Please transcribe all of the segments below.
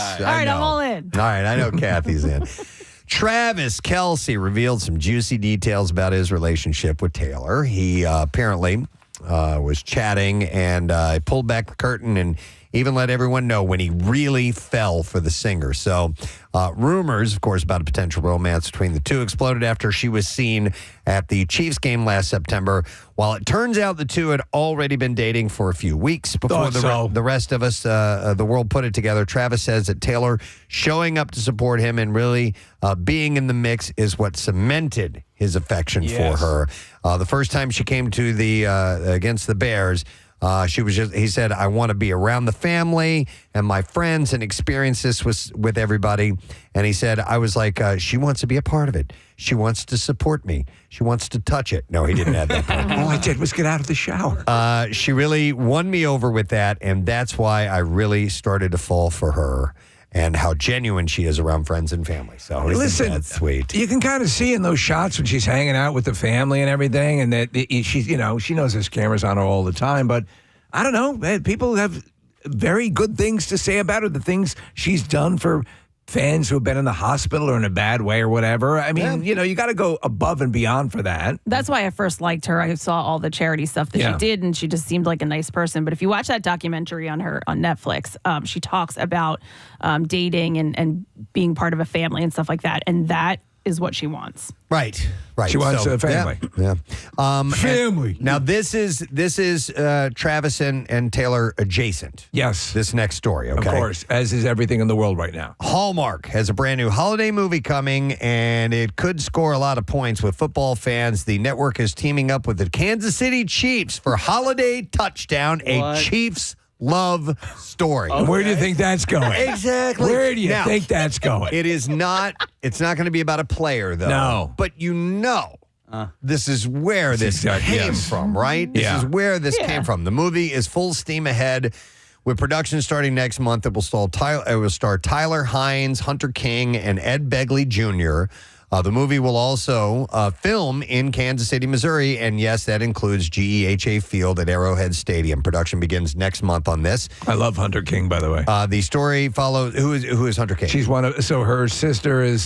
Yes. All right, I'm all in. All right, I know Kathy's in. Travis Kelce revealed some juicy details about his relationship with Taylor. He apparently was chatting and pulled back the curtain and even let everyone know when he really fell for the singer. So rumors, of course, about a potential romance between the two exploded after she was seen at the Chiefs game last September. While it turns out the two had already been dating for a few weeks before the rest of us, the world put it together. Travis says that Taylor showing up to support him and really being in the mix is what cemented his affection for her. The first time she came to the against the Bears, he said, I want to be around the family and my friends and experience this with everybody. And he said, I was like, she wants to be a part of it. She wants to support me. She wants to touch it. No, he didn't have that part. All I did was get out of the shower. She really won me over with that. And that's why I really started to fall for her and how genuine she is around friends and family. So listen, that's sweet. You can kind of see in those shots when she's hanging out with the family and everything, and that she's, she knows there's cameras on her all the time. But I don't know, people have very good things to say about her. The things she's done for fans who have been in the hospital or in a bad way or whatever. I mean, you got to go above and beyond for that. That's why I first liked her. I saw all the charity stuff that she did, and she just seemed like a nice person. But if you watch that documentary on her on Netflix, she talks about dating and being part of a family and stuff like that. And that is what she wants. Right. She wants a family. Yeah. Family. Now this is Travis and Taylor adjacent. Yes. This next story, okay? Of course, as is everything in the world right now. Hallmark has a brand new holiday movie coming, and it could score a lot of points with football fans. The network is teaming up with the Kansas City Chiefs for Holiday Touchdown, a Chiefs love story. Okay. Where do you think that's going? Exactly. Where do you think that's going? It's not going to be about a player, though. No. But this is where this came from, right? This is where this came from. The movie is full steam ahead with production starting next month. It will star Tyler Hines, Hunter King, and Ed Begley Jr. The movie will also film in Kansas City, Missouri, and yes, that includes GEHA Field at Arrowhead Stadium. Production begins next month on this. I love Hunter King, by the way. The story follows. Who is Hunter King? She's one of. So her sister is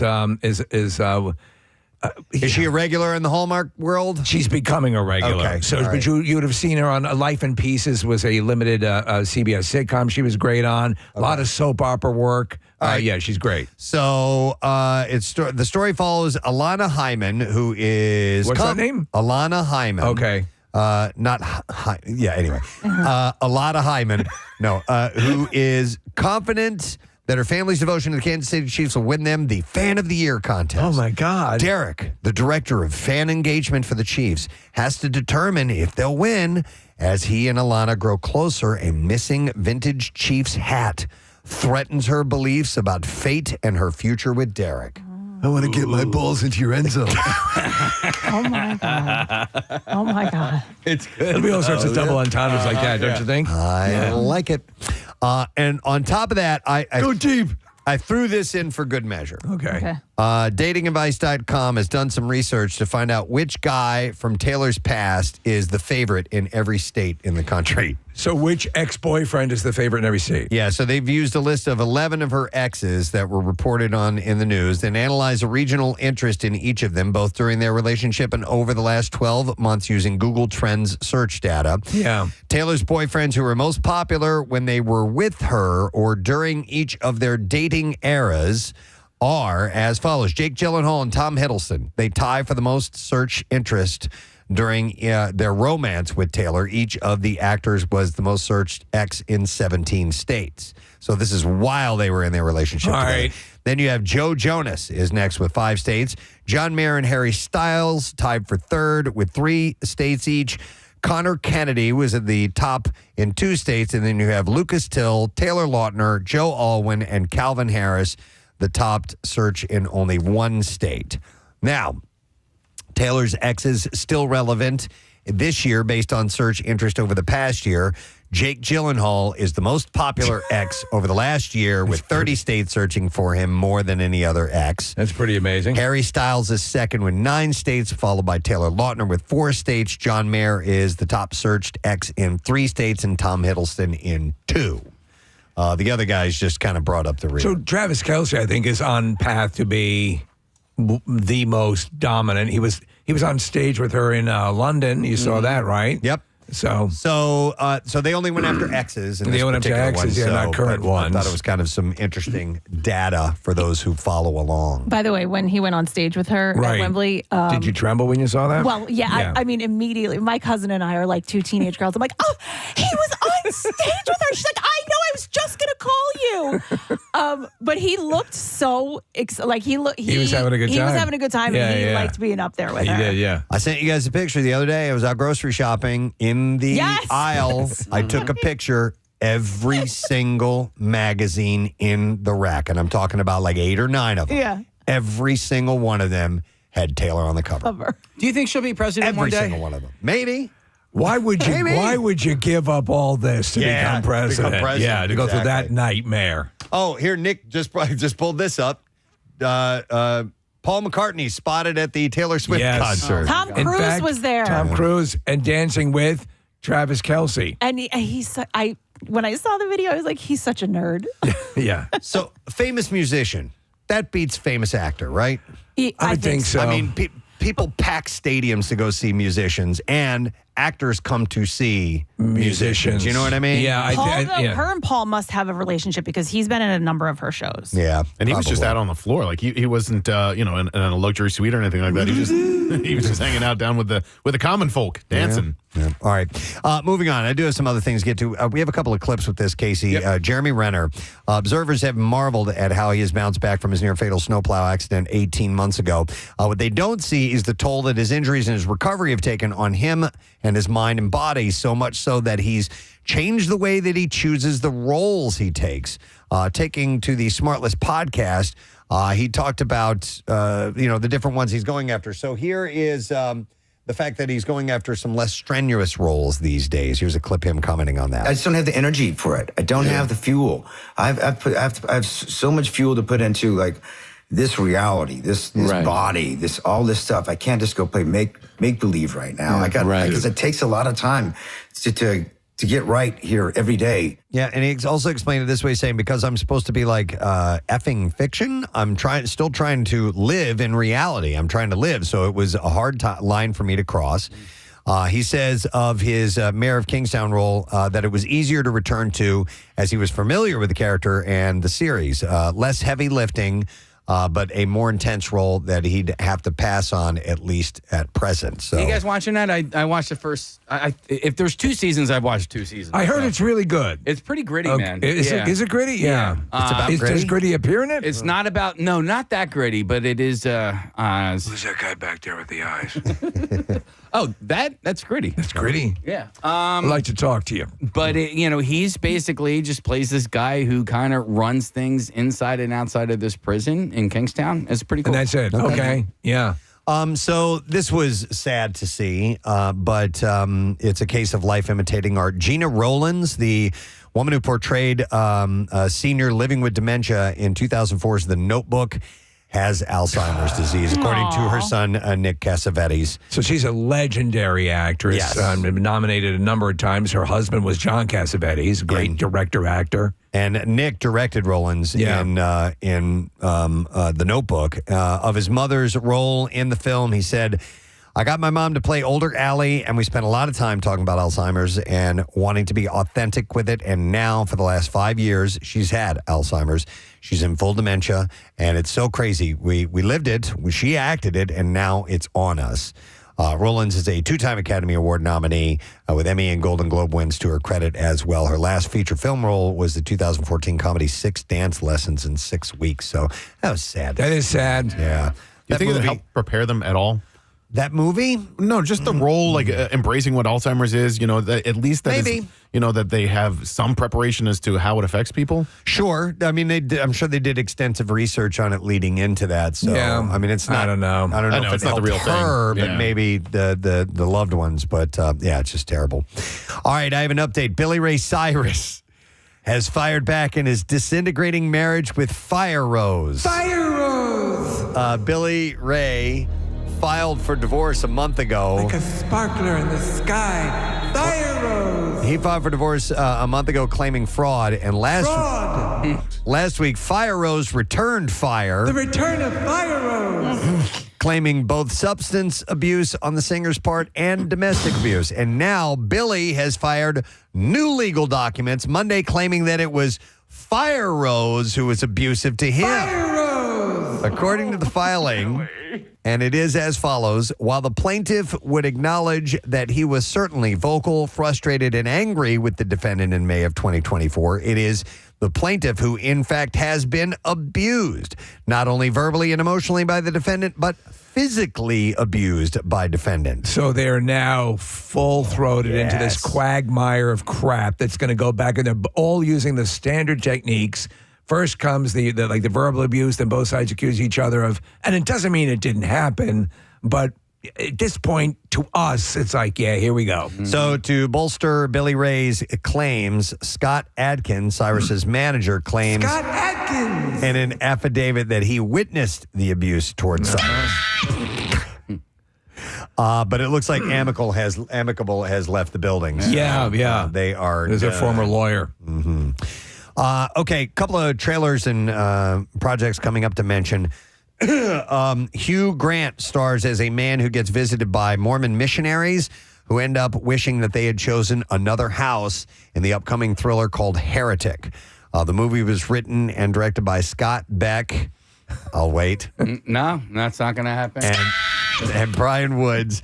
she a regular in the Hallmark world? She's becoming a regular. Okay. So, but you would have seen her on Life in Pieces, was a limited CBS sitcom she was great on. A lot of soap opera work. Yeah, she's great. So the story follows Alana Hyman, who is what's her name? Alana Hyman. Okay. Anyway, Alana Hyman. No, who is confident that her family's devotion to the Kansas City Chiefs will win them the Fan of the Year contest. Oh, my God. Derek, the director of fan engagement for the Chiefs, has to determine if they'll win as he and Alana grow closer. A missing vintage Chiefs hat threatens her beliefs about fate and her future with Derek. I want to get my balls into your end zone. Oh, my God. Oh, my God. It's good. There'll be all sorts of double entendres like that, don't you think? I like it. And on top of that, I go deep. I threw this in for good measure. Okay. Datingadvice.com has done some research to find out which guy from Taylor's past is the favorite in every state in the country. So which ex-boyfriend is the favorite in every state? Yeah, so they've used a list of 11 of her exes that were reported on in the news, then analyzed a regional interest in each of them, both during their relationship and over the last 12 months using Google Trends search data. Yeah. Taylor's boyfriends who were most popular when they were with her or during each of their dating eras are as follows. Jake Gyllenhaal and Tom Hiddleston. They tie for the most search interest during their romance with Taylor. Each of the actors was the most searched ex in 17 states. So this is while they were in their relationship together. Right. Then you have Joe Jonas is next with 5 states. John Mayer and Harry Styles tied for third with 3 states each. Connor Kennedy was at the top in 2 states. And then you have Lucas Till, Taylor Lautner, Joe Alwyn, and Calvin Harris, the top search in only 1 state. Now, Taylor's exes still relevant this year based on search interest over the past year. Jake Gyllenhaal is the most popular ex over the last year with 30 states searching for him more than any other ex. That's pretty amazing. Harry Styles is second with 9 states, followed by Taylor Lautner with 4 states. John Mayer is the top searched ex in 3 states, and Tom Hiddleston in 2. The other guys just kind of brought up the rear. So Travis Kelce, I think, is on path to be the most dominant. He was on stage with her in London. You saw that, right? Yep. So they only went after X's. In They this went after particular X's, one, not current but ones. I thought it was kind of some interesting data for those who follow along. By the way, when he went on stage with her Right. at Wembley, did you tremble when you saw that? well, yeah. I mean, immediately, my cousin and I are like two teenage girls. I'm like, oh, he was on stage with her. She's like, I know, I was just gonna call you. But he looked so he was having a good time. He was having a good time, Yeah, and he yeah. liked being up there with he her. did, yeah. I sent you guys a picture the other day. I was out grocery shopping in the Yes! aisle. I took a picture. Every single magazine in the rack, and I'm talking about like 8 or 9 of them. Yeah. Every single one of them had Taylor on the cover. Do you think she'll be president Every one day? single one of them. Maybe. Why would you? Maybe. Why would you give up all this to Yeah, become president? become president, Yeah, to go through that exactly. nightmare. Oh, here, Nick just pulled this up. Paul McCartney spotted at the Taylor Swift Yes. concert. Tom In Cruise fact, was there. Tom Cruise and dancing with Travis Kelce. And when I saw the video, I was like, he's such a nerd. Yeah, So, famous musician. That beats famous actor, right? I would think so. I mean, people pack stadiums to go see musicians, and actors come to see musicians. You know what I mean? Yeah, Her and Paul must have a relationship because he's been in a number of her shows. Yeah. And he was just probably. out on the floor. Like he wasn't, in a luxury suite or anything like that. He was just hanging out down with the common folk, dancing. Yeah. All right. Moving on. I do have some other things to get to. We have a couple of clips with this, Casey. Yep. Jeremy Renner. Observers have marveled at how he has bounced back from his near-fatal snowplow accident 18 months ago. What they don't see is the toll that his injuries and his recovery have taken on him and his mind and body, so much so that he's changed the way that he chooses the roles he takes. Taking to the Smartless podcast, he talked about, the different ones he's going after. So here is the fact that he's going after some less strenuous roles these days. Here's a clip him commenting on that. I just don't have the energy for it. I don't have the fuel. I have so much fuel to put into like this reality, this Right. body, all this stuff. I can't just go play make believe right now. Because it takes a lot of time to get right here every day. Yeah, and he also explained it this way, saying, because I'm supposed to be like effing fiction, I'm still trying to live in reality. I'm trying to live. So it was a hard line for me to cross. He says of his Mayor of Kingstown role that it was easier to return to as he was familiar with the character and the series. Less heavy lifting, but a more intense role that he'd have to pass on, at least at present. So, You guys watching that? I watched the first. If there's 2 seasons, I've watched 2 seasons. I heard So it's really good. it's pretty gritty, man. Is Yeah. it gritty? Yeah. It's about Does gritty? Gritty appear in it? It's not about not that gritty, but it is. Who's that guy back there with the eyes? That's gritty. It's gritty. Yeah. I'd like to talk to you. But he's basically just plays this guy who kind of runs things inside and outside of this prison in Kingstown. It's pretty cool. And that's it. Okay. Yeah. So this was sad to see, but it's a case of life imitating art. Gina Rowlands, the woman who portrayed a senior living with dementia in 2004's The Notebook, has Alzheimer's disease, according to her son, Nick Cassavetes. So she's a legendary actress. Yes. Been nominated a number of times. Her husband was John Cassavetes, a great director, actor. And Nick directed Rowlands in The Notebook. Of his mother's role in the film, he said, I got my mom to play older Allie, and we spent a lot of time talking about Alzheimer's and wanting to be authentic with it. And now, for the last 5 years, she's had Alzheimer's. She's in full dementia, and it's so crazy. We lived it, she acted it, and now it's on us. Rowlands is a 2-time Academy Award nominee with Emmy and Golden Globe wins to her credit as well. Her last feature film role was the 2014 comedy 6 Dance Lessons in 6 Weeks. So that was sad. That is sad. Yeah. You think it helped prepare them at all? That movie? No, just the role, like embracing what Alzheimer's is. At least that Maybe. is, that they have some preparation as to how it affects people. Sure. I mean, I'm sure they did extensive research on it leading into that. So, Yeah. I mean, it's not. I don't know. I don't know I know, if it's it not the helped real thing. her, but Yeah. maybe the loved ones. But yeah, it's just terrible. All right, I have an update. Billy Ray Cyrus has fired back in his disintegrating marriage with Fire Rose. Fire Rose. Billy Ray filed for divorce a month ago. Like a sparkler in the sky. Fire rose. He filed for divorce a month ago claiming fraud. And last week, Fire Rose returned fire. The return of Fire Rose. Claiming both substance abuse on the singer's part and domestic abuse. And now Billy has fired new legal documents Monday claiming that it was Fire Rose who was abusive to him. Fire Rose. According to the filing, and it is as follows, while the plaintiff would acknowledge that he was certainly vocal, frustrated, and angry with the defendant in May of 2024, it is the plaintiff who, in fact, has been abused, not only verbally and emotionally by the defendant, but physically abused by defendant. So they're now full-throated into this quagmire of crap that's going to go back, and they're all using the standard techniques. First comes the verbal abuse, then both sides accuse each other of, and it doesn't mean it didn't happen, but at this point, to us, it's like, yeah, here we go. So to bolster Billy Ray's claims, Scott Adkins, Cyrus's manager, claims Scott Adkins in an affidavit that he witnessed the abuse towards Cyrus. But it looks like Amicable has left the building. So, yeah. They are. There's a former lawyer. Okay, couple of trailers and projects coming up to mention. Hugh Grant stars as a man who gets visited by Mormon missionaries who end up wishing that they had chosen another house in the upcoming thriller called Heretic. The movie was written and directed by Scott Beck. I'll wait. No, that's not going to happen. And Brian Woods,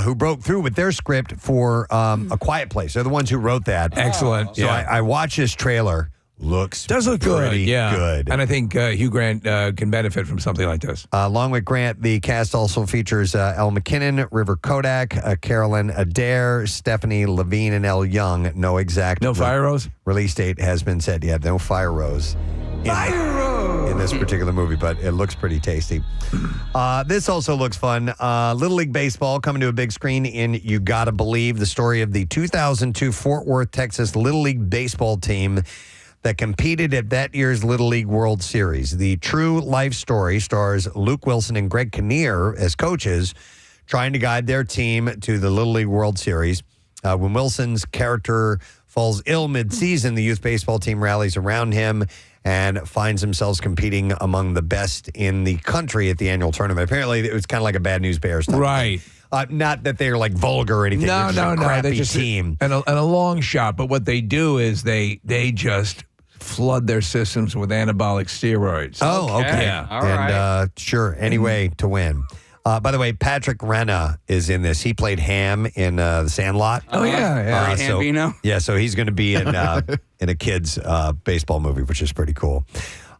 who broke through with their script for A Quiet Place. They're the ones who wrote that. Excellent. So I watched this trailer. Does look pretty good. good. And I think Hugh Grant can benefit from something like this. Along with Grant, the cast also features Elle McKinnon, River Kodak, Carolyn Adair, Stephanie Levine, and Elle Young. No exact Fire Rose? Release date has been set yet. No Fire Rose. In this particular movie, but it looks pretty tasty. This also looks fun. Little League Baseball coming to a big screen in You Gotta Believe, the story of the 2002 Fort Worth, Texas Little League Baseball team that competed at that year's Little League World Series. The true life story stars Luke Wilson and Greg Kinnear as coaches trying to guide their team to the Little League World Series. When Wilson's character falls ill mid-season, the youth baseball team rallies around him and finds themselves competing among the best in the country at the annual tournament. Apparently, it was kind of like a Bad News Bears type. Right. Not that they're like vulgar or anything. No. They're just a team. team. And a long shot. But what they do is they just flood their systems with anabolic steroids. Oh, okay. Yeah. All right. Sure, any way to win. By the way, Patrick Renna is in this. He played Ham in The Sandlot. Oh, yeah. So he's going to be in a kid's baseball movie, which is pretty cool.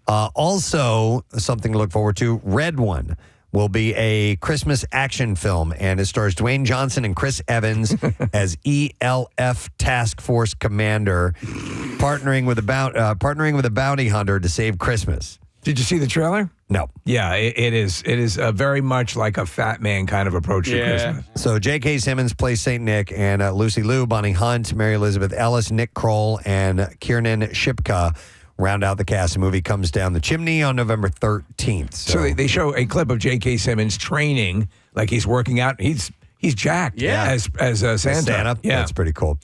Also, something to look forward to, Red One will be a Christmas action film, and it stars Dwayne Johnson and Chris Evans as ELF Task Force Commander, partnering with a bounty hunter to save Christmas. Did you see the trailer? No. Yeah, it is. It is very much like a Fat Man kind of approach to Christmas. So J.K. Simmons plays St. Nick, and Lucy Liu, Bonnie Hunt, Mary Elizabeth Ellis, Nick Kroll, and Kiernan Shipka round out the cast. The movie comes down the chimney on November 13th. So they show a clip of J.K. Simmons training, like he's working out. He's jacked as Santa. Yeah. That's pretty cool.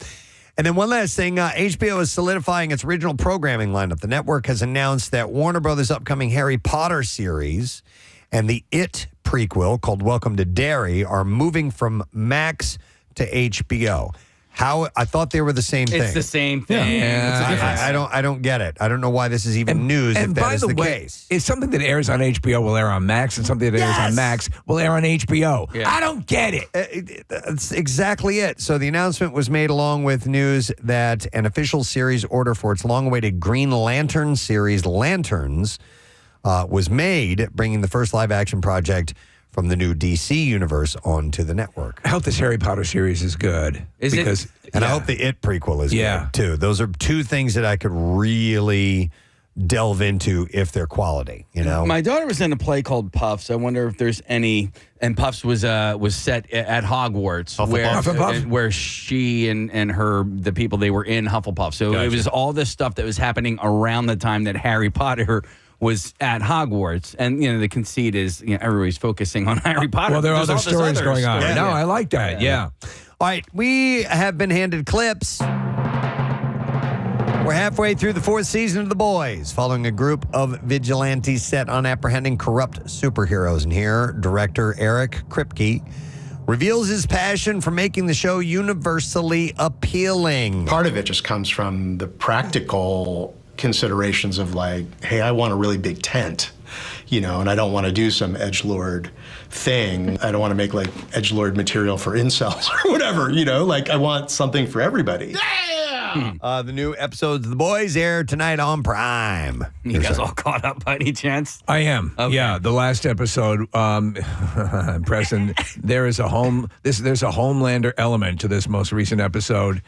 And then one last thing, HBO is solidifying its original programming lineup. The network has announced that Warner Brothers' upcoming Harry Potter series and the It prequel called Welcome to Derry are moving from Max to HBO. How I thought they were the same thing. It's the same thing. Yeah. I don't get it. I don't know why this is even news if that is the case. It's something that airs on HBO will air on Max, and something that airs on Max will air on HBO. Yeah. I don't get it. That's exactly it. So the announcement was made along with news that an official series order for its long-awaited Green Lantern series, Lanterns, was made, bringing the first live-action project from the new DC universe onto the network. I hope this Harry Potter series is good. I hope the It prequel is good, too. Those are two things that I could really delve into if they're quality, you know? My daughter was in a play called Puffs. I wonder if there's any, and Puffs was set at Hogwarts, where she and the people, they were in Hufflepuff. So it was all this stuff that was happening around the time that Harry Potter was at Hogwarts, and the conceit is everybody's focusing on Harry Potter. Well, there are There's other stories going on. Yeah. No, I like that. Yeah. All right, we have been handed clips. We're halfway through the 4th season of The Boys, following a group of vigilantes set on apprehending corrupt superheroes. And here, director Eric Kripke reveals his passion for making the show universally appealing. Part of it just comes from the practical considerations of like, hey, I want a really big tent, and I don't want to do some edgelord thing. I don't want to make like edgelord material for incels or whatever, like I want something for everybody. The new episodes of The Boys air tonight on Prime. You guys all caught up by any chance? I am. Okay. Yeah, the last episode, Preston, there's a Homelander element to this most recent episode.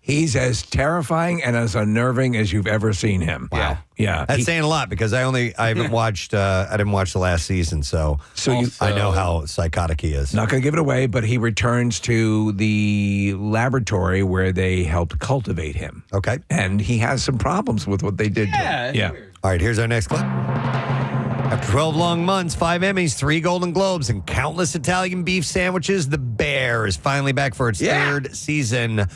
He's as terrifying and as unnerving as you've ever seen him. Wow. Yeah. That's saying a lot because I haven't watched, I didn't watch the last season, so I know how psychotic he is. Not going to give it away, but he returns to the laboratory where they helped cultivate him. Okay. And he has some problems with what they did to him. Yeah. All right, here's our next clip. After 12 long months, 5 Emmys, 3 Golden Globes, and countless Italian beef sandwiches, The Bear is finally back for its 3rd season.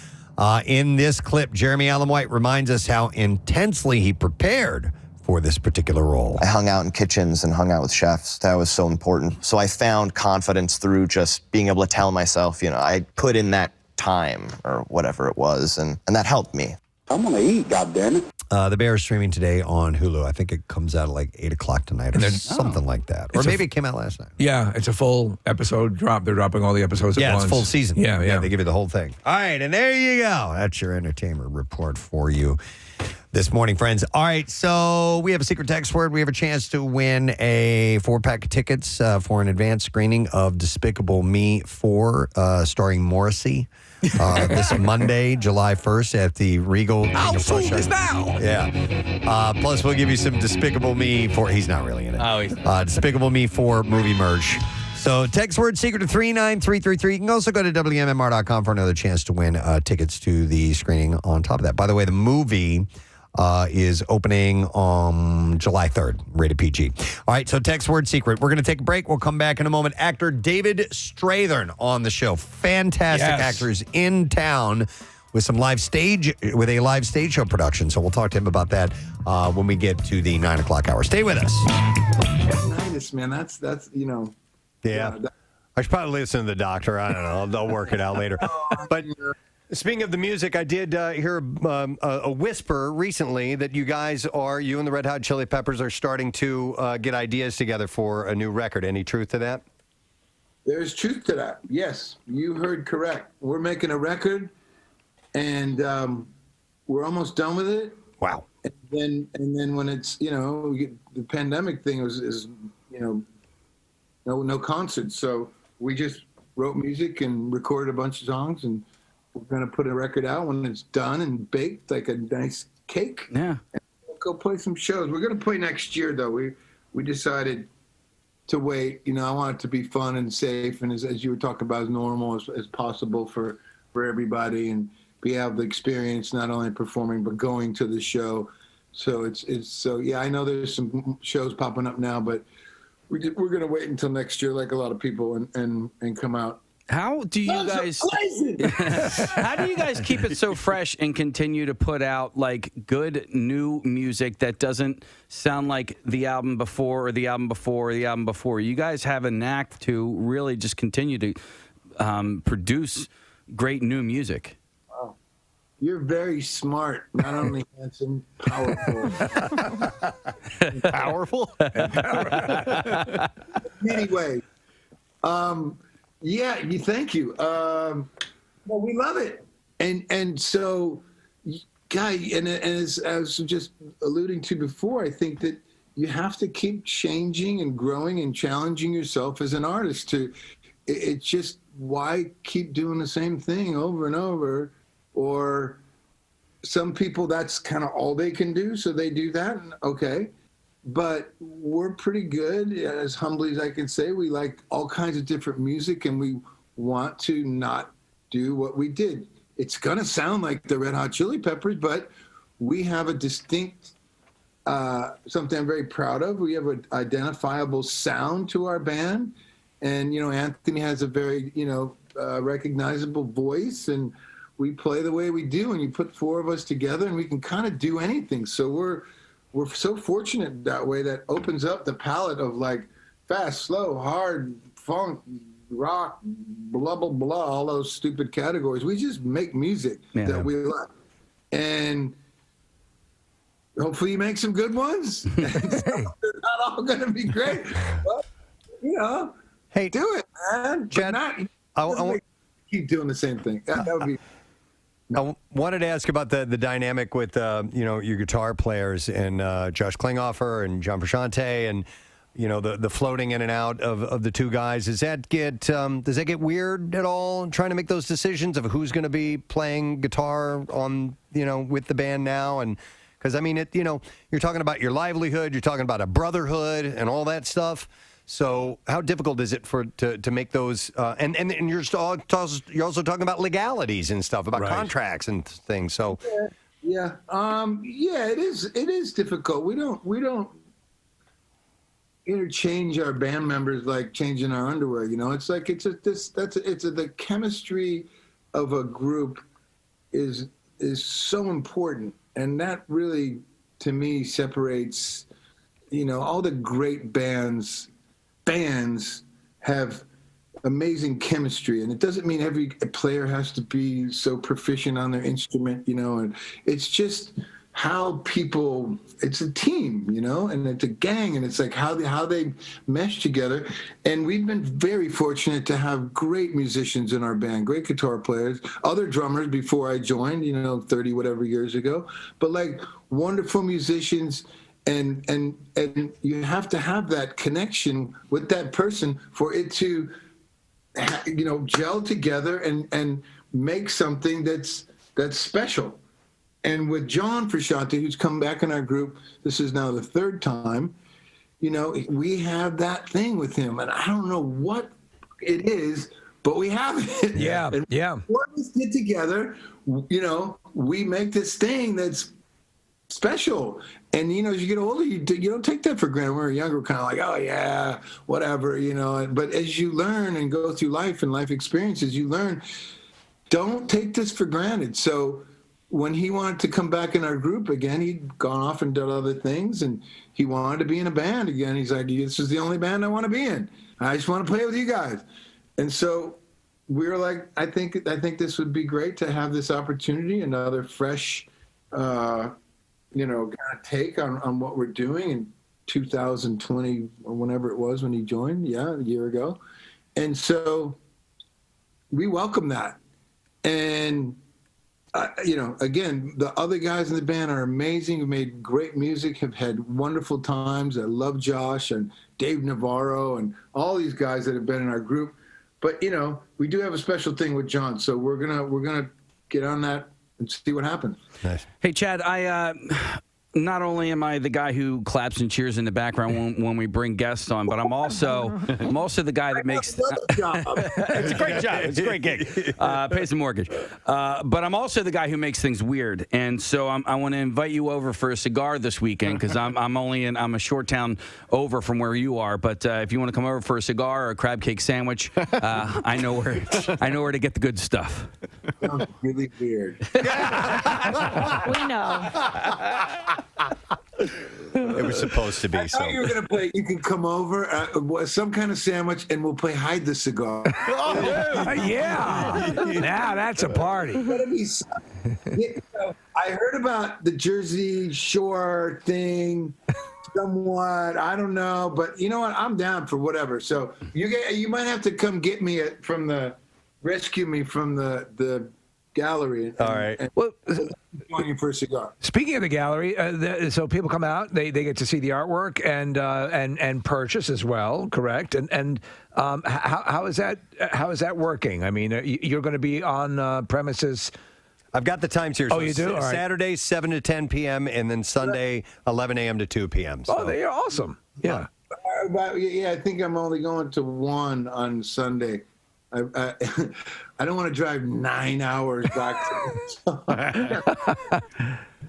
In this clip, Jeremy Allen White reminds us how intensely he prepared for this particular role. I hung out in kitchens and hung out with chefs. That was so important. So I found confidence through just being able to tell myself, I put in that time or whatever it was, and that helped me. I'm gonna eat, goddammit. The Bear is streaming today on Hulu. I think it comes out at like 8 o'clock tonight or something like that. Or maybe it came out last night. Yeah, it's a full episode drop. They're dropping all the episodes at once. Yeah, it's full season. Yeah. They give you the whole thing. All right, and there you go. That's your entertainment report for you this morning, friends. All right, so we have a secret text word. We have a chance to win a 4-pack of tickets for an advanced screening of Despicable Me 4, starring Morrissey. This Monday, July 1st at the Regal. How soon is now? Yeah. Plus, we'll give you some Despicable Me 4. He's not really in it. Oh, he's Despicable Me 4 movie merch. So text word secret to 39333. You can also go to WMMR.com for another chance to win tickets to the screening on top of that. By the way, the movie is opening on July 3rd, rated PG. All right, so text word secret. We're going to take a break. We'll come back in a moment. Actor David Strathairn on the show. Fantastic actors in town with a live stage show production. So we'll talk to him about that when we get to the 9 o'clock hour. Stay with us. Nice, man. That's Yeah. I should probably listen to the doctor. I don't know. They'll work it out later. But speaking of the music, I did hear a whisper recently that you and the Red Hot Chili Peppers are starting to get ideas together for a new record. Any truth to that? There's truth to that. Yes, you heard correct. We're making a record, and we're almost done with it. Wow. And then when it's the pandemic thing is no concerts, so we just wrote music and recorded a bunch of songs, and we're going to put a record out when it's done and baked like a nice cake. Yeah. And we'll go play some shows. We're going to play next year, though. We decided to wait. I want it to be fun and safe and as you were talking about, as normal as possible for everybody, and be able to experience not only performing but going to the show. So I know there's some shows popping up now, but we're going to wait until next year, like a lot of people, and come out. How do you guys keep it so fresh and continue to put out like good new music that doesn't sound like the album before or the album before or the album before? You guys have a knack to really just continue to produce great new music. Wow. You're very smart, not only handsome, powerful. Powerful? Anyway, thank you. Well, we love it, and so, Guy, and as I was just alluding to before, I think that you have to keep changing and growing and challenging yourself as an artist. It's just, why keep doing the same thing over and over? Or some people, that's kind of all they can do, so they do that. Okay. But we're pretty good, as humbly as I can say. We like all kinds of different music, and we want to not do what we did. It's going to sound like the Red Hot Chili Peppers, but we have a distinct something I'm very proud of. We have an identifiable sound to our band. And, Anthony has a very, recognizable voice, and we play the way we do. And you put four of us together and we can kind of do anything. So we're so fortunate that way. That opens up the palette of like fast, slow, hard, funk, rock, blah, blah, blah, all those stupid categories. We just make music that we like. And hopefully you make some good ones. They're not all going to be great. But, hey, do it, man. Chad, keep doing the same thing. That would be... I wanted to ask about the dynamic with your guitar players and Josh Klinghoffer and John Frusciante and the floating in and out of the two guys. Does that get weird at all? Trying to make those decisions of who's going to be playing guitar on with the band now, and because you're talking about your livelihood, you're talking about a brotherhood and all that stuff. So how difficult is it to make those? And you're also talking about legalities and stuff, about contracts and things. So yeah, it is difficult. We don't interchange our band members like changing our underwear. It's like the chemistry of a group is so important, and that really to me separates all the great bands have amazing chemistry, and it doesn't mean every player has to be so proficient on their instrument, and it's just how people, it's a team, and it's a gang, and it's like how they mesh together. And we've been very fortunate to have great musicians in our band, great guitar players, other drummers before I joined, 30 whatever years ago, but like wonderful musicians. And you have to have that connection with that person for it to, gel together and make something that's special. And with John Frusciante, who's come back in our group, this is now the third time, we have that thing with him. And I don't know what it is, but we have it. Yeah, and when we get together, we make this thing that's special. And as you get older, you don't take that for granted. When we were younger, we're kind of like, oh yeah, whatever, But as you learn and go through life and life experiences, you learn, don't take this for granted. So when he wanted to come back in our group again, he'd gone off and done other things, and he wanted to be in a band again. He's like, this is the only band I want to be in. I just want to play with you guys. And so we were like, I think this would be great to have this opportunity, another fresh, kind of take on what we're doing in 2020 or whenever it was when he joined, a year ago. And so we welcome that. And, again, the other guys in the band are amazing. We've made great music, have had wonderful times. I love Josh and Dave Navarro and all these guys that have been in our group. But, we do have a special thing with John. So we're gonna get on that and see what happens. Nice. Hey, Chad, not only am I the guy who claps and cheers in the background when we bring guests on, but I'm also the guy that makes. It's a great job. It's a great gig. Pays the mortgage. But I'm also the guy who makes things weird, and so I want to invite you over for a cigar this weekend because I'm a short town over from where you are. But if you want to come over for a cigar or a crab cake sandwich, I know where to get the good stuff. Sounds really weird. We know. It was supposed to be. I thought you were going to play. You can come over, some kind of sandwich, and we'll play hide the cigar. Yeah. Now that's a party. I heard about the Jersey Shore thing. Somewhat, I don't know, but you know what? I'm down for whatever. So you might have to come get me rescue me from the gallery. All right. Well, join you for a cigar. Speaking of the gallery, so people come out, they get to see the artwork and purchase as well, correct? And how is that working? I mean, you're going to be on premises. I've got the times here. Oh, you do? All right. Saturday, 7 to 10 p.m., and then Sunday, 11 a.m. to 2 p.m. So. Oh, they're awesome. Yeah. I think I'm only going to one on Sunday. I don't want to drive 9 hours back to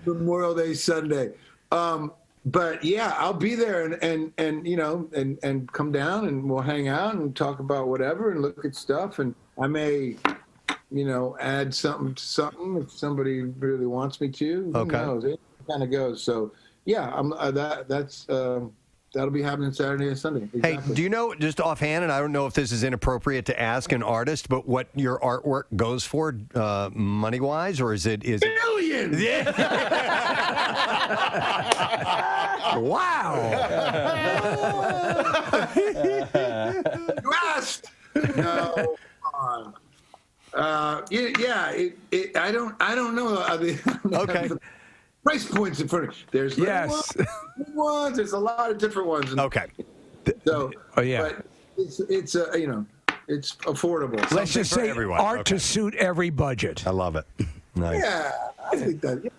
Memorial Day Sunday. but yeah, I'll be there and you know and come down and we'll hang out and talk about whatever and look at stuff, and I may, you know, add something to something if somebody really wants me to. Who knows? It kind of goes. So yeah, I'm that'll be happening Saturday and Sunday. Exactly. Hey, do you know, just offhand, and I don't know if this is inappropriate to ask an artist, but what your artwork goes for money-wise, or is it... Billions! Yeah. Wow. You asked. No, come on. Yeah. I don't know. Okay. Price points in front of there's ones. There's a lot of different ones. Okay. So, yeah. But it's you know, it's affordable. Let's just say everyone. art Okay. to suit every budget. I love it. Nice. Yeah, I think that. Yeah.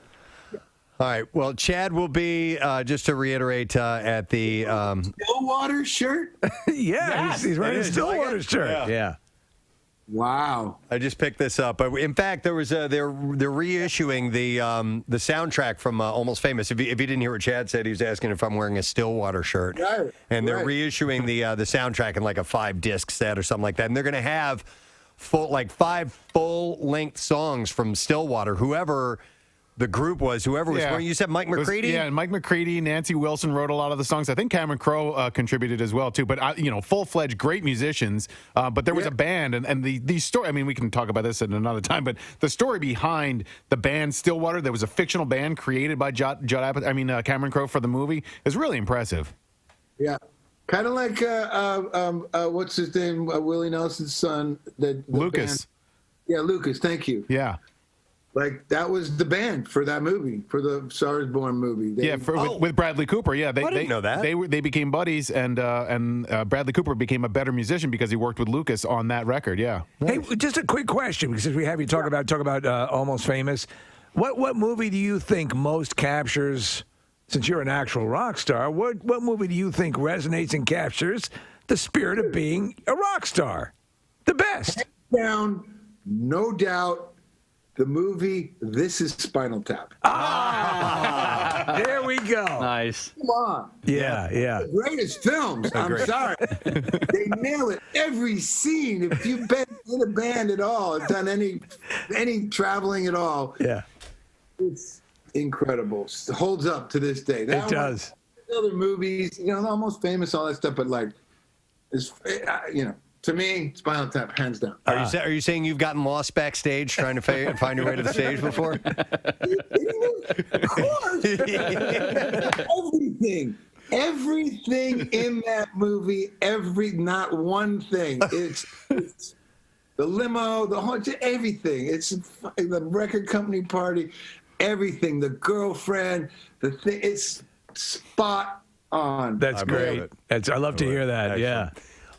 All right. Well, Chad will be, just to reiterate, at the... Stillwater shirt? He's wearing a Stillwater shirt. Yeah. Wow. I just picked this up. In fact, there was they're reissuing the soundtrack from Almost Famous. If you didn't hear what Chad said, he was asking if I'm wearing a Stillwater shirt. Right. And they're reissuing the soundtrack in like a 5-disc set or something like that. And they're going to have 5 full-length songs from Stillwater. Whoever the group was, wearing, you said Mike McCready? Mike McCready, Nancy Wilson wrote a lot of the songs. I think Cameron Crowe contributed as well, too. But, full-fledged great musicians. But there was a band, and the story, I mean, we can talk about this at another time, but the story behind the band Stillwater, there was a fictional band created by Cameron Crowe for the movie, is really impressive. Yeah. Kind of like, what's his name? Willie Nelson's son. The Lucas. Band. Yeah, Lucas. Thank you. Yeah. Like, that was the band for that movie, for the Stars Born movie. With Bradley Cooper. Yeah, I didn't know that. They became buddies, and Bradley Cooper became a better musician because he worked with Lucas on that record. Yeah. Hey, just a quick question, because we have you talk about Almost Famous. What movie do you think most captures, since you're an actual rock star, what movie do you think resonates and captures the spirit of being a rock star? The best. Hands down, no doubt. The movie This Is Spinal Tap. There we go. Nice. Come on. Yeah. The greatest films. I'm sorry. They nail it. Every scene. If you've been in a band at all, done any traveling at all, it's incredible. It holds up to this day. It does. Other movies, Almost Famous, all that stuff, but it's, to me, Spinal Tap, hands down. Are you saying you've gotten lost backstage trying to find your way to the stage before? Of course. Everything in that movie, not one thing. It's the limo, the whole, everything. It's the record company party, everything. The girlfriend, the thing. It's spot on. That's great. I love to hear that. Excellent. Yeah.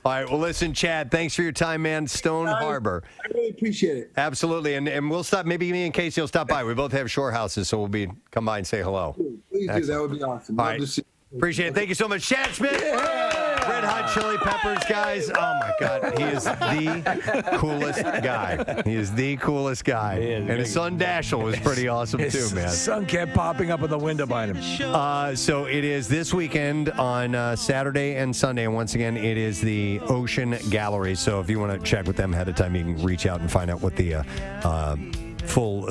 All right. Well, listen, Chad, thanks for your time, man. Stone Harbor. I really appreciate it. Absolutely. And we'll stop. Maybe me and Casey will stop by. We both have shore houses, so we'll come by and say hello. Please do. That would be awesome. All right. Appreciate it. Thank you so much. Chad Smith. Red Hot Chili Peppers, guys. Oh, my God. He is the coolest guy. He is the coolest guy. And his son, Dashiell, was pretty awesome, too, man. His son kept popping up in the window behind him. So it is this weekend on Saturday and Sunday. And once again, it is the Ocean Gallery. So if you want to check with them ahead of time, you can reach out and find out what the full,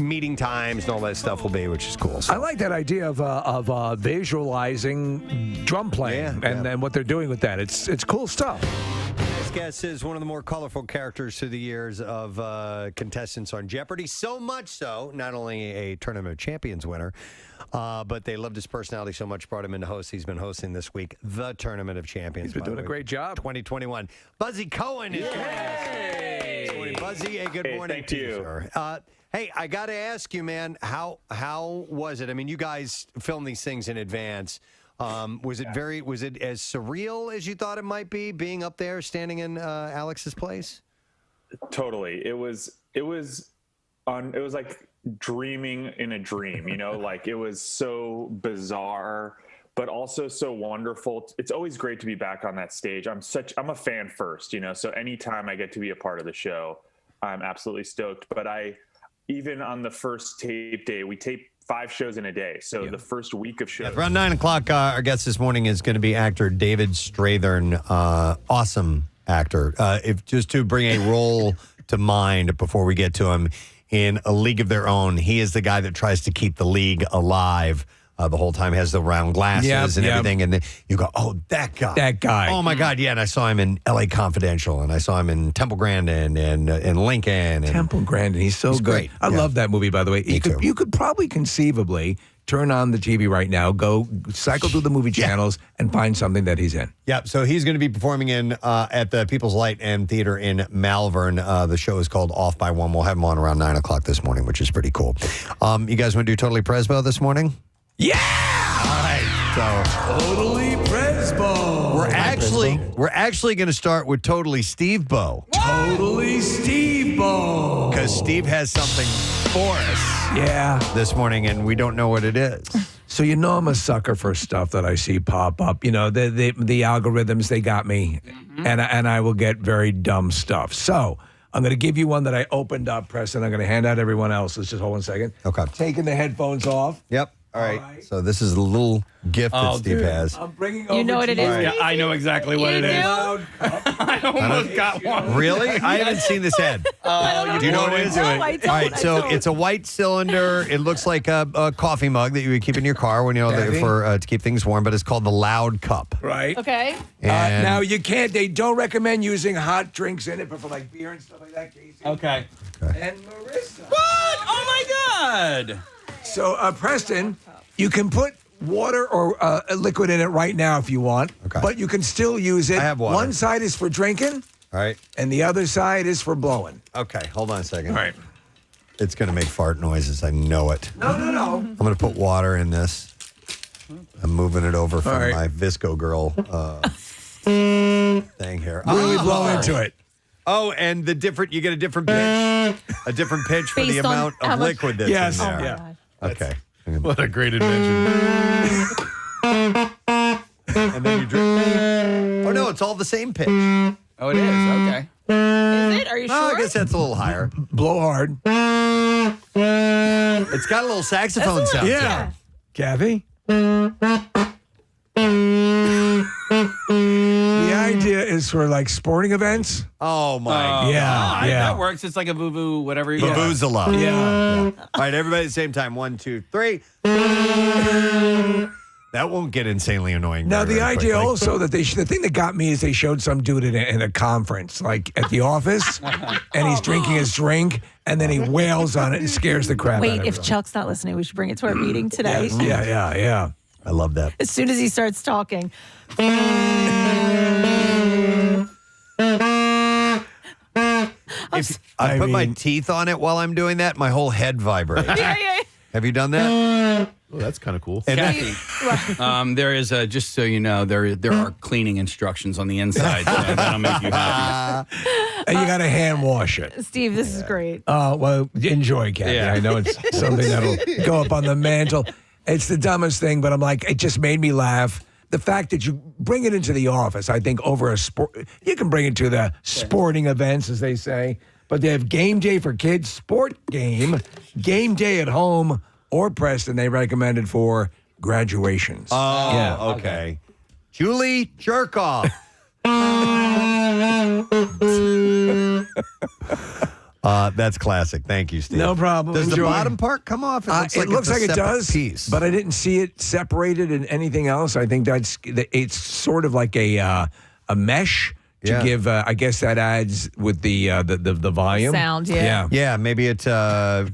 meeting times and all that stuff will be, which is cool. So. I like that idea of visualizing drum playing and what they're doing with that. It's cool stuff. This guest is one of the more colorful characters through the years of contestants on Jeopardy. So much so, not only a Tournament of Champions winner, but they loved his personality so much, brought him into host. He's been hosting this week the Tournament of Champions. He's been doing a great job. 2021. Buzzy Cohen is joining us. Buzzy, hey, good morning thank to you, you. sir. Hey, I got to ask you, man, how was it? I mean, you guys film these things in advance. Was it as surreal as you thought it might be, being up there, standing in Alex's place? Totally. It was like dreaming in a dream, like it was so bizarre, but also so wonderful. It's always great to be back on that stage. I'm a fan first, so anytime I get to be a part of the show, I'm absolutely stoked. But even on the first tape day, we taped 5 shows in a day. So the first week of shows. Around 9 o'clock, our guest this morning is going to be actor David Strathairn. Awesome actor. If just to bring a role to mind before we get to him, in A League of Their Own, he is the guy that tries to keep the league alive. The whole time has the round glasses and everything. And then you go, oh, that guy. That guy. Oh, my God. Yeah. And I saw him in L.A. Confidential, and I saw him in Temple Grandin and in Lincoln. And Temple Grandin. He's so good. great. I love that movie, by the way. You could probably conceivably turn on the TV right now, go cycle through the movie channels, and find something that he's in. Yep. So he's going to be performing at the People's Light and Theater in Malvern. The show is called Off by One. We'll have him on around 9 o'clock this morning, which is pretty cool. You guys want to do Totally Presbo this morning? Yeah! All right. So Totally Presbo. We're actually going to start with Totally Steve Bo. Totally Steve Bo. Because Steve has something for us this morning, and we don't know what it is. So you know I'm a sucker for stuff that I see pop up. You know, the algorithms, they got me, and I will get very dumb stuff. So I'm going to give you one that I opened up, Preston. I'm going to hand out everyone else. Let's just hold 1 second. Okay. Taking the headphones off. Yep. All right. So this is a little gift that Steve has. I'm bringing over You know what it is? Right. Yeah, I know exactly what it is. I almost got one. Really? I haven't seen this head. Do you know what it is? No, I don't. All right, so I don't. it's a white cylinder. It looks like a coffee mug that you would keep in your car when to keep things warm, but it's called the Loud Cup. Right. Okay. And Now you can't. They don't recommend using hot drinks in it, but for like beer and stuff like that, Casey. Okay. And Marissa. What? Oh my God. So Preston, you can put water or a liquid in it right now if you want. Okay. But you can still use it. I have water. One side is for drinking, all right. and the other side is for blowing. Okay, hold on a second. All right. It's going to make fart noises. I know it. No. I'm going to put water in this. I'm moving it over from my Visco Girl thing here. Really blow into it. Oh, and you get a different pitch. A different pitch for the Based on amount how of much- liquid that's Yes. in there. Oh my God. Okay. What a great invention. And then you drink. Oh, no, it's all the same pitch. Oh, it is. Okay. Is it? Are you Oh, I sure? guess that's a little higher. Blow hard. It's got a little saxophone sound. Yeah. Kathy? The idea is for like sporting events. Oh, my Yeah. That works. It's like a boo-boo, whatever you got. Vuvuzela. Yeah. All right, everybody at the same time. 1, 2, 3. That won't get insanely annoying. Now, very, the very idea quickly. also that the thing that got me is they showed some dude in a conference, like at the office, and he's drinking his drink, and then he wails on it and scares the crap out Wait, of if everyone. Chuck's not listening, we should bring it to our meeting today. Yeah. I love that. As soon as he starts talking. If I put my teeth on it while I'm doing that, my whole head vibrates. Yeah. Have you done that? Oh, that's kind of cool. And Kathy, there is just so you know, there are cleaning instructions on the inside. So that'll make you happy. And you got to hand wash it. Steve, this is great. Well, enjoy, Kathy. Yeah. I know it's something that'll go up on the mantle. It's the dumbest thing, but I'm like, it just made me laugh. The fact that you bring it into the office, I think over a sport, you can bring it to the sporting events, as they say, but they have game day for kids, sport game day at home, or Preston, they recommended for graduations. Oh, Yeah. okay. Julie Jerkoff. That's classic. Thank you, Steve. No problem. Does the Enjoy. bottom part come off? It looks like it's a it separate does, piece. but I didn't see it separated in anything else. I think it's sort of like a mesh to give. I guess that adds with the volume Sound, yeah. Yeah, maybe it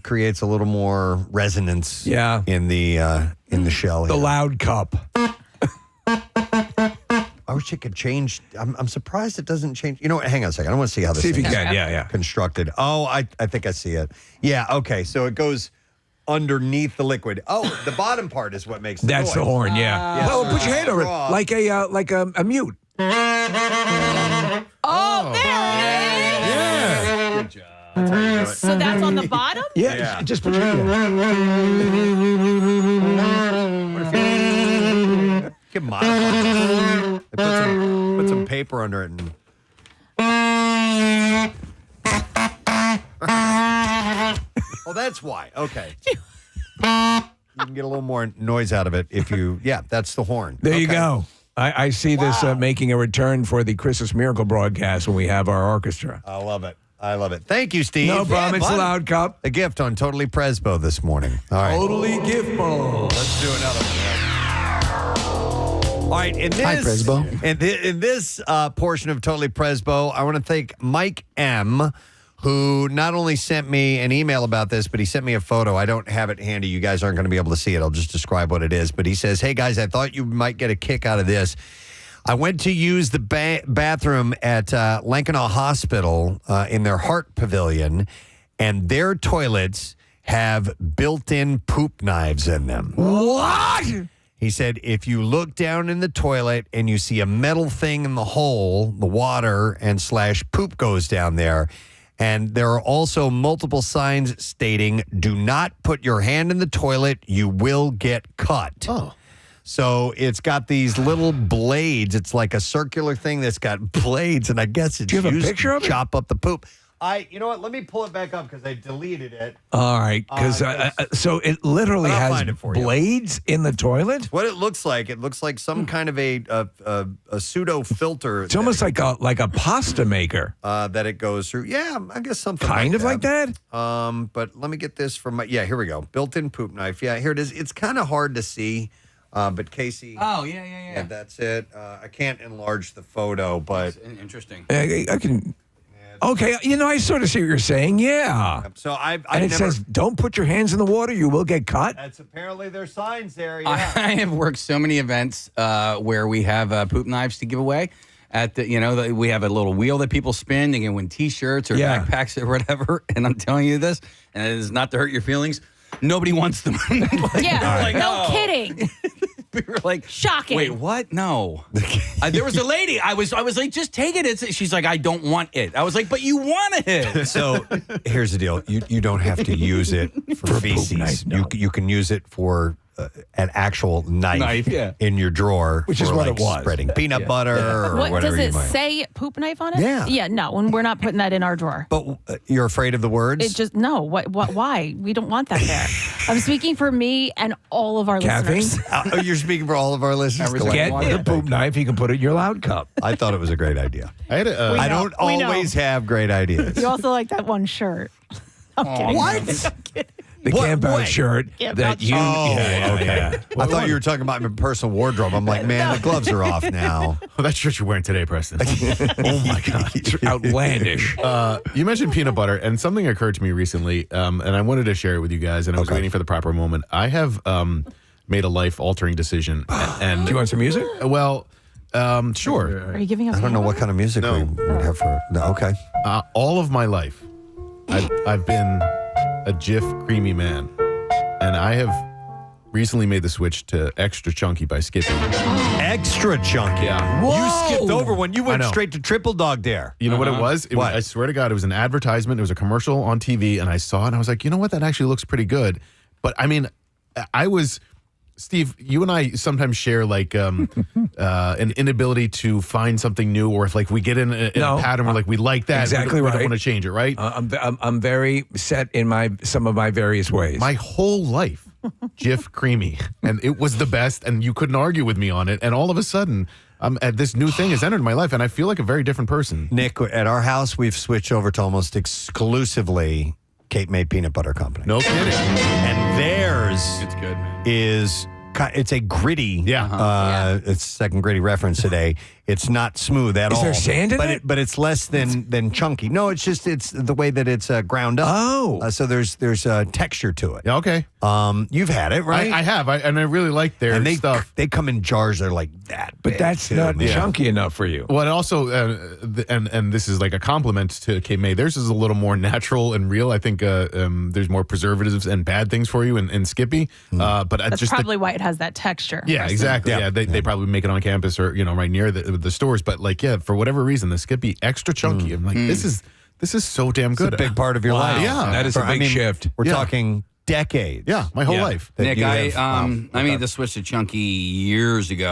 creates a little more resonance. Yeah. in the shell. The here. loud cup. I wish it could change. I'm surprised it doesn't change. You know what? Hang on a second. I want to see how this See if you thing's can. Yeah. constructed. Oh, I think I see it. Yeah. Okay. So it goes underneath the liquid. Oh, the bottom part is what makes the That's the noise. horn. Yeah. Well, put your hand over it like a mute. Oh, there it is. Yeah. Good job. That's how you do it. So that's on the bottom? Yeah. Just put your hand. You can modify it. Put some paper under it and. Oh, that's why. Okay. can get a little more noise out of it if you. Yeah, that's the horn. There you go. I see this making a return for the Christmas Miracle broadcast when we have our orchestra. I love it. I love it. Thank you, Steve. No problem. It's a buddy. loud cup. A gift on Totally Presbo this morning. All right. Totally gift ball. Let's do another one. All right. In this, Hi, Presbo. In this portion of Totally Presbo, I want to thank Mike M., who not only sent me an email about this, but he sent me a photo. I don't have it handy. You guys aren't going to be able to see it. I'll just describe what it is. But he says, hey, guys, I thought you might get a kick out of this. I went to use the bathroom at Lankenau Hospital in their heart pavilion, and their toilets have built-in poop knives in them. What? He said, if you look down in the toilet and you see a metal thing in the hole, the water and / poop goes down there. And there are also multiple signs stating, do not put your hand in the toilet. You will get cut. Oh. So it's got these little blades. It's like a circular thing that's got blades, and I guess it's Do you have a used picture to of it? chop up the poop. You know what? Let me pull it back up because I deleted it. All right, because so it literally But I'll has find it for you. blades in the toilet. What it looks like some kind of a pseudo filter. It's almost like a pasta maker. That it goes through. Yeah, I guess something Kind of like that. But let me get this from my. Yeah, here we go. Built-in poop knife. Yeah, here it is. It's kind of hard to see. But Casey. Oh, yeah. That's it. I can't enlarge the photo, but Interesting. I can. Okay, I sort of see what you're saying. Yeah. so And it says, "Don't put your hands in the water; you will get cut." That's apparently their signs there. I Yeah. have worked so many events where we have poop knives to give away. At the, we have a little wheel that people spin. They can win T-shirts or backpacks or whatever. And I'm telling you this, and it is not to hurt your feelings. Nobody wants them. No kidding. We were like, Shocking. Wait, what? No. There was a lady. I was like, just take it. She's like, I don't want it. I was like, but you want it. So here's the deal: you don't have to use it for feces. knife, no. You can use it for an actual knife in your drawer, Which is for, what like, it was. spreading peanut butter or What whatever does you it might. say? Poop knife on it? Yeah. Yeah. No, and we're not putting that in our drawer. But you're afraid of the words? It just no. What? Why? We don't want that there. I'm speaking for me and all of our Kathy? listeners. You're speaking for all of our listeners. Get the poop knife. You can put it in your loud cup. I thought it was a great idea. I had a, I don't We know. always have great ideas. You also like that one shirt. I'm kidding. What? The What camp out way? shirt Camp that out you. Oh, okay. okay. I thought you were talking about my personal wardrobe. I'm like, man, the gloves are off now. oh, that shirt you're wearing today, Preston. Oh my God. It's outlandish. You mentioned peanut butter, and something occurred to me recently, and I wanted to share it with you guys, and I was waiting for the proper moment. I have made a life-altering decision, and Do you want some music? well, sure. Are you giving us? I don't know what kind of music No. we would have for. No, okay. All of my life, I've been a Jif creamy man, and I have recently made the switch to extra chunky by Skippy. Extra chunky. Yeah. You skipped over one. You went I know. straight to triple dog dare. You know what it was? It was? What? I swear to God, it was an advertisement. It was a commercial on TV, and I saw it, and I was like, you know what? That actually looks pretty good. But I mean, Steve, you and I sometimes share like an inability to find something new, or if like we get in a pattern where like we like that, exactly we right. don't want to change it, right? I'm very set in some of my various ways. My whole life, Jif creamy, and it was the best, and you couldn't argue with me on it. And all of a sudden, this new thing has entered my life, and I feel like a very different person. Nick, at our house, we've switched over to almost exclusively Cape May Peanut Butter Company. No kidding. And theirs It's good, man. is it's a gritty. Yeah. It's second gritty reference today. It's not smooth at all. Is there sand in but it? But it's less than chunky. No, it's the way that it's ground up. Oh. So there's texture to it. Yeah, okay. You've had it, right? I have, and I really like their and stuff. they come in jars. They're like that. but big, that's too, not man. chunky enough for you. Well, and also, and this is like a compliment to Cape May. Theirs is a little more natural and real. I think there's more preservatives and bad things for you in Skippy. But That's just probably why it has that texture. yeah, exactly. Yeah, they probably make it on campus or right near the stores. But like, yeah, for whatever reason, the Skippy extra chunky. I'm like, this is so damn good. It's a big part of your Wow. life. Yeah. That is a big shift. We're Yeah. talking decades. Yeah, my whole life. that Nick, you I have- made the switch to chunky years ago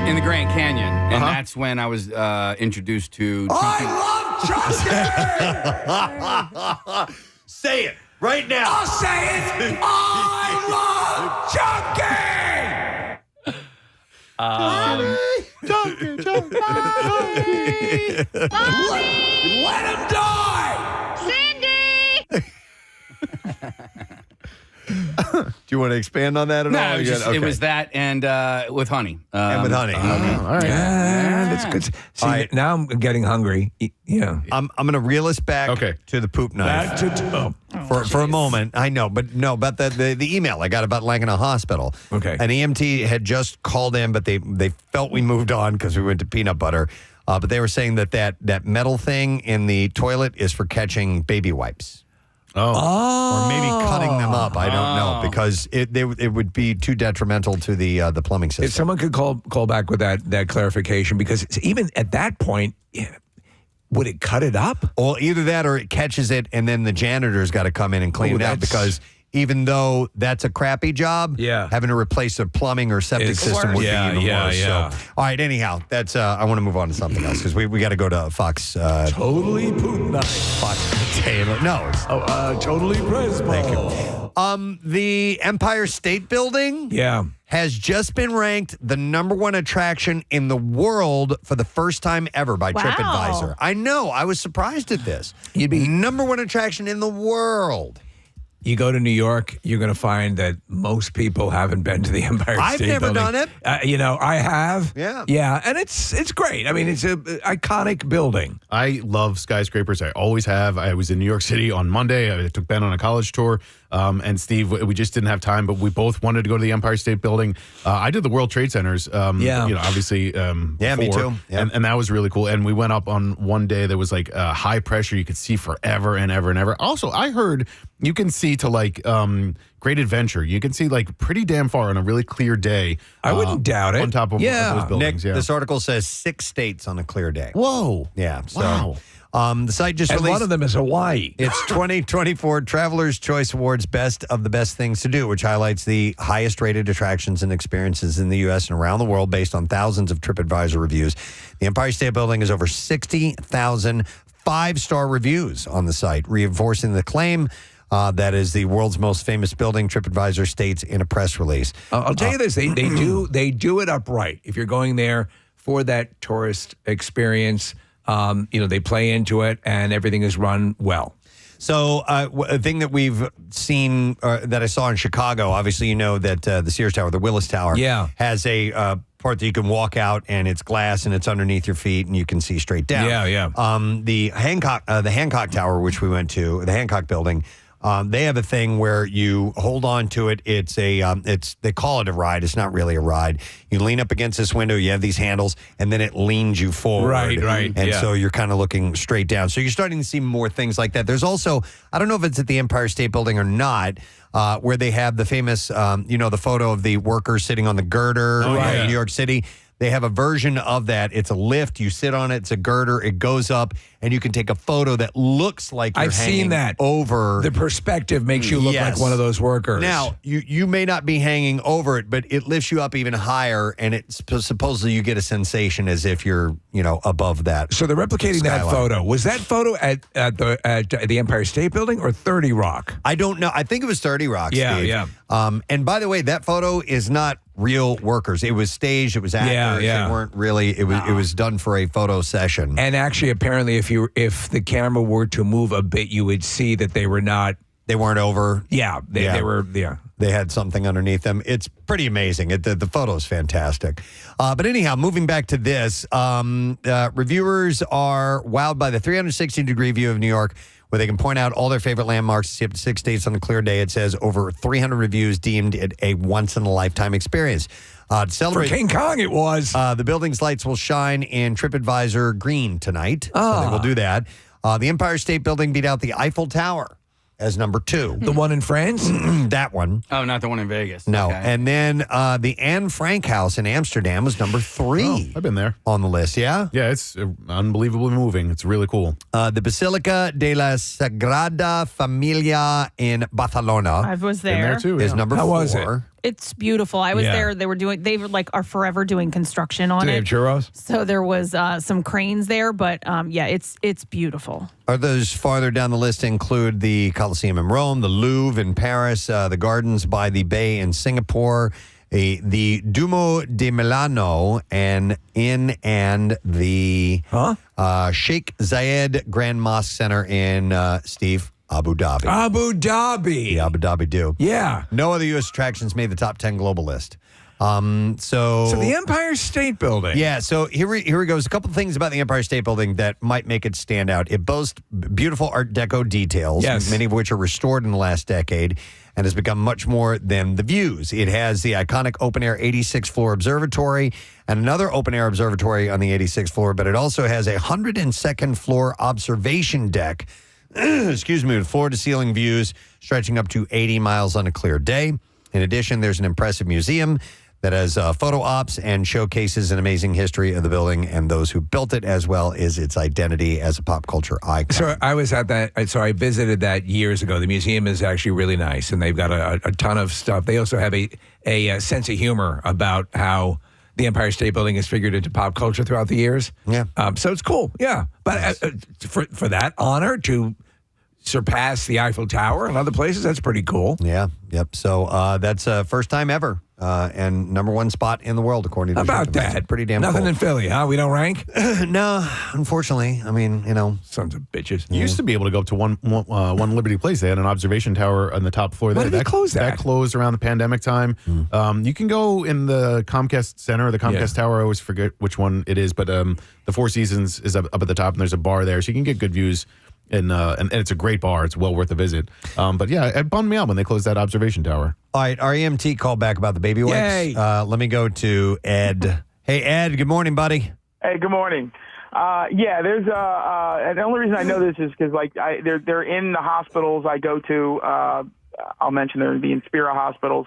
in the Grand Canyon, and that's when I was introduced to chunky. Say it Right now. I'll say it. I love Chunky. Let him die. Do you want to expand on that at all? No, it was that and with honey. And with honey. Okay. All right. That's good. See, right. now I'm getting hungry. Yeah. I'm going to reel us back to the poop knife. For a moment. I know, but no, about the email I got about Langana Hospital. Okay. An EMT had just called in, but they felt we moved on because we went to peanut butter. But they were saying that metal thing in the toilet is for catching baby wipes. Or maybe cutting them up. I don't know because it would be too detrimental to the plumbing system. If someone could call back with that clarification, because it's, even at that point, would it cut it up? Well, either that or it catches it, and then the janitor's got to come in and clean it out because even though that's a crappy job, having to replace a plumbing or septic system would be even worse. So, all right, anyhow, that's I want to move on to something else because we got to go to Fox. Totally poop night. Fox Taylor. No. Totally Presbo. Thank you. The Empire State Building has just been ranked the #1 attraction in the world for the first time ever by TripAdvisor. I know. I was surprised at this. You'd be #1 attraction in the world. You go to New York, you're going to find that most people haven't been to the Empire State Building. I've never done it. I have. Yeah. Yeah, and it's great. I mean, it's an iconic building. I love skyscrapers. I always have. I was in New York City on Monday. I took Ben on a college tour. And Steve, we just didn't have time, but we both wanted to go to the Empire State Building. I did the World Trade Centers. Obviously. Me too. Yeah. And that was really cool. And we went up on one day that was like high pressure. You could see forever and ever and ever. Also, I heard you can see to like Great Adventure. You can see like pretty damn far on a really clear day. I wouldn't doubt it. On top of those buildings. Nick, this article says 6 states on a clear day. Whoa. Yeah. So, wow. The site just and released. one of them is Hawaii. It's 2024 Traveler's Choice Awards Best of the Best Things to Do, which highlights the highest rated attractions and experiences in the U.S. and around the world based on thousands of TripAdvisor reviews. The Empire State Building has over 60,000 5-star reviews on the site, reinforcing the claim that is the world's most famous building, TripAdvisor states in a press release. I'll tell you this, they do it upright. If you're going there for that tourist experience, they play into it and everything is run well. So a thing that we've seen that I saw in Chicago, obviously you know that the Sears Tower, the Willis Tower, has a part that you can walk out and it's glass and it's underneath your feet and you can see straight down. The Hancock Tower, which we went to, the Hancock Building, they have a thing where you hold on to it. It's they call it a ride. It's not really a ride. You lean up against this window. You have these handles, and then it leans you forward. Right. And so you're kind of looking straight down. So you're starting to see more things like that. There's also, I don't know if it's at the Empire State Building or not, where they have the famous, the photo of the workers sitting on the girder in New York City. They have a version of that. It's a lift. You sit on it. It's a girder. It goes up, and you can take a photo that looks like you're I've seen that over. The perspective makes you look like one of those workers. Now, you may not be hanging over it, but it lifts you up even higher, and it's supposedly you get a sensation as if you're, above that. So they're replicating skyline. that photo. Was that photo at the Empire State Building or 30 Rock? I don't know. I think it was 30 Rock, Steve. Yeah. And by the way, that photo is not real workers. It was staged. It was actors. They weren't really. It was done for a photo session. And actually, apparently, if the camera were to move a bit, you would see that they were not. They weren't over. Yeah, they were. Yeah, they had something underneath them. It's pretty amazing. The photo is fantastic. But anyhow, moving back to this, reviewers are wowed by the 360-degree view of New York, where they can point out all their favorite landmarks, see up to 6 states on a clear day. It says over 300 reviews deemed it a once-in-a-lifetime experience. To celebrate, for King Kong, it was. The building's lights will shine in TripAdvisor green tonight, so they will do that. The Empire State Building beat out the Eiffel Tower as number 2. The one in France? That one. Oh, not the one in Vegas. No. Okay. And then the Anne Frank House in Amsterdam was number 3. Oh, I've been there. On the list, yeah? Yeah, it's unbelievably moving. It's really cool. The Basilica de la Sagrada Familia in Barcelona. I was there. Been there too. Is number 4. How was it? It's beautiful. I was there. They were are forever doing construction on Do it. they have churros? So there was some cranes there, but it's beautiful. Others farther down the list include the Colosseum in Rome, the Louvre in Paris, the Gardens by the Bay in Singapore, the Duomo di Milano, and the Sheikh Zayed Grand Mosque Center in Abu Dhabi. Abu Dhabi. The Abu Dhabi do. Yeah. No other U.S. attractions made the top 10 global list. So the Empire State Building. Yeah, so here we go. A couple of things about the Empire State Building that might make it stand out. It boasts beautiful Art Deco details, many of which are restored in the last decade, and has become much more than the views. It has the iconic open-air 86th floor observatory and another open-air observatory on the 86th floor, but it also has a 102nd floor observation deck, with floor-to-ceiling views stretching up to 80 miles on a clear day. In addition, there's an impressive museum that has photo ops and showcases an amazing history of the building and those who built it, as well as its identity as a pop culture icon. So I was at that. So I visited that years ago. The museum is actually really nice, and they've got a ton of stuff. They also have a sense of humor about how the Empire State Building is figured into pop culture throughout the years. Yeah. So it's cool. Yeah. But for that honor to surpass the Eiffel Tower and other places, that's pretty cool. Yeah. Yep. So that's first time ever. And number one spot in the world, according to How about that? Pretty damn Nothing cool. in Philly, huh? We don't rank? No, unfortunately. I mean, Sons of bitches. You used to be able to go up to one Liberty Place. They had an observation tower on the top floor there. Why did they close that? That closed around the pandemic time. You can go in the Comcast Center or the Comcast Tower. I always forget which one it is, but the Four Seasons is up at the top, and there's a bar there, so you can get good views. And it's a great bar. It's well worth a visit. But yeah, it bummed me out when they closed that observation tower. All right, our EMT called back about the baby wipes. Yay. Let me go to Ed. Hey, Ed, good morning, buddy. Hey, good morning. There's and the only reason I know this is because they're in the hospitals I go to. I'll mention they're the Inspira hospitals,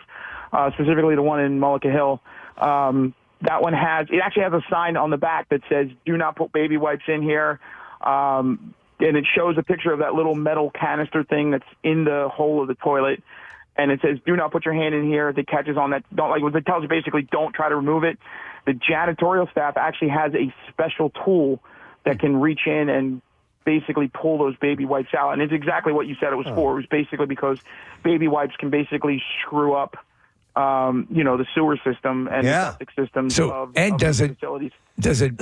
specifically the one in Mullica Hill. That one actually has a sign on the back that says "Do not put baby wipes in here." And it shows a picture of that little metal canister thing that's in the hole of the toilet. And it says, do not put your hand in here. If it catches on that, it tells you basically don't try to remove it. The janitorial staff actually has a special tool that can reach in and basically pull those baby wipes out. And it's exactly what you said it was for. It was basically because baby wipes can basically screw up, the sewer system and the septic systems of facilities. Does it,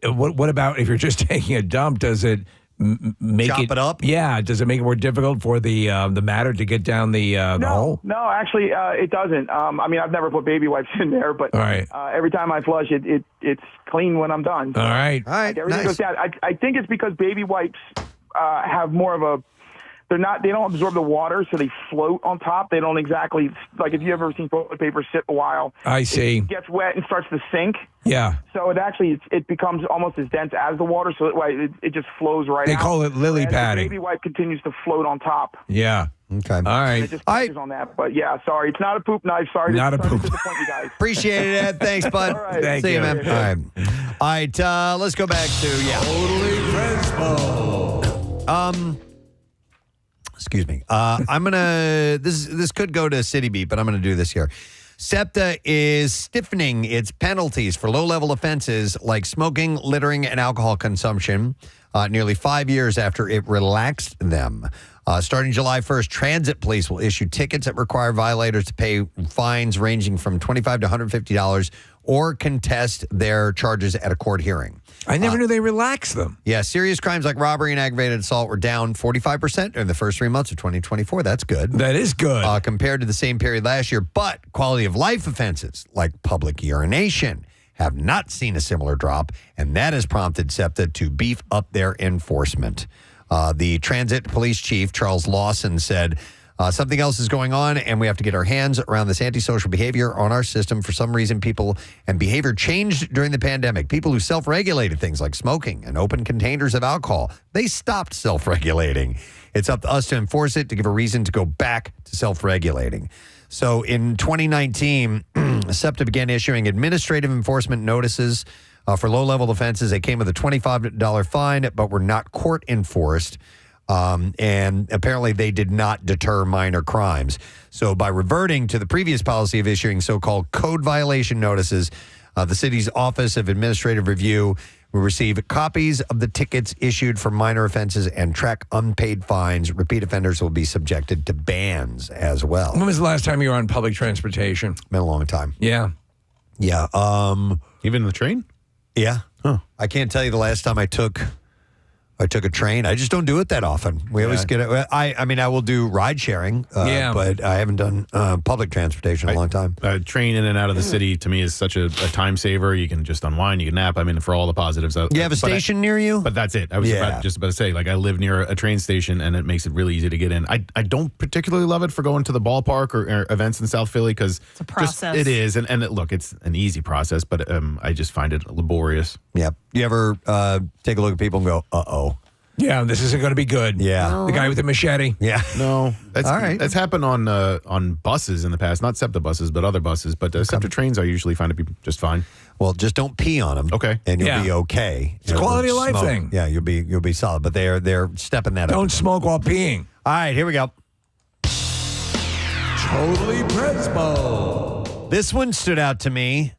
what about if you're just taking a dump, does it make Chop it up? Yeah. Does it make it more difficult for the matter to get down the hole? No, actually, it doesn't. I've never put baby wipes in there, but every time I flush it, it's clean when I'm done. All right. Everything goes down. I think it's because baby wipes have more of a. They don't absorb the water, so they float on top. They don't exactly, like if you ever seen toilet paper sit a while. I see. It gets wet and starts to sink. Yeah. So it becomes almost as dense as the water, so it just flows right out. They call it lily padding. The baby wipe continues to float on top. Yeah. Okay. All right. It just catches on that. But yeah, sorry. It's not a poop knife. Sorry Not a to poop. disappoint you guys. Appreciate it, Ed. Thanks, bud. All right. Thank See you, you. man. All right. Let's go back to, Totally Presbo. Excuse me. I'm gonna. This could go to City Beat, but I'm gonna do this here. SEPTA is stiffening its penalties for low-level offenses like smoking, littering, and alcohol consumption. Nearly 5 years after it relaxed them. Starting July 1st, transit police will issue tickets that require violators to pay fines ranging from $25 to $150 or contest their charges at a court hearing. I never knew they relaxed them. Yeah, serious crimes like robbery and aggravated assault were down 45% in the first 3 months of 2024. That's good. That is good. Compared to the same period last year. But quality of life offenses like public urination have not seen a similar drop, and that has prompted SEPTA to beef up their enforcement. The transit police chief, Charles Lawson, said, something else is going on, and we have to get our hands around this antisocial behavior on our system. For some reason, people and behavior changed during the pandemic. People who self-regulated things like smoking and open containers of alcohol, they stopped self-regulating. It's up to us to enforce it, to give a reason to go back to self-regulating. So in 2019, SEPTA began issuing administrative enforcement notices for low-level offenses. They came with a $25 fine, but were not court enforced. And apparently they did not deter minor crimes. So by reverting to the previous policy of issuing so-called code violation notices, the city's Office of Administrative Review will receive copies of the tickets issued for minor offenses and track unpaid fines. Repeat offenders will be subjected to bans as well. When was the last time you were on public transportation? Been a long time. Yeah. Yeah. Even the train? Yeah. Huh. I can't tell you the last time I took a train. I just don't do it that often. We always get it. I mean, I will do ride sharing, but I haven't done public transportation in a long time. Train in and out of the city to me is such a time saver. You can just unwind, you can nap. I mean, for all the positives. You have a station near you? But that's it. I was just about to say, like, I live near a train station, and it makes it really easy to get in. I don't particularly love it for going to the ballpark or events in South Philly because it's a process. It is, and look, it's an easy process, but I just find it laborious. Yep. You ever take a look at people and go, uh-oh? Yeah, this isn't going to be good. Yeah. The guy with the machete. Yeah. No. That's all right. That's happened on buses in the past, not SEPTA buses, but other buses. But SEPTA trains I usually find to be just fine. Well, just don't pee on them. Okay. And you'll be okay. It's a quality of life thing. Yeah, you'll be solid. But they're stepping that up. Don't smoke while peeing. All right, here we go. Totally Presbo. This one stood out to me.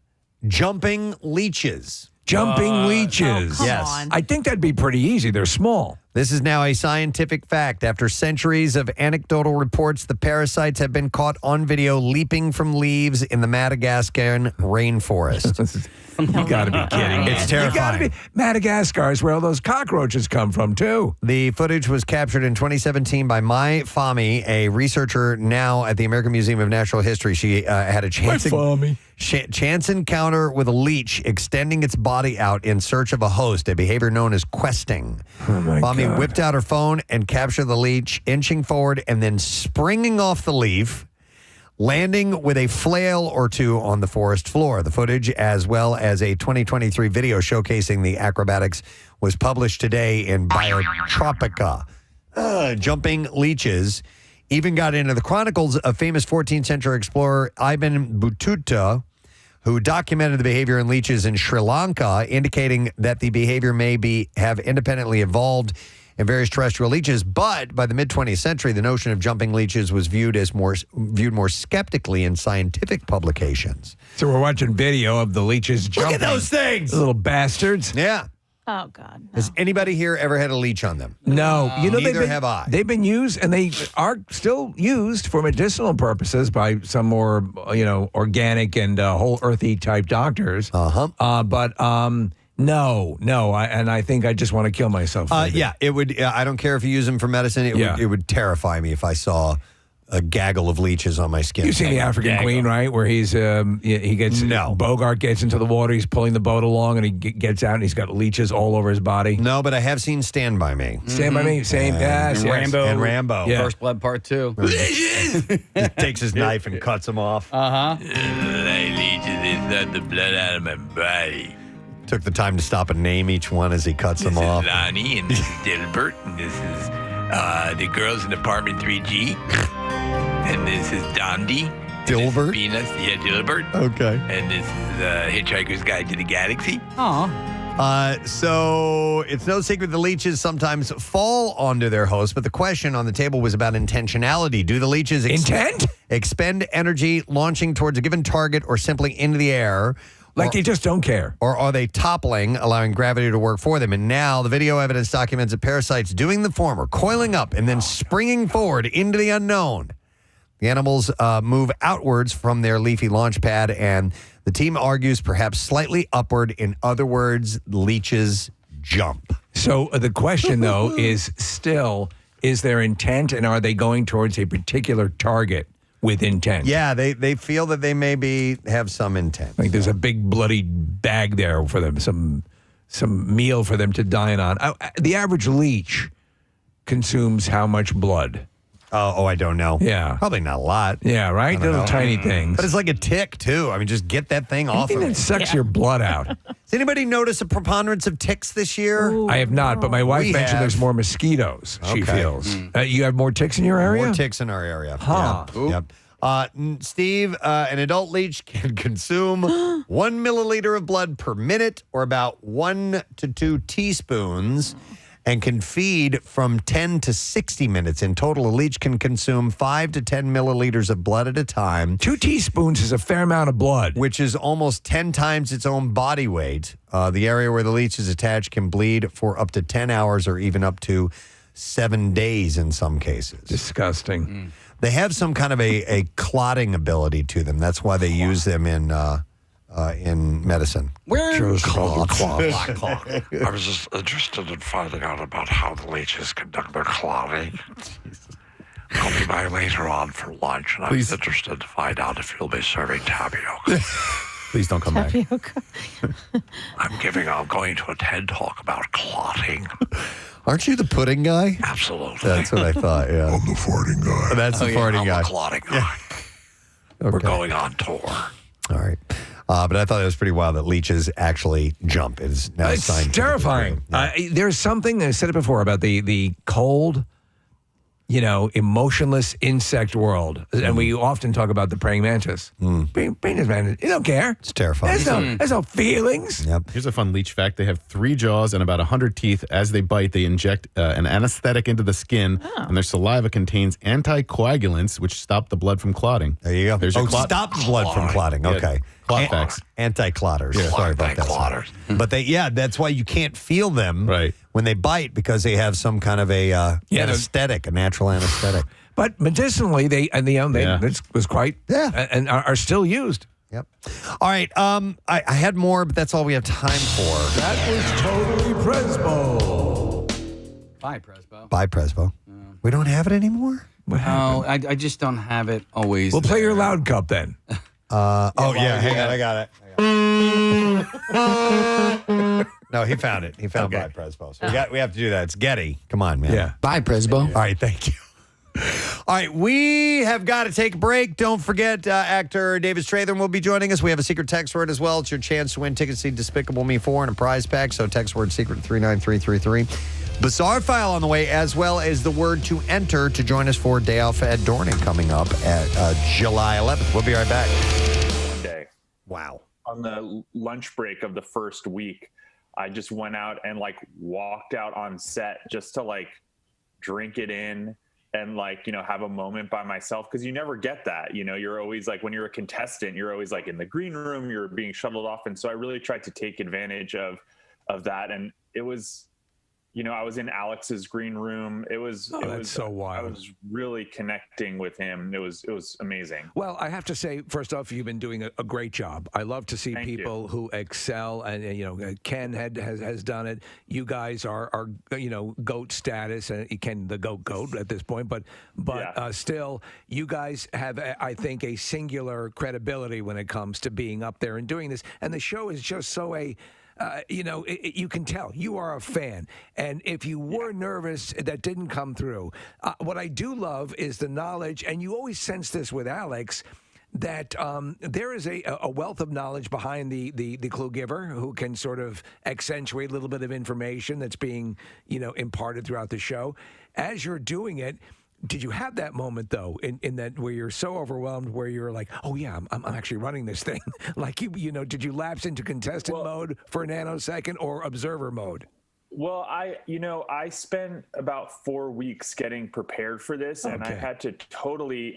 Jumping leeches. Jumping leeches. come Yes. on. I think that'd be pretty easy. They're small. This is now a scientific fact. After centuries of anecdotal reports, the parasites have been caught on video leaping from leaves in the Madagascar rainforest. You got to be kidding me. It's terrifying. You gotta be. Madagascar is where all those cockroaches come from, too. The footage was captured in 2017 by Mai Fami, a researcher now at the American Museum of Natural History. She had a chance encounter with a leech extending its body out in search of a host, a behavior known as questing. Oh my Fami God. whipped out her phone and captured the leech, inching forward and then springing off the leaf, landing with a flail or two on the forest floor. The footage, as well as a 2023 video showcasing the acrobatics, was published today in Biotropica. Jumping leeches even got into the chronicles of famous 14th century explorer Ibn Battuta, who documented the behavior in leeches in Sri Lanka, indicating that the behavior may have independently evolved in various terrestrial leeches. But by the mid-20th century, the notion of jumping leeches was viewed more skeptically in scientific publications. So we're watching video of the leeches jumping. Look at those things! The little bastards. Yeah. Oh, God. No. Has anybody here ever had a leech on them? No. Neither have I. They've been used, and they are still used for medicinal purposes by some more, organic and whole earthy type doctors. No. I think I just want to kill myself. Yeah, it would. I don't care if you use them for medicine. It would terrify me if I saw a gaggle of leeches on my skin. You've seen the African Queen, right? Where he gets Bogart gets into the water, he's pulling the boat along, and he gets out, and he's got leeches all over his body. No, but I have seen Stand By Me. Stand By Me, same. Yes, yes. Rambo. Yeah. First Blood Part 2. He takes his knife and cuts him off. Leeches the blood out of my body. Took the time to stop and name each one as he cuts them off. This is Lonnie, and this is Dilbert, and this is the girls in apartment 3G. And this is Dondi. Dilbert? Venus, Dilbert. Okay. And this is Hitchhiker's Guide to the Galaxy. So it's no secret the leeches sometimes fall onto their host, but the question on the table was about intentionality. Do the leeches expend energy launching towards a given target or simply into the air? Like they just don't care. Or are they toppling, allowing gravity to work for them? And now the video evidence documents the parasites doing the former, coiling up and then springing forward into the unknown. The animals move outwards from their leafy launch pad, and the team argues perhaps slightly upward. In other words, leeches jump. So the question, though, is still, is there intent, and are they going towards a particular target with intent? Yeah, they feel that they maybe have some intent. Like there's a big bloody bag there for them, some meal for them to dine on. The average leech consumes how much blood? Oh, I don't know. Yeah. Probably not a lot. Yeah, right? Little tiny things. But it's like a tick, too. I mean, just get that thing off Anything of that it. sucks your blood out. Does anybody notice a preponderance of ticks this year? I have not, but my wife We mentioned have. there's more mosquitoes, she Okay. feels. You have more ticks in your area? More ticks in our area. Huh. Yeah. Yep. Steve, an adult leech can consume 1 milliliter of blood per minute, or about 1 to 2 teaspoons. and can feed from 10 to 60 minutes. In total, a leech can consume 5 to 10 milliliters of blood at a time. 2 teaspoons is a fair amount of blood. Which is almost 10 times its own body weight. The area where the leech is attached can bleed for up to 10 hours or even up to 7 days in some cases. Disgusting. They have some kind of a clotting ability to them. That's why they use them in medicine. Where? Clot. I was just interested in finding out about how the leeches conduct their clotting. I'll be by later on for lunch, and I was interested to find out if you'll be serving tapioca. Please don't come back. I'm going to a TED talk about clotting. Aren't you the pudding guy? Absolutely. That's what I thought, yeah. I'm the farting guy. That's the farting guy. I'm the clotting guy. Okay. We're going on tour. All right. But I thought it was pretty wild that leeches actually jump. It's now It's terrifying. There's something, I said it before, about the cold, emotionless insect world. And we often talk about the praying mantis. Praying mantis, you don't care. It's terrifying. There's no feelings. Yep. Here's a fun leech fact. They have 3 jaws and about 100 teeth. As they bite, they inject an anesthetic into the skin, and their saliva contains anticoagulants, which stop the blood from clotting. There you go. There's your stop the blood from clotting. Yeah. Okay. Clot facts. Anti-clotters. Sorry about that. But that's why you can't feel them when they bite, because they have some kind of a anesthetic, a natural anesthetic. But medicinally, it was quite, and are still used. Yep. All right. I had more, but that's all we have time for. That was totally Presbo. Bye, Presbo. Bye, Presbo. We don't have it anymore? No, I just don't have it always. We'll play your loud cup then. Hang on, I got it. No, he found it. He found Bye, Presbo. So we have to do that. It's Getty. Come on, man. Yeah. Bye, Presbo. All right, thank you. All right, we have got to take a break. Don't forget, actor David Strathairn will be joining us. We have a secret text word as well. It's your chance to win tickets to see Despicable Me 4 and a prize pack. So text word secret to 39333. Bizarre File on the way, as well as the word to enter to join us for Day Off at Dornan coming up at July 11th. We'll be right back. One day. Wow. On the lunch break of the first week, I just went out and walked out on set just to drink it in and have a moment by myself, because you never get that. You're always when you're a contestant, you're always in the green room, you're being shuttled off. And so I really tried to take advantage of that. And it was, I was in Alex's green room. It was so wild. I was really connecting with him. It was amazing. Well, I have to say, first off, you've been doing a great job. I love to see people who excel, and Ken has done it. You guys are GOAT status, and Ken the GOAT at this point, but still, you guys have, I think, a singular credibility when it comes to being up there and doing this. And the show is just so you can tell you are a fan. And if you were nervous, that didn't come through. What I do love is the knowledge, and you always sense this with Alex, that there is a wealth of knowledge behind the clue giver who can sort of accentuate a little bit of information that's being, imparted throughout the show. As you're doing it, did you have that moment, though, in that where you're so overwhelmed, where you're like, oh, yeah, I'm actually running this thing? Did you lapse into contestant mode for a nanosecond or observer mode? Well, I spent about 4 weeks getting prepared for this, and I had to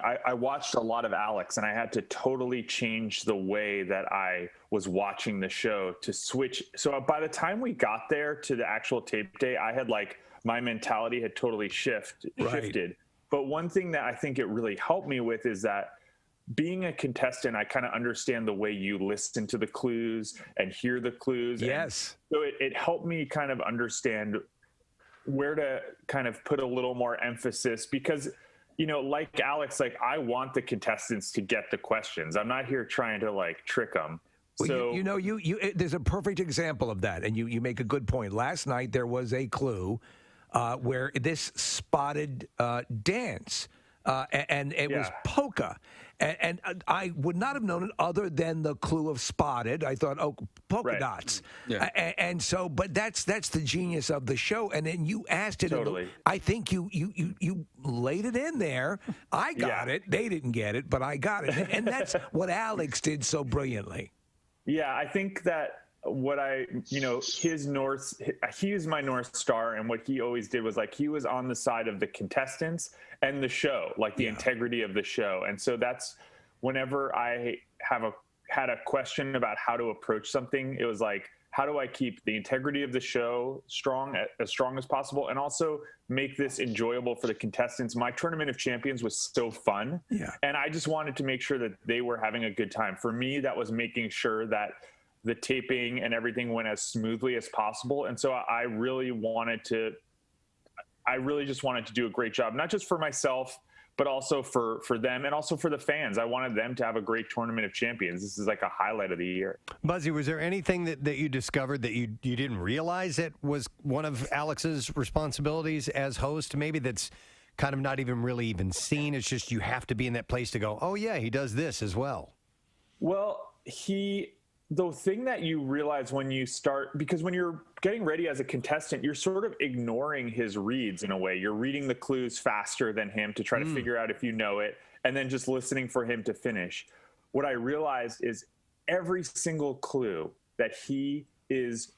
I watched a lot of Alex, and I had to totally change the way that I was watching the show to switch. So by the time we got there to the actual tape day, I had my mentality had totally shifted. But one thing that I think it really helped me with is that being a contestant, I kind of understand the way you listen to the clues and hear the clues. Yes. And so it helped me kind of understand where to kind of put a little more emphasis, because, like Alex, I want the contestants to get the questions. I'm not here trying to trick them. Well, so, there's a perfect example of that, and you make a good point. Last night there was a clue where this spotted dance, and it was polka. And I would not have known it other than the clue of spotted. I thought, polka dots. Yeah. And so, but that's the genius of the show. And then you asked it. Totally. I think you laid it in there. I got it. They didn't get it, but I got it. And that's what Alex did so brilliantly. Yeah, I think that what I, he was my North Star. And what he always did was like, he was on the side of the contestants and the show, like the integrity of the show. And so that's whenever I had a question about how to approach something, it was like, how do I keep the integrity of the show as strong as possible, and also make this enjoyable for the contestants? My Tournament of Champions was so fun, and I just wanted to make sure that they were having a good time. For me, that was making sure that the taping and everything went as smoothly as possible. And so I really just wanted to do a great job, not just for myself, but also for them and also for the fans. I wanted them to have a great Tournament of Champions. This is like a highlight of the year. Buzzy, was there anything that you discovered that you didn't realize it was one of Alex's responsibilities as host? Maybe that's kind of not even really even seen. It's just you have to be in that place to go, oh, yeah, he does this as well. Well, the thing that you realize when you start, because when you're getting ready as a contestant, you're sort of ignoring his reads in a way. You're reading the clues faster than him to try to figure out if you know it, and then just listening for him to finish. What I realized is every single clue that he is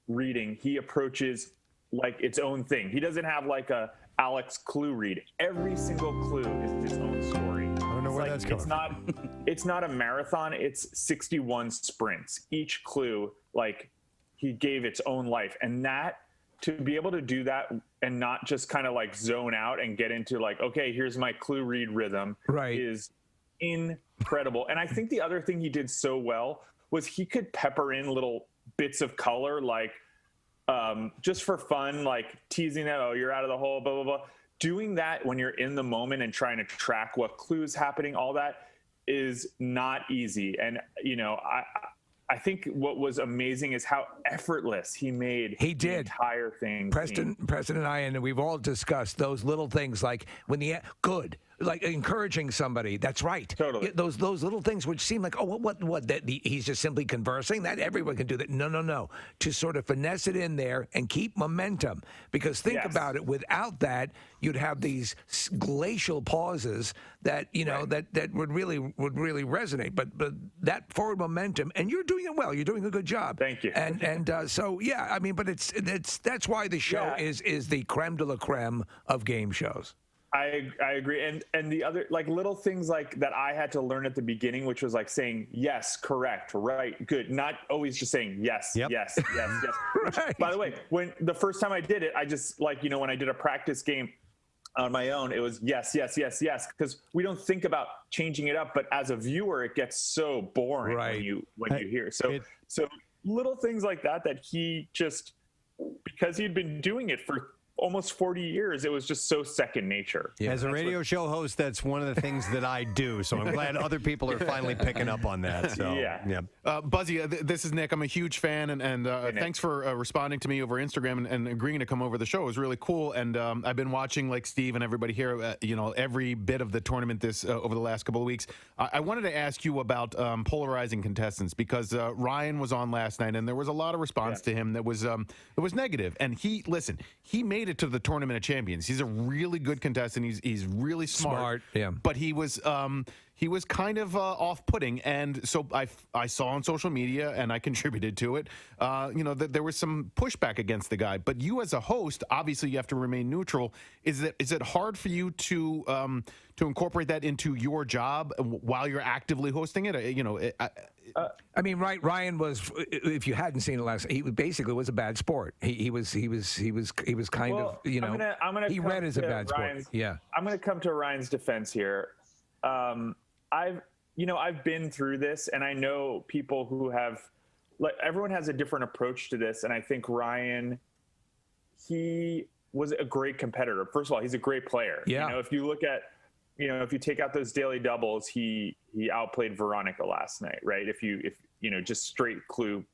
reading, he approaches like its own thing. He doesn't have like a Alex clue read. Every single clue is its own story. I don't know where that's coming from. It's not a marathon. It's 61 sprints. Each clue, like, he gave its own life. And that, to be able to do that and not just kind of like zone out and get into like, okay, here's my clue read rhythm, is incredible. And I think the other thing he did so well was he could pepper in little bits of color, like just for fun, like teasing that, oh, you're out of the hole, blah, blah, blah. Doing that when you're in the moment and trying to track what clues happening, all that is not easy. And, I think what was amazing is how effortless he made the entire thing. Preston and I, and we've all discussed those little things, like when like encouraging somebody. That's right. Totally. Those little things which seem like, oh, what? That he's just simply conversing. That everyone can do that. No. To sort of finesse it in there and keep momentum. Because think about it. Without that, you'd have these glacial pauses that that would really resonate. But that forward momentum, and you're doing it well. You're doing a good job. Thank you. And so yeah, I mean, but that's why the show is the creme de la creme of game shows. I agree. And the other, like, little things like that I had to learn at the beginning, which was like saying yes, correct, right, good, not always just saying yes, yes. Which, by the way, when the first time I did it, I just, like, when I did a practice game on my own, it was yes, because we don't think about changing it up, but as a viewer, it gets so boring when you hear. So little things like that he just, because he'd been doing it for almost 40 years, it was just so second nature. As a radio show host, that's one of the things that I do. So I'm glad other people are finally picking up on that. So Buzzy, this is Nick. I'm a huge fan, and thanks for responding to me over Instagram and agreeing to come over the show. It was really cool, and I've been watching, like Steve and everybody here, every bit of the tournament over the last couple of weeks. I wanted to ask you about polarizing contestants, because Ryan was on last night, and there was a lot of response to him that was negative. And he made it to the Tournament of Champions. He's a really good contestant. He's really smart. But he was kind of off-putting, and so I saw on social media, and I contributed to it. That there was some pushback against the guy. But you, as a host, obviously you have to remain neutral. Is it hard for you to incorporate that into your job while you're actively hosting it? I mean, Ryan was. If you hadn't seen it last, he basically was a bad sport. He was kind of. I'm gonna he read as a bad sport. Yeah. I'm going to come to Ryan's defense here. I've been through this, and I know people who have, like, everyone has a different approach to this. And I think Ryan, he was a great competitor. First of all, he's a great player. Yeah. If you look at, if you take out those daily doubles, he outplayed Veronica last night, right? If just straight clue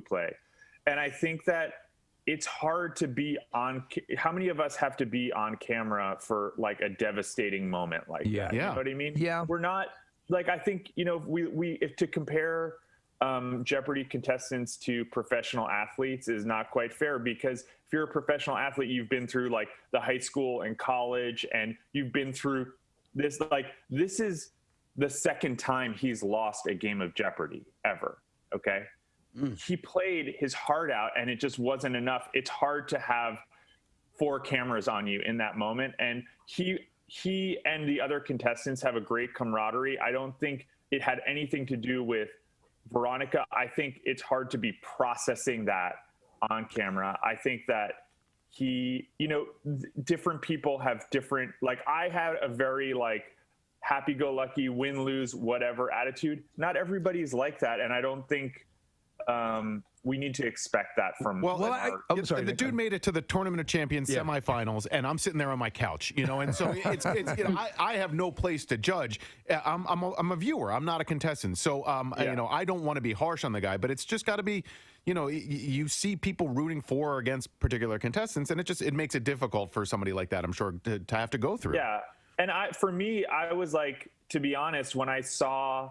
play. And I think that it's hard to be on. How many of us have to be on camera for like a devastating moment like that? You know what I mean? Yeah. We're not, like, I think, if to compare Jeopardy contestants to professional athletes is not quite fair, because if you're a professional athlete, you've been through like the high school and college, and you've been through this, like, this is the second time he's lost a game of Jeopardy ever. Okay. he played his heart out, and it just wasn't enough. It's hard to have 4 cameras on you in that moment, and he and the other contestants have a great camaraderie. I don't think it had anything to do with Veronica. I think it's hard to be processing that on camera. I think that different people have different, like, I had a very like happy-go-lucky, win-lose, whatever attitude. Not everybody's like that, and I don't think we need to expect that from. The dude made it to the Tournament of Champions semifinals, and I'm sitting there on my couch, and so it's I have no place to judge. I'm a viewer. I'm not a contestant, so I don't want to be harsh on the guy, but it's just got to be. You see people rooting for or against particular contestants, and it makes it difficult for somebody like that, I'm sure, to have to go through. Yeah, and for me, I was like, to be honest, when I saw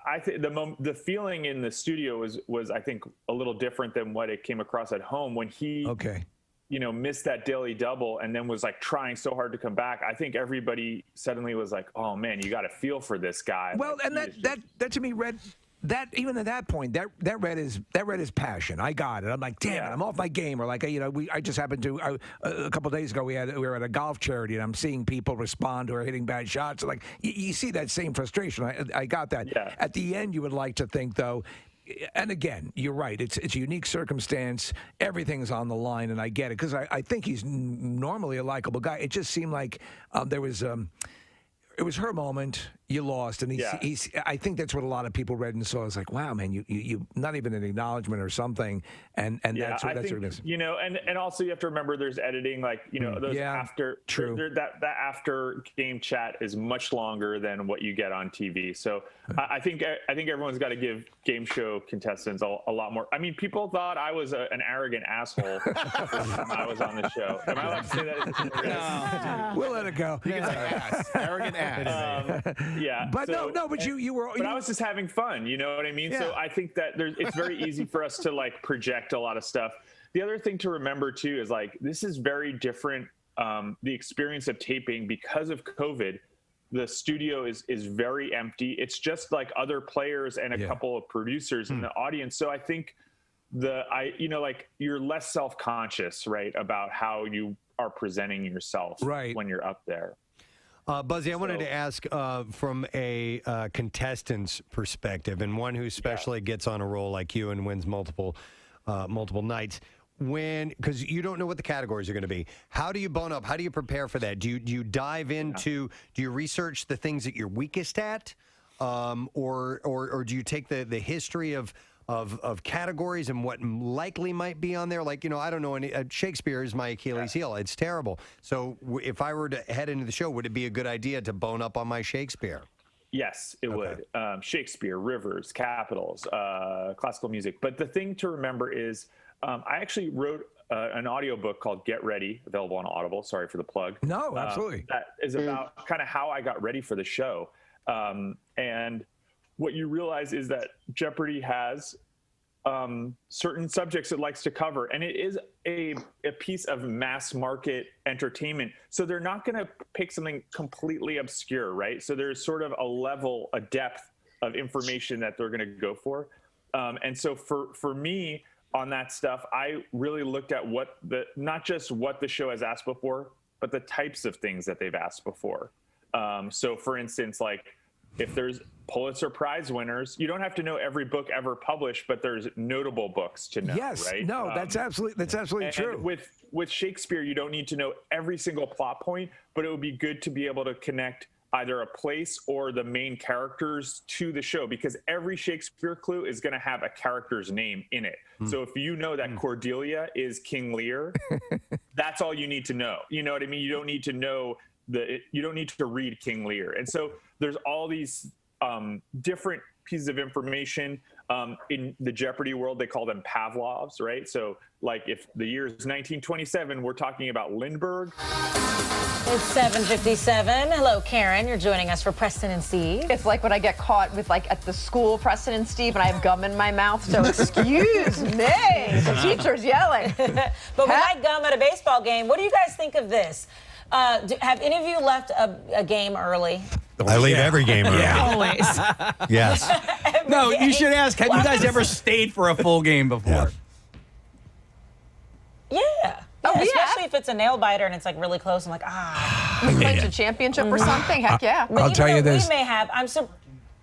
I think the feeling in the studio was I think a little different than what it came across at home when he missed that daily double and then was like trying so hard to come back. I think everybody suddenly was like, oh man, you got to feel for this guy. Well, like, and that to me read. That even at that point, that read his passion. I got it. I'm like, damn it, I'm off my game. Or like, I just happened to a couple of days ago we were at a golf charity and I'm seeing people respond who are hitting bad shots. Like you see that same frustration. I got that. Yeah. At the end, you would like to think though. And again, you're right. It's a unique circumstance. Everything's on the line, and I get it because I think he's normally a likable guy. It just seemed like there was. It was her moment. You lost, and he's. I think that's what a lot of people read and saw. It's like, wow, man, you not even an acknowledgement or something, and that's what it is. And also you have to remember there's editing, like those after. True. That after game chat is much longer than what you get on TV. So I think everyone's got to give game show contestants a lot more. I mean, people thought I was an arrogant asshole when I was on the show. Am I allowed to say that? We'll let it go. You can say ass, arrogant ass. Yeah, but but you were. But I was just having fun. You know what I mean? Yeah. So I think that it's very easy for us to like project a lot of stuff. The other thing to remember too is like this is very different. The experience of taping because of COVID, the studio is very empty. It's just like other players and a couple of producers in the audience. So I think you're less self-conscious, right, about how you are presenting yourself when you're up there. Buzzy, I wanted to ask from a contestant's perspective, and one who especially gets on a roll like you and wins multiple nights. Because you don't know what the categories are going to be. How do you bone up? How do you prepare for that? Do you dive into? Do you research the things that you're weakest at, or do you take the history of categories and what likely might be on there? Like, I don't know, Shakespeare is my Achilles heel. It's terrible. So if I were to head into the show, would it be a good idea to bone up on my Shakespeare? Yes, it would. Shakespeare, rivers, capitals, classical music. But the thing to remember is I actually wrote an audiobook called Get Ready, available on Audible. Sorry for the plug. No, absolutely. That is about kind of how I got ready for the show. And what you realize is that Jeopardy has certain subjects it likes to cover, and it is a piece of mass market entertainment. So they're not going to pick something completely obscure, right? So there's sort of a depth of information that they're going to go for. And so for me on that stuff, I really looked at not just what the show has asked before, but the types of things that they've asked before. So for instance, like, if there's Pulitzer Prize winners, you don't have to know every book ever published, but there's notable books to know. Yes, right? No, that's absolutely true. And with Shakespeare, you don't need to know every single plot point, but it would be good to be able to connect either a place or the main characters to the show, because every Shakespeare clue is going to have a character's name in it. So if you know that Cordelia is King Lear, that's all you need to know. You know what I mean? You don't need to know you don't need to read King Lear. And so there's all these different pieces of information. In the Jeopardy world, they call them Pavlovs, right? So like if the year is 1927, we're talking about Lindbergh. It's 7:57. Hello, Karen. You're joining us for Preston and Steve. It's like when I get caught with, like, at the school, Preston and Steve, and I have gum in my mouth, so excuse me. The teacher's yelling. But we like gum at a baseball game. What do you guys think of this? Have any of you left a game early? I leave every game early. Always. Yes. No, you should ask, have you guys ever stayed for a full game before? Yeah. Especially if it's a nail biter and it's like really close. I'm like, Clinch a championship or something. Heck yeah. But I'll tell you this. We may have.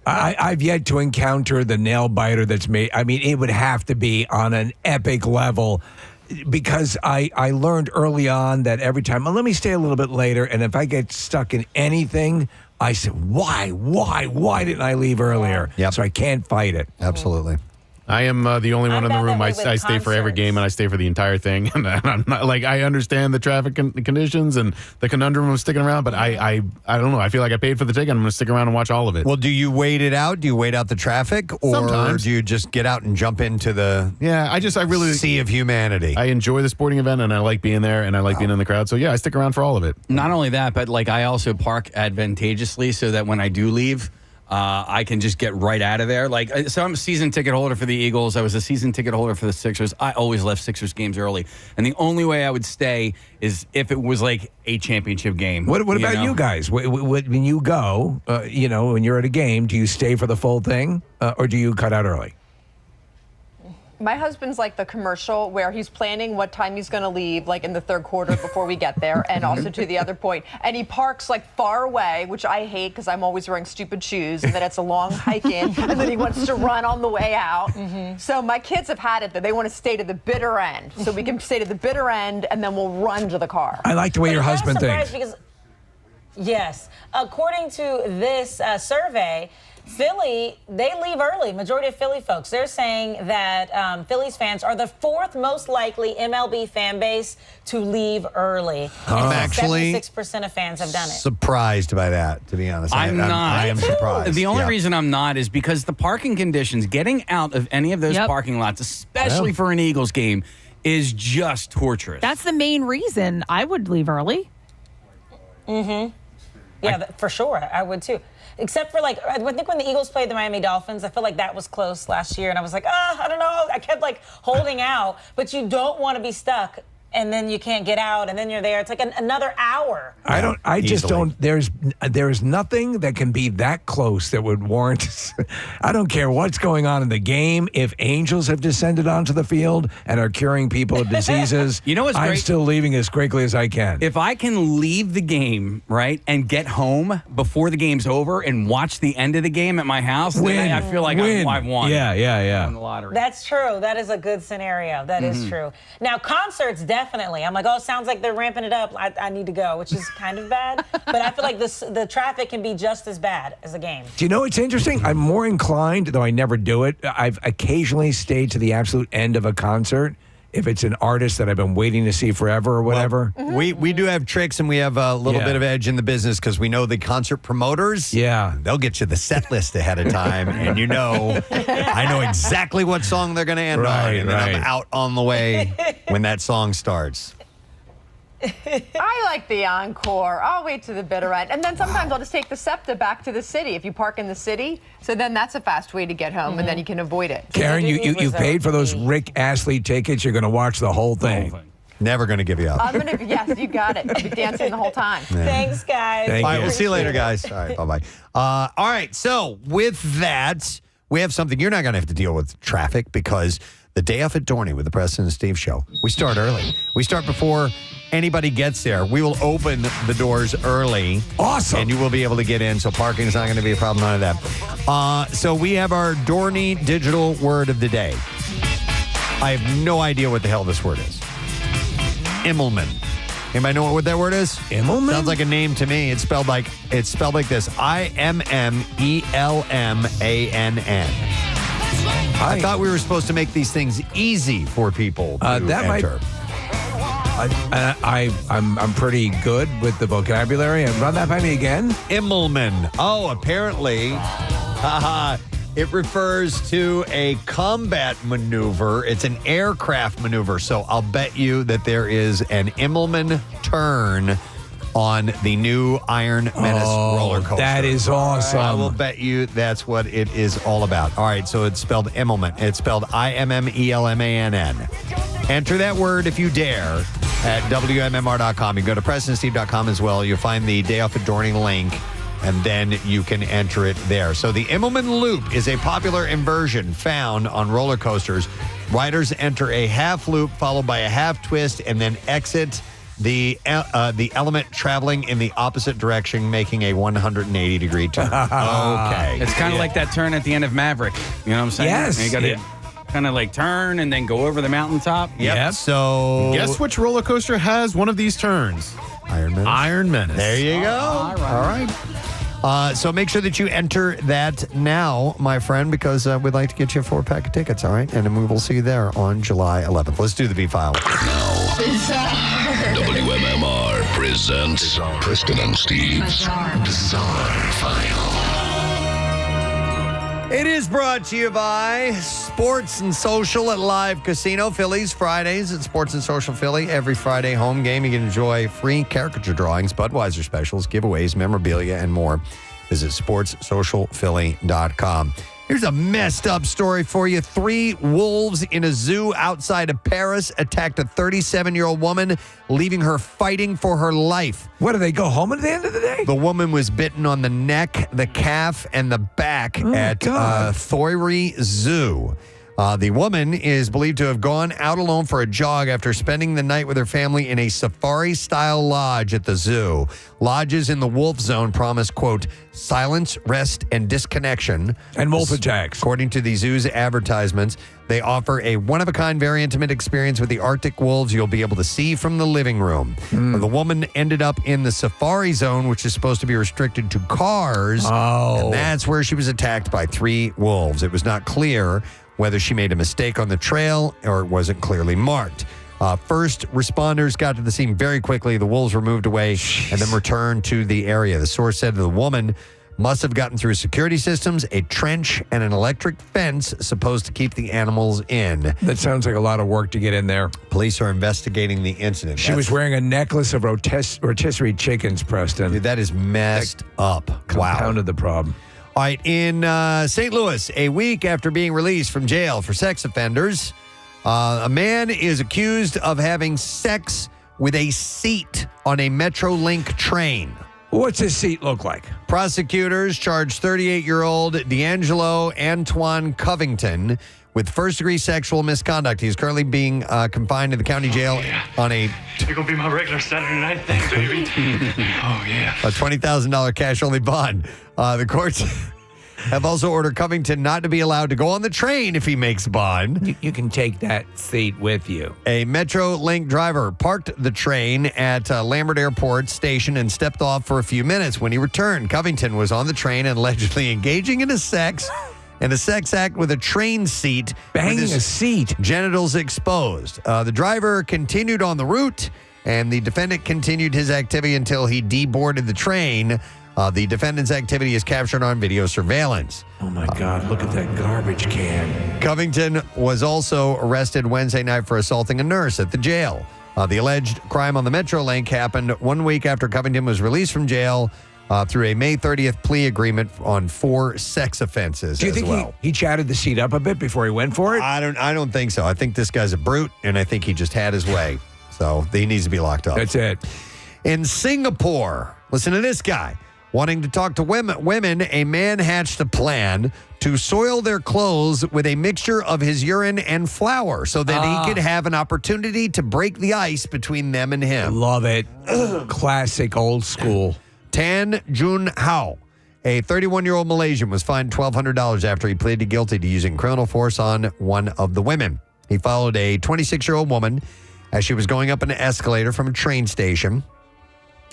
I've yet to encounter the nail biter that's made. I mean, it would have to be on an epic level, because I learned early on that every time, well, let me stay a little bit later, and if I get stuck in anything, I said, why didn't I leave earlier? Yep. So I can't fight it. Absolutely. I am the only one in the room. I stay for every game, and I stay for the entire thing. And I'm not like, I understand the traffic conditions and the conundrum of sticking around, but I don't know. I feel like I paid for the ticket. I'm going to stick around and watch all of it. Well, do you wait it out? Do you wait out the traffic, or Sometimes. do you just get out and jump into the I really sea of humanity? I enjoy the sporting event, and I like being there, and I like being in the crowd. So yeah, I stick around for all of it. Not only that, but like I also park advantageously so that when I do leave, I can just get right out of there. Like, so I'm a season ticket holder for the Eagles. I was a season ticket holder for the Sixers. I always left Sixers games early. And the only way I would stay is if it was like a championship game. What about you guys? When you go, when you're at a game, do you stay for the full thing, or do you cut out early? My husband's like the commercial where he's planning what time he's going to leave, like in the third quarter before we get there, and also to the other point. And he parks like far away, which I hate because I'm always wearing stupid shoes, and then it's a long hike in, and then he wants to run on the way out. So my kids have had it that they want to stay to the bitter end, so we can stay to the bitter end, and then we'll run to the car. I like the way your husband thinks. Yes. According to this survey, Philly, they leave early. Majority of Philly folks, they're saying that Phillies fans are the fourth most likely MLB fan base to leave early. I'm And actually 76% of fans have done it. surprised by that, to be honest. I'm not. I am surprised. The only Yeah. reason I'm not is because the parking conditions, getting out of any of those parking lots, especially for an Eagles game, is just torturous. That's the main reason I would leave early. Yeah, for sure. I would too. Except for like, I think when the Eagles played the Miami Dolphins, I feel like that was close last year. And I was like, I don't know. I kept like holding out. But you don't want to be stuck. And then you can't get out. And then you're there. It's like another hour. I just don't. There's nothing that can be that close that would warrant. I don't care what's going on in the game. If angels have descended onto the field and are curing people of diseases, You know what's I'm great? still leaving as quickly as I can. If I can leave the game, right, and get home before the game's over and watch the end of the game at my house, then I feel like I've won. Yeah. Won the lottery. That's true. That is a good scenario. That is true. Now, concerts, definitely. I'm like, sounds like they're ramping it up. I need to go, which is kind of bad. But I feel like the traffic can be just as bad as a game. Do you know what's interesting? I'm more inclined, though I never do it. I've occasionally stayed to the absolute end of a concert if it's an artist that I've been waiting to see forever or whatever. Well, we do have tricks, and we have a little bit of edge in the business because we know the concert promoters. Yeah. They'll get you the set list ahead of time, and I know exactly what song they're going to end on, and then I'm out on the way when that song starts. I like the encore. I'll wait to the bitter end. And then sometimes I'll just take the SEPTA back to the city if you park in the city. So then that's a fast way to get home, and then you can avoid it. Karen, you paid for those Rick Astley tickets. You're going to watch the whole thing. Never going to give you up. I'm going to, yes, you got it. I'll be dancing the whole time. Thanks, guys. All right, we'll see you later, guys. All right, bye-bye. All right, so with that, we have something. You're not going to have to deal with traffic because the day off at Dorney with the Preston and Steve show, we start early. We start before anybody gets there. We will open the doors early. Awesome. And you will be able to get in, so parking is not going to be a problem, none of that. So we have our Dorney digital word of the day. I have no idea what the hell this word is. Immelman. Anybody know what that word is? Immelman? Sounds like a name to me. It's spelled like this. IMMELMANN. I thought we were supposed to make these things easy for people to enter. I'm pretty good with the vocabulary. Run that by me again. Immelman. Oh, apparently, it refers to a combat maneuver. It's an aircraft maneuver. So I'll bet you that there is an Immelman turn on the new Iron Menace roller coaster. That is awesome. I will bet you that's what it is all about. All right, so it's spelled Immelman. It's spelled IMMELMANN. Enter that word if you dare at WMMR.com. You can go to PrestonandSteve.com as well. You'll find the Day Off at Dorney link. and then you can enter it there. So the Immelman Loop is a popular inversion found on roller coasters. Riders enter a half loop followed by a half twist and then exit the element traveling in the opposite direction, making a 180-degree turn. Okay. It's kind of like that turn at the end of Maverick. You know what I'm saying? Yes. And you got to kind of like turn and then go over the mountaintop. Yep. So guess which roller coaster has one of these turns? Iron Menace. Iron Menace. There you go. All right. So make sure that you enter that now, my friend, because we'd like to get you a 4-pack of tickets, all right? And then we will see you there on July 11th. Let's do the V-File. WMMR presents Preston and Steve's Bizarre File. It is brought to you by Sports and Social at Live Casino. Phillies, Fridays at Sports and Social Philly. Every Friday home game, you can enjoy free caricature drawings, Budweiser specials, giveaways, memorabilia, and more. Visit sportssocialphilly.com. Here's a messed up story for you. 3 wolves in a zoo outside of Paris attacked a 37-year-old woman, leaving her fighting for her life. What, do they go home at the end of the day? The woman was bitten on the neck, the calf, and the back at Thoiry Zoo. The woman is believed to have gone out alone for a jog after spending the night with her family in a safari-style lodge at the zoo. Lodges in the wolf zone promise, quote, silence, rest, and disconnection. And wolf attacks. According to the zoo's advertisements, they offer a one-of-a-kind, very intimate experience with the Arctic wolves you'll be able to see from the living room. The woman ended up in the safari zone, which is supposed to be restricted to cars. And that's where she was attacked by 3 wolves. It was not clear whether she made a mistake on the trail or it wasn't clearly marked. First responders got to the scene very quickly. The wolves were moved away and then returned to the area. The source said the woman must have gotten through security systems, a trench, and an electric fence supposed to keep the animals in. That sounds like a lot of work to get in there. Police are investigating the incident. She was wearing a necklace of rotisserie chickens, Preston. Dude, that is messed up. Compounded the problem. All right, in St. Louis, a week after being released from jail for sex offenders, a man is accused of having sex with a seat on a Metrolink train. What's his seat look like? Prosecutors charged 38-year-old D'Angelo Antoine Covington with first-degree sexual misconduct. He's currently being confined in the county jail on a... You're going to be my regular Saturday night thing, baby. Oh, yeah. A $20,000 cash-only bond. The courts have also ordered Covington not to be allowed to go on the train if he makes bond. You can take that seat with you. A Metrolink driver parked the train at Lambert Airport Station and stepped off for a few minutes. When he returned, Covington was on the train and allegedly engaging in a sex act with a train seat. Banging a seat. Genitals exposed. The driver continued on the route, and the defendant continued his activity until he deboarded the train. The defendant's activity is captured on video surveillance. Oh, my God. Look at that garbage can. Covington was also arrested Wednesday night for assaulting a nurse at the jail. The alleged crime on the Metrolink happened 1 week after Covington was released from jail through a May 30th plea agreement on 4 sex offenses. Do you think he chatted the seat up a bit before he went for it? I don't think so. I think this guy's a brute, and I think he just had his way. So he needs to be locked up. That's it. In Singapore, listen to this guy. Wanting to talk to women, a man hatched a plan to soil their clothes with a mixture of his urine and flour so that he could have an opportunity to break the ice between them and him. Love it. Classic old school. Tan Jun Hao, a 31-year-old Malaysian, was fined $1,200 after he pleaded guilty to using criminal force on one of the women. He followed a 26-year-old woman as she was going up an escalator from a train station.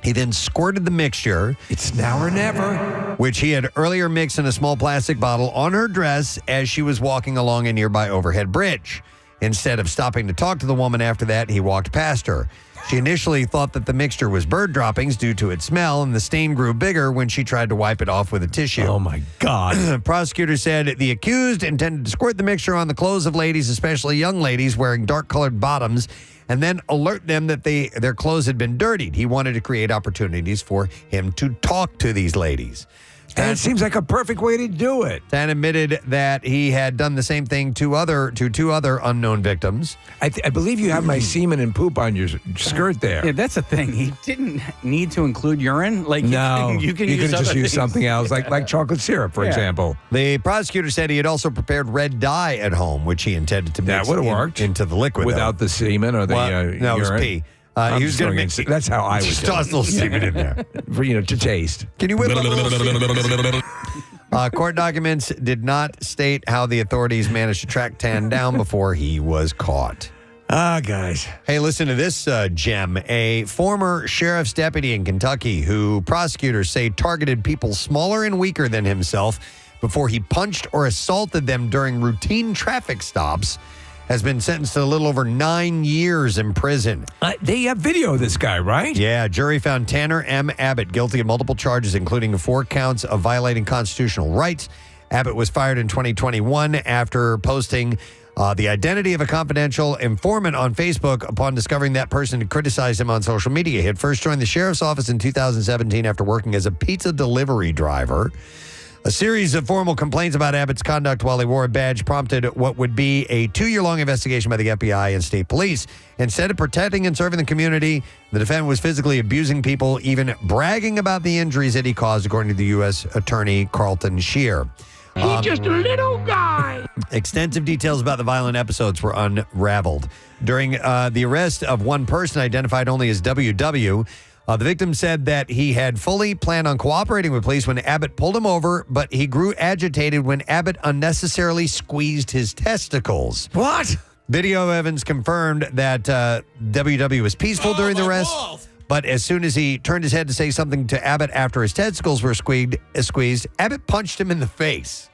He then squirted the mixture. It's now or never. Which he had earlier mixed in a small plastic bottle on her dress as she was walking along a nearby overhead bridge. Instead of stopping to talk to the woman after that, he walked past her. She initially thought that the mixture was bird droppings due to its smell, and the stain grew bigger when she tried to wipe it off with a tissue. Oh, my God. Prosecutors said the accused intended to squirt the mixture on the clothes of ladies, especially young ladies wearing dark-colored bottoms, and then alert them that their clothes had been dirtied. He wanted to create opportunities for him to talk to these ladies. And it seems like a perfect way to do it. Stan admitted that he had done the same thing to two other unknown victims. I believe you have my semen and poop on your skirt there. Yeah, that's the thing. He didn't need to include urine. Like No, you can could use have just other used things. something else, like chocolate syrup, for example. The prosecutor said he had also prepared red dye at home, which he intended to mix That would have worked into the liquid. without the semen or the no, it was urine. pee. He was going to mix it. That's how I would just do toss it. a little semen in there. For, to taste. Can you whip a little semen? Court documents did not state how the authorities managed to track Tan down before he was caught. Guys. Hey, listen to this gem. A former sheriff's deputy in Kentucky who prosecutors say targeted people smaller and weaker than himself before he punched or assaulted them during routine traffic stops has been sentenced to a little over 9 years in prison. They have video of this guy, right? Yeah, jury found Tanner M. Abbott guilty of multiple charges, including 4 counts of violating constitutional rights. Abbott was fired in 2021 after posting the identity of a confidential informant on Facebook upon discovering that person had criticized him on social media. He had first joined the sheriff's office in 2017 after working as a pizza delivery driver. A series of formal complaints about Abbott's conduct while he wore a badge prompted what would be a 2-year-long investigation by the FBI and state police. Instead of protecting and serving the community, the defendant was physically abusing people, even bragging about the injuries that he caused, according to the U.S. Attorney Carlton Shear. He's just a little guy. Extensive details about the violent episodes were unraveled. During the arrest of one person identified only as WW, the victim said that he had fully planned on cooperating with police when Abbott pulled him over, but he grew agitated when Abbott unnecessarily squeezed his testicles. What? Video evidence confirmed that WW was peaceful during the arrest, but as soon as he turned his head to say something to Abbott after his testicles were squeezed, Abbott punched him in the face.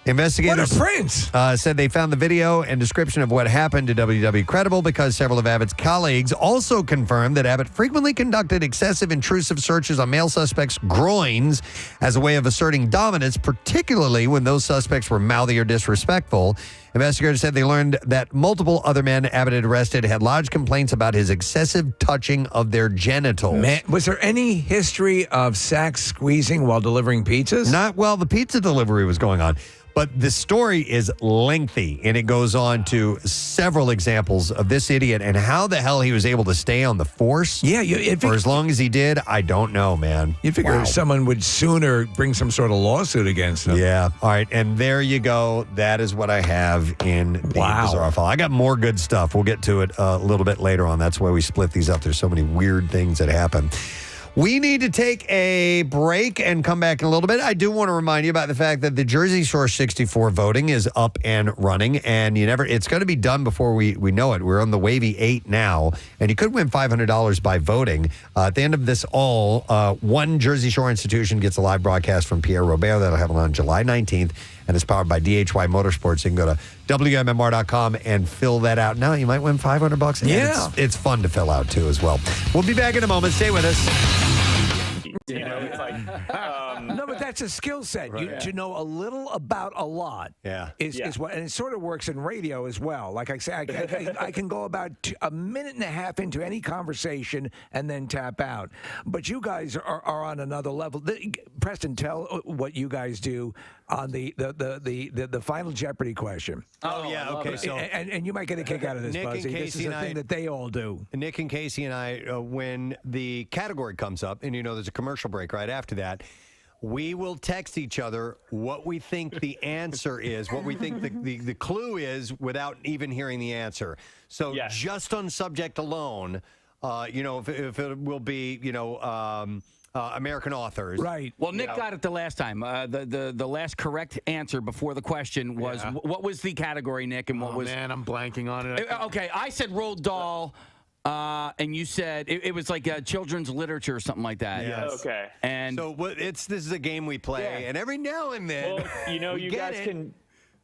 Investigators What a prince! Said they found the video and description of what happened to WW credible because several of Abbott's colleagues also confirmed that Abbott frequently conducted excessive intrusive searches on male suspects' groins as a way of asserting dominance, particularly when those suspects were mouthy or disrespectful. Investigators said they learned that multiple other men Abbott had arrested had lodged complaints about his excessive touching of their genitals. Man, was there any history of sack squeezing while delivering pizzas? Not while the pizza delivery was going on. But the story is lengthy, and it goes on to several examples of this idiot and how the hell he was able to stay on the force for as long as he did. I don't know, man. You'd figure someone would sooner bring some sort of lawsuit against him. Yeah. All right. And there you go. That is what I have in the Bizarre File. I got more good stuff. We'll get to it a little bit later on. That's why we split these up. There's so many weird things that happen. We need to take a break and come back in a little bit. I do want to remind you about the fact that the Jersey Shore 64 voting is up and running, and it's going to be done before we know it. We're on the Wavy 8 now, and you could win $500 by voting. At the end of this one Jersey Shore institution gets a live broadcast from Pierre Robert. That'll happen on July 19th, and it's powered by DHY Motorsports. You can go to WMMR.com and fill that out. Now you might win $500. And yeah. It's fun to fill out, too, as well. We'll be back in a moment. Stay with us. You know, it's like, no, but that's a skill set. Right. To know a little about a lot. Is what, and it sort of works in radio as well. Like I say, I can go about a minute and a half into any conversation and then tap out. But you guys are on another level. Preston, tell what you guys do on the final Jeopardy question. Oh yeah, okay. So and you might get a kick out of this, Nick and Buzzy. This Casey is a and thing that they all do. Nick and Casey and I, when the category comes up, and there's a commercial break right after that, we will text each other what we think the answer is, what we think the clue is, without even hearing the answer. So just on subject alone, if it will be, American authors. Right. Well, Nick got it the last time. The last correct answer before the question was, what was the category, Nick, and what was... man, I'm blanking on it. Okay, I said Roald Dahl, and you said it was like children's literature or something like that. Yes. Okay. And so this is a game we play, and every now and then, well, you guys can...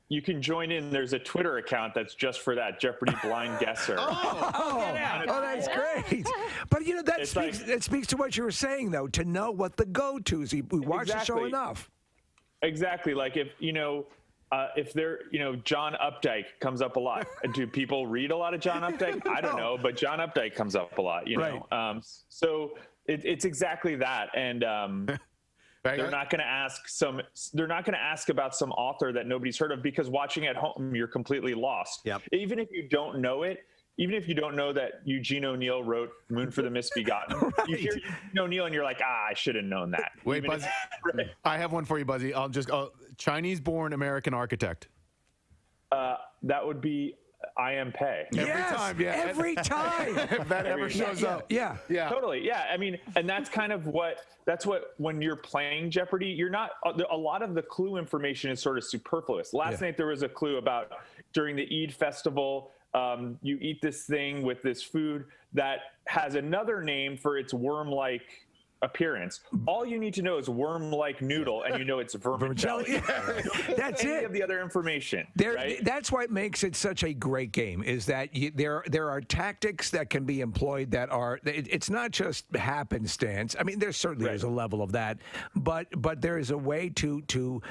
You can join in. There's a Twitter account that's just for that, Jeopardy Blind Guesser. That's great. But that speaks to what you were saying, though. To know what the go-tos. We watch the show enough. Exactly. Like if John Updike comes up a lot. Do people read a lot of John Updike? I don't know, but John Updike comes up a lot. You know. So it's exactly that, and They're not going to ask they're not going to ask about some author that nobody's heard of, because watching at home, you're completely lost. Yep. Even if you don't know it, even if you don't know that Eugene O'Neill wrote Moon for the Misbegotten, you hear Eugene O'Neill and you're like, I should have known that. Wait, Buzzy, I have one for you, Buzzy. I'll just Chinese-born American architect. That would be I Am Pei. Every time. If that ever shows up. Yeah. Totally. Yeah. I mean, and that's kind of that's what, when you're playing Jeopardy, you're not, a lot of the clue information is sort of superfluous. Last night there was a clue about during the Eid festival, you eat this thing with this food that has another name for its worm-like appearance. All you need to know is worm-like noodle, and you know it's vermicelli. That's Any it. of the other information. Right? That's what makes it such a great game, is that there are tactics that can be employed that are, it's not just happenstance. I mean, there certainly is a level of that, but there is a way to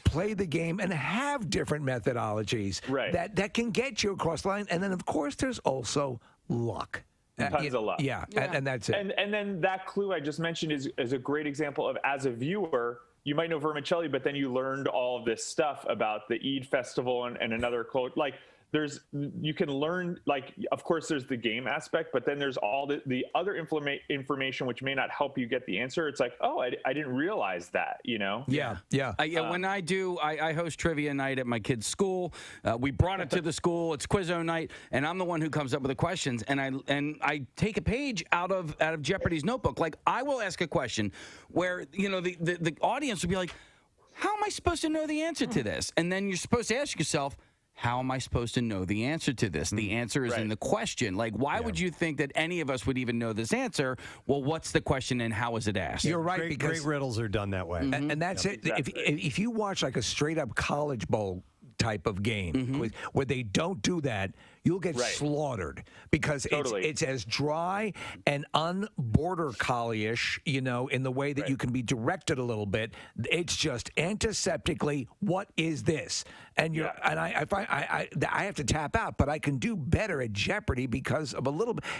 play the game and have different methodologies that can get you across the line. And then, of course, there's also luck. Tons of luck. Yeah, and that's it. And then that clue I just mentioned is a great example of, as a viewer, you might know vermicelli, but then you learned all of this stuff about the Eid festival and another quote. Like, you can learn, like, of course there's the game aspect, but then there's all the other information which may not help you get the answer. It's like, oh, I didn't realize that, you know? Yeah. When I host trivia night at my kid's school. We brought it to the school. It's Quizzo night, and I'm the one who comes up with the questions. And I take a page out of Jeopardy's notebook. Like, I will ask a question where, you know, the audience will be like, how am I supposed to know the answer to this? And then you're supposed to ask yourself, how am I supposed to know the answer to this? The answer is in the question. Like, why would you think that any of us would even know this answer? Well, what's the question and how is it asked? You're right, because great riddles are done that way. And that's it. Exactly. If you watch like a straight up college bowl type of game where they don't do that, you'll get slaughtered, because it's as dry and unborder collie-ish, you know, in the way that you can be directed a little bit. It's just antiseptically, what is this? And I have to tap out, but I can do better at Jeopardy because of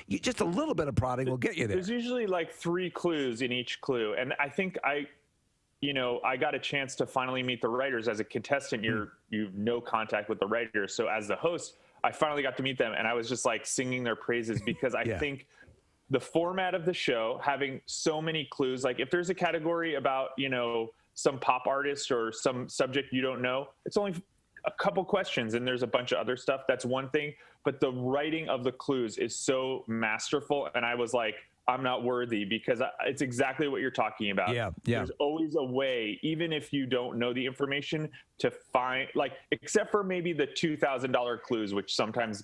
just a little bit of prodding will get you there. There's usually like 3 clues in each clue, and I think I got a chance to finally meet the writers. As a contestant, you've no contact with the writers. So as the host, I finally got to meet them, and I was just like singing their praises, because I think the format of the show, having so many clues, like if there's a category about, you know, some pop artist or some subject you don't know, it's only a couple questions and there's a bunch of other stuff. That's one thing. But the writing of the clues is so masterful. And I was like, I'm not worthy, because it's exactly what you're talking about. Yeah. There's always a way, even if you don't know the information, to find, like, except for maybe the $2,000 clues, which sometimes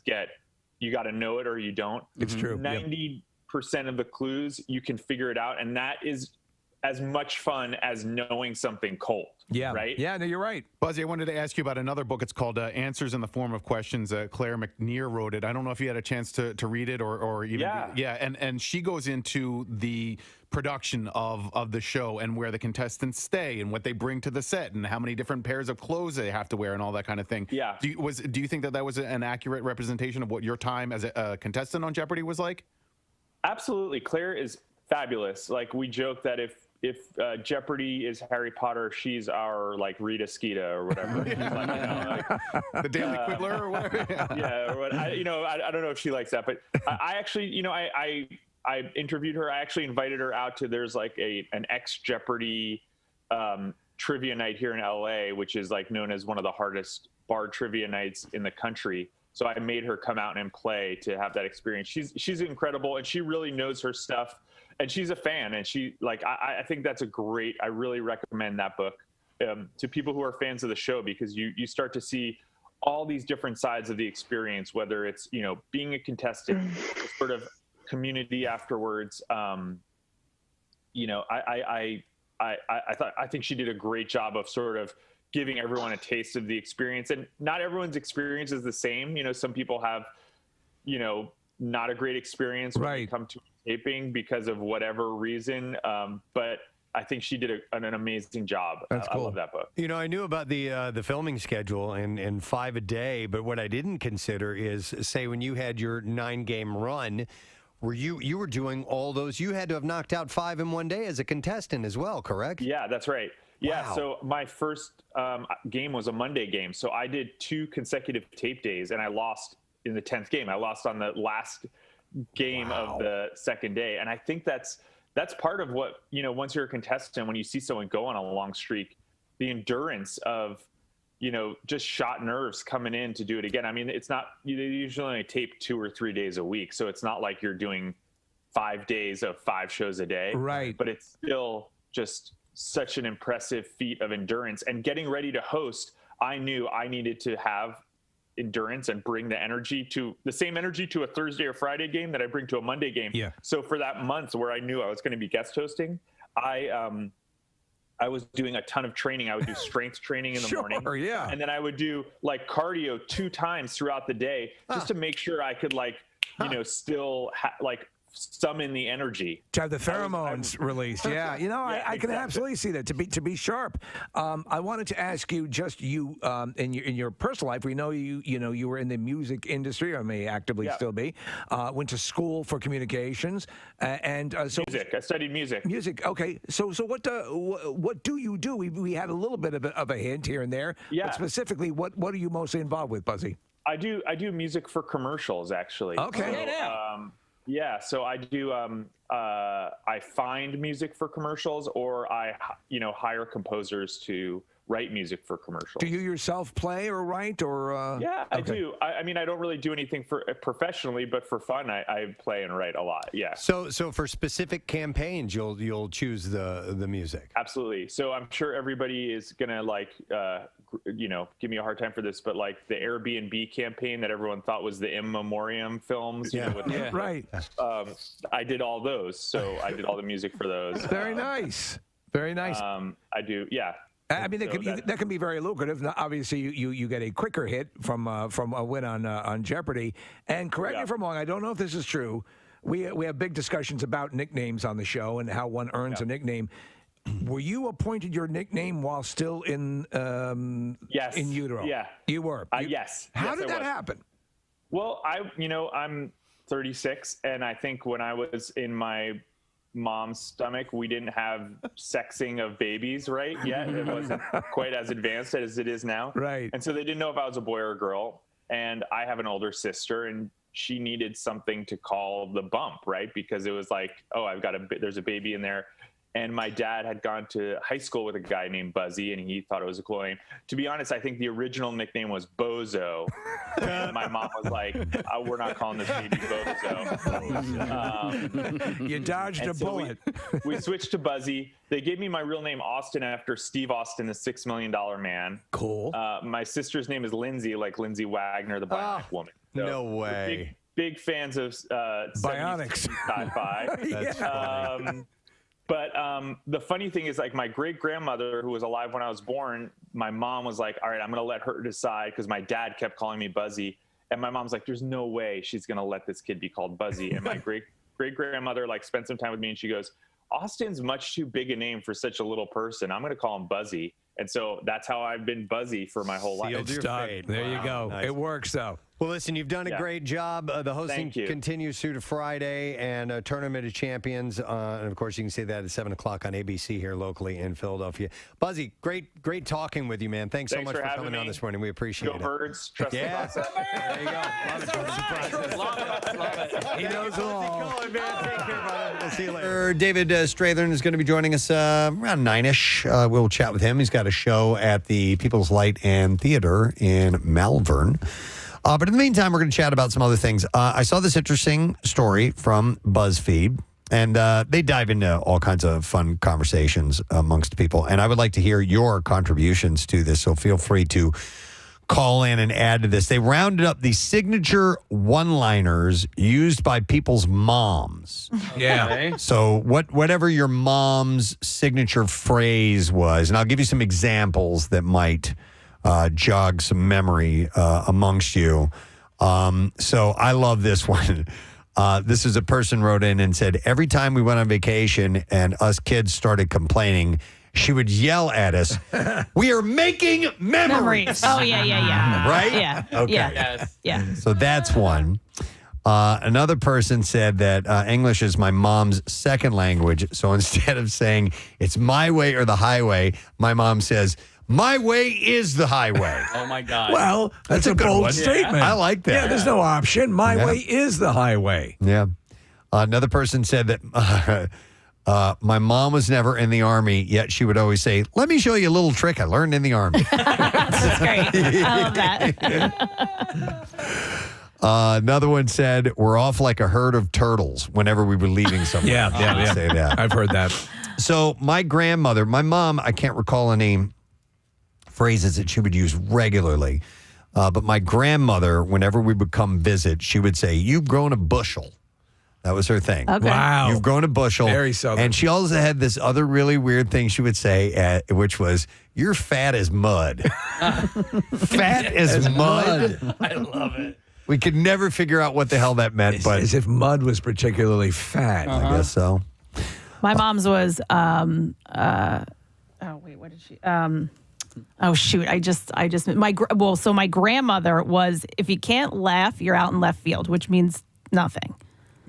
you got to know it or you don't. It's true. 90% of the clues, you can figure it out. And that is as much fun as knowing something cold. Yeah. Right? Yeah, no, you're right. Buzzy, I wanted to ask you about another book. It's called Answers in the Form of Questions. Claire McNear wrote it. I don't know if you had a chance to read it or even. Yeah. And she goes into the production of the show and where the contestants stay and what they bring to the set and how many different pairs of clothes they have to wear and all that kind of thing. Yeah. Do you think that was an accurate representation of what your time as a contestant on Jeopardy was like? Absolutely. Claire is fabulous. Like, we joke that if Jeopardy is Harry Potter, she's our, like, Rita Skeeter or whatever. She's like, you know, like, the Daily Quiddler or whatever. Yeah. Or what, I don't know if she likes that, but I actually, you know, I interviewed her. I actually invited her out to, there's like an ex-Jeopardy trivia night here in LA, which is like known as one of the hardest bar trivia nights in the country. So I made her come out and play to have that experience. She's incredible, and she really knows her stuff. And she's a fan, and I think that's I really recommend that book to people who are fans of the show, because you start to see all these different sides of the experience, whether it's, you know, being a contestant, sort of community afterwards. You know, I think she did a great job of sort of giving everyone a taste of the experience, and not everyone's experience is the same. You know, some people have, you know, not a great experience when they come to taping because of whatever reason. But I think she did an amazing job. That's cool. I love that book. You know, I knew about the filming schedule and 5 a day, but what I didn't consider is, say, when you had your 9-game run, Were you were doing all those? You had to have knocked out 5 in one day as a contestant as well, correct? Yeah, that's right. Yeah, Wow. so my first game was a Monday game. So I did 2 consecutive tape days, and I lost in the 10th game. I lost on the last game of the second day. And I think that's part of what, once you're a contestant, when you see someone go on a long streak, the endurance of, just shot nerves coming in to do it again. I mean, it's not, you usually only tape 2 or 3 days a week. So it's not like you're doing 5 days of 5 shows a day. Right. But it's still just such an impressive feat of endurance. And getting ready to host, I knew I needed to have endurance and bring the same energy to a Thursday or Friday game that I bring to a Monday game. Yeah. So for that month where I knew I was going to be guest hosting, I was doing a ton of training. I would do strength training in the morning. Yeah. And then I would do like cardio 2 times throughout the day just to make sure I could still summon the energy. To have the pheromones released. Yeah. I can absolutely see that. To be sharp. I wanted to ask you, just you in your personal life, we know you were in the music industry, or may actively still be. Went to school for communications, and so music. I studied music. Music. Okay. So what do you do? We had a little bit of a hint here and there. Yeah. But specifically, what are you mostly involved with, Buzzy? I do music for commercials, actually. Okay. Yeah, so I do. I find music for commercials, or I, hire composers to write music for commercials. Do you yourself play or write, or? Yeah, I do. I mean, I don't really do anything for professionally, but for fun, I play and write a lot. Yeah. So for specific campaigns, you'll choose the music. Absolutely. So I'm sure everybody is gonna give me a hard time for this, but like the Airbnb campaign that everyone thought was the In Memoriam films. Right. I did all those. So I did all the music for those. Very nice. Very nice. I do. Yeah. I mean, that can be very lucrative. Now, obviously, you get a quicker hit from a win on Jeopardy. And correct me if I'm wrong. I don't know if this is true. We have big discussions about nicknames on the show and how one earns a nickname. Were you appointed your nickname while still in utero? Yeah, you were. Yes. How did that happen? Well, I'm 36, and I think when I was in my mom's stomach, we didn't have sexing of babies yet. It wasn't quite as advanced as it is now. Right. And so they didn't know if I was a boy or a girl. And I have an older sister, and she needed something to call the bump, right? Because it was like, oh, there's a baby in there. And my dad had gone to high school with a guy named Buzzy, and he thought it was a cool name. To be honest, I think the original nickname was Bozo. And my mom was like, we're not calling this baby Bozo. You dodged a bullet. We switched to Buzzy. They gave me my real name, Austin, after Steve Austin, the $6 Million Man. Cool. My sister's name is Lindsay, like Lindsay Wagner, the Bionic Woman. So no way. Big fans of Bionics sci-fi. That's funny. But the funny thing is, like, my great-grandmother, who was alive when I was born, my mom was like, all right, I'm going to let her decide, because my dad kept calling me Buzzy. And my mom's like, there's no way she's going to let this kid be called Buzzy. And my great-grandmother, spent some time with me, and she goes, Austin's much too big a name for such a little person. I'm going to call him Buzzy. And so that's how I've been Buzzy for my whole life. Sealed your fate. There you go. Nice. It works, though. Well, listen, you've done a great job. The hosting continues through to Friday, and Tournament of Champions. And, of course, you can see that at 7 o'clock on ABC here locally in Philadelphia. Buzzy, great talking with you, man. Thanks so much for coming on this morning. We appreciate it. Go Birds. Trust the process. There you go. Love it. He knows it all. Take care, brother. We'll see you later. David Strathairn is going to be joining us around 9-ish. We'll chat with him. He's got a show at the People's Light and Theater in Malvern. But in the meantime, we're going to chat about some other things. I saw this interesting story from BuzzFeed, and they dive into all kinds of fun conversations amongst people. And I would like to hear your contributions to this, so feel free to call in and add to this. They rounded up the signature one-liners used by people's moms. Yeah. Okay. So whatever your mom's signature phrase was, and I'll give you some examples that might jog some memory amongst you. So I love this one. This is a person wrote in and said, every time we went on vacation and us kids started complaining, she would yell at us, we are making memories. Oh, yeah. Right? Yeah. Okay. Yeah. Yeah. So that's one. Another person said that English is my mom's second language. So instead of saying it's my way or the highway, my mom says, my way is the highway. Oh, my God. Well, that's a good bold one. statement. I like that. Yeah, there's no option. My Yeah. way is the highway. Yeah. Another person said that my mom was never in the Army, yet she would always say, let me show you a little trick I learned in the Army. That's great. I love that. Another one said, we're off like a herd of turtles whenever we were leaving somewhere. Yeah. Say that. I've heard that. So my grandmother, my mom, I can't recall any phrases that she would use regularly. But my grandmother, whenever we would come visit, she would say, you've grown a bushel. That was her thing. Okay. Wow. You've grown a bushel. Very southern. And she also had this other really weird thing she would say, which was, you're fat as mud. Fat as mud. I love it. We could never figure out what the hell that meant, but As if mud was particularly fat. I guess so. My mom's was, what did she, oh shoot, so my grandmother was, if you can't laugh, you're out in left field, which means nothing.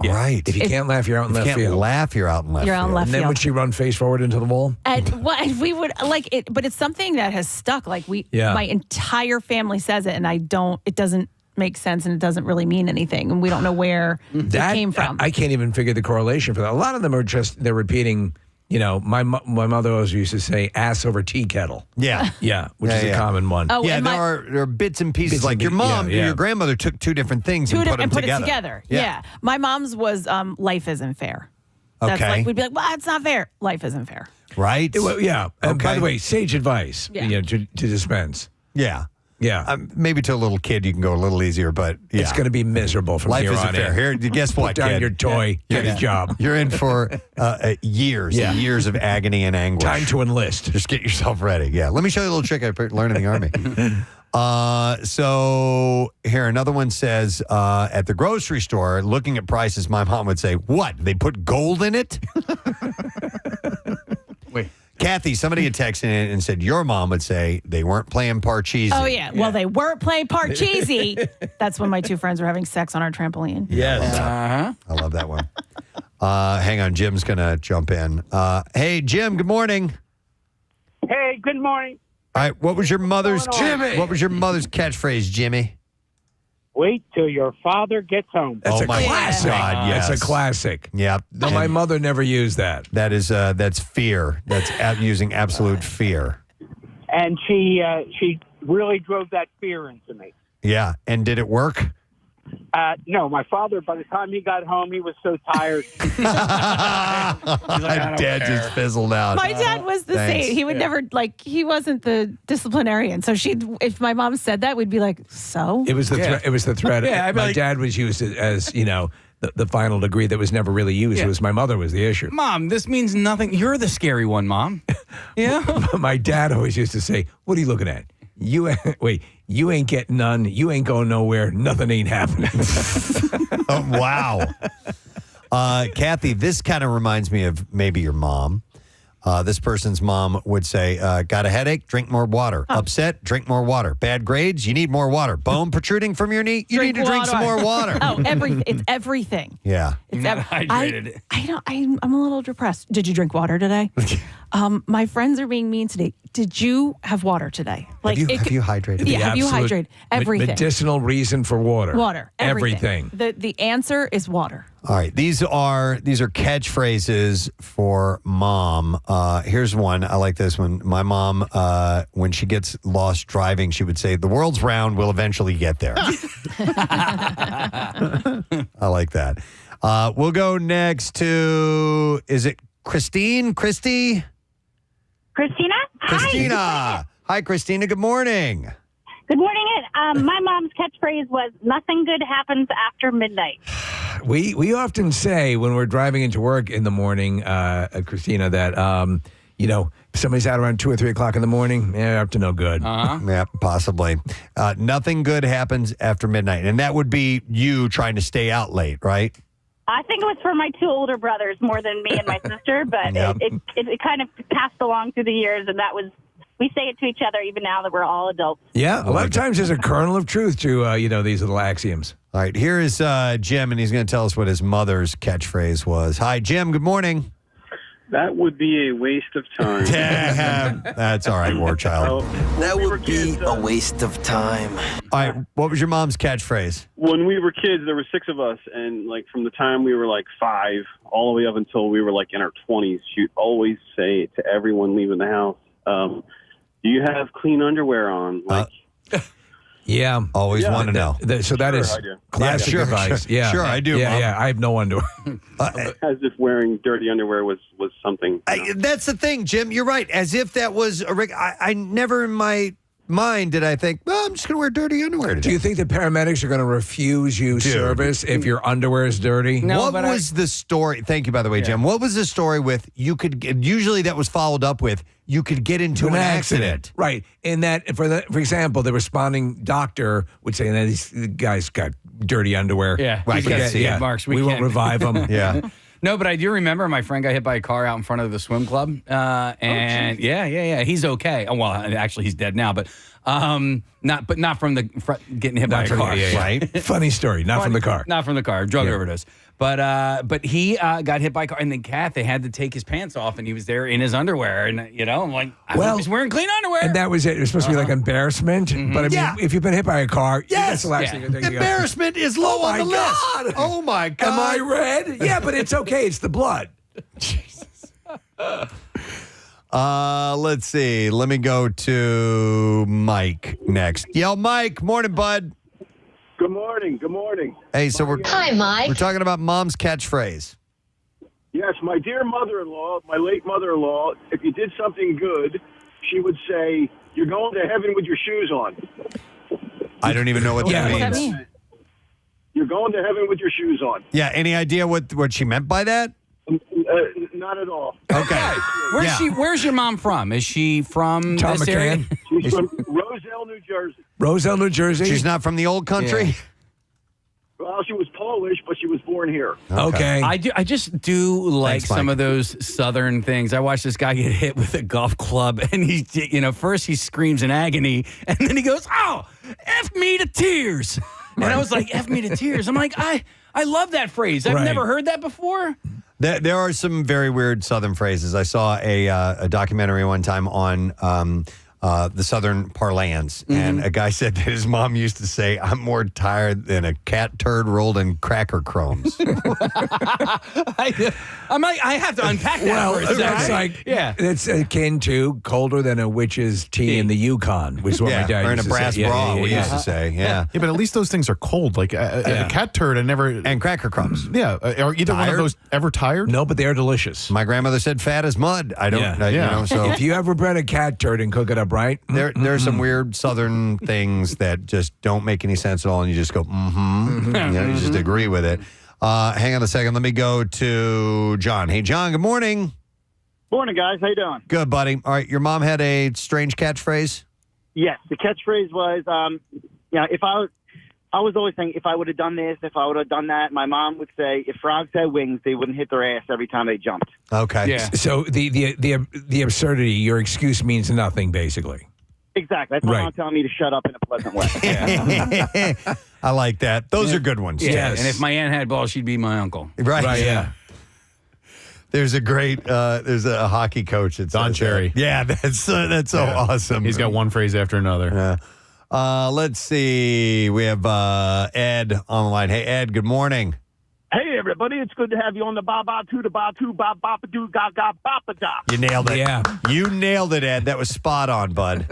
Yeah. Right. If you can't laugh, you're out in If you left can't field. laugh, you're out in left You're out in field. left And then field. would she run face forward into the wall? And we would like it, but it's something that has stuck. Like my entire family says it, and it doesn't make sense, and it doesn't really mean anything, and we don't know where it came from. I can't even figure the correlation for that. A lot of them are they're repeating. You know, my mother always used to say "ass over tea kettle." Yeah, yeah, which is a common one. Oh, yeah, and there are bits and pieces. Like your mom, your grandmother took two different things and put them it together. together. Yeah. My mom's was life isn't fair. That's Okay. like we'd be like, well, it's not fair. Life isn't fair. Right? Yeah. And by Okay. the way, sage advice. Yeah. To dispense. Yeah. Yeah. Maybe to a little kid you can go a little easier, but yeah. It's going to be miserable from Life here isn't on fair. in. Here, guess what, Put down kid? your toy. Get a job. You're in for years and years of agony and anguish. Time to enlist. Just get yourself ready. Yeah. Let me show you a little trick I learned in the Army. So here, another one says, at the grocery store, looking at prices, my mom would say, what? They put gold in it? Wait. Kathy, somebody had texted in and said, your mom would say they weren't playing Parcheesi. Oh yeah. Well, they weren't playing Parcheesi. That's when my two friends were having sex on our trampoline. Yes. I love that one. Hang on. Jim's going to jump in. Hey, Jim, good morning. Hey, good morning. All right. What was your mother's Jimmy? What was your mother's catchphrase, Jimmy? Wait till your father gets home. That's Oh a my classic. God, yes. That's a classic. Yeah. No, my mother never used that. That is that's fear. That's using absolute fear. And she really drove that fear into me. Yeah. And did it work? No, my father, by the time he got home, he was so tired. Dad just fizzled out. My dad was the Thanks. same. He would never he wasn't the disciplinarian. So if my mom said that, we'd be like, so? It was the it was the threat. Yeah, I'd be my like- dad was used as the final degree that was never really used. Yeah. It was my mother was the issue. Mom, this means nothing. You're the scary one, Mom. Yeah. My dad always used to say, "What are you looking at? You ain't getting none. You ain't going nowhere. Nothing ain't happening." Oh, wow. Kathy, this kind of reminds me of maybe your mom. This person's mom would say, got a headache? Drink more water. Upset? Drink more water. Bad grades? You need more water. Bone protruding from your knee? You need to drink some more water. Oh, everything. It's everything. Yeah. It's Not hydrated. I'm a little depressed. Did you drink water today? My friends are being mean today. Did you have water today? Have you hydrated? Yeah, have you hydrated? Everything. Medicinal reason for water. Water. Everything. The answer is water. All right. These are catchphrases for mom. Here's one. I like this one. My mom, when she gets lost driving, she would say, the world's round. We'll eventually get there. I like that. We'll go next to, is it Christine? Christy? Christina? Christina. Hi, Christina. Good morning. Good morning. My mom's catchphrase was, nothing good happens after midnight. We often say when we're driving into work in the morning, Christina, that if somebody's out around 2 or 3 o'clock in the morning, up to no good. Yeah, possibly. Nothing good happens after midnight. And that would be you trying to stay out late, right? I think it was for my two older brothers more than me and my sister, but Yep. it kind of passed along through the years, and that was, we say it to each other even now that we're all adults. Yeah, a lot of times there's a kernel of truth to these little axioms. All right, here is Jim, and he's going to tell us what his mother's catchphrase was. Hi, Jim. Good morning. That would be a waste of time. That's all right, war child. That would be a waste of time. All right, what was your mom's catchphrase? When we were kids, there were 6 of us, and like from the time we were like 5 all the way up until we were like in our 20s, she'd always say to everyone leaving the house, "Do you have clean underwear on?" Like, yeah, always want to know. So that is I do. classic advice. Sure, sure, I do. Yeah, Mom. yeah. I have no underwear. As if wearing dirty underwear was something. That's the thing, Jim. You're right. As if that was I never in my mind did I think, well, I'm just going to wear dirty underwear today. Do you think the paramedics are going to refuse you service if your underwear is dirty? What was the story? Thank you, by the way, Jim. What was the story with usually that was followed up with, you could get into an accident. Right. In that, for example, the responding doctor would say, these guys got dirty underwear. Yeah. Right. Marks. We won't revive them. Yeah. No, but I do remember my friend got hit by a car out in front of the swim club, and he's okay. Oh, well, actually, he's dead now, but not from the getting hit by a car, right? Funny story, not from the car, not from the car, drug overdose. But he got hit by a car, and then they had to take his pants off, and he was there in his underwear, and I'm like, I hope he's wearing clean underwear. And that was it. It was supposed to be like embarrassment, but I mean, if you've been hit by a car, that's the last thing you're thinking. Embarrassment is low on the list. Oh my God! Am I red? Yeah, but it's okay. It's the blood. Jesus. Let's see. Let me go to Mike next. Yo, Mike. Morning, bud. Good morning. Good morning. Hey, so Hi, Mike. We're talking about mom's catchphrase. Yes, my dear mother-in-law, my late mother-in-law, if you did something good, she would say, "You're going to heaven with your shoes on." I don't even know what that means. What does that mean? You're going to heaven with your shoes on. Yeah, any idea what she meant by that? Not at all. Okay. Where's your mom from? Is she from Tom this area? McCann. She's from Roselle, New Jersey. Roselle, New Jersey. She's not from the old country? Well, she was Polish, but she was born here. Okay. I just do like Thanks, Mike. some of those southern things. I watched this guy get hit with a golf club, and first he screams in agony, and then he goes, "Oh, F me to tears." And I was like, "F me to tears." I'm like, I love that phrase. I've never heard that before. There are some very weird Southern phrases. I saw a documentary one time on the Southern parlance, and a guy said that his mom used to say, "I'm more tired than a cat turd rolled in cracker crumbs." I'm like, I have to unpack that Well, for a that's second. it's akin to colder than a witch's tea in the Yukon, which is what my dad or in used a to brass say. bra, we used to say. Yeah. Yeah, but at least those things are cold. Like a cat turd, I never. And cracker crumbs. Yeah, are either one of those ever tired? No, but they're delicious. My grandmother said fat as mud. I don't, so if you ever bread a cat turd and cook it up right, there are some weird Southern things that just don't make any sense at all, and you just go, you just agree with it. Hang on a second. Let me go to John. Hey, John, good morning. Morning, guys. How you doing? Good, buddy. All right, your mom had a strange catchphrase? Yes, the catchphrase was, if I was always saying, if I would have done this, if I would have done that, my mom would say, if frogs had wings, they wouldn't hit their ass every time they jumped. Okay. Yeah. So the absurdity, your excuse means nothing, basically. Exactly. That's my mom telling me to shut up in a pleasant way. I like that. Those are good ones. Yeah. And if my aunt had balls, she'd be my uncle. Right. Yeah. There's a great, there's a hockey coach. It's Don Cherry. Yeah, that's so awesome. He's got one phrase after another. Let's see. We have Ed on the line. Hey, Ed, good morning. Hey, everybody. It's good to have you on the ba-ba to the ba-to ba-ba-ba-doo ga-ga ba-ba-da. You nailed it. Yeah. You nailed it, Ed. That was spot on, bud.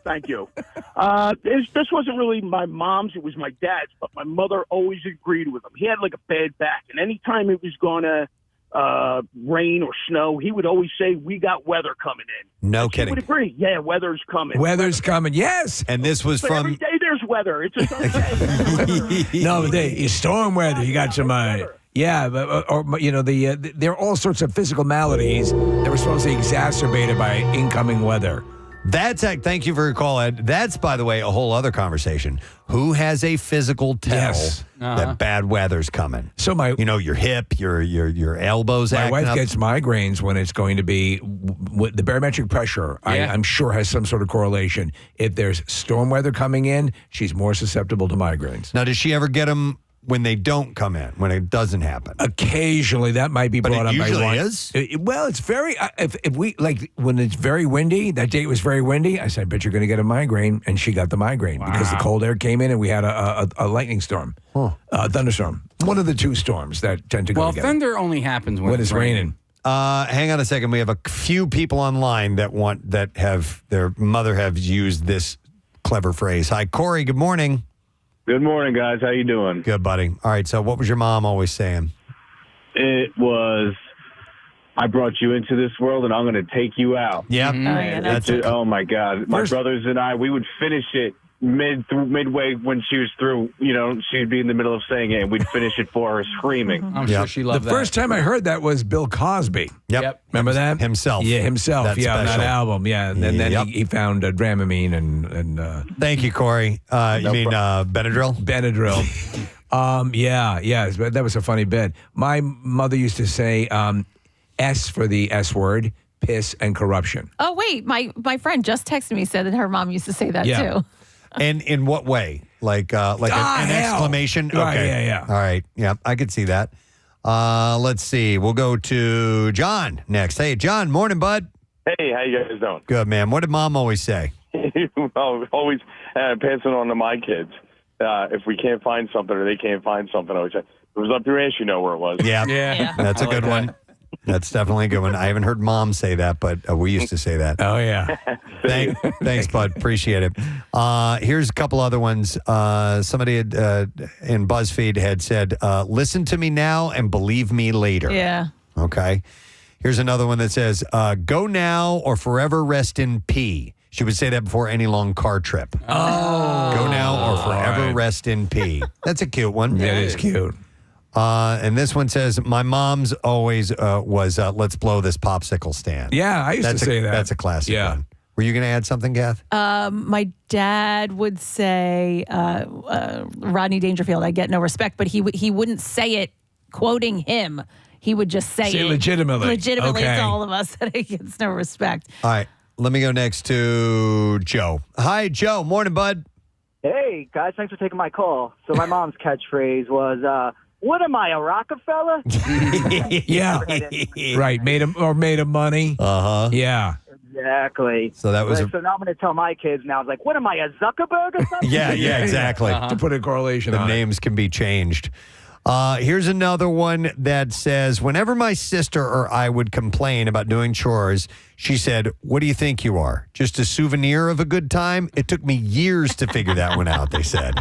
Thank you. This wasn't really my mom's. It was my dad's, but my mother always agreed with him. He had like a bad back, and anytime it was going to rain or snow, he would always say, "We got weather coming in." No He kidding. would agree. Yeah, weather's coming. Weather's coming. Yes. And this was But every from. day there's weather. It's a Sunday. No, it's storm weather. You got some. Yeah, there are all sorts of physical maladies that were supposed to be exacerbated by incoming weather. Thank you for your call, Ed. That's, by the way, a whole other conversation. Who has a physical tell that bad weather's coming? So your hip, your elbows. My acting wife up. gets migraines when it's going to be the barometric pressure. I'm sure has some sort of correlation. If there's storm weather coming in, she's more susceptible to migraines. Now, does she ever get them when they don't come in, when it doesn't happen? Occasionally, that might be brought up. Usually by one. is. Well, it's very. If we like when it's very windy. That day it was very windy. I said, "I bet you're going to get a migraine," and she got the migraine because the cold air came in and we had a lightning storm, thunderstorm. One of the two storms that tend to go together. Well, thunder only happens when it's raining. Hang on a second. We have a few people online that have their mother have used this clever phrase. Hi, Corey. Good morning. Good morning, guys. How you doing? Good, buddy. All right, so what was your mom always saying? It was, I brought you into this world, and I'm going to take you out. Yep. Oh, my God. My brothers and I, we would finish it midway when she was through. She'd be in the middle of saying it, and we'd finish it for her screaming. I'm sure she loved the first time I heard that was Bill Cosby. Yep. Remember that? Himself. Yeah, himself. That on that special. album. Yeah, and then he found Dramamine and Thank you, Corey. You mean Benadryl? Benadryl. Yeah. That was a funny bit. My mother used to say S for the S word, piss and corruption. Oh, wait. My friend just texted me, said that her mom used to say that too. And in what way? Like an exclamation? Right, Okay. yeah. All right. Yeah, I could see that. Let's see. We'll go to John next. Hey, John. Morning, bud. Hey, how you guys doing? Good, man. What did mom always say? Always pass it on to my kids. If we can't find something or they can't find something, I always say, if it was up your ass, you know where it was. Yeah. That's a good one. That's definitely a good one. I haven't heard mom say that, but we used to say that. Oh, yeah. Thanks, bud. Appreciate it. Here's a couple other ones. Somebody in BuzzFeed had said, listen to me now and believe me later. Yeah. Okay. Here's another one that says, go now or forever rest in pee. She would say that before any long car trip. Oh. Go now or forever rest in pee. That's a cute one. That is cute. And this one says, my mom's always was, let's blow this popsicle stand. Yeah, I used to say that. That's a classic one. Were you going to add something, Kath? My dad would say, Rodney Dangerfield, I get no respect, but he wouldn't say it quoting him. He would just say it legitimately to all of us that he gets no respect. All right. Let me go next to Joe. Hi, Joe. Morning, bud. Hey, guys. Thanks for taking my call. So my mom's catchphrase was, what am I, a Rockefeller? Yeah. Right. Made him money. Uh-huh. Yeah. Exactly. So that was So now I'm going to tell my kids now. It's like, what am I, a Zuckerberg or something? Yeah, exactly. To put a correlation the on names can be changed. Here's another one that says, whenever my sister or I would complain about doing chores, she said, what do you think you are? Just a souvenir of a good time? It took me years to figure that one out, they said.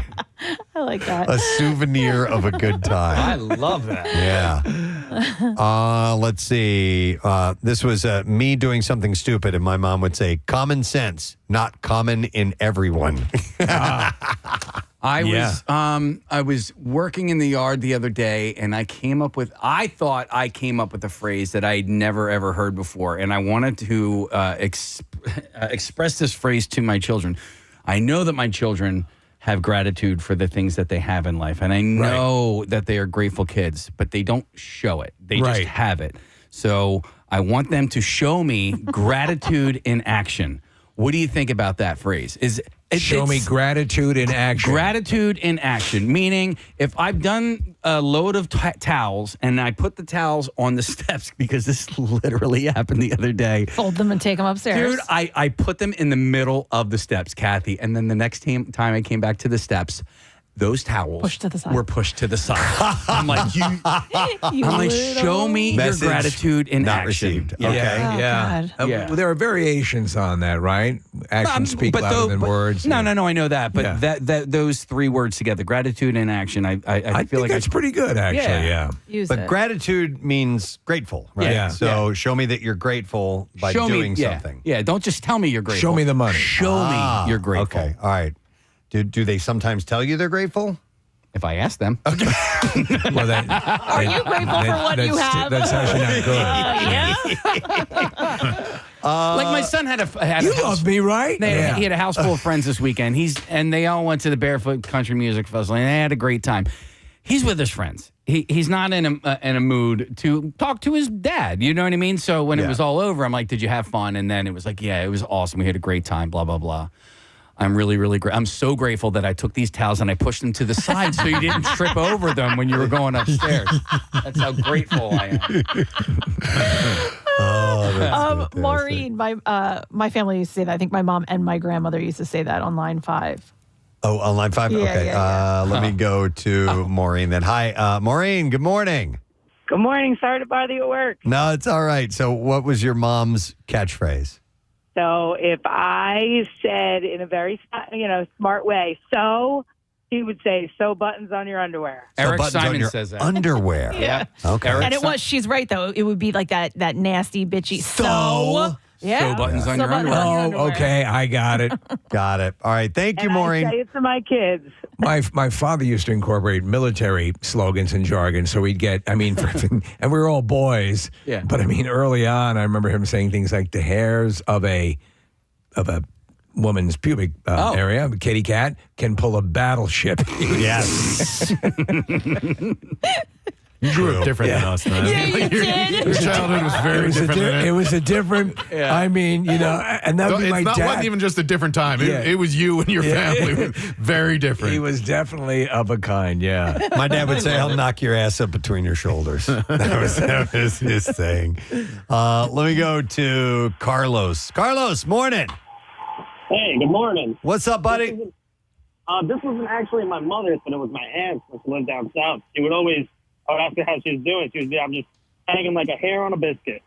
I like that. A souvenir of a good time. I love that. Yeah. Let's see. This was me doing something stupid, and my mom would say, common sense, not common in everyone. I was working in the yard the other day, and I thought I came up with a phrase that I'd never, ever heard before, and I wanted to express this phrase to my children. I know that my children have gratitude for the things that they have in life, and I know that they are grateful kids, but they don't show it. They just have it. So I want them to show me gratitude in action. What do you think about that phrase? Show me gratitude in action. Gratitude in action, meaning if I've done a load of towels and I put the towels on the steps, because this literally happened the other day. Fold them and take them upstairs. Dude, I put them in the middle of the steps, Kathy, and then the next time I came back to the steps, those towels were pushed to the side. I'm like, show me your gratitude in not action. Received. Yeah. Okay. Yeah. There are variations on that, right? Actions speak louder than words. No, I know that. But that those three words together, gratitude and action, I feel like that's pretty good, actually. Yeah. But gratitude means grateful, right? Yeah. So show me that you're grateful by doing something. Yeah, don't just tell me you're grateful. Show me the money. Show me you're grateful. Okay, all right. Do they sometimes tell you they're grateful? If I ask them. Okay. Are you grateful for what you have? That's actually not good. Like my son had a You house, love me, right? He Yeah. had a house full of friends this weekend. And they all went to the Barefoot Country Music Festival, and they had a great time. He's with his friends. He's not in a mood to talk to his dad. You know what I mean? So when it was all over, I'm like, "Did you have fun?" And then it was like, "Yeah, it was awesome. We had a great time." Blah blah blah. I'm really, really great. I'm so grateful that I took these towels and I pushed them to the side so you didn't trip over them when you were going upstairs. That's how grateful I am. Maureen, my family used to say that. I think my mom and my grandmother used to say that on line 5. Oh, on line 5? Yeah, okay. yeah. Let me go to Maureen then. Hi, Maureen. Good morning. Good morning. Sorry to bother you at work. No, it's all right. So what was your mom's catchphrase? So if I said in a very, smart way, so, he would say, sew buttons on your underwear. Eric buttons on Simon your says that. Underwear. Yeah. Okay. And she's right, though. It would be like that nasty, bitchy, so. Yeah. Sew buttons on your underwear. Oh, okay. I got it. Got it. All right. Thank you, And Maureen. I say it to my kids. My father used to incorporate military slogans and jargon, so we'd get, and we were all boys. Yeah. But early on, I remember him saying things like the hairs of a woman's pubic area, a kitty cat, can pull a battleship. Yes. You grew up different than us, man. Yeah, you did. Your childhood was very different than It was a different, and that would be my dad. It wasn't even just a different time. It was you and your family. Very different. He was definitely of a kind, yeah. My dad would say, "I'll knock your ass up between your shoulders." That was his thing. Let me go to Carlos. Carlos, morning. Hey, good morning. What's up, buddy? This wasn't actually my mother's, but it was my aunt's, which lived down south. I would ask her how she was doing. She was, I'm just hanging like a hair on a biscuit.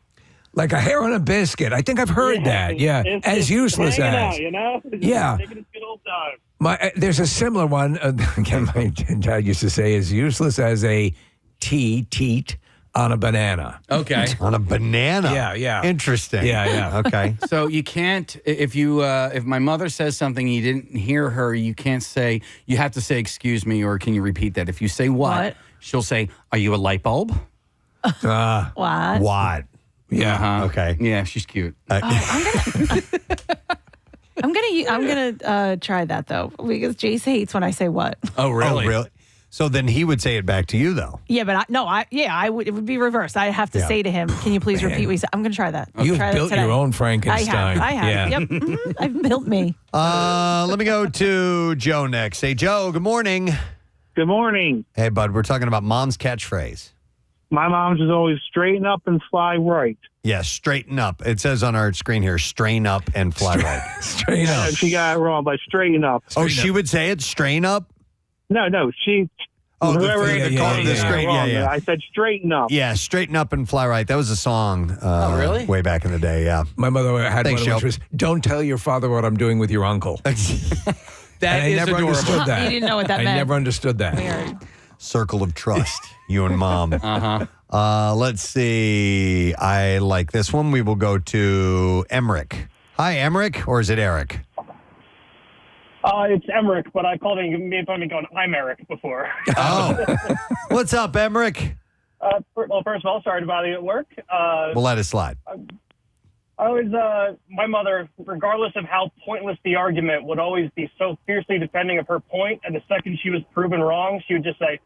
Like a hair on a biscuit. I think I've heard that. Yeah, as useless hanging as. out, you know? Just Yeah. taking a good old time. There's a similar one. Again, my dad used to say, as useless as a teat on a banana. Okay. On a banana. Yeah. Interesting. Yeah. Okay. So you can't, if my mother says something and you didn't hear her, you can't say, you have to say, "Excuse me," or "Can you repeat that?" If you say what? She'll say, "Are you a light bulb?" What? Yeah. Okay. Yeah, she's cute. I'm gonna try that though, because Jace hates when I say what. Oh, really? Oh, really? So then he would say it back to you, though. Yeah, but I would. It would be reversed. I have to say to him, "Can you please repeat what you said?" I'm gonna try that. You've try built that today. your own Frankenstein. I have. Yeah. Yep. Mhm. I've built me. Let me go to Joe next. Hey, Joe. Good morning. Good morning. Hey, bud. We're talking about mom's catchphrase. My mom's is always straighten up and fly right. Yes, straighten up. It says on our screen here, strain up and fly right. Strain up. She got it wrong by straighten up. She would say it, strain up? No, she. Oh, whoever the screen. Yeah. I said straighten up. Yeah, straighten up and fly right. That was a song. Really? Way back in the day. Yeah. My mother had Thanks, one which Joe. was, "Don't tell your father what I'm doing with your uncle." That I is never adorable. understood that. You didn't know what that I meant. never understood that. Weird. Circle of trust, you and mom. Uh-huh. Let's see. I like this one. We will go to Emmerich. Hi, Emmerich, or is it Eric? It's Emmerich, but I called him, made fun of me going, "I'm Eric" before. Oh. What's up, Emmerich? Well, first of all, sorry to bother you at work. We'll let it slide. I always, my mother, regardless of how pointless the argument, would always be so fiercely defending of her point. And the second she was proven wrong, she would just say,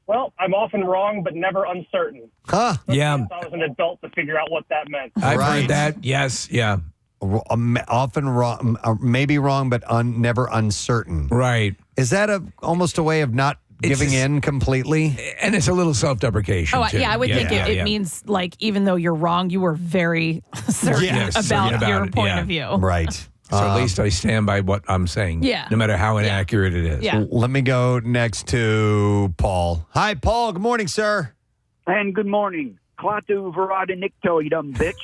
"Well, I'm often wrong, but never uncertain." Huh? Yeah. Since I was an adult to figure out what that meant. I've heard that. Yes. Yeah. Often wrong, maybe wrong, but never uncertain. Right. Is that almost a way of not giving in completely? And it's a little self-deprecation. Oh, too. yeah, I would think it means like even though you're wrong, you were very certain about your point of view. Right. So at least I stand by what I'm saying. Yeah. No matter how inaccurate it is. Yeah. Let me go next to Paul. Hi, Paul. Good morning, sir. And good morning. Klaatu Verada Nikto, you dumb bitch.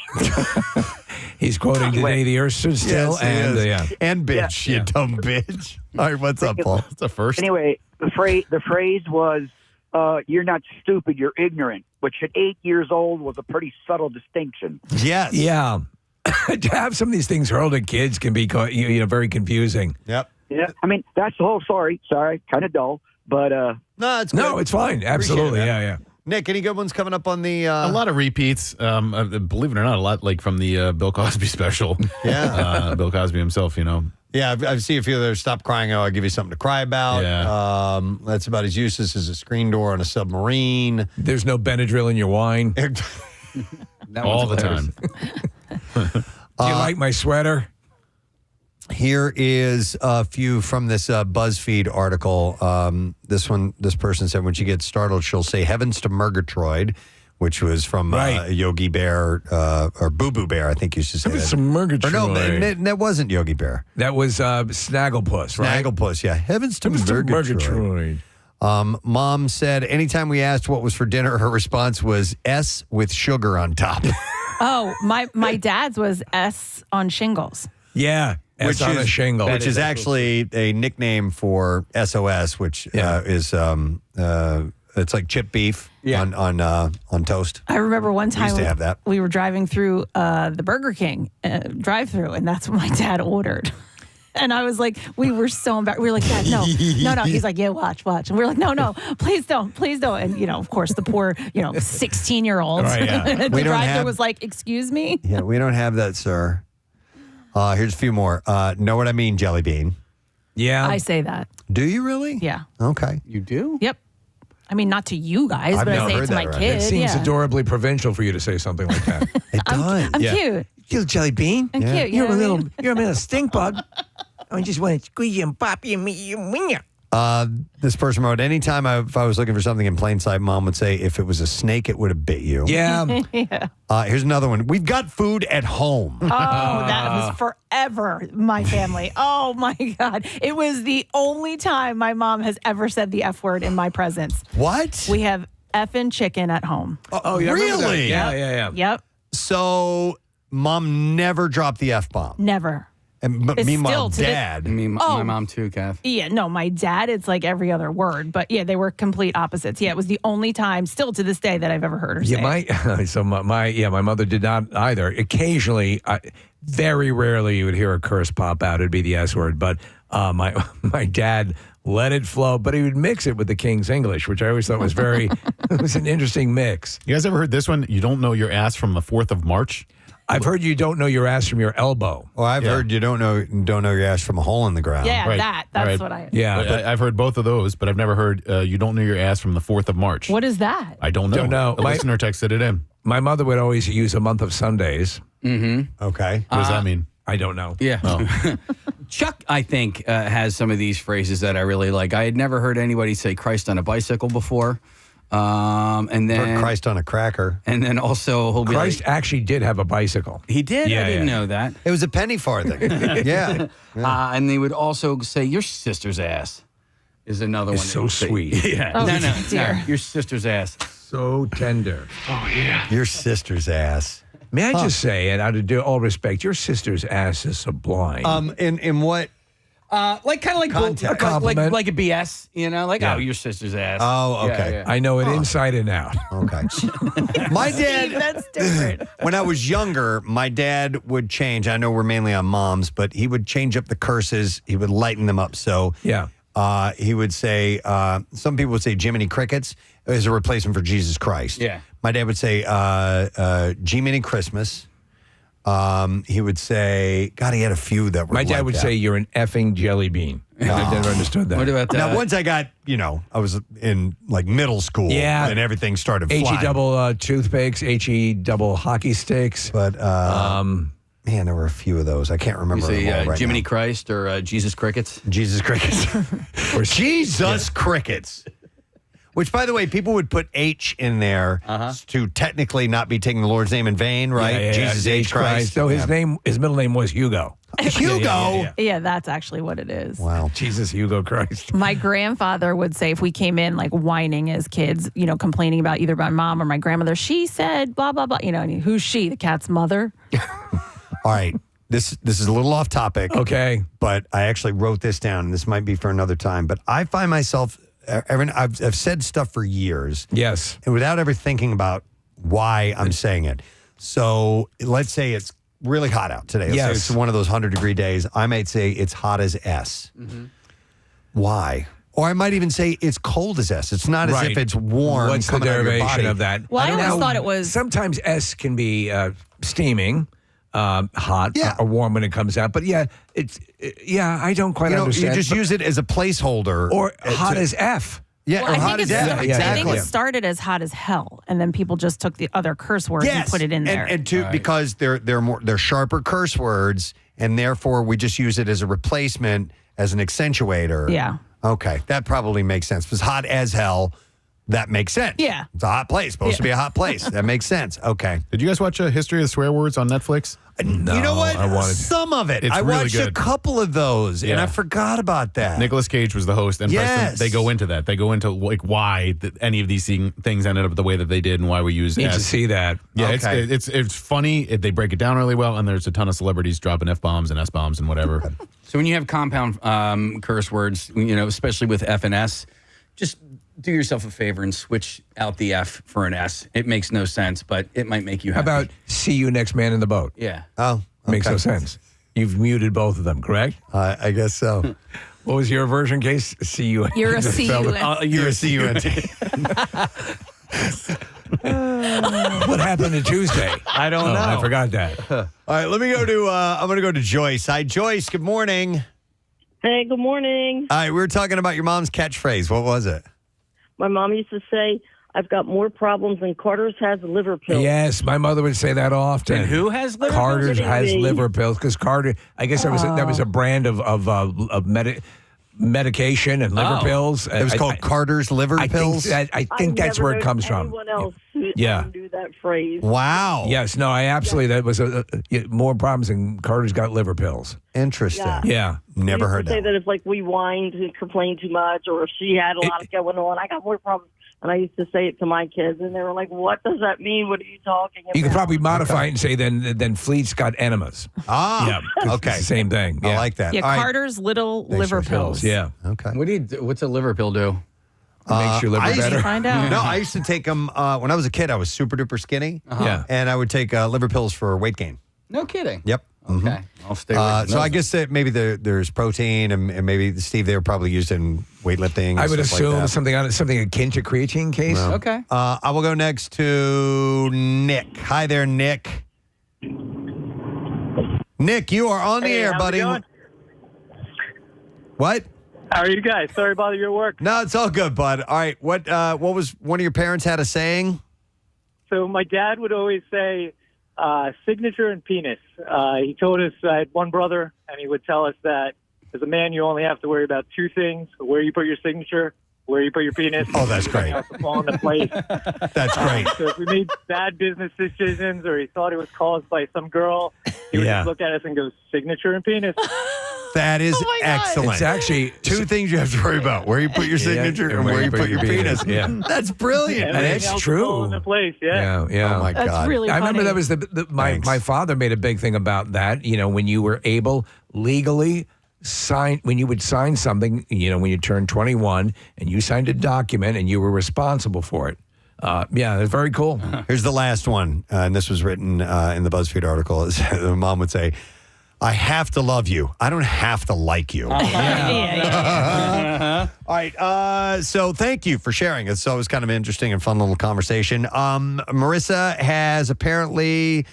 He's quoting today, "The earth stood still," Yes, he and is. And bitch, you dumb bitch. All right, what's up, Paul? That's the first. Anyway, the phrase was, "You're not stupid, you're ignorant," which at 8 years old was a pretty subtle distinction. Yes. Yeah. To have some of these things hurled at kids can be very confusing. Yep. Yeah, I mean that's the whole story. Sorry, kind of dull, but no, it's fine. Absolutely, yeah. Nick, any good ones coming up on the? A lot of repeats. Believe it or not, a lot like from the Bill Cosby special. Yeah, Bill Cosby himself. Yeah, I've seen a few of those. Stop crying. I'll give you something to cry about. Yeah. That's about as useless as a screen door on a submarine. There's no Benadryl in your wine. All the time. Do you like my sweater? Here is a few from this BuzzFeed article. This person said when she gets startled, she'll say "Heavens to Murgatroyd," which was from Yogi Bear or Boo Boo Bear, I think you should say. Heavens that. to Murgatroyd. Or no, that wasn't Yogi Bear. That was Snagglepuss, right? Snagglepuss, yeah. Heavens to Murgatroyd. Mom said anytime we asked what was for dinner, her response was S with sugar on top. Oh, my dad's was S on shingles. Yeah. Which on is, a shingle. Which is actually a nickname for SOS, which is it's like chip beef on toast. I remember one We time used to have that. we were driving through the Burger King drive-through, and that's what my dad ordered. And I was like, we were so embarrassed. We were like, Dad, no. He's like, yeah, watch. And we were like, no, please don't. And, of course, the poor, 16-year-old at the drive-thru was like, excuse me? Yeah, we don't have that, sir. Here's a few more. Know what I mean, Jelly Bean? Yeah. I say that. Do you really? Yeah. Okay. You do? Yep. I mean, not to you guys, I've but I never say it heard to my that, right? kid. It seems yeah. adorably provincial for you to say something like that. It does. I'm cute. You Jelly Bean? I'm cute. You know what I mean? You're a little stink bug. I just want to squeeze you and pop you and meet you. This person wrote, anytime if I was looking for something in plain sight, Mom would say, if it was a snake, it would have bit you. Yeah. Yeah. Here's another one. We've got food at home. Oh, that was forever my family. Oh, my God. It was the only time my mom has ever said the F word in my presence. What? We have effing chicken at home. Oh, yeah. Really? Yeah. Yep. So, Mom never dropped the F-bomb. Never. But It's meanwhile, still to Dad. My mom too, Kath. Yeah, no, my dad, it's like every other word. But yeah, they were complete opposites. Yeah, it was the only time, still to this day, that I've ever heard her say it. My mother did not either. Occasionally, very rarely you would hear a curse pop out. It'd be the S word. But my dad let it flow, but he would mix it with the King's English, which I always thought was it was an interesting mix. You guys ever heard this one? You don't know your ass from the 4th of March? I've heard you don't know your ass from your elbow. Well, I've heard you don't know your ass from a hole in the ground. Yeah, Right. that's Right. what I. Yeah, But I've heard both of those, but I've never heard you don't know your ass from the 4th of March. What is that? I don't know. Don't know. A listener texted it in. my mother would always use a month of Sundays. Mm-hmm. Okay. What does that mean? I don't know. Yeah. Oh. Chuck, I think, has some of these phrases that I really like. I had never heard anybody say Christ on a bicycle before. And then Or Christ on a cracker. And then also he'll be Christ like, actually did have a bicycle. He did? Yeah, I didn't yeah. know that. It was a penny farthing. Yeah. And they would also say, your sister's ass is another It's one. so they would say. sweet. Yeah. Oh, no, dear. your sister's ass. So tender. Oh, yeah. Your sister's ass. May I just say, and out of all respect, your sister's ass is sublime. In what? Like kind of like Context. like, A compliment. like a BS, like Yeah. oh, your sister's ass. Oh, okay. Yeah. I know it inside and out. Okay. My dad, That's different. when I was younger, my dad would change. I know we're mainly on moms, but he would change up the curses. He would lighten them up. So Yeah. he would say, some people would say Jiminy Crickets as a replacement for Jesus Christ. Yeah. My dad would say Jiminy Christmas. He would say, God, he had a few that were My dad like would that. say, you're an effing jelly bean. I never understood that. What about that? Now, once I got, I was in like middle school, Yeah. and everything started flying. HE double toothpicks, HE double hockey sticks. But man, there were a few of those. I can't You remember them all say right Jiminy now. Christ or Jesus Crickets? Jesus Crickets. Or Jesus Crickets. Which, by the way, people would put H in there to technically not be taking the Lord's name in vain, right? Yeah, Jesus H. Christ. So his middle name was Hugo. Hugo. Yeah, that's actually what it is. Wow. Jesus, Hugo Christ. My grandfather would say if we came in like whining as kids, complaining about either my mom or my grandmother, she said blah, blah, blah. And who's she? The cat's mother? All right. This is a little off topic. Okay. But I actually wrote this down, and this might be for another time. But I find myself, I've said stuff for years. Yes. And without ever thinking about why I'm saying it. So let's say it's really hot out today. Let's say Yes. it's one of those 100-degree days. I might say it's hot as S. Mm-hmm. Why? Or I might even say it's cold as S. It's not as if it's warm. What's the coming out of your derivation body. of that? Well, I always thought it was. Sometimes S can be steaming, hot, or warm when it comes out. But I don't quite understand. You just use it as a placeholder. Or hot as F. Yeah, Well, or I hot as think F. I Exactly. think it started as hot as hell, and then people just took the other curse words and put it in there. Because they're sharper curse words, and therefore we just use it as a replacement, as an accentuator. Yeah. Okay, that probably makes sense. Because hot as hell, that makes sense. Yeah. It's a hot place. Supposed to be a hot place. That makes sense. Okay. Did you guys watch History of the Swear Words on Netflix? No, you know what? I wanted Some of it. It's I really watched good. a couple of those, and Yeah. I forgot about that. Nicolas Cage was the host, and Yes. Preston, they go into that. They go into like why any of these things ended up the way that they did, and why we use Need S. to see that. Yeah, Okay. it's funny. They break it down really well, and there's a ton of celebrities dropping F-bombs and S-bombs and whatever. So when you have compound curse words, especially with F and S, just do yourself a favor and switch out the F for an S. It makes no sense, but it might make you How happy. about see you next man in the boat? Yeah. Oh, Makes okay. no sense. You've muted both of them, correct? I guess so. What was your version, Case? See you. You're a C-U-N. You're a C-U-N-T. What happened to Tuesday? I don't know. I forgot that. All right, let me go to. I'm going to go to Joyce. Hi, Joyce. Good morning. Hey, good morning. All right, we were talking about your mom's catchphrase. What was it? My mom used to say, I've got more problems than Carter's has liver pills. Yes, my mother would say that often. And who has liver Carter's pills? has Me. liver pills because Carter. I guess that was a brand of medication and liver pills. It was called Carter's liver pills. I think that's where it comes from. Anyone else who Yeah. do that phrase. Wow. Yes, no, I absolutely. That was more problems than Carter's got liver pills. Interesting. Yeah. Never She heard used to say that. that if like we whined and complained too much, or if she had a lot going on, I got more problems. And I used to say it to my kids, and they were like, "What does that mean? What are you talking about?" You could probably modify it and say then Fleet's got enemas. Ah, Yeah, 'cause okay. it's the same thing. I Yeah. like that. Yeah, All right. Carter's little liver pills. Yeah. Okay. What's a liver pill do? Makes your liver I used to better. Find out. No, I used to take them when I was a kid. I was super duper skinny. Yeah. And I would take liver pills for weight gain. No kidding. Yep. Okay. I'll stay with So I guess that maybe there's protein and maybe Steve, they were probably used in weightlifting. And I would stuff like assume that. something akin to creatine case. No. Okay. I will go next to Nick. Hi there, Nick. Nick, you are on the air, how's it buddy. going? What? How are you guys? Sorry to bother your work. No, it's all good, bud. All right. What was one of your parents had a saying? So my dad would always say signature and penis. He told us I had one brother, and he would tell us that as a man, you only have to worry about two things: where you put your signature, where you put your penis. Oh, that's great. Everything else will fall into place. That's great. So if we made bad business decisions, or he thought it was caused by some girl, he would Yeah. just look at us and go, signature and penis. That is Oh my God. excellent. It's actually two things you have to worry about: where you put your signature and where you put your penis. Yeah. That's brilliant. Everything that's else true. will fall into place. Yeah. Yeah. Oh my That's God. really I remember funny. that was my father made a big thing about that. When you were able legally when you would sign something, when you turned 21 and you signed a document and you were responsible for it. Yeah, it's very cool. Here's the last one, and this was written in the BuzzFeed article. The mom would say, "I have to love you. I don't have to like you." Yeah, yeah. All right. So thank you for sharing. It's always kind of an interesting and fun little conversation. Marissa has apparently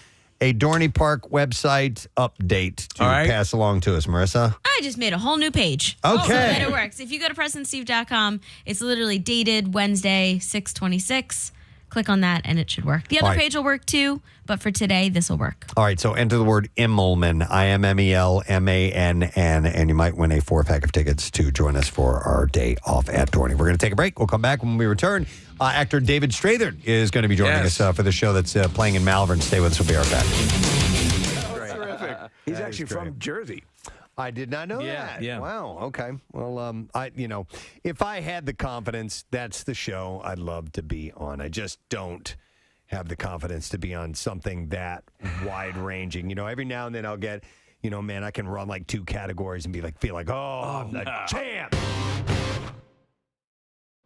a Dorney Park website update to pass along to us. Marissa? I just made a whole new page. Okay. So that it works. If you go to PrestonSteve.com, it's literally dated Wednesday, 6/26. Click on that and it should work. The other All right. page will work too, but for today, this will work. All right, so enter the word Immelman, IMMELMANN, and you might win a 4-pack of tickets to join us for our day off at Dorney. We're going to take a break. We'll come back when we return. Actor David Strathairn is going to be joining us for the show that's playing in Malvern. Stay with us. We'll be right back. He's actually from Jersey. I did not know that. Yeah. Wow. Okay. Well, if I had the confidence, that's the show I'd love to be on. I just don't have the confidence to be on something that wide ranging. Every now and then I'll get, man, I can run like 2 categories and feel like, oh, I'm the champ.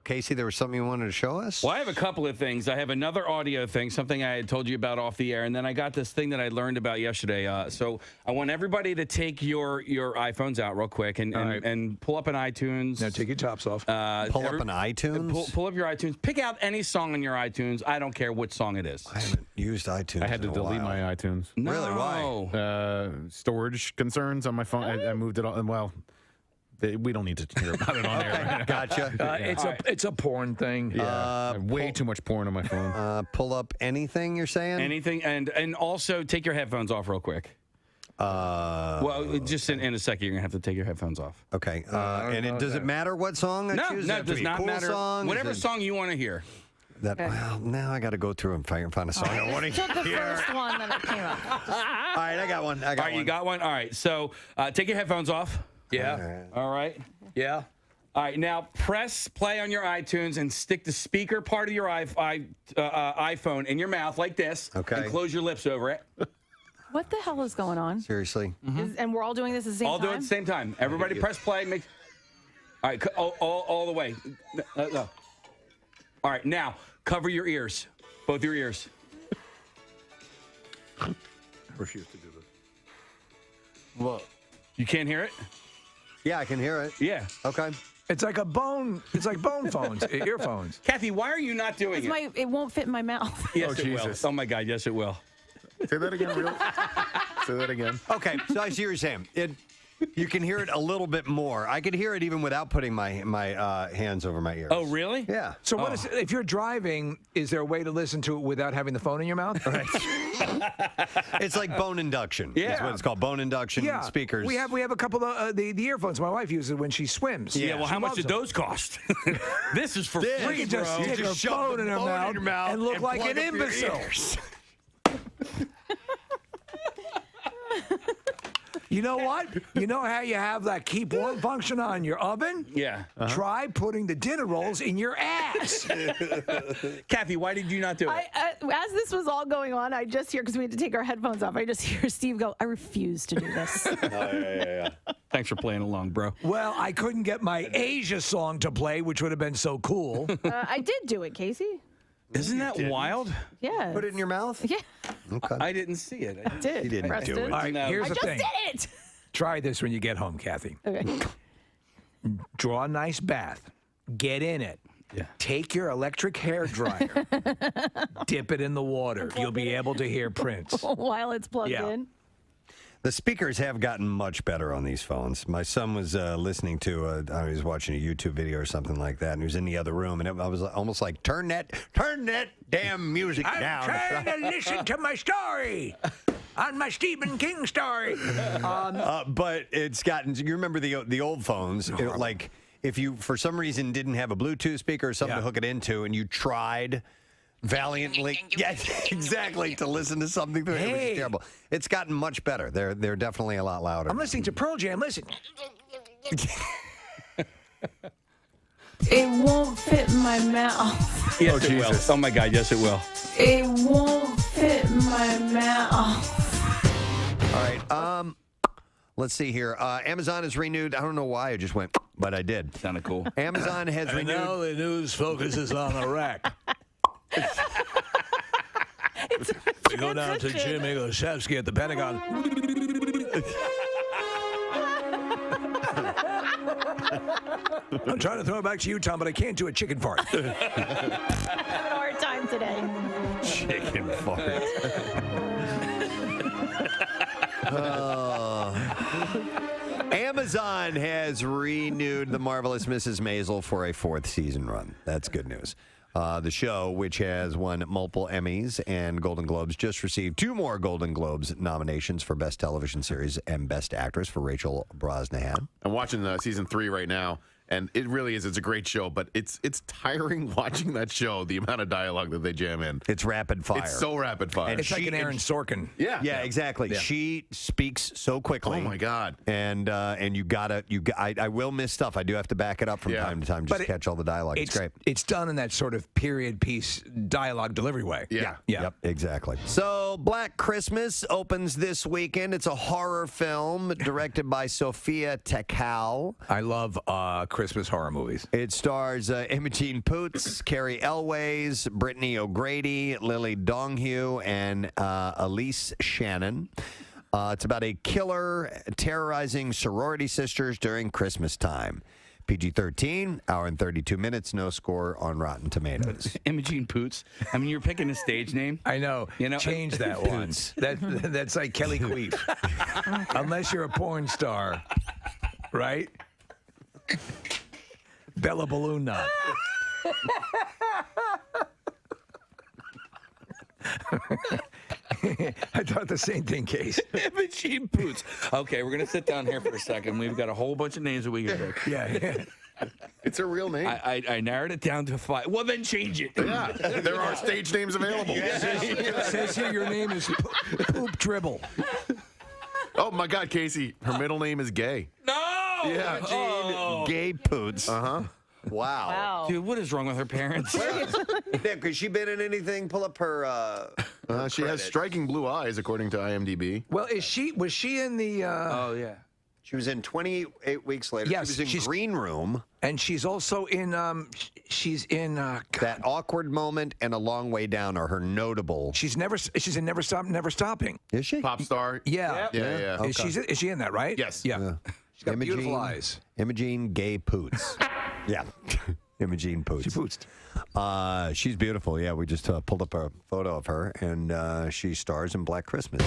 Casey, there was something you wanted to show us? Well, I have a couple of things. I have another audio thing, something I had told you about off the air, and then I got this thing that I learned about yesterday. So I want everybody to take your iPhones out real quick and pull up an iTunes. Now take your tops off. Pull up an iTunes? Pull up your iTunes. Pick out any song in your iTunes. I don't care what song it is. I haven't used iTunes. I had to delete my iTunes. No. Really? Why? Storage concerns on my phone. I moved it on. Well, we don't need to hear about it on air. Right? Gotcha. It's a porn thing. Yeah, way too much porn on my phone. Pull up anything you're saying? Anything, and also take your headphones off real quick. Well, just in a second, you're gonna have to take your headphones off. Okay. Does it matter what song I choose? No, it does not matter. Song? Whatever song you want to hear. Well, now I got to go through and find a song I want to hear. Took the first one that came up. All right, I got one. All right, you got one? All right, so take your headphones off. Yeah. All right. Yeah. All right, now press play on your iTunes and stick the speaker part of your iPhone in your mouth like this. Okay. And close your lips over it. What the hell is going on? Seriously. And we're all doing this at the same time? All do it at the same time. Everybody press play. All right, all the way. No. All right, now cover your ears, both your ears. I refuse to do this. Well, you can't hear it? Yeah, I can hear it. Yeah. Okay. It's like bone phones, earphones. Kathy, why are you not doing it? It won't fit in my mouth. Yes, it will. Oh my God, yes, it will. Say that again, real. Say that again. Okay, so I see what you're saying. You can hear it a little bit more. I could hear it even without putting my hands over my ears. Oh, really? Yeah. So what is if you're driving? Is there a way to listen to it without having the phone in your mouth? Right. It's like bone induction. Yeah, that's what it's called. Bone induction speakers. We have a couple of the earphones my wife uses when she swims. Yeah. Well, how much did those cost? This is for free, You can just bro. stick a phone in her mouth and look like an imbecile. You know what? You know how you have that keep warm function on your oven? Yeah. Try putting the dinner rolls in your ass. Kathy, why did you not do it? As this was all going on, I just hear, because we had to take our headphones off, I just hear Steve go, I refuse to do this. Yeah. Thanks for playing along, bro. Well, I couldn't get my Asia song to play, which would have been so cool. I did do it, Casey. Isn't that wild? Yeah. Put it in your mouth? Yeah. Okay. I didn't see it. I did. You didn't Preston. do it. All right, here's the thing. I just did it. Try this when you get home, Kathy. Okay. Draw a nice bath. Get in it. Yeah. Take your electric hair dryer. Dip it in the water. You'll be able to hear Prince. While it's plugged in. The speakers have gotten much better on these phones. My son was listening to, I was watching a YouTube video or something like that, and he was in the other room, and I was almost like, turn that damn music down. I'm trying to listen to my story on my Stephen King story. But it's gotten, you remember the old phones, like if you, for some reason, didn't have a Bluetooth speaker or something to hook it into, and you tried valiantly, exactly, to listen to something through it. It was terrible. It's gotten much better. They're definitely a lot louder. I'm listening to Pearl Jam. Listen. It won't fit in my mouth. Yes, it will. Oh my God, yes, it will. It won't fit in my mouth. All right. Let's see here. Amazon has renewed. I don't know why I just went, but I did. Sounded cool. Amazon has renewed. And now the news focuses on Iraq. We go down to Jimmy Gosevsky at the Pentagon. I'm trying to throw it back to you, Tom, but I can't do a chicken fart. Having a hard time today. Chicken fart. Amazon has renewed The Marvelous Mrs. Maisel for a 4th season run. That's good news. The show, which has won multiple Emmys and Golden Globes, just received 2 more Golden Globes nominations for Best Television Series and Best Actress for Rachel Brosnahan. I'm watching season 3 right now, and it really is. It's a great show, but it's tiring watching that show, the amount of dialogue that they jam in. It's rapid fire. It's so rapid fire. And it's like an Aaron Sorkin. Yeah, exactly. Yeah. She speaks so quickly. Oh my God! And I will miss stuff. I do have to back it up from time to time just to catch all the dialogue. It's great. It's done in that sort of period piece dialogue delivery way. Yeah. Yep, exactly. So Black Christmas opens this weekend. It's a horror film directed by Sophia Takal. I love Christmas horror movies. It stars Imogen Poots, Carrie Elways, Brittany O'Grady, Lily Donghue, and Elise Shannon. It's about a killer terrorizing sorority sisters during Christmas time. PG-13, hour and 32 minutes, no score on Rotten Tomatoes. Imogen Poots. I mean, you're picking a stage name. I know. You know, change that one. That's like Kelly Queef. Unless you're a porn star, right? Bella Balloon Knot. I thought the same thing, Case. Imogen Poots. Okay, we're going to sit down here for a second. We've got a whole bunch of names that we can pick. Yeah. It's a real name. I narrowed it down to 5. Well, then change it. Yeah, there are stage names available. Says here your name is Poop Dribble. Oh, my God, Casey. Her middle name is Gay. No! Yeah. Imogen Gay Poots. Uh-huh. Wow. Dude, what is wrong with her parents? Nick, has she been in anything? Pull up her she has striking blue eyes, according to IMDb. Well, was she in the... oh, yeah. She was in 28 Weeks Later. Yes, she was in Green Room. And she's also in... That Awkward Moment and A Long Way Down are her notable... She's in Never Stop, Never Stopping. Is she? Pop star. Yeah. Yeah. Okay. Is she in that, right? Yes. Yeah. She's got beautiful eyes. Imogen Gay Poots. Yeah. Imogen Poots. She pootsed. She's beautiful. Yeah, we just pulled up a photo of her, and she stars in Black Christmas.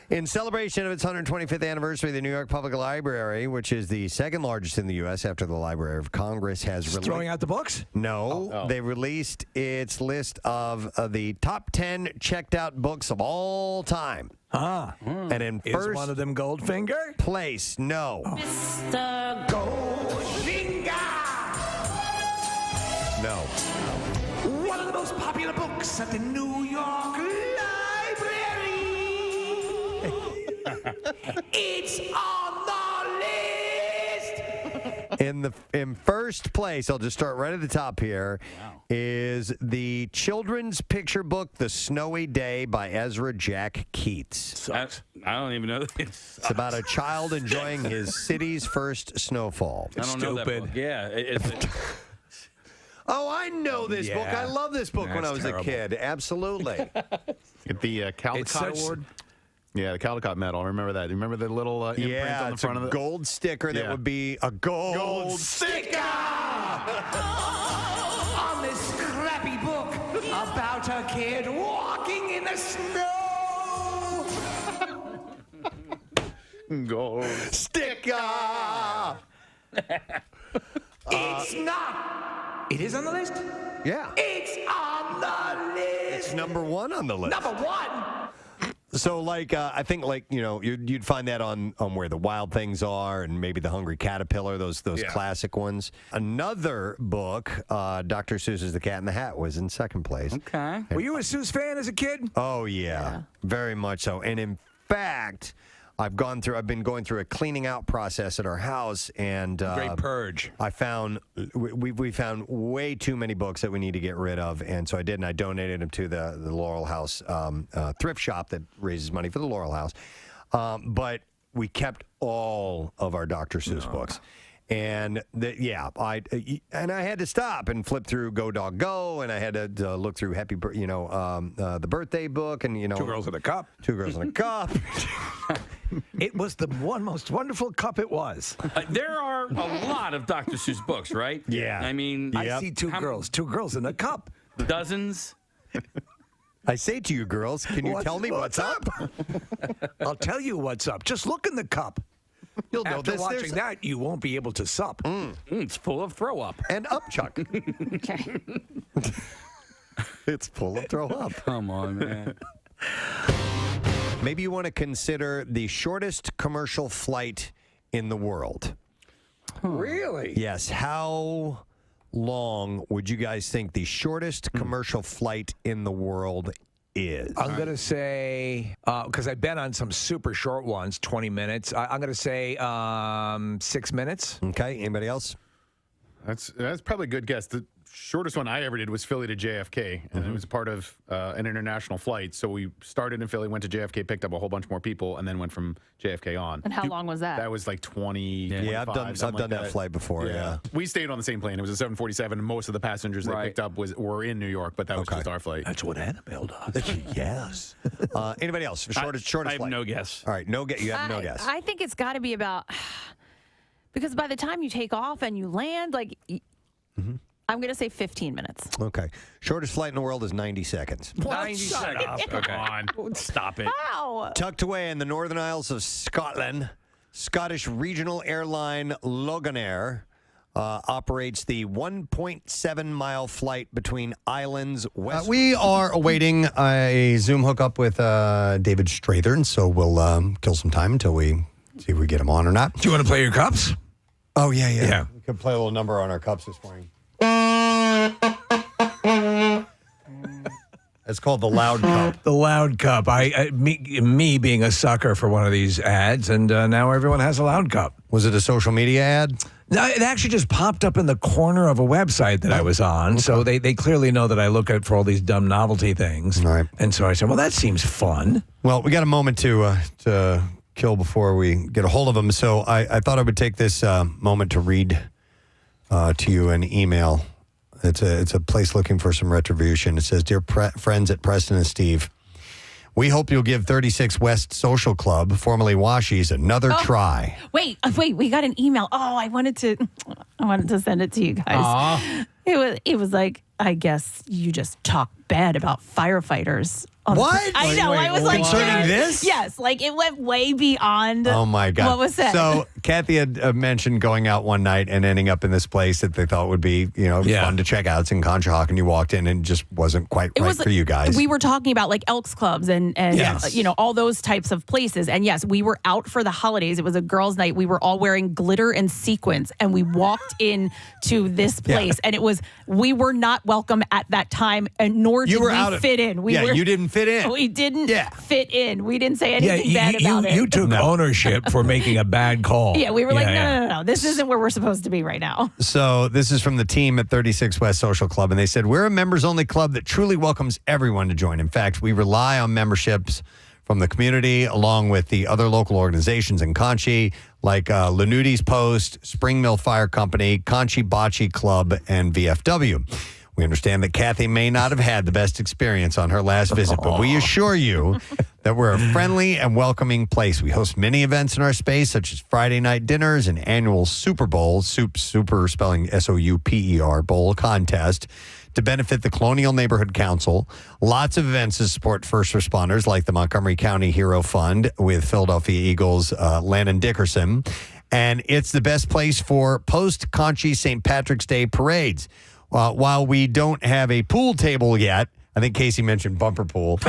In celebration of its 125th anniversary, the New York Public Library, which is the second largest in the U.S. after the Library of Congress, has throwing out the books? No. They released its list of the top 10 checked out books of all time. And in Is first one of them Goldfinger? place, no. Mr. Goldfinger! No. One of the most popular books at the New York Library. It's on the list. In first place, I'll just start right at the top here, is the children's picture book, The Snowy Day by Ezra Jack Keats. I don't even know. It's about a child enjoying his city's first snowfall. I don't know that book. Yeah. Oh, I know this book. I love this book when I was terrible. a kid. Absolutely. Get the Caldecott Award. Yeah, the Caldecott medal. I remember that. Remember the little imprint on the front of it? Gold sticker that would be a gold sticker on this scrappy book about a kid walking in the snow. Gold sticker. It's not. It is on the list? Yeah. It's on the list. It's number 1 on the list. Number 1. So, I think, you'd find that on Where the Wild Things Are and maybe The Hungry Caterpillar, those classic ones. Another book, Dr. Seuss's The Cat in the Hat, was in second place. Okay. Were you a Seuss fan as a kid? Oh, yeah. Very much so. And in fact, I've been going through a cleaning out process at our house, and Great purge. I found we found way too many books that we need to get rid of, and so I did, and I donated them to the Laurel House thrift shop that raises money for the Laurel House. But we kept all of our Dr. Seuss books. And I had to stop and flip through Go Dog Go, and I had to look through the birthday book, and Two Girls in a Cup. 2 Girls in a Cup. It was the most wonderful cup it was. There are a lot of Dr. Seuss books, right? Yeah. I mean, I see two girls in a cup. Dozens. I say to you, girls, can you tell me what's up? I'll tell you what's up. Just look in the cup. You'll know After this. watching that, you won't be able to sup. It's full of throw up. And upchuck. It's full of throw up. Come on, man. Maybe you want to consider the shortest commercial flight in the world. Really? Yes. How long would you guys think the shortest commercial flight in the world is? I'm going to say, because I've been on some super short ones, 20 minutes. I'm going to say 6 minutes. Okay. Anybody else? That's probably a good guess. The shortest one I ever did was Philly to JFK, and it was part of an international flight. So we started in Philly, went to JFK, picked up a whole bunch more people, and then went from JFK on. And how long was that? That was like 20. Yeah, I've done that flight before. Yeah. We stayed on the same plane. It was a 747, and most of the passengers they picked up were in New York, but that was just our flight. That's what Annabelle does. Yes. Anybody else? Shortest I have flight? no guess. All right, you have no guess. I think it's got to be about because by the time you take off and you land, like I'm going to say 15 minutes. Okay. Shortest flight in the world is 90 seconds. 90 seconds. Come on. Stop it. How? Tucked away in the Northern Isles of Scotland, Scottish regional airline Loganair operates the 1.7-mile flight between islands west. We are awaiting a Zoom hookup with David Strathairn, so we'll kill some time until we see if we get him on or not. Do you want to play your cups? Oh, yeah. We could play a little number on our cups this morning. It's called the Loud Cup. The Loud Cup. Me being a sucker for one of these ads, and now everyone has a Loud Cup. Was it a social media ad? No, it actually just popped up in the corner of a website that I was on. Okay. So they clearly know that I look at for all these dumb novelty things. All right. And so I said, well, that seems fun. Well, we got a moment to kill before we get a hold of them. So I thought I would take this moment to read to you an email. It's a place looking for some retribution. It says, Dear friends at Preston and Steve, we hope you'll give 36 West Social Club, formerly Washies, another try. Wait, we got an email. Oh, I wanted to send it to you guys. Aww. It was like, I guess you just talk bad about firefighters. What? I know. I was like, concerning this? Yes, like it went way beyond. Oh my God! What was that? So Kathy had mentioned going out one night and ending up in this place that they thought would be, fun to check out. It's in Conshohocken, and you walked in and it just wasn't quite right for you guys. We were talking about like Elks Clubs and yes. All those types of places. And yes, we were out for the holidays. It was a girls' night. We were all wearing glitter and sequins, and we walked in to this place, and we were not welcome at that time, and nor did we fit in. You didn't fit in. We didn't fit in. We didn't say anything bad about it. You took ownership for making a bad call. Yeah, we were no. This isn't where we're supposed to be right now. So this is from the team at 36 West Social Club, and they said, we're a members-only club that truly welcomes everyone to join. In fact, we rely on memberships from the community along with the other local organizations in Conchi, like Lanudi's Post, Spring Mill Fire Company, Conchi Bocce Club, and VFW. We understand that Kathy may not have had the best experience on her last visit, but we assure you that we're a friendly and welcoming place. We host many events in our space, such as Friday night dinners and annual Super Bowl, super spelling SOUPER, bowl contest to benefit the Colonial Neighborhood Council. Lots of events to support first responders, like the Montgomery County Hero Fund with Philadelphia Eagles Landon Dickerson. And it's the best place for post-Conchi St. Patrick's Day parades. While we don't have a pool table yet, I think Casey mentioned bumper pool.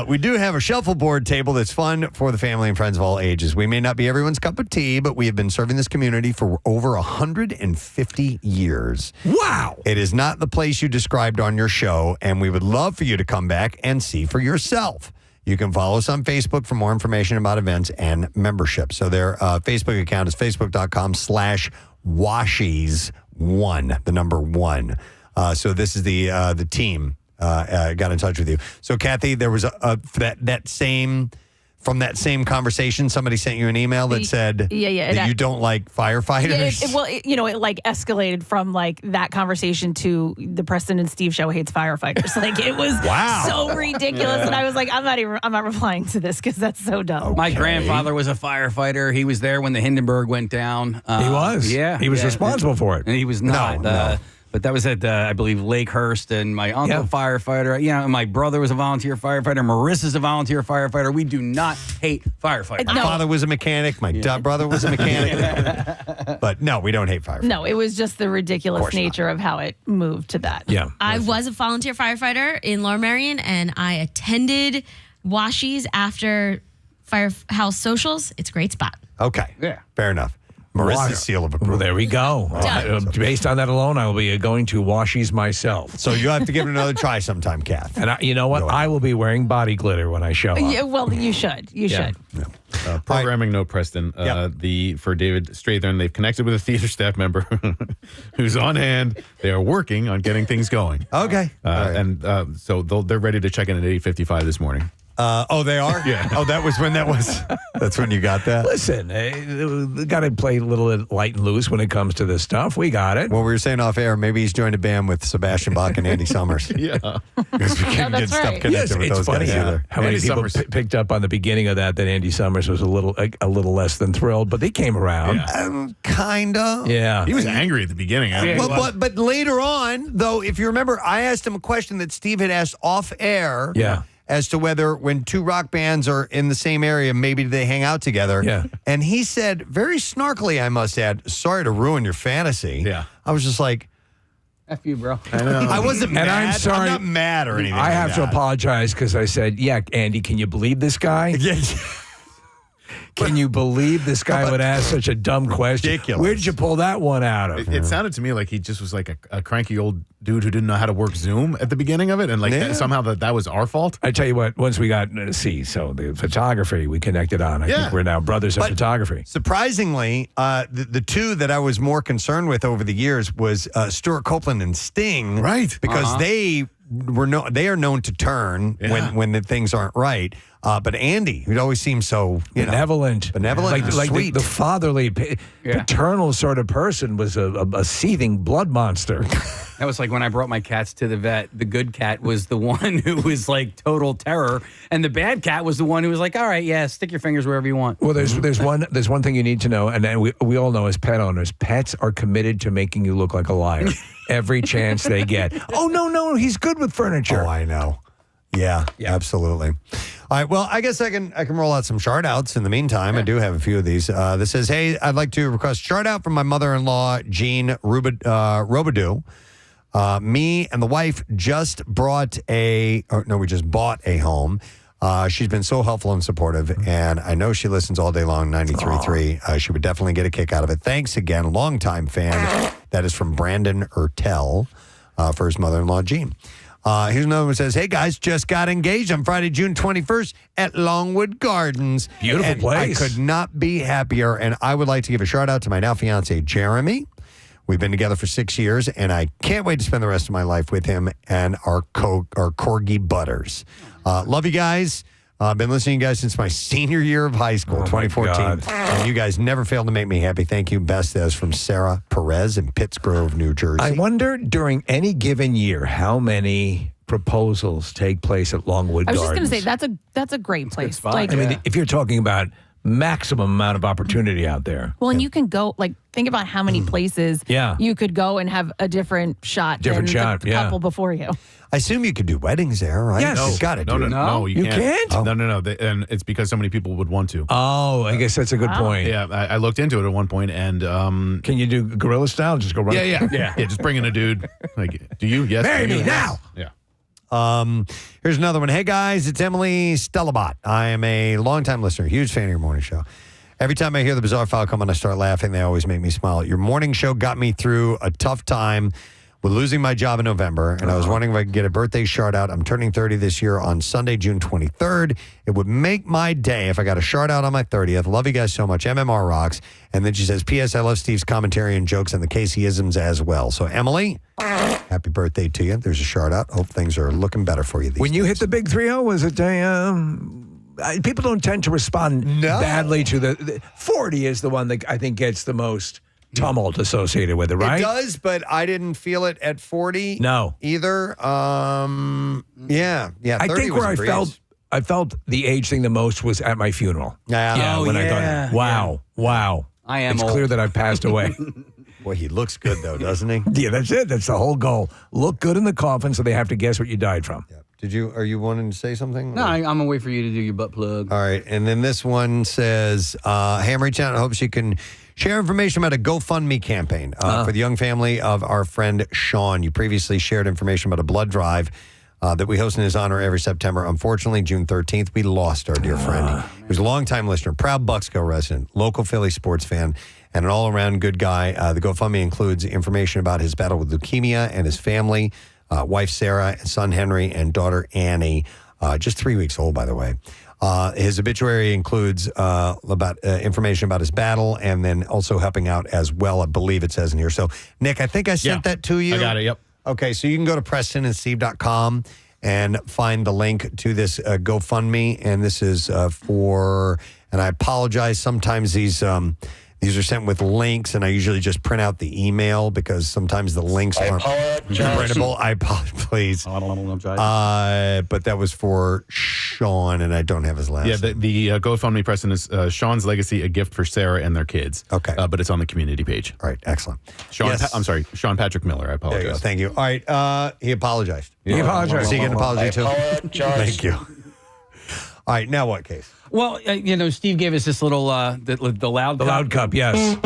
We do have a shuffleboard table that's fun for the family and friends of all ages. We may not be everyone's cup of tea, but we have been serving this community for over 150 years. Wow. It is not the place you described on your show, and we would love for you to come back and see for yourself. You can follow us on Facebook for more information about events and membership. So their Facebook account is facebook.com/washies1, the number 1. So this is the team got in touch with you. So Kathy, there was from that same conversation, somebody sent you an email that said that you don't like firefighters. It like escalated from like that conversation to the Preston and Steve show hates firefighters. Like it was so ridiculous, and I was like, I'm not replying to this because that's so dumb. Okay. My grandfather was a firefighter. He was there when the Hindenburg went down. He was. Yeah, he was responsible for it. And he was not. No. But that was at, I believe, Lakehurst, and my uncle firefighter. And my brother was a volunteer firefighter. Marissa's a volunteer firefighter. We do not hate firefighters. My father was a mechanic. My brother was a mechanic. But no, we don't hate firefighters. No, it was just the ridiculous nature of how it moved to that. Yeah. I was a volunteer firefighter in Lower Merion, and I attended Washies after Firehouse Socials. It's a great spot. Okay. Yeah. Fair enough. Marissa's seal of approval. Well, there we go. Done. Based on that alone, I will be going to Washies myself. So you have to give it another try sometime, Kath. And you know what? I will be wearing body glitter when I show up. Yeah, well, you should. You should. Programming note, Preston. For David Strathairn, they've connected with a theater staff member who's on hand. They are working on getting things going. Okay. And so they're ready to check in at 8:55 this morning. They are? Yeah. Oh, that was when that was. That's when you got that? Listen, got to play a little light and loose when it comes to this stuff. We got it. Well, we were saying off air, maybe he's joined a band with Sebastian Bach and Andy Summers. Yeah. Because we can't get stuff connected with it's those funny guys either. how many Andy people Summers. picked up on the beginning of that Andy Summers was a little less than thrilled, but they came around. Kind of. Yeah. He was angry at the beginning. But later on, though, if you remember, I asked him a question that Steve had asked off air. Yeah. As to whether when two rock bands are in the same area, maybe they hang out together. Yeah. And he said, very snarkily, I must add, sorry to ruin your fantasy. Yeah. I was just like, F you, bro. I know. I wasn't mad. And I'm sorry. I'm not mad or anything. I like have to that. apologize because I said, yeah, Andy, can you believe this guy? Yeah. Can you believe this guy would ask such a dumb question? Ridiculous. Where did you pull that one out of? It sounded to me like he just was like a cranky old dude who didn't know how to work Zoom at the beginning of it, and like somehow that was our fault. I tell you what, once we got so the photography we connected on, I think we're now brothers of photography. Surprisingly, the two that I was more concerned with over the years was Stuart Copeland and Sting, right? Because they are known to turn when the things aren't right. But Andy, who'd always seemed so benevolent, like sweet, the fatherly, paternal sort of person, was a seething blood monster. That was like when I brought my cats to the vet. The good cat was the one who was like total terror, and the bad cat was the one who was like, "All right, yeah, stick your fingers wherever you want." Well, there's one thing you need to know, and then we all know as pet owners, pets are committed to making you look like a liar every chance they get. Oh no, he's good with furniture. Oh, I know. Yeah, absolutely. All right, well, I guess I can roll out some shout outs in the meantime. I do have a few of these. This says, hey, I'd like to request a shout out from my mother-in-law, Jean Robidoux. Me and the wife just bought a home. She's been so helpful and supportive, and I know she listens all day long, 93.3. She would definitely get a kick out of it. Thanks again, longtime fan. That is from Brandon Ertel for his mother-in-law, Jean. Here's another one that says, hey, guys, just got engaged on Friday, June 21st at Longwood Gardens. Beautiful place. I could not be happier, and I would like to give a shout-out to my now fiance, Jeremy. We've been together for 6 years, and I can't wait to spend the rest of my life with him and our Corgi Butters. Love you guys. I've been listening to you guys since my senior year of high school, 2014. And you guys never fail to make me happy. Thank you. Best as from Sarah Perez in Pittsgrove, New Jersey. I wonder during any given year how many proposals take place at Longwood I was Gardens. just going to say that's a great place. Like, I mean, if you're talking about maximum amount of opportunity out there. well, and you can go think about how many places you could go and have a different shot than the couple before you. I assume you could do weddings there, right? Yes. You've got it. No, you can't. Oh. No. And it's because so many people would want to. Oh, I guess that's a good point. Yeah, I looked into it at one point, and can you do gorilla style? Just go run. Yeah. Just bring in a dude. Like, do you? Yes. Marry do you? me now. Yeah. Here's another one. Hey, guys, it's Emily Stellabot. I am a longtime listener, huge fan of your morning show. Every time I hear the Bizarre File come on, I start laughing. They always make me smile. Your morning show got me through a tough time with losing my job in November, and I was wondering if I could get a birthday shout out. I'm turning 30 this year on Sunday, June 23rd. It would make my day if I got a shout out on my 30th. Love you guys so much. MMR rocks. And then she says, P.S. I love Steve's commentary and jokes and the Casey-isms as well. So, Emily, happy birthday to you. There's a shout out. Hope things are looking better for you these When you hit the big 3-0, was it people don't tend to respond badly to the 40 is the one that I think gets the most tumult associated with it, right? It does, but I didn't feel it at 40. No. Either. Yeah. I 30 think was where a breeze. I felt the age thing the most was at my funeral. Yeah. When I thought, wow. I am It's old. clear that I've passed away. Boy, he looks good, though, doesn't he? Yeah, that's it. That's the whole goal. Look good in the coffin so they have to guess what you died from. Are you wanting to say something? No, I'm gonna wait for you to do your butt plug. All right, and then this one says, hey, I'm reaching out and hopes you can share information about a GoFundMe campaign for the young family of our friend Sean. You previously shared information about a blood drive that we host in his honor every September. Unfortunately, June 13th, we lost our dear friend. He was a longtime listener, proud Bucksville resident, local Philly sports fan, and an all-around good guy. The GoFundMe includes information about his battle with leukemia and his family, wife Sarah, son Henry, and daughter Annie, just 3 weeks old, by the way. His obituary includes about information about his battle and then also helping out as well, I believe it says in here. So, Nick, I think I sent that to you. I got it, yep. Okay, so you can go to PrestonandSteve.com and find the link to this GoFundMe. And this is for, and I apologize, sometimes these are sent with links, and I usually just print out the email because sometimes the links aren't printable. I apologize, please. But that was for Sean, and I don't have his last name. The GoFundMe, Preston, is Sean's Legacy, a gift for Sarah and their kids. Okay. But it's on the community page. All right, excellent. I'm sorry, Sean Patrick Miller. I apologize. There you go. Thank you. All right, he apologized. He apologized. Is he getting an apology too? apologize. Thank you. All right, now what, Case? Well, Steve gave us this little the loud The loud cup, yes.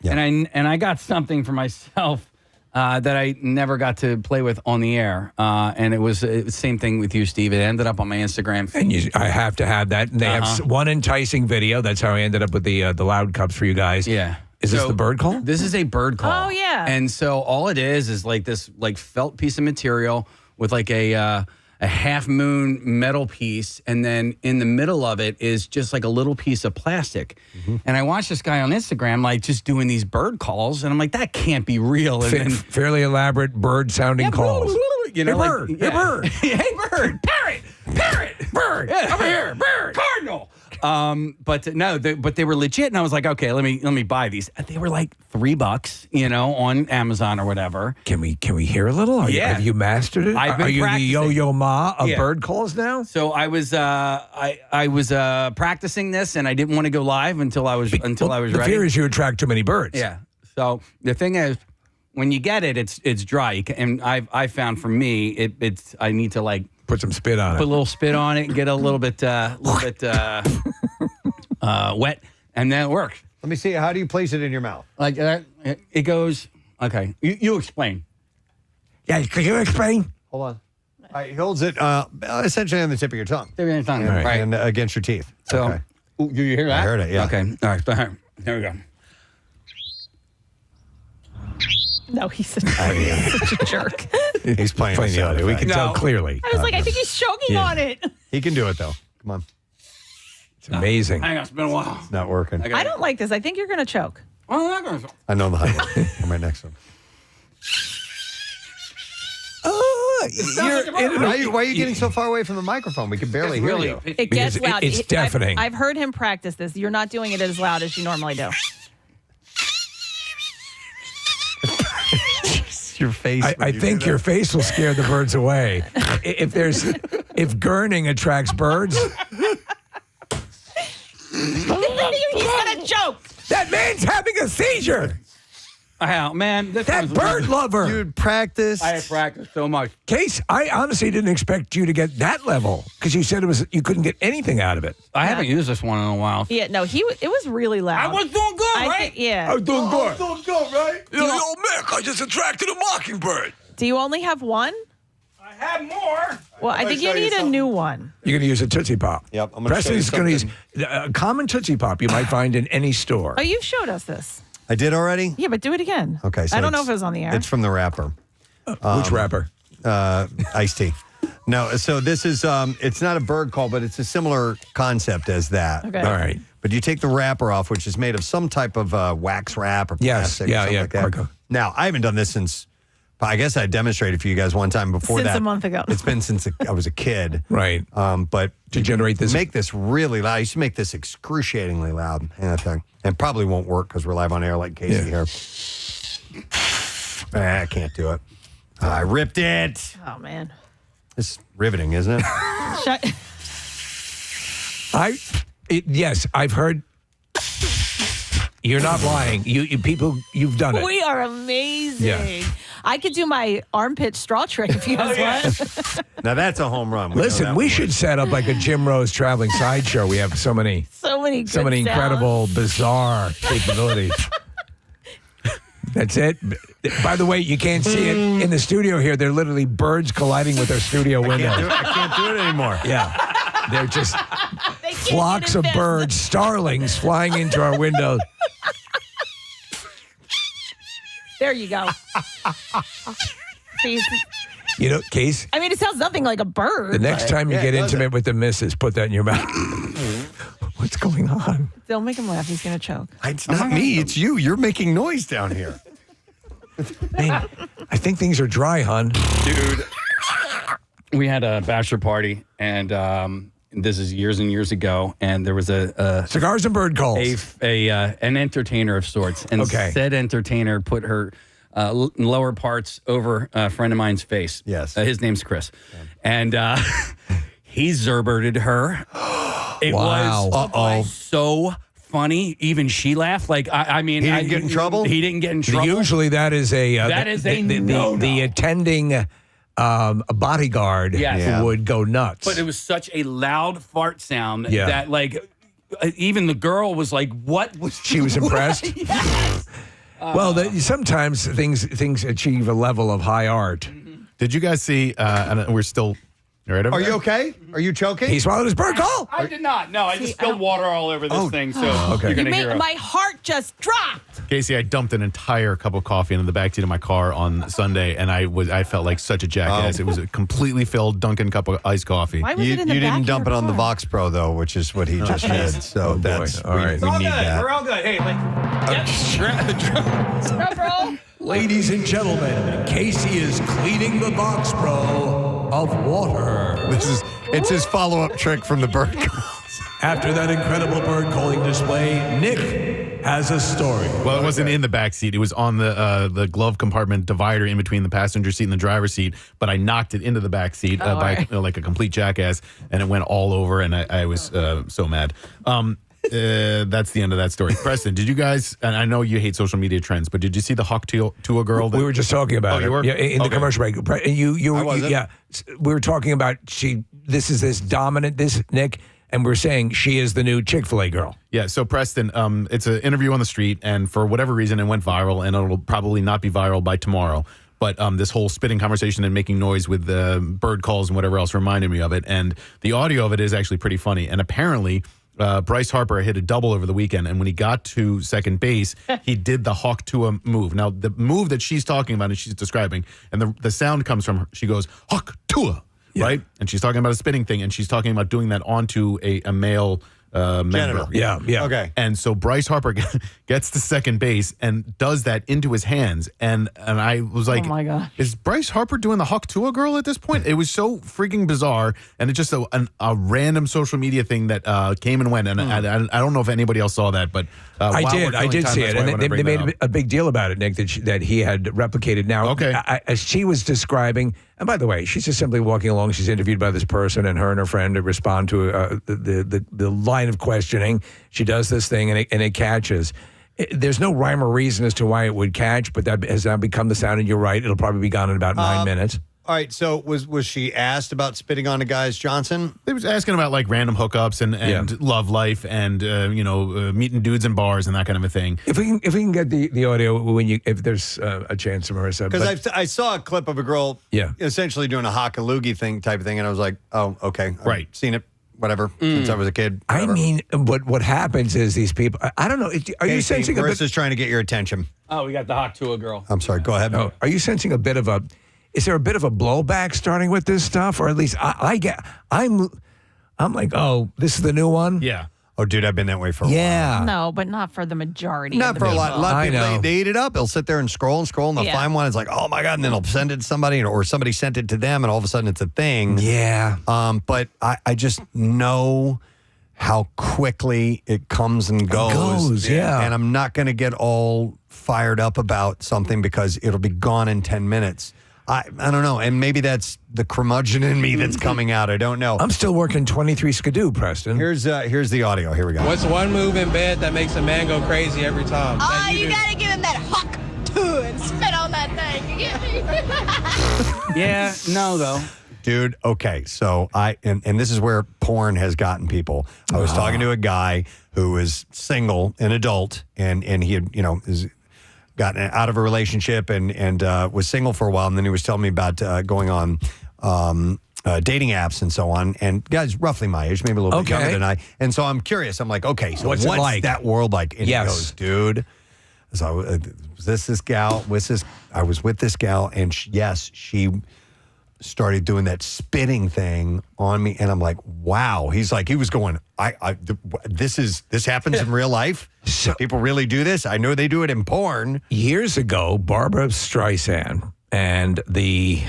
And I got something for myself that I never got to play with on the air, and it was the same thing with you, Steve. It ended up on my Instagram feed. And I have to have that. They have one enticing video. That's how I ended up with the loud cups for you guys. Yeah. Is this the bird call? This is a bird call. Oh, yeah. And so all it is like this like felt piece of material with like a half moon metal piece, and then in the middle of it is just like a little piece of plastic. Mm-hmm. And I watched this guy on Instagram like just doing these bird calls, and I'm like, that can't be real. And then, Fairly elaborate bird sounding calls. you know, Hey, bird. like, Hey, bird. Hey, bird. Parrot. Bird. Yeah. Over here. Bird. Cardinal. But they were legit, and I was like, okay, let me buy these. They were like $3, on Amazon or whatever. Can we hear a little? Have you mastered it? I've been Are you practicing. the yo-yo ma of bird calls now? So I was practicing this, and I didn't want to go live until I was ready. The fear is you attract too many birds. Yeah. So the thing is, when you get it, it's dry, and I found for me it's I need to like put some spit on it. Put a little spit on it and get a little bit wet, and then it works. Let me see. How do you place it in your mouth? Like that. It goes. Okay. You explain. Yeah. Could you explain? Hold on. All right, he holds it essentially on the tip of your tongue. Tip of your tongue. And, Right. and against your teeth. So, Okay. Ooh, do you hear that? I heard it, yeah. Okay. All right. There we go. No, he's such a jerk. He's playing the audio. We can tell clearly. I was like, I think he's choking on it. He can do it, though. Come on. It's amazing. Hang on. It's been a while. It's not working. I don't like this. I think you're going to choke. I'm not going to. I know the height. I'm right next to him. Why are you getting so far away from the microphone? We can barely hear you. It gets loud. It's deafening. I've heard him practice this. You're not doing it as loud as you normally do. Your face. I think your face will scare the birds away. If gurning attracts birds. He's gonna choke. That man's having a seizure. Man, that bird lover. You'd practice. I have practiced so much. Case, I honestly didn't expect you to get that level because you said you couldn't get anything out of it. I haven't used this one in a while. Yeah, no, it was really loud. I was doing good, right? Yeah. I was doing good. Doing good, right? Yo, Mick, I just attracted a mockingbird. Do you only have one? I have more. Well, I think you need a new one. You're going to use a Tootsie Pop. Yep, I'm gonna Preston's show you going to use a common Tootsie Pop you might find in any store. Oh, you've showed us this. I did already? Yeah, but do it again. Okay. So I don't know if it was on the air. It's from the rapper. Which rapper? Ice-T. No, so this is, it's not a bird call, but it's a similar concept as that. Okay. All right. But you take the wrapper off, which is made of some type of wax wrap or plastic or something like that. cargo. Now, I haven't done this since, I guess I demonstrated for you guys one time before Since that. a month ago. It's been since I was a kid. Right. But to generate this. Make this really loud. I used to make this excruciatingly loud. And probably won't work because we're live on air like Casey here. I can't do it. I ripped it. Oh, man. It's riveting, isn't it? Yes, I've heard. You're not lying. You people, you've done it. We are amazing. Yeah. I could do my armpit straw trick if you guys want. Now that's a home run. Listen, we should set up like a Jim Rose traveling sideshow. We have so many So many incredible, bizarre capabilities. That's it. By the way, you can't see it in the studio here. They're literally birds colliding with our studio window. I can't do it anymore. Yeah. They're just flocks of birds, starlings flying into our window. There you go. See, You know, Case, I mean, it sounds nothing like a bird. the next but time you get it intimate with the missus, put that in your mouth. What's going on? Don't make him laugh. He's going to choke. It's not me. It's you. You're making noise down here. Man, I think things are dry, hon. Dude, we had a bachelor party, and this is years and years ago, and there was a Cigars and bird calls. an entertainer of sorts, and said entertainer put her lower parts over a friend of mine's face. Yes. His name's Chris. And he zerberted her. It was so funny. Even she laughed. Like, I mean, he didn't get in trouble? He didn't get in trouble. Usually that is a... no-no. The attending a bodyguard would go nuts. But it was such a loud fart sound that, like, even the girl was like, what was... She was impressed? Yes. Well, sometimes things achieve a level of high art. Did you guys see, and we're still... Right over Are there? you okay? Are you choking? He swallowed his bird call? I did not. No, I just spilled water all over this thing. So you're You going to hear my heart just dropped. Casey, I dumped an entire cup of coffee into the backseat of my car on Sunday, and I felt like such a jackass. It was a completely filled Dunkin' cup of iced coffee. Why was You it in the back didn't of dump your it on the car? Vox Pro, though, which is what he just did. So that's... All right. We need that. We're all good. Hey, Scrub roll. Ladies and gentlemen, Casey is cleaning the Vox Pro of water. It's his follow-up trick from the bird calls. After that incredible bird calling display, Nick has a story. Well, it wasn't in the back seat. It was on the glove compartment divider in between the passenger seat and the driver's seat. But I knocked it into the back seat by like a complete jackass, and it went all over. And I was so mad. That's the end of that story. Preston, did you guys? And I know you hate social media trends, but did you see the Hawk Tua girl? We were just talking about it. You were? Yeah, in the commercial break. wasn't. We were talking about this dominant, Nick, and we're saying she is the new Chick-fil-A girl. Yeah, so Preston, it's an interview on the street, and for whatever reason, it went viral, and it'll probably not be viral by tomorrow. But this whole spitting conversation and making noise with the bird calls and whatever else reminded me of it. And the audio of it is actually pretty funny. And apparently, Bryce Harper hit a double over the weekend, and when he got to second base, he did the Hawk Tua move. Now, the move that she's talking about and she's describing, and the sound comes from her, she goes, Hawk Tua, right? And she's talking about a spitting thing, and she's talking about doing that onto a male member. Yeah. Okay. And so Bryce Harper gets to second base and does that into his hands. And I was like, Oh, my God. Is Bryce Harper doing the Hawk Tua girl at this point? It was so freaking bizarre. And it's just a random social media thing that came and went. And I don't know if anybody else saw that, but I did see it. And they made a big deal about it, Nick, that he had replicated. Now, Okay. As she was describing, and by the way, she's just simply walking along. She's interviewed by this person, and her and her friend respond to the line of questioning. She does this thing, and it catches. There's no rhyme or reason as to why it would catch, but that has now become the sound, and you're right. It'll probably be gone in about 9 minutes. All right, so was she asked about spitting on a guy's Johnson? They was asking about like random hookups and love life and meeting dudes in bars and that kind of a thing. If we can get the audio if there's a chance, Marissa. Because I saw a clip of a girl essentially doing a hockaloogie thing type of thing, and I was like, oh, okay. I've seen it, whatever, since I was a kid. I mean, what happens is these people, I don't know, are you sensing Marissa's trying to get your attention. Oh, we got the Hawk Tua girl. I'm sorry, go ahead. Are you sensing is there a bit of a blowback starting with this stuff? Or at least I'm like, oh, this is the new one? Yeah. Oh, dude, I've been that way for a while. No, but not for the majority. Not of the for a people. lot of people. know. They eat it up. They'll sit there and scroll, and they'll find one. It's like, oh my God. And then they'll send it to somebody, or somebody sent it to them, and all of a sudden it's a thing. Yeah. But I just know how quickly it comes and goes. And I'm not going to get all fired up about something because it'll be gone in 10 minutes. I don't know. And maybe that's the curmudgeon in me that's coming out. I don't know. I'm still working 23 Skidoo, Preston. Here's the audio. Here we go. What's one move in bed that makes a man go crazy every time? Oh, you gotta give him that Hawk Tua and spit on that thing. You get me? Yeah, no, though. Dude, okay. So and this is where porn has gotten people. I was talking to a guy who was single, an adult, and he had, gotten out of a relationship and was single for a while. And then he was telling me about going on dating apps and so on. And guys, roughly my age, maybe a little bit younger than I. And so I'm curious. I'm like, okay, so what's that world like? And he goes, dude. So was this gal? I was with this gal, and she started doing that spitting thing on me, and I'm like, wow. He was going, this happens in real life? So, people really do this? I know they do it in porn. Years ago, Barbara Streisand and the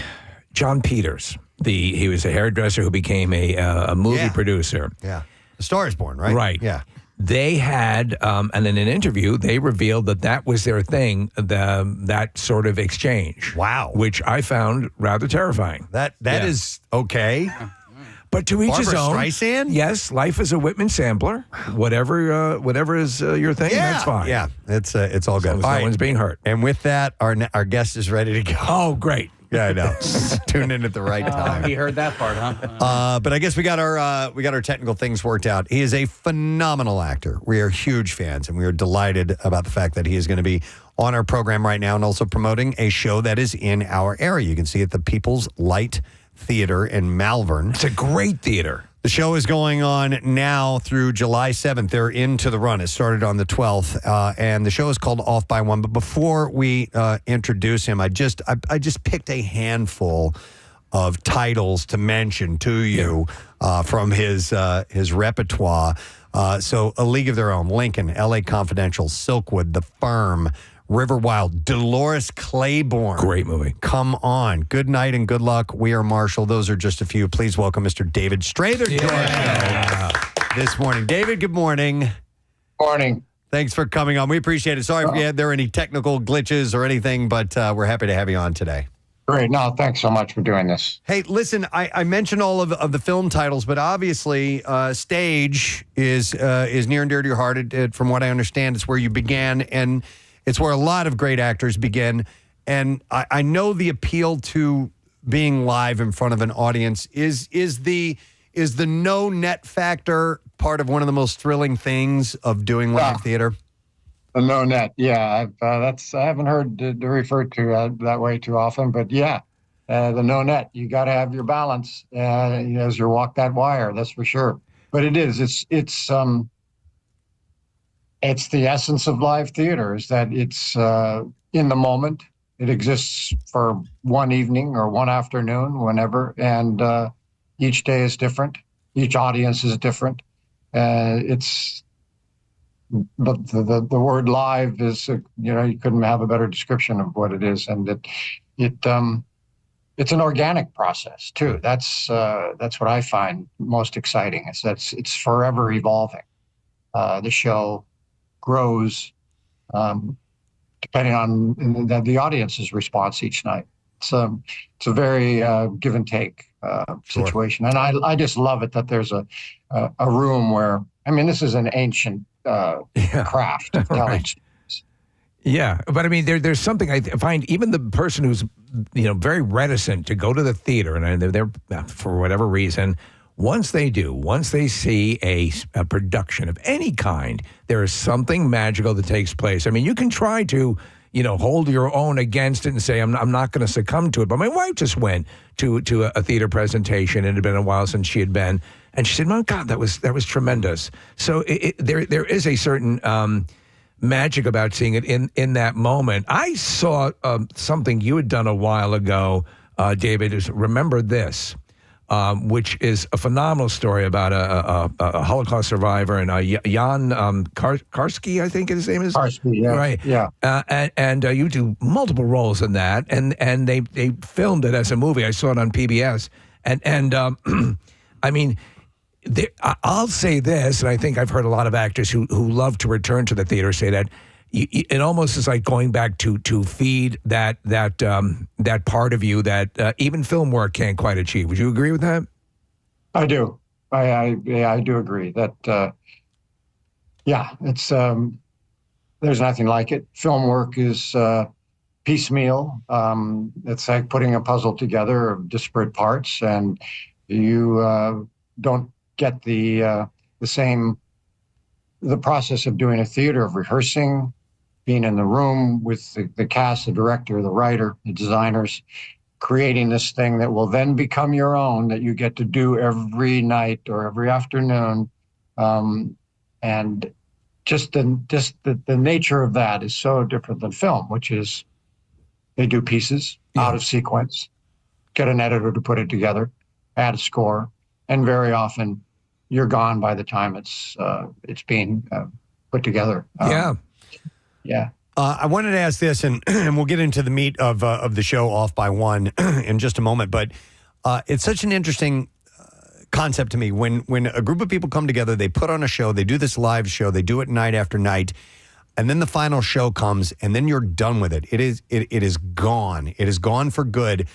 John Peters, he was a hairdresser who became a movie producer. Yeah. A Star is Born, right? Right. Yeah. They had, and in an interview, they revealed that was their thing, that sort of exchange. Wow. Which I found rather terrifying. That is okay. But to each his own. Barbra Streisand? Yes, life is a Whitman sampler. Whatever is your thing, that's fine. Yeah, it's all good. No one's being hurt. And with that, our guest is ready to go. Oh, great. Yeah, I know. Tuned in at the right time. He heard that part, huh? But I guess we got our technical things worked out. He is a phenomenal actor. We are huge fans, and we are delighted about the fact that he is going to be on our program right now and also promoting a show that is in our area. You can see it at the People's Light Theater in Malvern. It's a great theater. The show is going on now through July 7th. They're into the run. It started on the 12th, and the show is called Off by One. But before we introduce him, I just picked a handful of titles to mention to you from his repertoire. So A League of Their Own, Lincoln, L.A. Confidential, Silkwood, The Firm, River Wild, Dolores Claiborne. Great movie. Come on. Good night and good luck. We are Marshall. Those are just a few. Please welcome Mr. David Strathairn to our show this morning. David, good morning. Morning. Thanks for coming on. We appreciate it. Sorry if there were any technical glitches or anything, but we're happy to have you on today. Great. No, thanks so much for doing this. Hey, listen, I mentioned all of the film titles, but obviously stage is near and dear to your heart. From what I understand, it's where you began, and it's where a lot of great actors begin. And I know the appeal to being live in front of an audience is the no net factor part of one of the most thrilling things of doing live theater. The no net, yeah. I haven't heard it referred to that way too often, but yeah, the no net. You got to have your balance as you walk that wire. That's for sure. But it's the essence of live theater, is that it's in the moment. It exists for one evening or one afternoon, whenever, and each day is different. Each audience is different. But the word live is, you couldn't have a better description of what it is, and it's an organic process too. That's what I find most exciting. It's forever evolving. The show grows depending on the audience's response each night. It's a very give and take situation, and I just love it that there's a room where, this is an ancient craft of telling stories. Yeah, but there's something I find, even the person who's very reticent to go to the theater, and they're for whatever reason. Once they see a production of any kind, there is something magical that takes place. You can try to, hold your own against it and say, I'm not going to succumb to it. But my wife just went to a theater presentation. It had been a while since she had been. And she said, "Oh, God, that was tremendous." So there is a certain magic about seeing it in that moment. I saw something you had done a while ago, David, is Remember This. Which is a phenomenal story about a Holocaust survivor, and Jan Karski, I think his name is. Karski, yeah. Right. Yeah. And you do multiple roles in that, and they filmed it as a movie. I saw it on PBS, and I'll say this, and I think I've heard a lot of actors who love to return to the theater say that it almost is like going back to feed that part of you that even film work can't quite achieve. Would you agree with that? I do. I do agree that. It's there's nothing like it. Film work is piecemeal. It's like putting a puzzle together of disparate parts, and you don't get the process of doing a theater, of rehearsing, being in the room with the cast, the director, the writer, the designers, creating this thing that will then become your own, that you get to do every night or every afternoon. And just the nature of that is so different than film, which is they do pieces out of sequence, get an editor to put it together, add a score, and very often you're gone by the time it's being put together. Yeah. I wanted to ask this, and we'll get into the meat of the show Off by One in just a moment, but it's such an interesting concept to me. When a group of people come together, they put on a show, they do this live show, they do it night after night, and then the final show comes, and then you're done with it. It is gone. It is gone for good.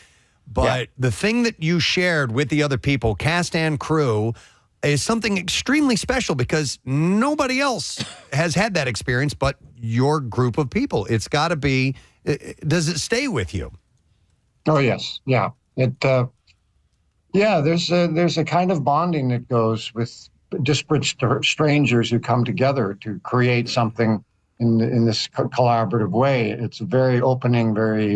But the thing that you shared with the other people, cast and crew, is something extremely special because nobody else has had that experience but your group of people. It's got to be, does it stay with you? Oh, yes. Yeah. There's a kind of bonding that goes with disparate strangers who come together to create something in this collaborative way. It's a very opening, very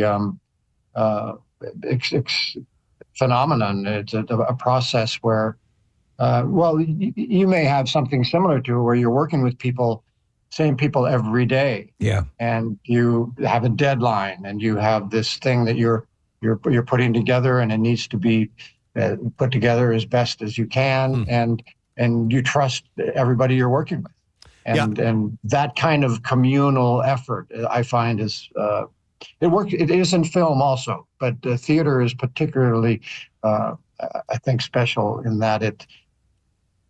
phenomenon. It's a process where, you may have something similar to where you're working with same people every day. Yeah. And you have a deadline and you have this thing that you're putting together, and it needs to be put together as best as you can. And you trust everybody you're working with. And that kind of communal effort, I find, is it is in film also, but theater is particularly, I think, special in that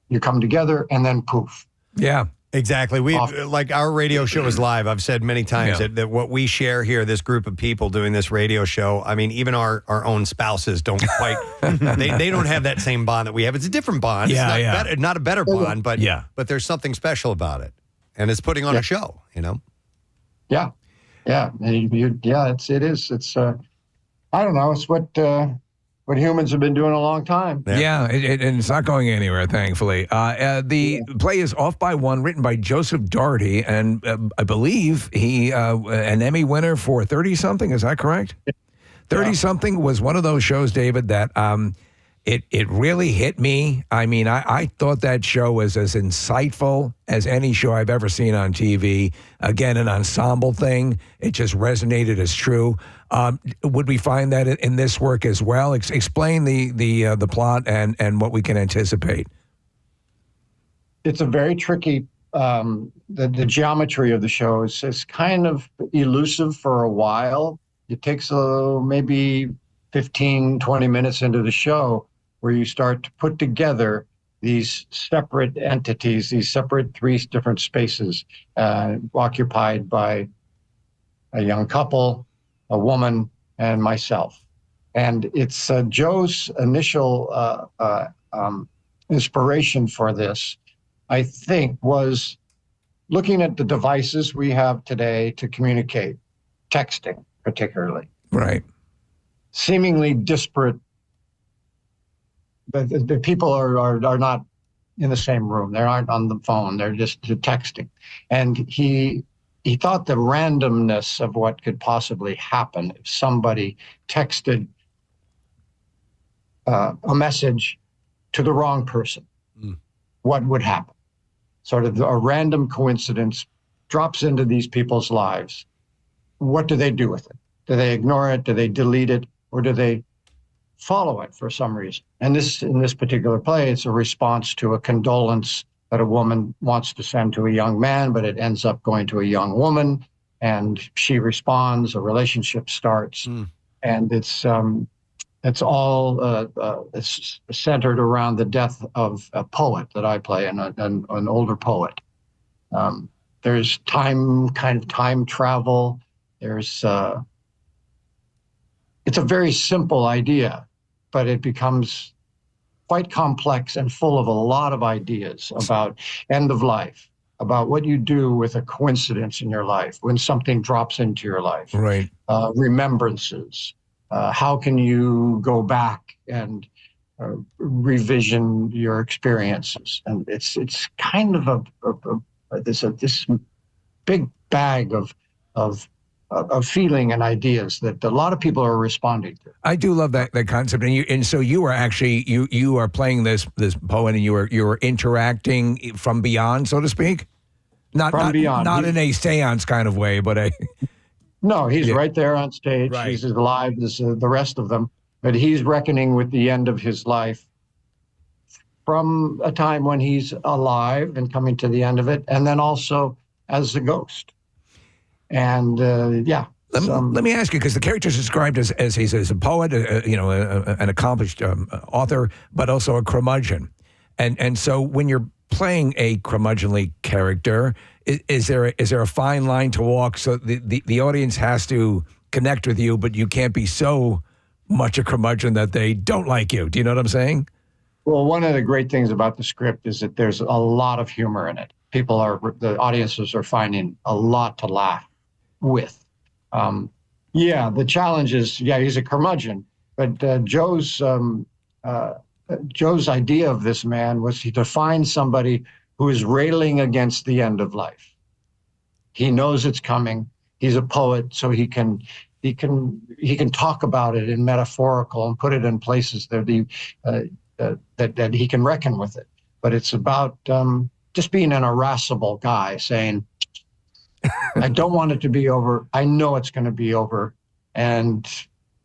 you come together and then poof. Yeah. Exactly. Like our radio show is live. I've said many times that what we share here, this group of people doing this radio show, I mean, even our own spouses don't quite, they don't have that same bond that we have. It's a different bond. It's not a better bond, but there's something special about it. And it's putting on a show, you know? Yeah. Yeah. It is. It's, I don't know. It's what humans have been doing a long time. Yeah, and it's not going anywhere, thankfully. The play is Off by One, written by Joseph Doherty, and I believe he an Emmy winner for 30-something. Is that correct? 30-something was one of those shows, David, that it really hit me. I mean, I thought that show was as insightful as any show I've ever seen on TV. Again, an ensemble thing. It just resonated as true. Would we find that in this work as well? Explain the plot and what we can anticipate. It's a very tricky, the geometry of the show is kind of elusive for a while. It takes maybe 15, 20 minutes into the show where you start to put together these separate entities, these separate 3 different spaces occupied by a young couple, a woman, and myself. And it's Joe's initial inspiration for this, I think, was looking at the devices we have today to communicate, texting particularly. Right. Seemingly disparate. The people are not in the same room. They aren't on the phone. They're just texting. And he thought the randomness of what could possibly happen if somebody texted a message to the wrong person, what would happen? Sort of a random coincidence drops into these people's lives. What do they do with it? Do they ignore it? Do they delete it? Or do they follow it for some reason? And in this particular play, it's a response to a condolence that a woman wants to send to a young man, but it ends up going to a young woman, and she responds, a relationship starts, and it's all it's centered around the death of a poet that I play, an older poet. There's time travel. There's it's a very simple idea, but it becomes quite complex and full of a lot of ideas about end of life, about what you do with a coincidence in your life when something drops into your life. Right. Remembrances. How can you go back and revision your experiences? And it's kind of this big bag of of feeling and ideas that a lot of people are responding to. I do love that concept, and so you are actually you are playing this poet, and you are interacting from beyond, so to speak. Not in a seance kind of way, but No, he's right there on stage. Right. He's as alive as the rest of them, but he's reckoning with the end of his life from a time when he's alive and coming to the end of it, and then also as a ghost. And let me ask you, because the character is described as he's a poet, an accomplished author, but also a curmudgeon. And so when you're playing a curmudgeonly character, is there a fine line to walk so the audience has to connect with you, but you can't be so much a curmudgeon that they don't like you? Do you know what I'm saying? Well, one of the great things about the script is that there's a lot of humor in it. The audiences are finding a lot to laugh with. The challenge is, he's a curmudgeon, but Joe's idea of this man was to find somebody who is railing against the end of life. He knows it's coming. He's a poet, so he can talk about it in metaphorical and put it in places that he can reckon with it. But it's about just being an irascible guy saying, I don't want it to be over. I know it's going to be over. And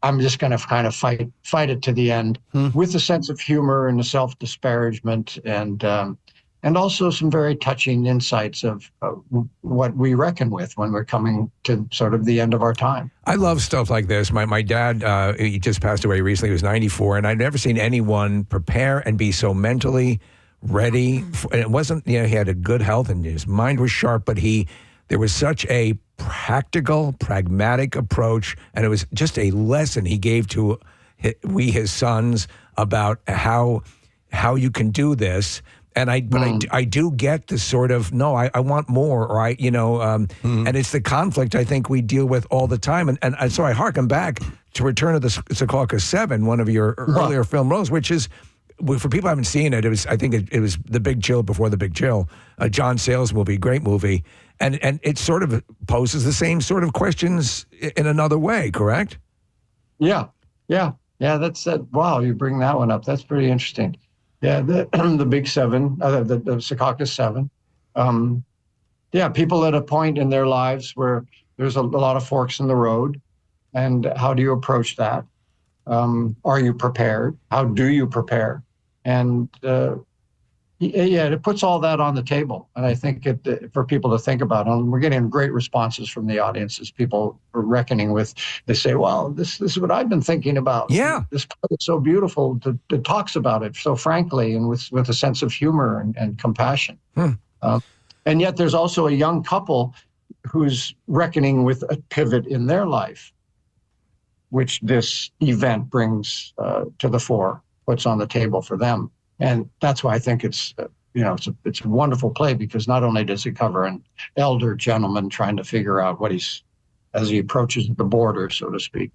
I'm just going to kind of fight it to the end with a sense of humor and a self-disparagement and also some very touching insights of what we reckon with when we're coming to sort of the end of our time. I love stuff like this. My dad, he just passed away recently. He was 94, and I'd never seen anyone prepare and be so mentally ready. And it wasn't, he had a good health and his mind was sharp, but there was such a practical, pragmatic approach, and it was just a lesson he gave to his sons about how you can do this. And I do get the sort of, no, I want more, or and it's the conflict I think we deal with all the time. And so I harken back to Return of the Secaucus 7, one of your earlier film roles, which is, for people who haven't seen it, I think it was The Big Chill before The Big Chill, a John Sayles movie, great movie. And it sort of poses the same sort of questions in another way, correct? Yeah. That's that. Wow, you bring that one up. That's pretty interesting. Yeah, the Big Seven, the Secaucus 7. People at a point in their lives where there's a lot of forks in the road, and how do you approach that? Are you prepared? How do you prepare? And it puts all that on the table. And I think for people to think about, and we're getting great responses from the audience as people are reckoning with, they say, well, this is what I've been thinking about. Yeah. This part is so beautiful. It talks about it so frankly and with a sense of humor and compassion. And yet there's also a young couple who's reckoning with a pivot in their life, which this event brings to the fore, puts on the table for them. And that's why I think it's a wonderful play, because not only does it cover an elder gentleman trying to figure out as he approaches the border, so to speak,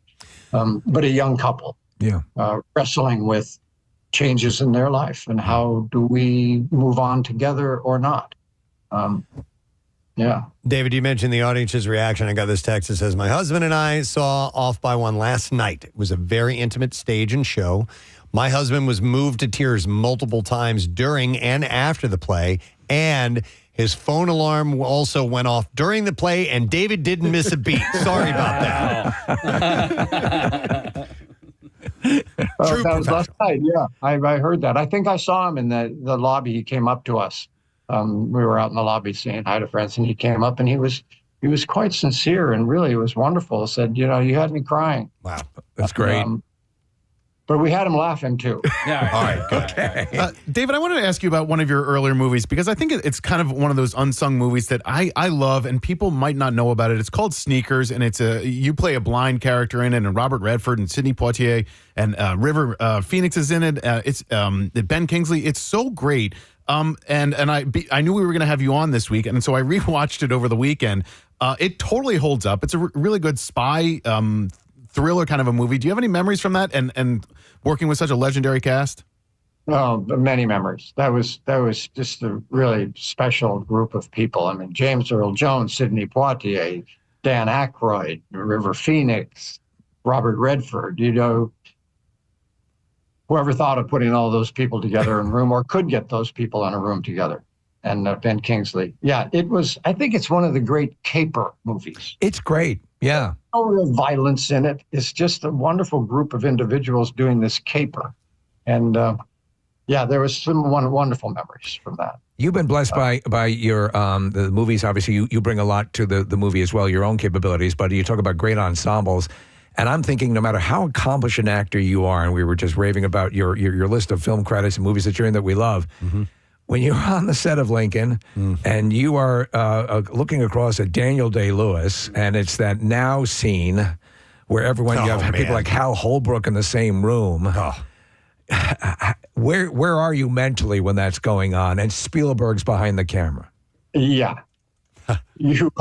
but a young couple wrestling with changes in their life and how do we move on together or not. David, you mentioned the audience's reaction. I got this text that says, my husband and I saw Off by One last night. It was a very intimate stage and show. My husband was moved to tears multiple times during and after the play, and his phone alarm also went off during the play, and David didn't miss a beat. Sorry about that. That was last night. Yeah, I heard that. I think I saw him in the lobby. He came up to us. We were out in the lobby saying hi to friends, and he came up and he was quite sincere and really was wonderful. Said, you had me crying. Wow, that's great. But we had him laughing too. Yeah, all right, good. Okay. David, I wanted to ask you about one of your earlier movies, because I think it's kind of one of those unsung movies that I love and people might not know about it. It's called Sneakers, and you play a blind character in it, and Robert Redford and Sidney Poitier and River Phoenix is in it. It's Ben Kingsley. It's so great. And I knew we were going to have you on this week, and so I rewatched it over the weekend. It totally holds up. It's a really good spy thriller kind of a movie. Do you have any memories from that and working with such a legendary cast? Oh, many memories. That was just a really special group of people. I mean, James Earl Jones, Sidney Poitier, Dan Aykroyd, River Phoenix, Robert Redford, whoever thought of putting all those people together in a room or could get those people in a room together. And Ben Kingsley. Yeah, I think it's one of the great caper movies. It's great. Yeah. No real violence in it. It's just a wonderful group of individuals doing this caper. And there was some wonderful memories from that. You've been blessed by your the movies. Obviously, you bring a lot to the movie as well, your own capabilities, but you talk about great ensembles. And I'm thinking no matter how accomplished an actor you are, and we were just raving about your list of film credits and movies that you're in that we love, when you're on the set of Lincoln and you are looking across at Daniel Day-Lewis, and it's that now scene where everyone, you have people like Hal Holbrook in the same room. Where are you mentally when that's going on and Spielberg's behind the camera? Yeah. You're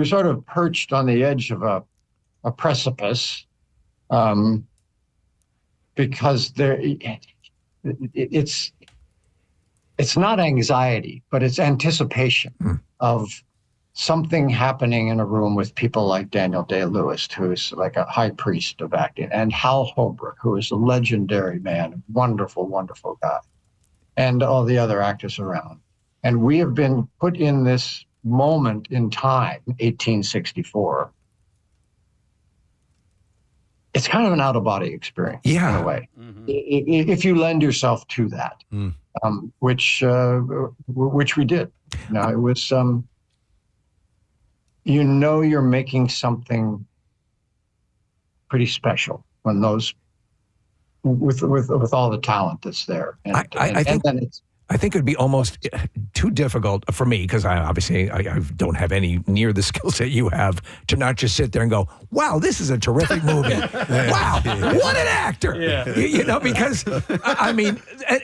sort of perched on the edge of a precipice because it's not anxiety, but it's anticipation of something happening in a room with people like Daniel Day-Lewis, who is like a high priest of acting, and Hal Holbrook, who is a legendary man, wonderful, wonderful guy, and all the other actors around. And we have been put in this moment in time, 1864. It's kind of an out-of-body experience in a way, if you lend yourself to that, which we did. It was, you're making something pretty special when those, with all the talent that's there. I think it would be almost too difficult for me, because I don't have any near the skill set you have, to not just sit there and go, wow, this is a terrific movie. Wow, what an actor. Yeah. Because,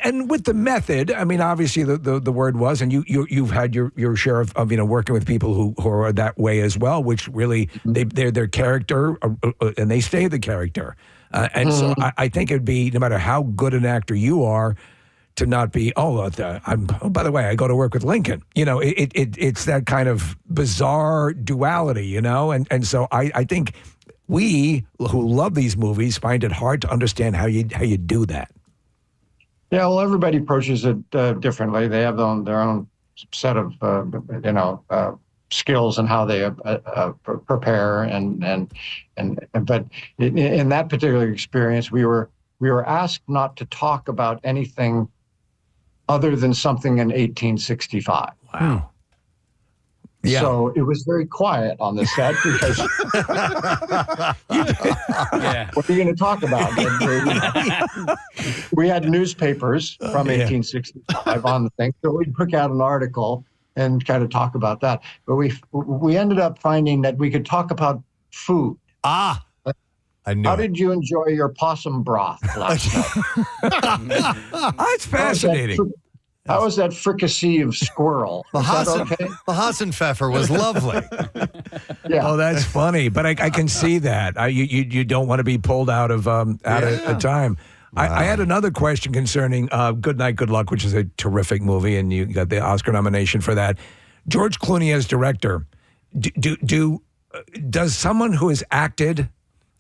and with the method, obviously the word was, and you've had your share of working with people who are that way as well, which really, they're their character, and they stay the character. So I think it'd be, no matter how good an actor you are, to not be, by the way, I go to work with Lincoln. It's that kind of bizarre duality, and so I think we who love these movies find it hard to understand how you do that. Yeah, well, everybody approaches it differently. They have their own set of skills and how they prepare, but in that particular experience, we were asked not to talk about anything other than something in 1865. Wow. Yeah. So it was very quiet on the set because what are you going to talk about? We had newspapers from 1865 on the thing, so we took out an article and kind of talk about that. But we ended up finding that we could talk about food. I knew How did you enjoy your possum broth last night? That's fascinating. How was that fricassee of squirrel? The okay? Hassenpfeffer was lovely. Yeah. Oh, that's funny. But I can see that. You don't want to be pulled out of a time. Wow. I had another question concerning Good Night, Good Luck, which is a terrific movie, and you got the Oscar nomination for that. George Clooney as director. Does someone who has acted,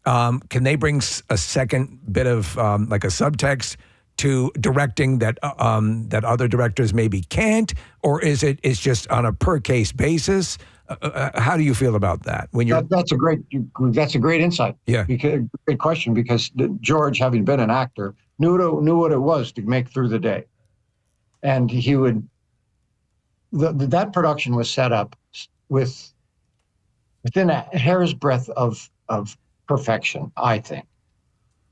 can they bring a second bit of like a subtext to directing that other directors maybe can't, or is it's just on a per case basis? How do you feel about that? When you're that's a great insight. Yeah, great question, because George, having been an actor, knew what it was to make through the day, and he would. That production was set up within a hair's breadth of perfection, I think.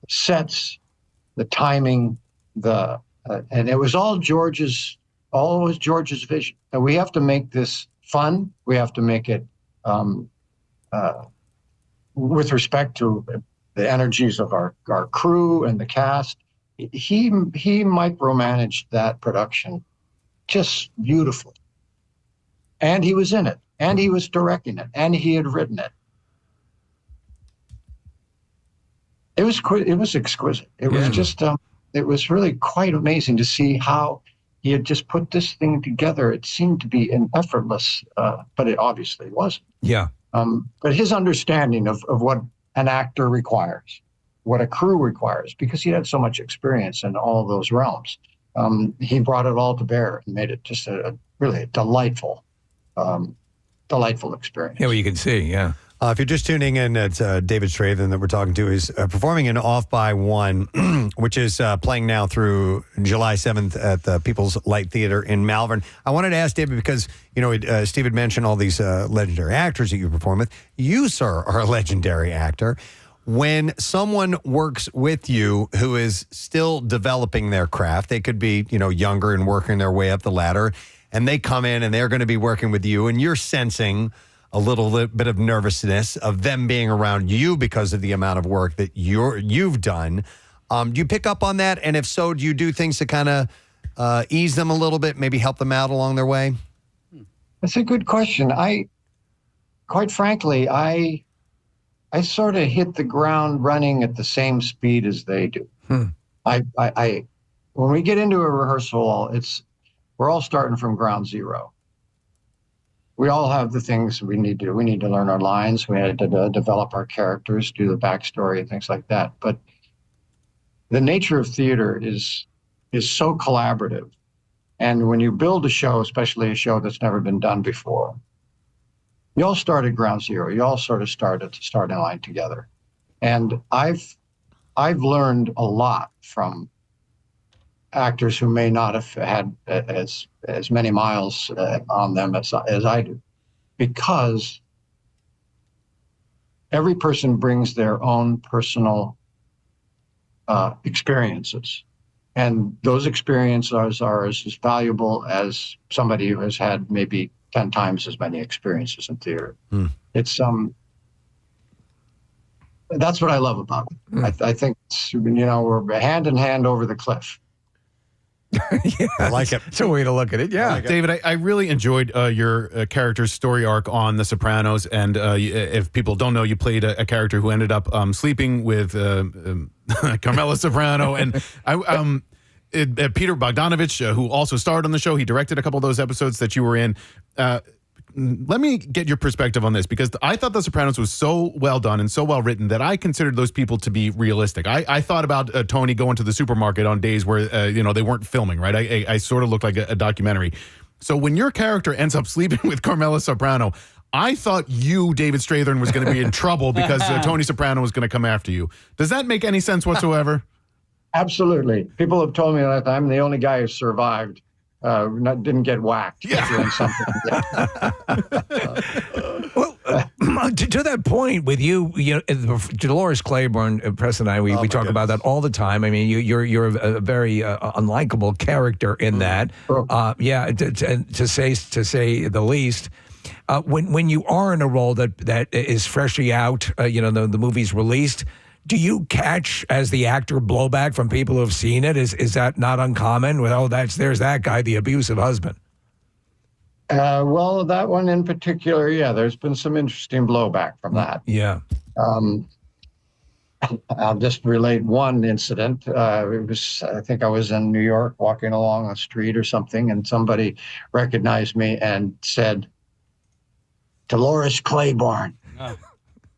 Sets, the timing, and it was all George's vision. And we have to make this fun. We have to make it with respect to the energies of our crew and the cast. He micromanaged that production just beautifully. And he was in it, and he was directing it, and he had written it. It was exquisite. It was just, it was really quite amazing to see how he had just put this thing together. It seemed to be an effortless, but it obviously wasn't. Yeah. But his understanding of what an actor requires, what a crew requires, because he had so much experience in all of those realms. He brought it all to bear and made it just a really delightful experience. Yeah, well, you can see, yeah. If you're just tuning in, it's David Strathairn that we're talking to. He's performing in Off by One, which is playing now through July 7th at the People's Light Theater in Malvern. I wanted to ask David because, Steve had mentioned all these legendary actors that you perform with. You, sir, are a legendary actor. When someone works with you who is still developing their craft, they could be, younger and working their way up the ladder, and they come in and they're going to be working with you, and you're sensing a little bit of nervousness of them being around you because of the amount of work that you've done. Do you pick up on that? And if so, do you do things to kind of ease them a little bit, maybe help them out along their way? That's a good question. Quite frankly, I sort of hit the ground running at the same speed as they do. When we get into a rehearsal, we're all starting from ground zero. We all have the things we need to. We need to learn our lines. We had to develop our characters, do the backstory and things like that. But the nature of theater is so collaborative. And when you build a show, especially a show that's never been done before, you all start at ground zero. You all sort of start at the starting line together. And I've learned a lot from actors who may not have had as many miles on them as I do, because every person brings their own personal experiences, and those experiences are as valuable as somebody who has had maybe 10 times as many experiences in theater. It's that's what I love about it. I think we're hand in hand over the cliff. Yeah, I like it. It's a way to look at it. Yeah, like it. David, I really enjoyed your character's story arc on The Sopranos, and if people don't know, you played a character who ended up sleeping with Carmela Soprano, and Peter Bogdanovich, who also starred on the show. He directed a couple of those episodes that you were in. Let me get your perspective on this, because I thought The Sopranos was so well done and so well written that I considered those people to be realistic. I thought about Tony going to the supermarket on days where they weren't filming, right? I sort of looked like a documentary. So when your character ends up sleeping with Carmela Soprano, I thought you, David Strathairn, was going to be in trouble because Tony Soprano was going to come after you. Does that make any sense whatsoever? Absolutely. People have told me that I'm the only guy who survived. Didn't get whacked doing something. Well, to that point, with you, Dolores Claiborne, Preston and I, we talk about that all the time. I mean, you're a very unlikable character in that. To say the least. When you are in a role that is freshly out, the movie's released, do you catch, as the actor, blowback from people who have seen it? Is that not uncommon? Well, there's that guy, the abusive husband. Well, that one in particular, yeah, there's been some interesting blowback from that. Yeah. I'll just relate one incident. I think I was in New York walking along a street or something, and somebody recognized me and said, "Dolores Claiborne."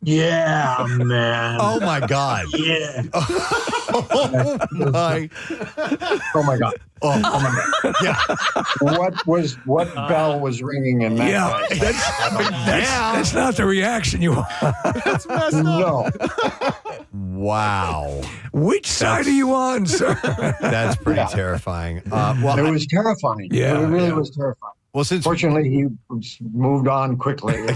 Yeah, man. Oh my God. Yeah. Oh my. Oh my God. Oh my God. Yeah. What bell was ringing in that? Yeah, that's not the reaction you want. That's messed up. No. Wow. Which side are you on, sir? That's pretty terrifying. It was terrifying. Yeah, it really was terrifying. Well, fortunately, he moved on quickly.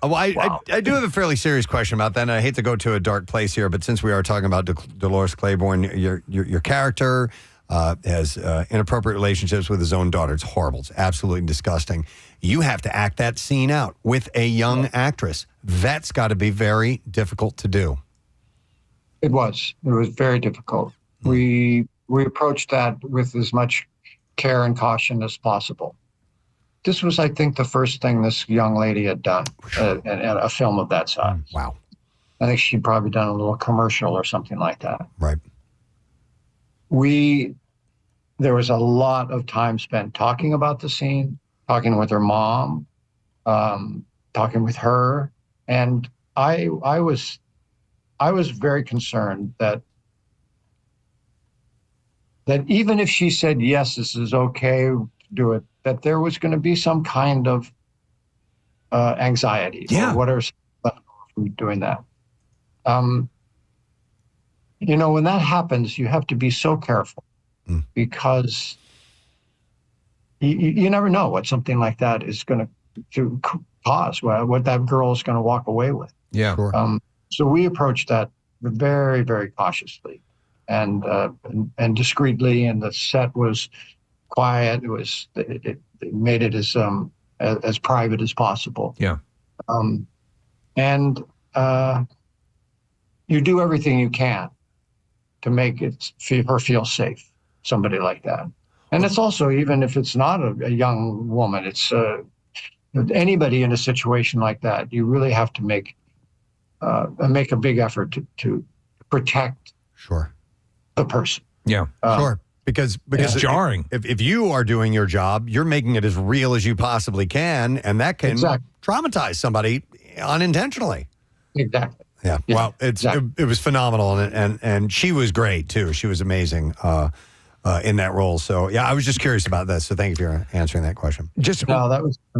I do have a fairly serious question about that, and I hate to go to a dark place here, but since we are talking about Dolores Claiborne, your character has inappropriate relationships with his own daughter. It's horrible. It's absolutely disgusting. You have to act that scene out with a young actress. That's got to be very difficult to do. It was very difficult. We approached that with as much care and caution as possible. This was, I think, the first thing this young lady had done in a film of that size. Wow. I think she'd probably done a little commercial or something like that. Right. There was a lot of time spent talking about the scene, talking with her mom, talking with her, and I was very concerned that even if she said yes, this is okay to do it, that there was going to be some kind of anxiety. Yeah. Or what are from doing that? When that happens, you have to be so careful because you never know what something like that is going to cause, what that girl is going to walk away with. Yeah. Sure. So we approached that very, very cautiously and discreetly, and the set was quiet. It made it as private as possible. Yeah. And you do everything you can to make her feel safe, somebody like that. And it's also, even if it's not a young woman, it's anybody in a situation like that, you really have to make a big effort to protect the person. Yeah. Sure. Because it's jarring. If you are doing your job, you're making it as real as you possibly can, and that can traumatize somebody unintentionally. Exactly. Yeah. Wow. It was phenomenal, and she was great too. She was amazing in that role. So yeah, I was just curious about this. So thank you for answering that question. No, that was a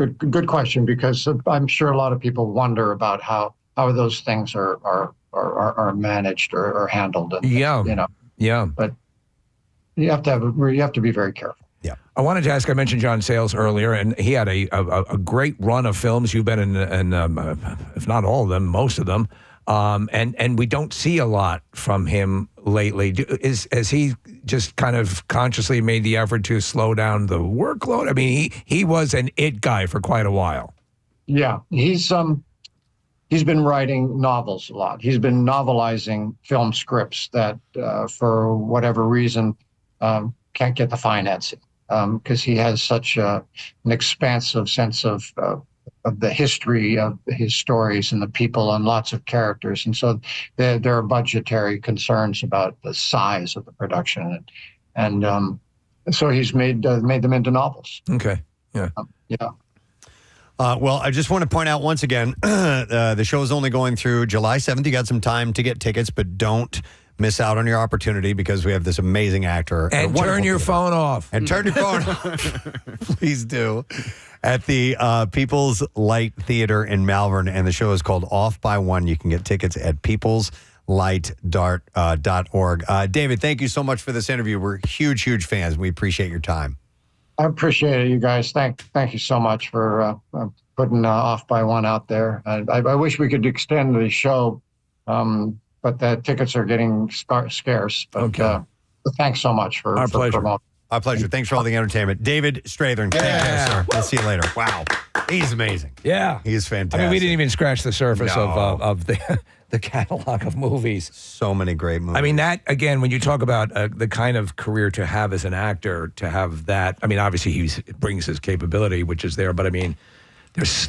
good question, because I'm sure a lot of people wonder about how those things are managed or handled. And, Yeah. But you have to be very careful. Yeah. I wanted to ask, I mentioned John Sayles earlier, and he had a great run of films. You've been in if not all of them, most of them. And we don't see a lot from him lately. Has he just kind of consciously made the effort to slow down the workload? I mean, he was an it guy for quite a while. Yeah. He's been writing novels a lot. He's been novelizing film scripts that, for whatever reason, can't get the financing, because he has such an expansive sense of the history of his stories and the people and lots of characters. And so there are budgetary concerns about the size of the production. And so he's made them into novels. Okay. Yeah. Yeah. Well, I just want to point out once again, the show is only going through July 7th. You got some time to get tickets, but don't miss out on your opportunity, because we have this amazing actor. And turn your phone off. And turn your phone off. Please do. At the People's Light Theater in Malvern, and the show is called Off by One. You can get tickets at peopleslight.org. David, thank you so much for this interview. We're huge, huge fans. We appreciate your time. I appreciate it, you guys. Thank you so much for putting Off by One out there. I wish we could extend the show, but the tickets are getting scarce. But, okay. Thanks so much for pleasure. promoting. Our pleasure. Thanks for all the entertainment. David Strathairn. Take care, sir. We'll see you later. Wow. He's amazing. Yeah. He is fantastic. I mean, we didn't even scratch the surface of the catalog of movies. So many great movies. I mean, that, again, when you talk about the kind of career to have as an actor, to have that, I mean, obviously he brings his capability, which is there, but I mean,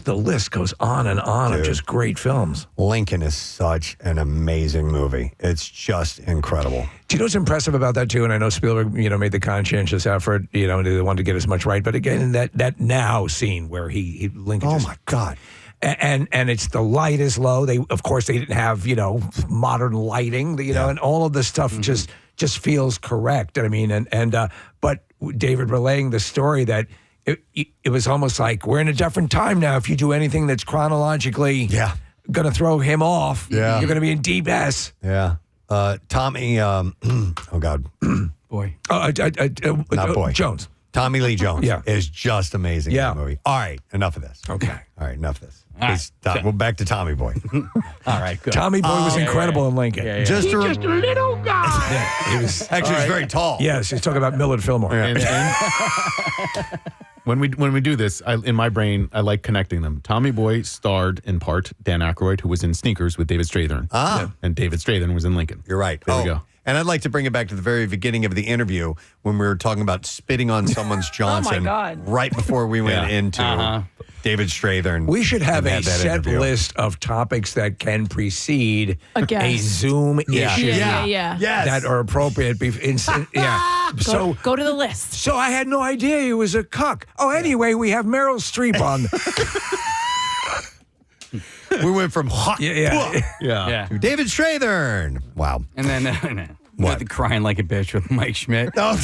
the list goes on and on of just great films. Lincoln is such an amazing movie. It's just incredible. Do you know what's impressive about that too? And I know Spielberg, made the conscientious effort, they wanted to get as much right. But again, that now scene where Lincoln. Oh my God. And it's the light is low. They didn't have modern lighting. And all of this stuff just feels correct. I mean, but David relaying the story that. It was almost like we're in a different time now. If you do anything that's chronologically going to throw him off, you're going to be in deep S. Yeah. Tommy, oh God. Boy. Not Boy. Jones. Tommy Lee Jones is just amazing in the movie. All right, enough of this. Okay. All right, enough of this. We're back to Tommy Boy. All right, good. Tommy Boy was incredible in Lincoln. Yeah. Just a little guy. He was actually he's very tall. Yes, he's talking about Millard Fillmore. And when we do this, in my brain, I like connecting them. Tommy Boy starred in part Dan Aykroyd, who was in Sneakers with David Strathairn. And David Strathairn was in Lincoln. You're right. There we go. And I'd like to bring it back to the very beginning of the interview when we were talking about spitting on someone's Johnson. God. Right before we went into David Strathairn. We should have a that set interview. list of topics that can precede A guest. a Zoom issue Yeah. Yes. that are appropriate. So Go to the list. So I had no idea he was a cuck. Oh, anyway, we have Meryl Streep on. We went from hot to David Strathairn. Wow. And then What? the crying like a bitch with Mike Schmidt. Oh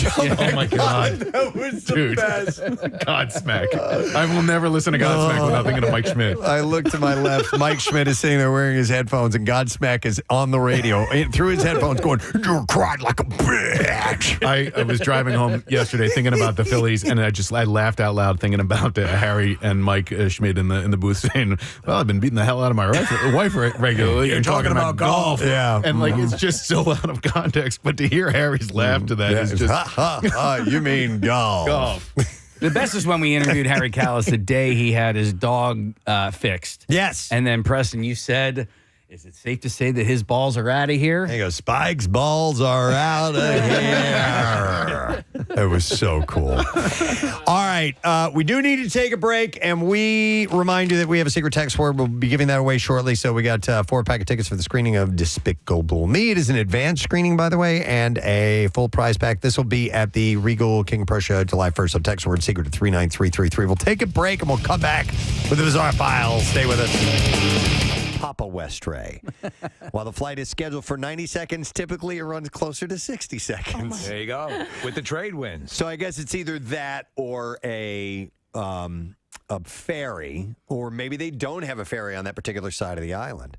my God. That was the Dude. best. Godsmack. I will never listen to Godsmack without thinking of Mike Schmidt. I look to my left. Mike Schmidt is sitting there wearing his headphones, and Godsmack is on the radio through his headphones going, "You cried like a bitch." I was driving home yesterday thinking about the Phillies, and I laughed out loud thinking about Harry and Mike Schmidt in the booth saying, "Well, I've been beating the hell out of my wife regularly." You're talking about golf. Yeah. And it's just so out of context. But to hear Harry's laugh to that is just you mean golf. golf. The best is when we interviewed Harry Callis the day he had his dog fixed. Yes. And then, Preston, you said, is it safe to say that his balls are out of here? He goes, Spike's balls are out of here. It was so cool. All right. We do need to take a break, and we remind you that we have a secret text word. We'll be giving that away shortly. So we got 4-pack of tickets for the screening of Despicable Me. It is an advanced screening, by the way, and a full prize pack. This will be at the Regal King of Prussia July 1st. So text word secret to 39333. We'll take a break, and we'll come back with the Bizarre Files. Stay with us. Papa Westray. While the flight is scheduled for 90 seconds, typically it runs closer to 60 seconds. There you go. With the trade winds. So I guess it's either that or a ferry, or maybe they don't have a ferry on that particular side of the island.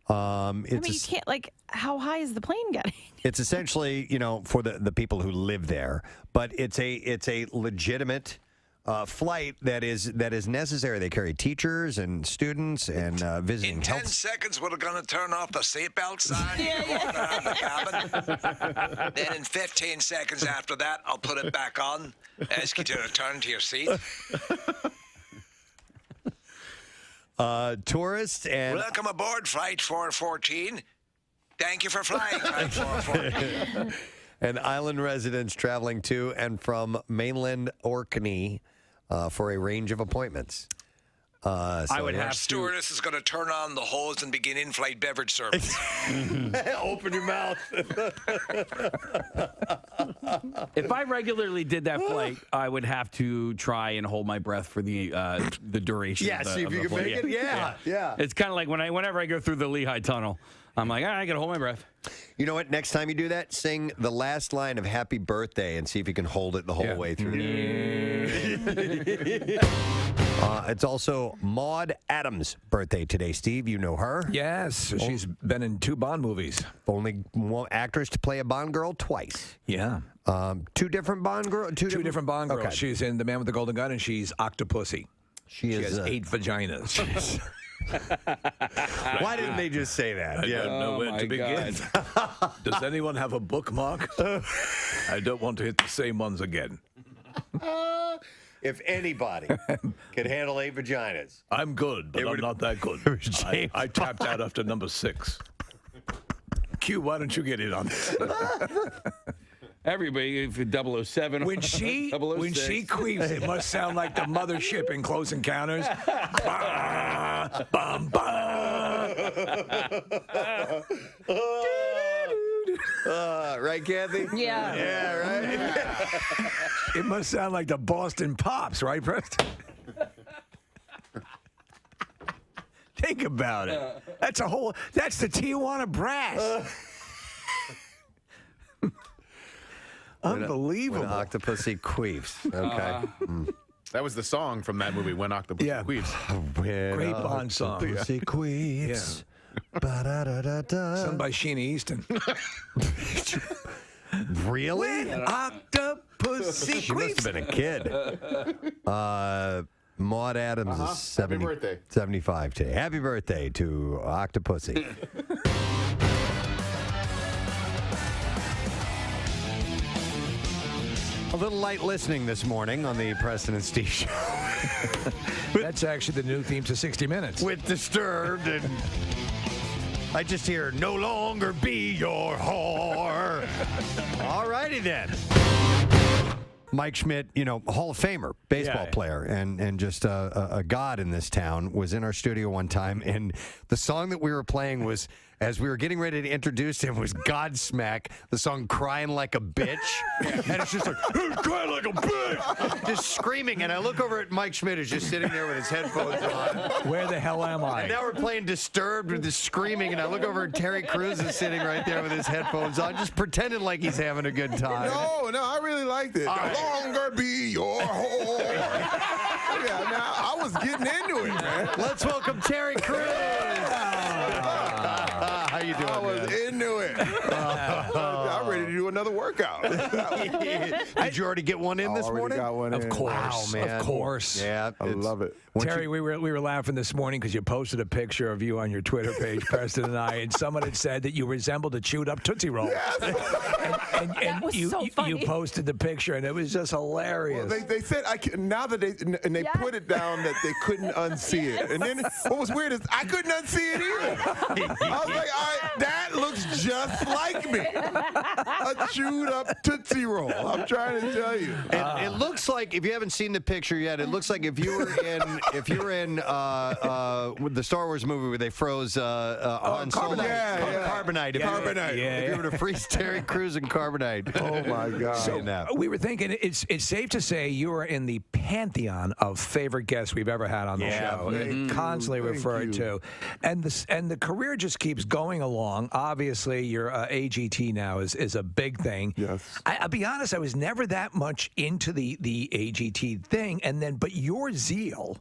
You can't, how high is the plane getting? It's essentially, for the people who live there, but it's a legitimate flight that is necessary. They carry teachers and students and visiting. In 10 seconds, we're going to turn off the seatbelt sign. Walk around the cabin. Then in 15 seconds after that, I'll put it back on. Ask you to return to your seat. Tourists and welcome aboard Flight 414. Thank you for flying Flight 414. and island residents traveling to and from mainland Orkney for a range of appointments. I would have stewardess is going to turn on the hose and begin in-flight beverage service. Open your mouth. If I regularly did that flight, I would have to try and hold my breath for the duration. Yeah, of the, see if of you the can flight. make it. Yeah. It's kind of like whenever I go through the Lehigh Tunnel, I'm like, all right, I got to hold my breath. You know what? Next time you do that, sing the last line of Happy Birthday and see if you can hold it the whole way through. It's also Maude Adams' birthday today, Steve. You know her. Yes, she's been in 2 Bond movies. Only one actress to play a Bond girl twice. Yeah. 2 different Bond girls? Two different Bond girls. Okay. She's in The Man with the Golden Gun, and she's Octopussy. She has 8 vaginas. Why didn't they just say that? I don't know where to begin. Does anyone have a bookmark? I don't want to hit the same ones again. If anybody could handle 8 vaginas. I'm good, but I'm not that good. I tapped out after number 6. Q, why don't you get in on this? Everybody, 007. When she queefs, it must sound like the mothership in Close Encounters. Bah, bum, bah. Right, Kathy? Yeah. Yeah, right? It must sound like the Boston Pops, right, Preston? Think about it. That's the Tijuana Brass. Unbelievable. When Octopussy queefs. Okay. That was the song from that movie, When Octopus Queefs. Great Bond song. Octopussy queefs. Ba-da-da-da-da. Sung by Sheena Easton. Really? When Octopussy She must have been a kid. Maude Adams is 70, Happy birthday. 75 today. Happy birthday to Octopussy. A little light listening this morning on the Preston and Steve Show. That's actually the new theme to 60 Minutes. With Disturbed, and I just hear, no longer be your whore. All righty then. Mike Schmidt, Hall of Famer, baseball player, and just a god in this town, was in our studio one time, and the song that we were playing was as we were getting ready to introduce him, was Godsmack, the song Crying Like a Bitch. And it's just like, crying like a bitch! Just screaming. And I look over at Mike Schmidt, who's just sitting there with his headphones on. Where the hell am I? And now we're playing Disturbed with the screaming, and I look over at Terry Crews is sitting right there with his headphones on, just pretending like he's having a good time. No, I really liked it. Longer be your whore. Yeah, now I was getting into it, man. Let's welcome Terry Crews. How you doing? I was into it. I'm ready to do another workout. Did you already get one in this morning? Got one Of course, Wow, man. of course. Yeah, I love it. Terry, we were laughing this morning because you posted a picture of you on your Twitter page, Preston and I, and someone had said that you resembled a chewed up Tootsie Roll. Yes. And That was so funny. you posted the picture, and it was just hilarious. Well, they said now that they put it down that they couldn't unsee it, and then what was weird is I couldn't unsee it either. I was like, that looks just like me, a chewed up Tootsie Roll. I'm trying to tell you. It looks like, if you haven't seen the picture yet, it looks like if you were in the Star Wars movie where they froze Han Solo. Carbonite. Carbonite. If you were to freeze Terry Crews in Carbonite. Oh my God. So we were thinking it's safe to say you are in the pantheon of favorite guests we've ever had on the show. Constantly referred to, and the career just keeps going along. Obviously, your AGT now is a big thing. Yes. I'll be honest, I was never that much into the AGT thing, but your zeal.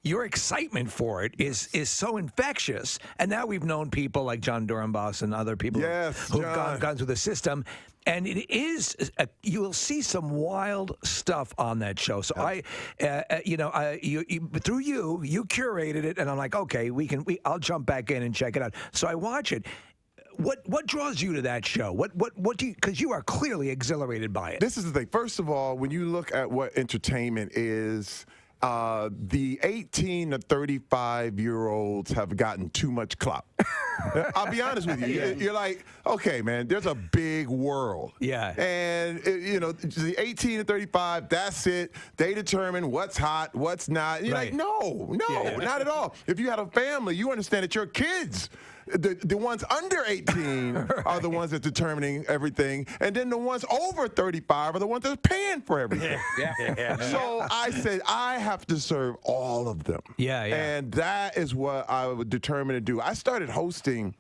Your excitement for it is so infectious. And now we've known people like John Dorenbos and other people who've gone through the system. And it is, you will see some wild stuff on that show. So through you curated it, and I'm like, okay, I'll jump back in and check it out. So I watch it. What draws you to that show? What do you? Because you are clearly exhilarated by it. This is the thing. First of all, when you look at what entertainment is. The 18 to 35-year-olds have gotten too much clout. I'll be honest with you. You're like, okay, man, there's a big world. Yeah. And, the 18 to 35, that's it. They determine what's hot, what's not. You're like, no, not at all. If you had a family, you understand that your kids, the ones under 18 are the ones that's determining everything. And then the ones over 35 are the ones that's paying for everything. So I said, I have to serve all of them. And that is what I was determined to do. I started hosting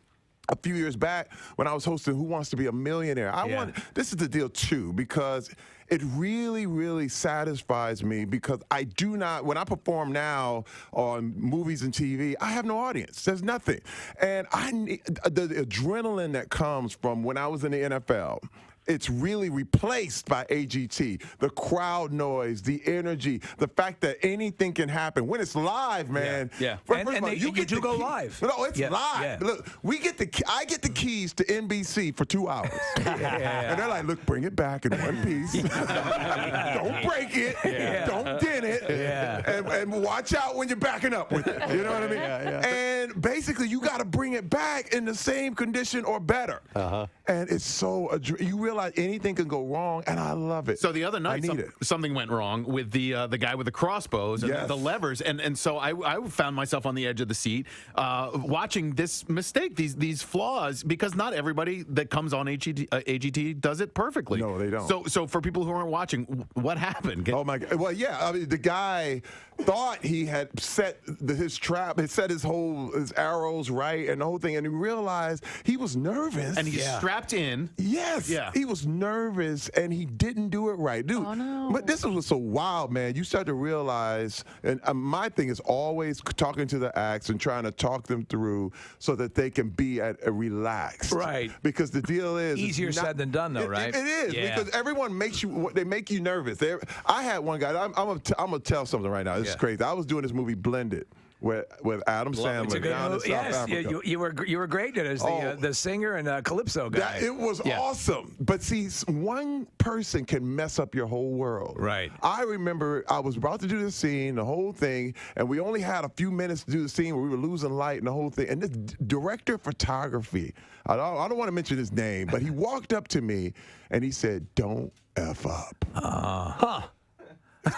a few years back when I was hosting Who Wants to Be a Millionaire. This is the deal too, because it really, really satisfies me, because I do not, when I perform now on movies and TV, I have no audience. There's nothing. And I need the adrenaline that comes from when I was in the NFL. It's really replaced by AGT. The crowd noise, the energy, the fact that anything can happen when it's live, man. You get to go live. No, it's live. Look, I get the keys to NBC for 2 hours, and they're like, "Look, bring it back in one piece. Don't break it. Don't dent it. And watch out when you're backing up with it. You know what I mean? And basically, you got to bring it back in the same condition or better. And it's so you realize anything can go wrong, and I love it. So the other night, something went wrong with the guy with the crossbows and the levers, and so I found myself on the edge of the seat watching this mistake, these flaws, because not everybody that comes on AGT does it perfectly. No, they don't. So for people who aren't watching, what happened? Oh my God! Well, yeah, I mean, the guy thought he had set his trap, had set his arrows right, and the whole thing, and he realized he was nervous, and he's strapped in. Yes, he was nervous, and he didn't do it right, dude. Oh no! But this is what's so wild, man. You start to realize, and my thing is always talking to the acts and trying to talk them through so that they can be relaxed. Right. Because the deal is easier said than done, though, right? It is, because everyone makes you nervous. I had one guy. I'm gonna tell something right now. This is crazy. I was doing this movie Blended with Adam Sandler down in South Africa. You were great at it as the singer and calypso guy. It was awesome. But see, one person can mess up your whole world. Right. I remember I was about to do the scene, the whole thing, and we only had a few minutes to do the scene where we were losing light and the whole thing. And this director of photography, I don't want to mention his name, but he walked up to me and he said, "Don't F up."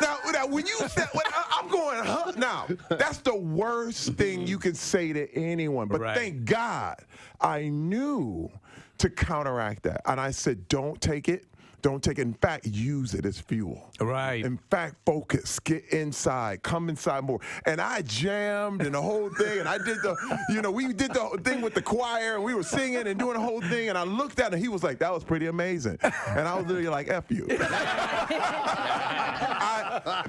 Now when you said, I'm going, huh? Now, that's the worst thing you can say to anyone. But thank God I knew to counteract that. And I said, don't take it. Don't take it. In fact, use it as fuel. Right. In fact, focus. Get inside. Come inside more. And I jammed and the whole thing. And I did we did the thing with the choir. And we were singing and doing the whole thing. And I looked at him. And he was like, that was pretty amazing. And I was literally like, F you.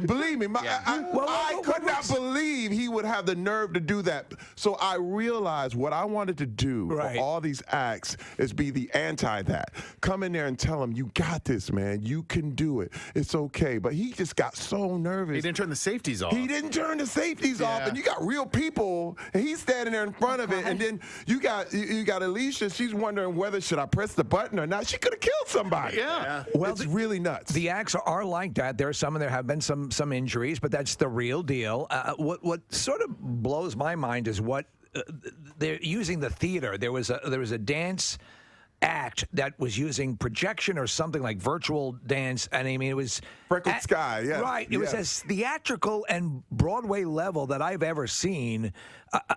Believe me, I could not believe he would have the nerve to do that. So I realized what I wanted to do for all these acts is be the anti that. Come in there and tell him, you got this, man. You can do it. It's okay. But he just got so nervous. He didn't turn the safeties off. He didn't turn the safeties off. And you got real people, and he's standing there in front of it. And then you got Alicia. She's wondering whether should I press the button or not. She could have killed somebody. Yeah. Well, it's really nuts. The acts are like that. There are some, and there have been some injuries, but that's the real deal. What sort of blows my mind is what they're using the theater. There was a dance act that was using projection or something like virtual dance, and I mean it was Freckled Sky, yeah, right. It was as theatrical and Broadway level that I've ever seen.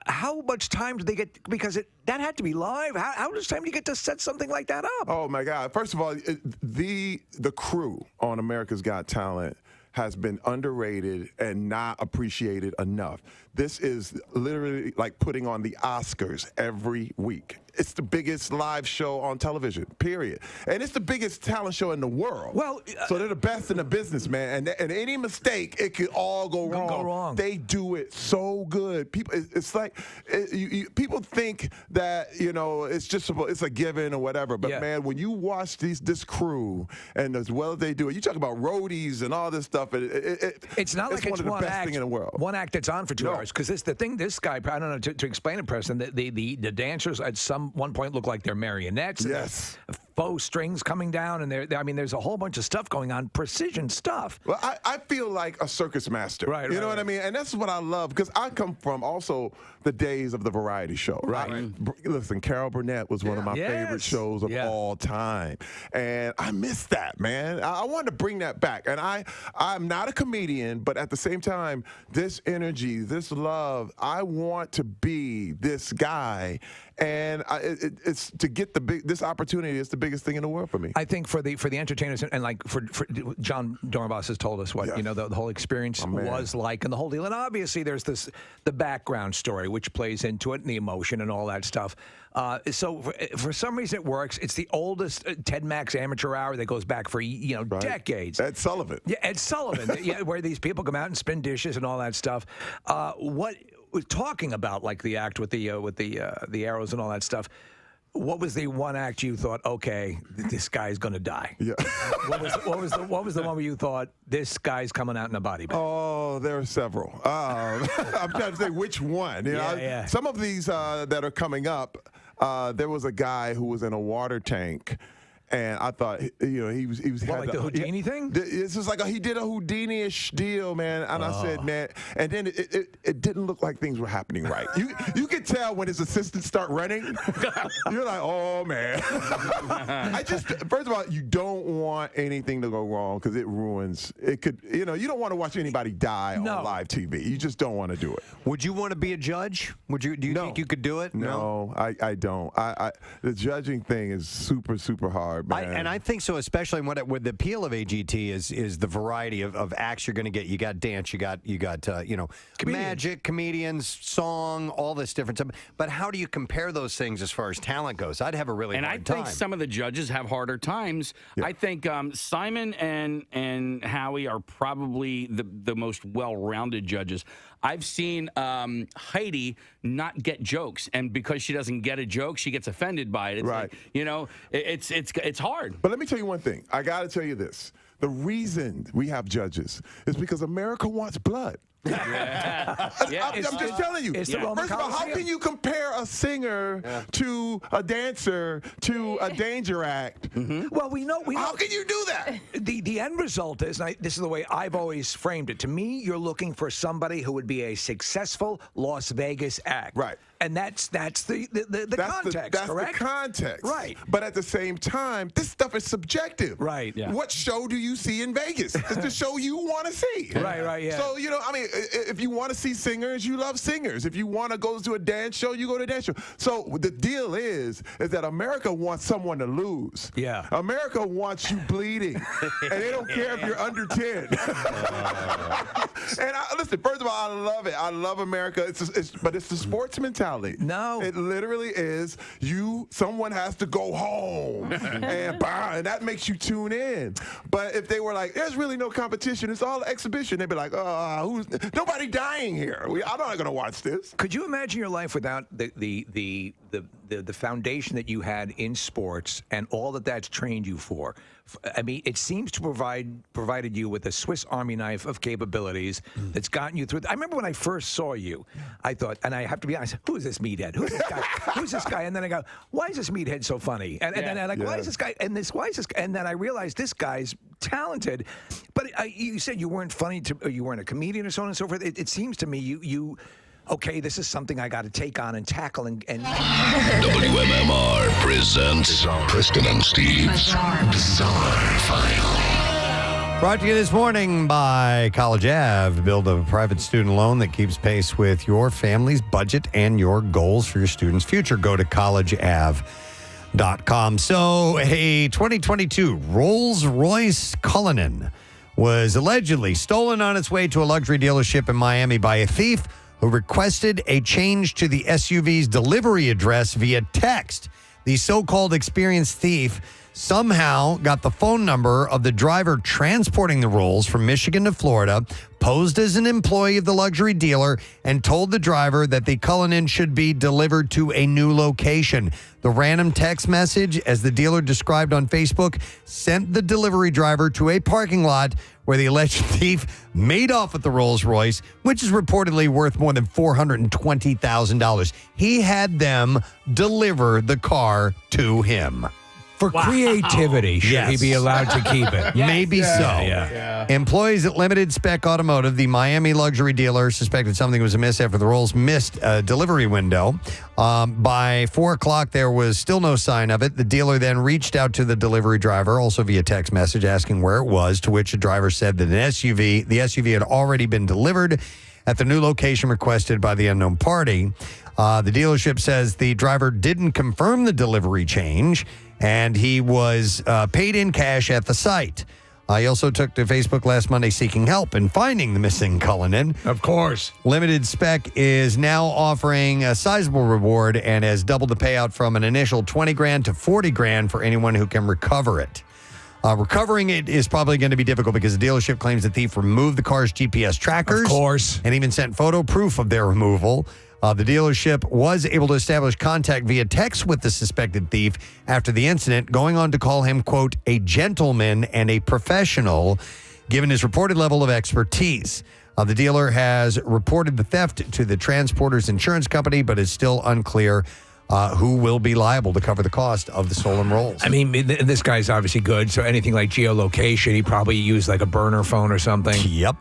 How much time did they get? Because that had to be live. How much time do you get to set something like that up? Oh my God! First of all, the crew on America's Got Talent has been underrated and not appreciated enough. This is literally like putting on the Oscars every week. It's the biggest live show on television, period. And it's the biggest talent show in the world. Well, so they're the best in the business, man. And any mistake, it could all go wrong. They do it so good. People, it's like people think that it's a given or whatever. But man, when you watch this crew and as well as they do it, you talk about roadies and all this stuff. It's not like it's one of the one best act thing in the world. One act that's on for 2 hours. Because this guy, I don't know to explain it, Preston. The dancers at one point look like they're marionettes. Yes. Faux strings coming down, and there's a whole bunch of stuff going on, precision stuff. Well, I feel like a circus master. Right. You know what I mean? And that's what I love, because I come from also the days of the variety show. Right. Listen, Carol Burnett was one of my favorite shows of all time. And I miss that, man. I wanted to bring that back. And I'm not a comedian, but at the same time, this energy, this love, I want to be this guy. And it's to get this opportunity is the biggest thing in the world for me. I think for the entertainers and like for John Dornbos has told us what the whole experience was like and the whole deal. And obviously there's the background story which plays into it and the emotion and all that stuff. So for some reason it works. It's the oldest Ted Mack's Amateur Hour that goes back for decades. Ed Sullivan. Yeah, Ed Sullivan. Where these people come out and spin dishes and all that stuff. What talking about like the act with the arrows and all that stuff. What was the one act you thought, okay, this guy's going to die? Yeah. What was the one where you thought this guy's coming out in a body bag? Oh, there are several. I'm trying to say which one. Some of these that are coming up, there was a guy who was in a water tank. And I thought, he was like the Houdini thing? It's just like he did a Houdini-ish deal, man. And I said, man, and then it didn't look like things were happening right. You could tell when his assistants start running. You're like, oh man. First of all, you don't want anything to go wrong because it ruins. It could, you don't want to watch anybody die on live TV. You just don't want to do it. Would you want to be a judge? Do you think you could do it? No, I don't. The judging thing is super, super hard. I think so, especially with the appeal of AGT is the variety of acts you're going to get. You got dance, you got magic, comedians, song, all this different stuff. But how do you compare those things as far as talent goes? I'd have a really hard time. And I think some of the judges have harder times. Yeah. I think Simon and Howie are probably the most well-rounded judges. I've seen Heidi not get jokes, and because she doesn't get a joke, she gets offended by it. It's like, it's hard. But let me tell you one thing. I got to tell you this. The reason we have judges is because America wants blood. I'm just telling you. It's the Roman First of all, how Colosseum. can you compare a singer to a dancer to a danger act? Well, we know. How can you do that? The end result is, and this is the way I've always framed it. To me, you're looking for somebody who would be a successful Las Vegas act, right? And that's the context, That's correct? the context, Right. But at the same time, this stuff is subjective, right? Yeah. What show do you see in Vegas? It's the show you want to see, right? Yeah. So I mean, if you want to see singers, you love singers. If you want to go to a dance show, you go to a dance show. So the deal is that America wants someone to lose. Yeah. America wants you bleeding, and they don't care if you're under 10. And listen, first of all, I love it. I love America. But it's the sports mentality. No, it literally is. Someone has to go home, and that makes you tune in. But if they were like, "There's really no competition. It's all exhibition," they'd be like, nobody dying here. I'm not going to watch this." Could you imagine your life without the foundation that you had in sports and all that's trained you for? I mean, it seems to provided you with a Swiss Army knife of capabilities that's gotten you through. I remember when I first saw you, I thought, and I have to be honest, who is this meathead? Who's this guy? Who's this guy? And then I go, why is this meathead so funny? And then I'm like, why is this guy? Why is this guy? And then I realized this guy's talented. But you said you weren't funny, you weren't a comedian or so on and so forth. It seems to me you okay, this is something I got to take on and tackle and WMMR presents Preston and Steve's Bizarre File. Brought to you this morning by College Ave. Build a private student loan that keeps pace with your family's budget and your goals for your students' future. Go to collegeave.com. So, a 2022 Rolls-Royce Cullinan was allegedly stolen on its way to a luxury dealership in Miami by a thief who requested a change to the SUV's delivery address via text. The so-called experienced thief somehow got the phone number of the driver transporting the Rolls from Michigan to Florida, posed as an employee of the luxury dealer, and told the driver that the Cullinan should be delivered to a new location. The random text message, as the dealer described on Facebook, sent the delivery driver to a parking lot where the alleged thief made off with the Rolls-Royce, which is reportedly worth more than $420,000. He had them deliver the car to him. For creativity, should he be allowed to keep it? Maybe so. Yeah. Employees at Limited Spec Automotive, the Miami luxury dealer, suspected something was amiss after the Rolls missed a delivery window. By 4 o'clock, there was still no sign of it. The dealer then reached out to the delivery driver, also via text message, asking where it was, to which the driver said that the SUV had already been delivered at the new location requested by the unknown party. The dealership says the driver didn't confirm the delivery change, and he was paid in cash at the site. He also took to Facebook last Monday seeking help in finding the missing Cullinan. Of course. Limited Spec is now offering a sizable reward and has doubled the payout from an initial $20,000 to $40,000 for anyone who can recover it. Recovering it is probably going to be difficult because the dealership claims the thief removed the car's GPS trackers. Of course. And even sent photo proof of their removal. The dealership was able to establish contact via text with the suspected thief after the incident, going on to call him, quote, a gentleman and a professional, given his reported level of expertise. The dealer has reported the theft to the transporter's insurance company, but it's still unclear who will be liable to cover the cost of the stolen Rolls. I mean, this guy's obviously good, so anything like geolocation, he probably used like a burner phone or something. Yep.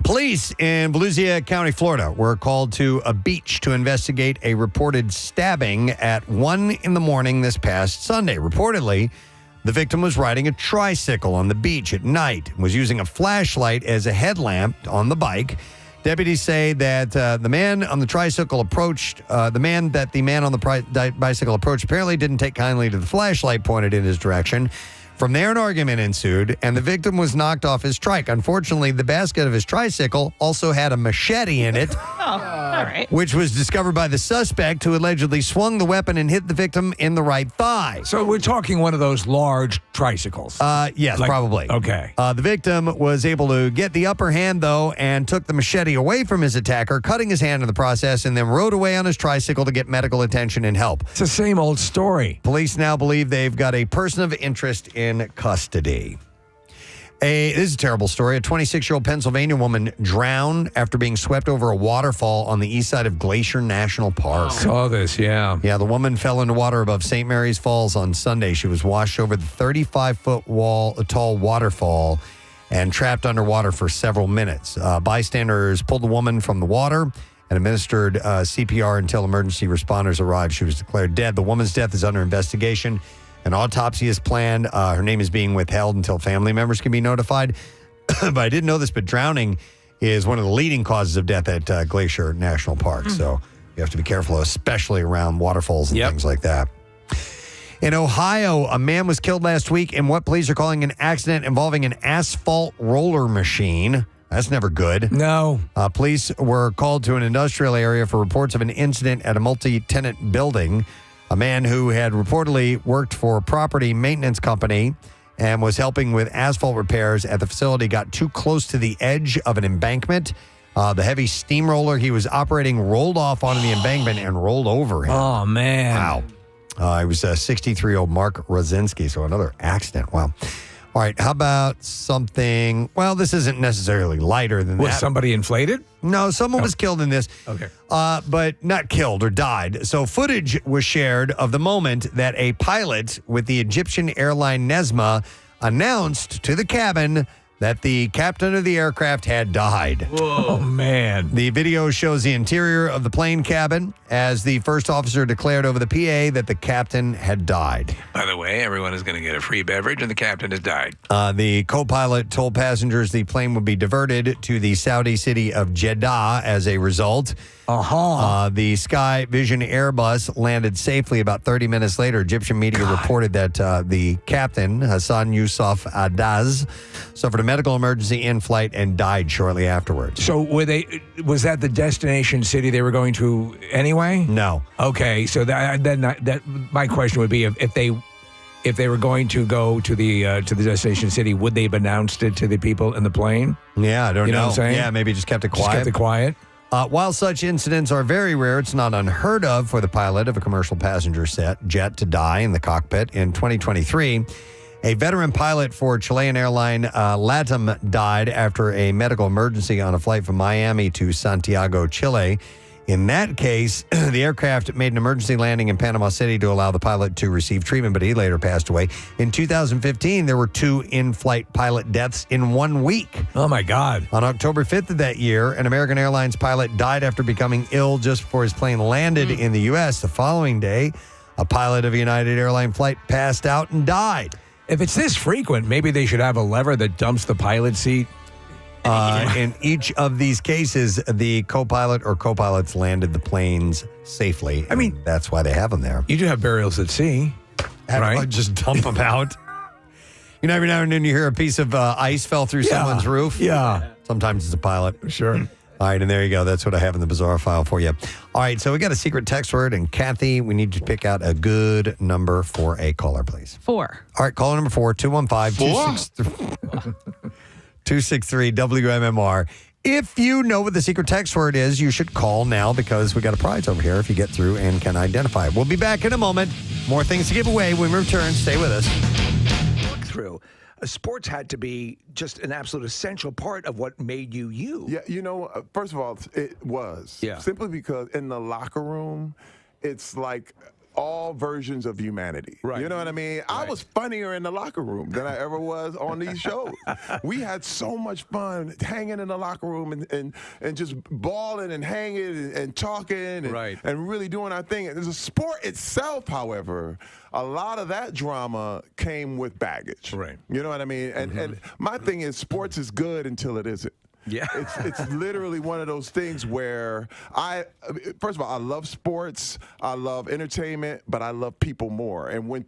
Police in Volusia County, Florida, were called to a beach to investigate a reported stabbing at 1 a.m. this past Sunday. Reportedly, the victim was riding a tricycle on the beach at night and was using a flashlight as a headlamp on the bike. Deputies say that the man on the bicycle approached apparently didn't take kindly to the flashlight pointed in his direction. From there, an argument ensued, and the victim was knocked off his trike. Unfortunately, the basket of his tricycle also had a machete in it, all right. which was discovered by the suspect, who allegedly swung the weapon and hit the victim in the right thigh. So we're talking one of those large tricycles. Yes, probably. Okay. The victim was able to get the upper hand, though, and took the machete away from his attacker, cutting his hand in the process, and then rode away on his tricycle to get medical attention and help. It's the same old story. Police now believe they've got a person of interest in custody. This is a terrible story. A 26-year-old Pennsylvania woman drowned after being swept over a waterfall on the east side of Glacier National Park. Saw this, yeah. Yeah, the woman fell into water above St. Mary's Falls on Sunday. She was washed over the 35-foot tall waterfall and trapped underwater for several minutes. Bystanders pulled the woman from the water and administered CPR until emergency responders arrived. She was declared dead. The woman's death is under investigation. An autopsy is planned. Her name is being withheld until family members can be notified. But I didn't know this, but drowning is one of the leading causes of death at Glacier National Park. So you have to be careful, especially around waterfalls and things like that. In Ohio, a man was killed last week in what police are calling an accident involving an asphalt roller machine. That's never good. No. Police were called to an industrial area for reports of an incident at a multi-tenant building. A man who had reportedly worked for a property maintenance company and was helping with asphalt repairs at the facility got too close to the edge of an embankment. The heavy steamroller he was operating rolled off onto the embankment and rolled over him. Oh, man. Wow. It was a 63-year-old Mark Rosinski, so another accident. Wow. All right, how about something, well, this isn't necessarily lighter than that. Was somebody inflated? No, someone was killed in this. Okay. But not killed or died. So footage was shared of the moment that a pilot with the Egyptian airline Nesma announced to the cabin that the captain of the aircraft had died. Whoa, man. The video shows the interior of the plane cabin as the first officer declared over the PA that the captain had died. By the way, everyone is going to get a free beverage, and the captain has died. The co-pilot told passengers the plane would be diverted to the Saudi city of Jeddah as a result. The Sky Vision Airbus landed safely about 30 minutes later. Egyptian media reported that the captain, Hassan Yusuf Adaz, suffered a medical emergency in flight and died shortly afterwards. So was that the destination city they were going to anyway? No. Okay, so that my question would be if they were going to go to the destination city, would they have announced it to the people in the plane? Yeah, I don't know. You know what I'm saying? Yeah, maybe just kept it quiet. Just kept it quiet. While such incidents are very rare, it's not unheard of for the pilot of a commercial passenger jet to die in the cockpit. In 2023, a veteran pilot for Chilean airline LATAM died after a medical emergency on a flight from Miami to Santiago, Chile. In that case, the aircraft made an emergency landing in Panama City to allow the pilot to receive treatment, but he later passed away. In 2015, there were 2 in-flight pilot deaths in 1 week. Oh, my God. On October 5th of that year, an American Airlines pilot died after becoming ill just before his plane landed in the U.S. The following day, a pilot of a United Airlines flight passed out and died. If it's this frequent, maybe they should have a lever that dumps the pilot seat. In each of these cases, the co-pilot or co-pilots landed the planes safely. I mean, that's why they have them there. You do have burials at sea, right? Just dump them out. You know, every now and then you hear a piece of ice fell through someone's roof. Yeah. Sometimes it's a pilot. Sure. All right, and there you go. That's what I have in the bizarre file for you. All right, so we got a secret text word, and Kathy, we need you to pick out a good number for a caller, please. 4. All right, caller number 4, 215-263. 263 WMMR. If you know what the secret text word is, you should call now because we got a prize over here if you get through and can identify it. We'll be back in a moment. More things to give away when we return. Stay with us. Look through. Sports had to be just an absolute essential part of what made you you. Yeah, you know, first of all, it was. Yeah. Simply because in the locker room, it's like all versions of humanity. Right. You know what I mean? Right. I was funnier in the locker room than I ever was on these shows. We had so much fun hanging in the locker room and just balling and hanging and talking and really doing our thing. And the sport itself, however, a lot of that drama came with baggage. Right. You know what I mean? And my thing is sports is good until it isn't. Yeah. It's literally one of those things where first of all, I love sports, I love entertainment, but I love people more. And when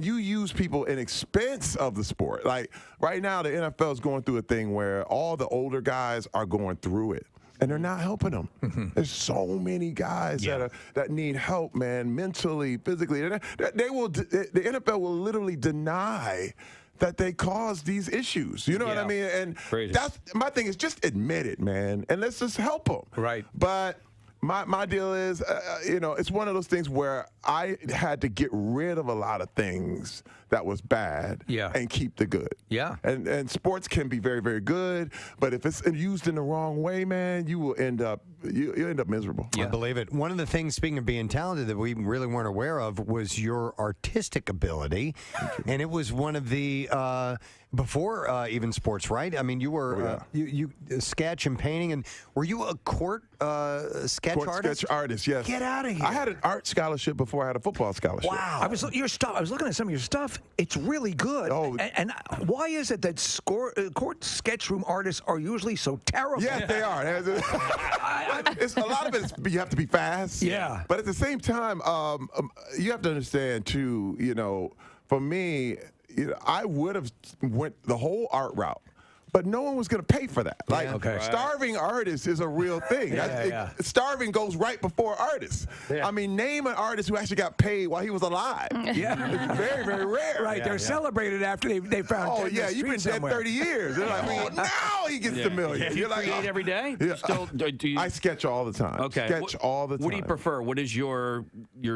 you use people in expense of the sport, like right now the NFL is going through a thing where all the older guys are going through it. And they're not helping them. There's so many guys that need help, man, mentally, physically. The NFL will literally deny that they cause these issues. You know what I mean? And that's my thing is just admit it, man, and let's just help them. Right. But My deal is, it's one of those things where I had to get rid of a lot of things that was bad and keep the good. Yeah. And sports can be very, very good, but if it's used in the wrong way, man, you will end up miserable. I believe it. One of the things, speaking of being talented, that we really weren't aware of was your artistic ability, and it was one of the before even sports, right? I mean, you were you sketch and painting, and were you a court sketch artist? Sketch artist, yes. Get out of here! I had an art scholarship before I had a football scholarship. Wow. I was looking at some of your stuff. It's really good. Oh. And why is it that court sketch room artists are usually so terrible? Yes, they are. It's a lot of it is you have to be fast. Yeah. But at the same time, you have to understand too. For me, I would have went the whole art route. But no one was going to pay for that. Starving artists is a real thing. Starving goes right before artists. Yeah. I mean, name an artist who actually got paid while he was alive. Yeah. It's very, very rare. Right. They're celebrated after they found. Oh, yeah. You've been dead 30 years. They're like, oh, now he gets the million. Do you create every day? Yeah. Still, do you... I sketch all the time. Okay. Sketch all the time. What do you prefer? What is your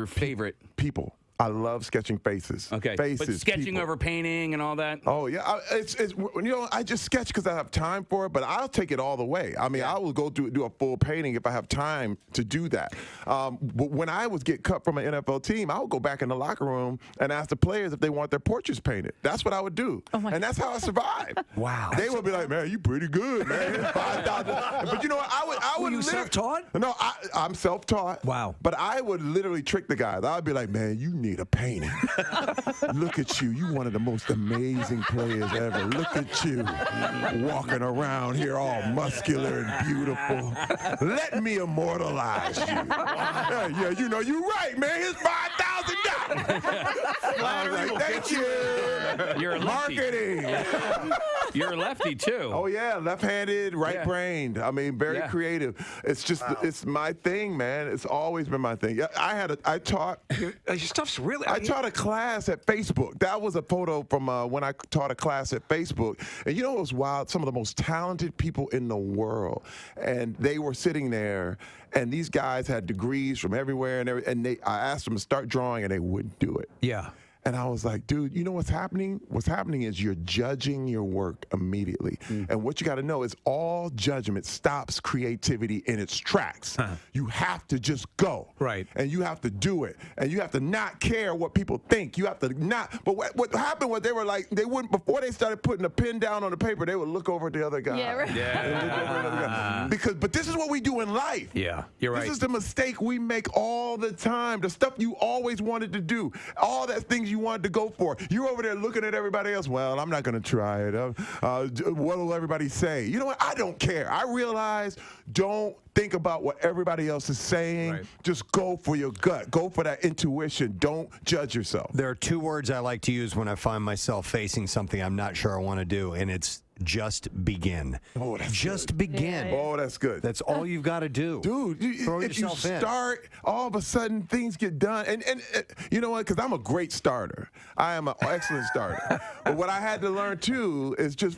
favorite? People. I love sketching faces. Okay, faces, but sketching people. over painting and all that. Oh yeah, I just sketch because I have time for it. But I'll take it all the way. I mean, I will go do a full painting if I have time to do that. But when I was get cut from an NFL team, I would go back in the locker room and ask the players if they want their portraits painted. That's what I would do, and that's how I survived. Wow. They would be like, "Man, you pretty good, man. $5,000." But you know what? I would. Were you self-taught? No, I'm self-taught. Wow. But I would literally trick the guys. I'd be like, "Man, you need a painting. Look at you. You one of the most amazing players ever. Look at you walking around here all muscular and beautiful. Let me immortalize you." Yeah, you're right, man. Here's $5,000. Flattery. Thank you. You're a lefty. Marketing. You're a lefty too. Oh yeah, left-handed, right-brained. I mean, very creative. It's just, it's my thing, man. It's always been my thing. I taught. Your stuff's really. I taught a class at Facebook. That was a photo from when I taught a class at Facebook. And you know what was wild? Some of the most talented people in the world, and they were sitting there. And these guys had degrees from everywhere, and I asked them to start drawing, and they wouldn't do it. Yeah. And I was like, dude, you know what's happening? What's happening is you're judging your work immediately. And what you got to know is all judgment stops creativity in its tracks. You have to just go. Right. And you have to do it. And you have to not care what people think. You have to not. But what happened was they were like, they wouldn't, before they started putting the pen down on the paper, they would look over at the other guy. Yeah, right. Yeah. But this is what we do in life. Yeah, you're right. This is the mistake we make all the time. The stuff you always wanted to do. All that things you wanted to go for. You're over there looking at everybody else. Well, I'm not going to try it. What will everybody say? You know what? I don't care. I realize don't think about what everybody else is saying. Right. Just go for your gut. Go for that intuition. Don't judge yourself. There are two words I like to use when I find myself facing something I'm not sure I want to do, and it's just begin. Oh, that's just good. begin. Yeah. Oh, that's good. That's all you've got to do. Dude, if you start, all of a sudden things get done. And you know what? Because I'm a great starter. I am an excellent starter. But what I had to learn, too, is just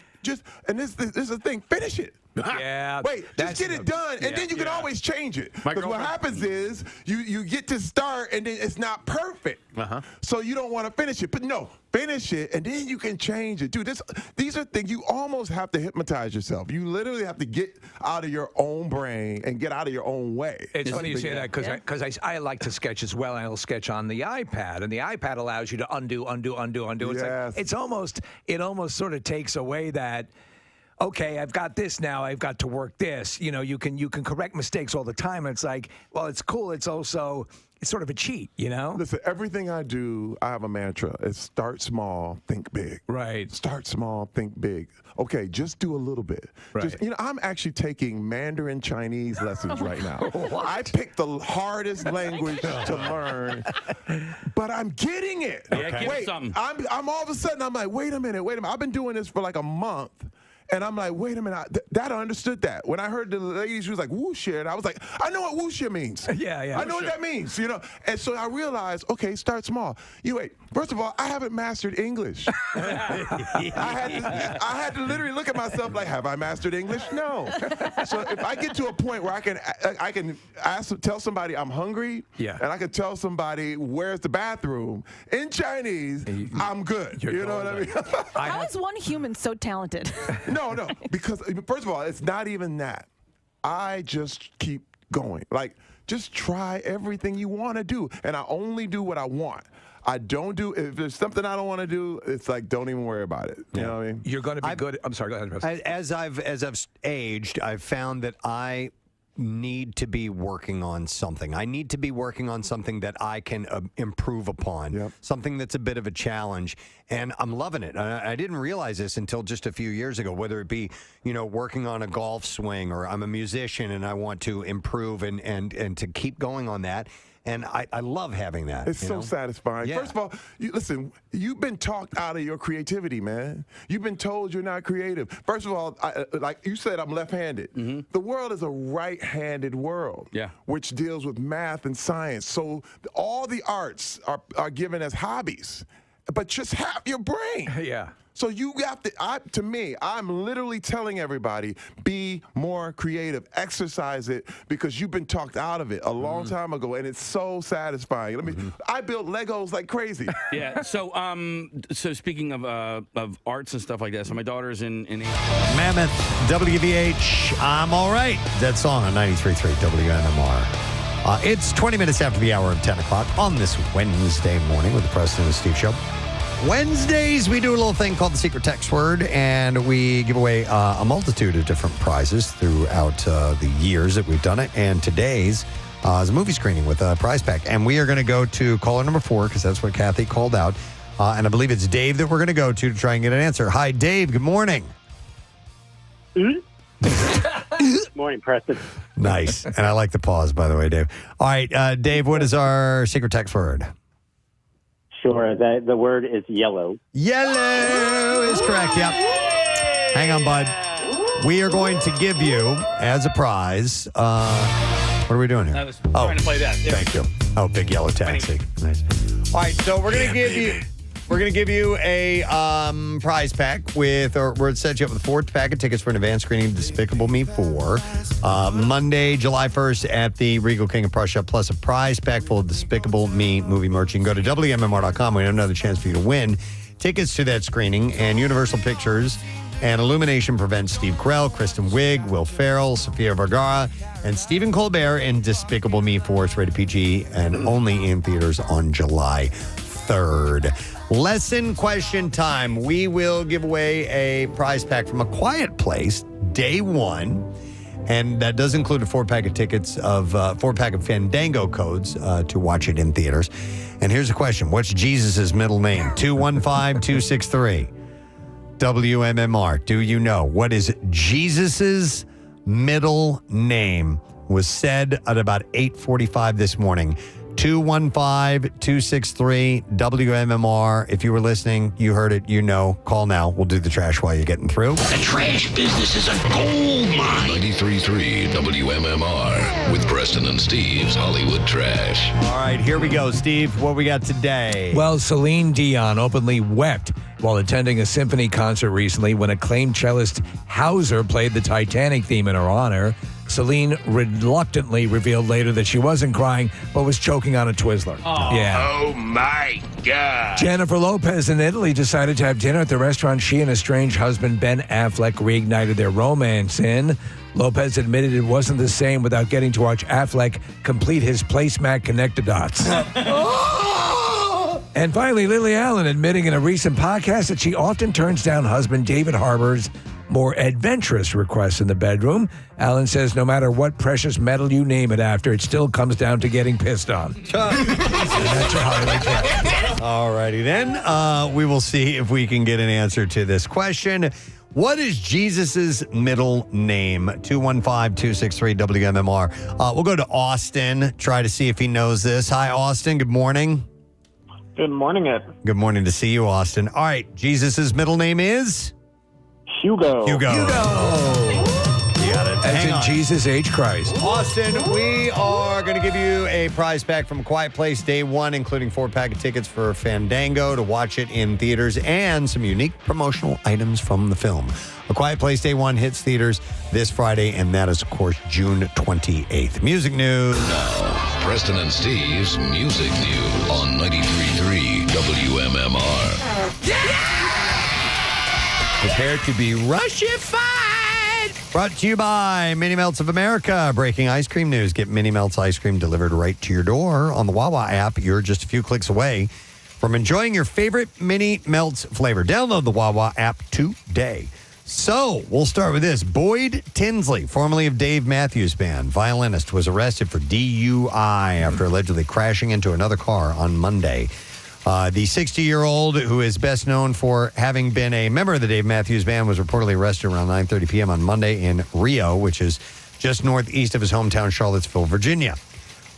and this is the thing, finish it. Yeah. Wait, just get it done, and then you can always change it. Because what happens is you get to start, and then it's not perfect. So you don't want to finish it. But no, finish it, and then you can change it. Dude, these are things you almost have to hypnotize yourself. You literally have to get out of your own brain and get out of your own way. It's funny you say that because I like to sketch as well, and I'll sketch on the iPad, and the iPad allows you to undo. It's yes. Like, it almost sort of takes away that. Okay, I've got this now. I've got to work this. You know, you can correct mistakes all the time. And it's like, well, it's cool. It's also sort of a cheat. You know. Listen, everything I do, I have a mantra. It's start small, think big. Right. Start small, think big. Okay, just do a little bit. Right. I'm actually taking Mandarin Chinese lessons right now. I picked the hardest language to learn, but I'm getting it. Okay. Wait, I'm all of a sudden I'm like, wait a minute. I've been doing this for like a month. And I'm like, wait a minute, Dad understood that. When I heard the lady, she was like, wuxia, and I was like, I know what wuxia means. Yeah. I know what that means, And so I realized, okay, start small. First of all, I haven't mastered English. I had to literally look at myself like, have I mastered English? No. So if I get to a point where I can tell somebody I'm hungry, and I can tell somebody where's the bathroom in Chinese, I'm good. You know what I mean? How is one human so talented? No, because first of all, it's not even that. I just keep going. Like, just try everything you want to do, and I only do what I want. I don't do, if there's something I don't want to do, it's like, don't even worry about it. You know what I mean? You're going to be good. I'm sorry, go ahead, Preston. As I've aged, I've found that I need to be working on something. I need to be working on something that I can improve upon, something that's a bit of a challenge, and I'm loving it. I didn't realize this until just a few years ago, whether it be, working on a golf swing, or I'm a musician and I want to improve and to keep going on that. And I love having that. It's so satisfying. Yeah. First of all, listen, you've been talked out of your creativity, man. You've been told you're not creative. First of all, like you said, I'm left-handed. Mm-hmm. The world is a right-handed world, which deals with math and science. So all the arts are given as hobbies, but just half your brain. Yeah. So you have to me, I'm literally telling everybody, be more creative, exercise it, because you've been talked out of it a long time ago, and it's so satisfying. I built Legos like crazy. Yeah. So speaking of arts and stuff like that, so my daughter's in Mammoth, WVH, I'm all right. That song on 93.3 WMMR. It's 20 minutes after the hour of 10 o'clock on this Wednesday morning with the Preston and Steve Show. Wednesdays, we do a little thing called the Secret Text Word, and we give away a multitude of different prizes throughout the years that we've done it. And today's is a movie screening with a prize pack. And we are going to go to caller number 4, because that's what Kathy called out. And I believe it's Dave that we're going to go to try and get an answer. Hi, Dave. Good morning. Morning, Preston. Nice. And I like the pause, by the way, Dave. All right, Dave, what is our Secret Text Word? Sure. The word is yellow. Yellow is correct. Yep. Hang on, bud. We are going to give you, as a prize, what are we doing here? I was trying to play that. There. Thank you. Oh, big yellow taxi. Nice. All right, so we're going to give you a prize pack we're set you up with 4 pack of tickets for an advanced screening of Despicable Me 4 Monday, July 1st at the Regal King of Prussia, plus a prize pack full of Despicable Me movie merch. You can go to WMMR.com. We have another chance for you to win tickets to that screening, and Universal Pictures and Illumination presents Steve Carell, Kristen Wiig, Will Ferrell, Sofia Vergara, and Stephen Colbert in Despicable Me 4. It's rated PG and only in theaters on July 3rd. Lesson question time. We will give away a prize pack from A Quiet Place, day 1. And that does include a 4-pack of tickets of 4-pack of Fandango codes to watch it in theaters. And here's the question. What's Jesus' middle name? 215-263. WMMR. Do you know what is Jesus' middle name? Was said at about 8:45 this morning. 215-263 WMMR. If you were listening, you heard it, you know. Call now. We'll do the trash while you're getting through. The trash business is a gold mine. 93.3 WMMR with Preston and Steve's Hollywood Trash. All right, here we go, Steve. What we got today? Well, Celine Dion openly wept while attending a symphony concert recently when acclaimed cellist Hauser played the Titanic theme in her honor. Celine reluctantly revealed later that she wasn't crying, but was choking on a Twizzler. Yeah. Oh, my God. Jennifer Lopez in Italy decided to have dinner at the restaurant she and estranged husband Ben Affleck reignited their romance in. Lopez admitted it wasn't the same without getting to watch Affleck complete his placemat connect-a-dots. And finally, Lily Allen admitting in a recent podcast that she often turns down husband David Harbour's more adventurous requests in the bedroom. Allen says no matter what precious metal you name it after, it still comes down to getting pissed on. That's your Hollywood Trash. All righty then. We will see if we can get an answer to this question. What is Jesus' middle name? 215-263 WMMR. We'll go to Austin, try to see if he knows this. Hi, Austin. Good morning. Good morning, Ed. Good morning to see you, Austin. All right. Jesus' middle name is? Hugo. You got it. As Hang in on. Jesus H. Christ. Austin, we are going to give you a prize pack from Quiet Place Day 1, including 4-pack of tickets for Fandango to watch it in theaters and some unique promotional items from the film. A Quiet Place Day 1 hits theaters this Friday, and that is, of course, June 28th. Music news. Now, Preston and Steve's Music News on 93.3 WMMR. Prepare to be Russified. Brought to you by Mini Melts of America. Breaking ice cream news. Get Mini Melts ice cream delivered right to your door on the Wawa app. You're just a few clicks away from enjoying your favorite Mini Melts flavor. Download the Wawa app today. So, we'll start with this. Boyd Tinsley, formerly of Dave Matthews Band, violinist, was arrested for DUI after allegedly crashing into another car on Monday. The 60-year-old, who is best known for having been a member of the Dave Matthews Band, was reportedly arrested around 9:30 p.m. on Monday in Rio, which is just northeast of his hometown, Charlottesville, Virginia.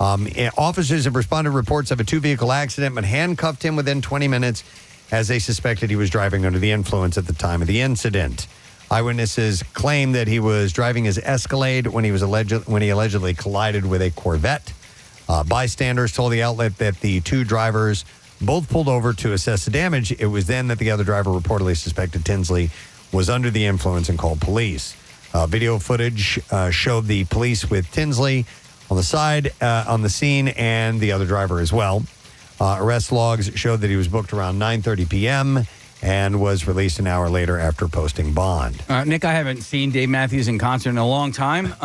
Officers have responded to reports of a two-vehicle accident, but handcuffed him within 20 minutes as they suspected he was driving under the influence at the time of the incident. Eyewitnesses claim that he was driving his Escalade when he allegedly collided with a Corvette. Bystanders told the outlet that the two drivers both pulled over to assess the damage. It was then that the other driver reportedly suspected Tinsley was under the influence and called police. Video footage showed the police with Tinsley on the side, on the scene, and the other driver as well. Arrest logs showed that he was booked around 9:30 p.m. and was released an hour later after posting bond. Nick, I haven't seen Dave Matthews in concert in a long time,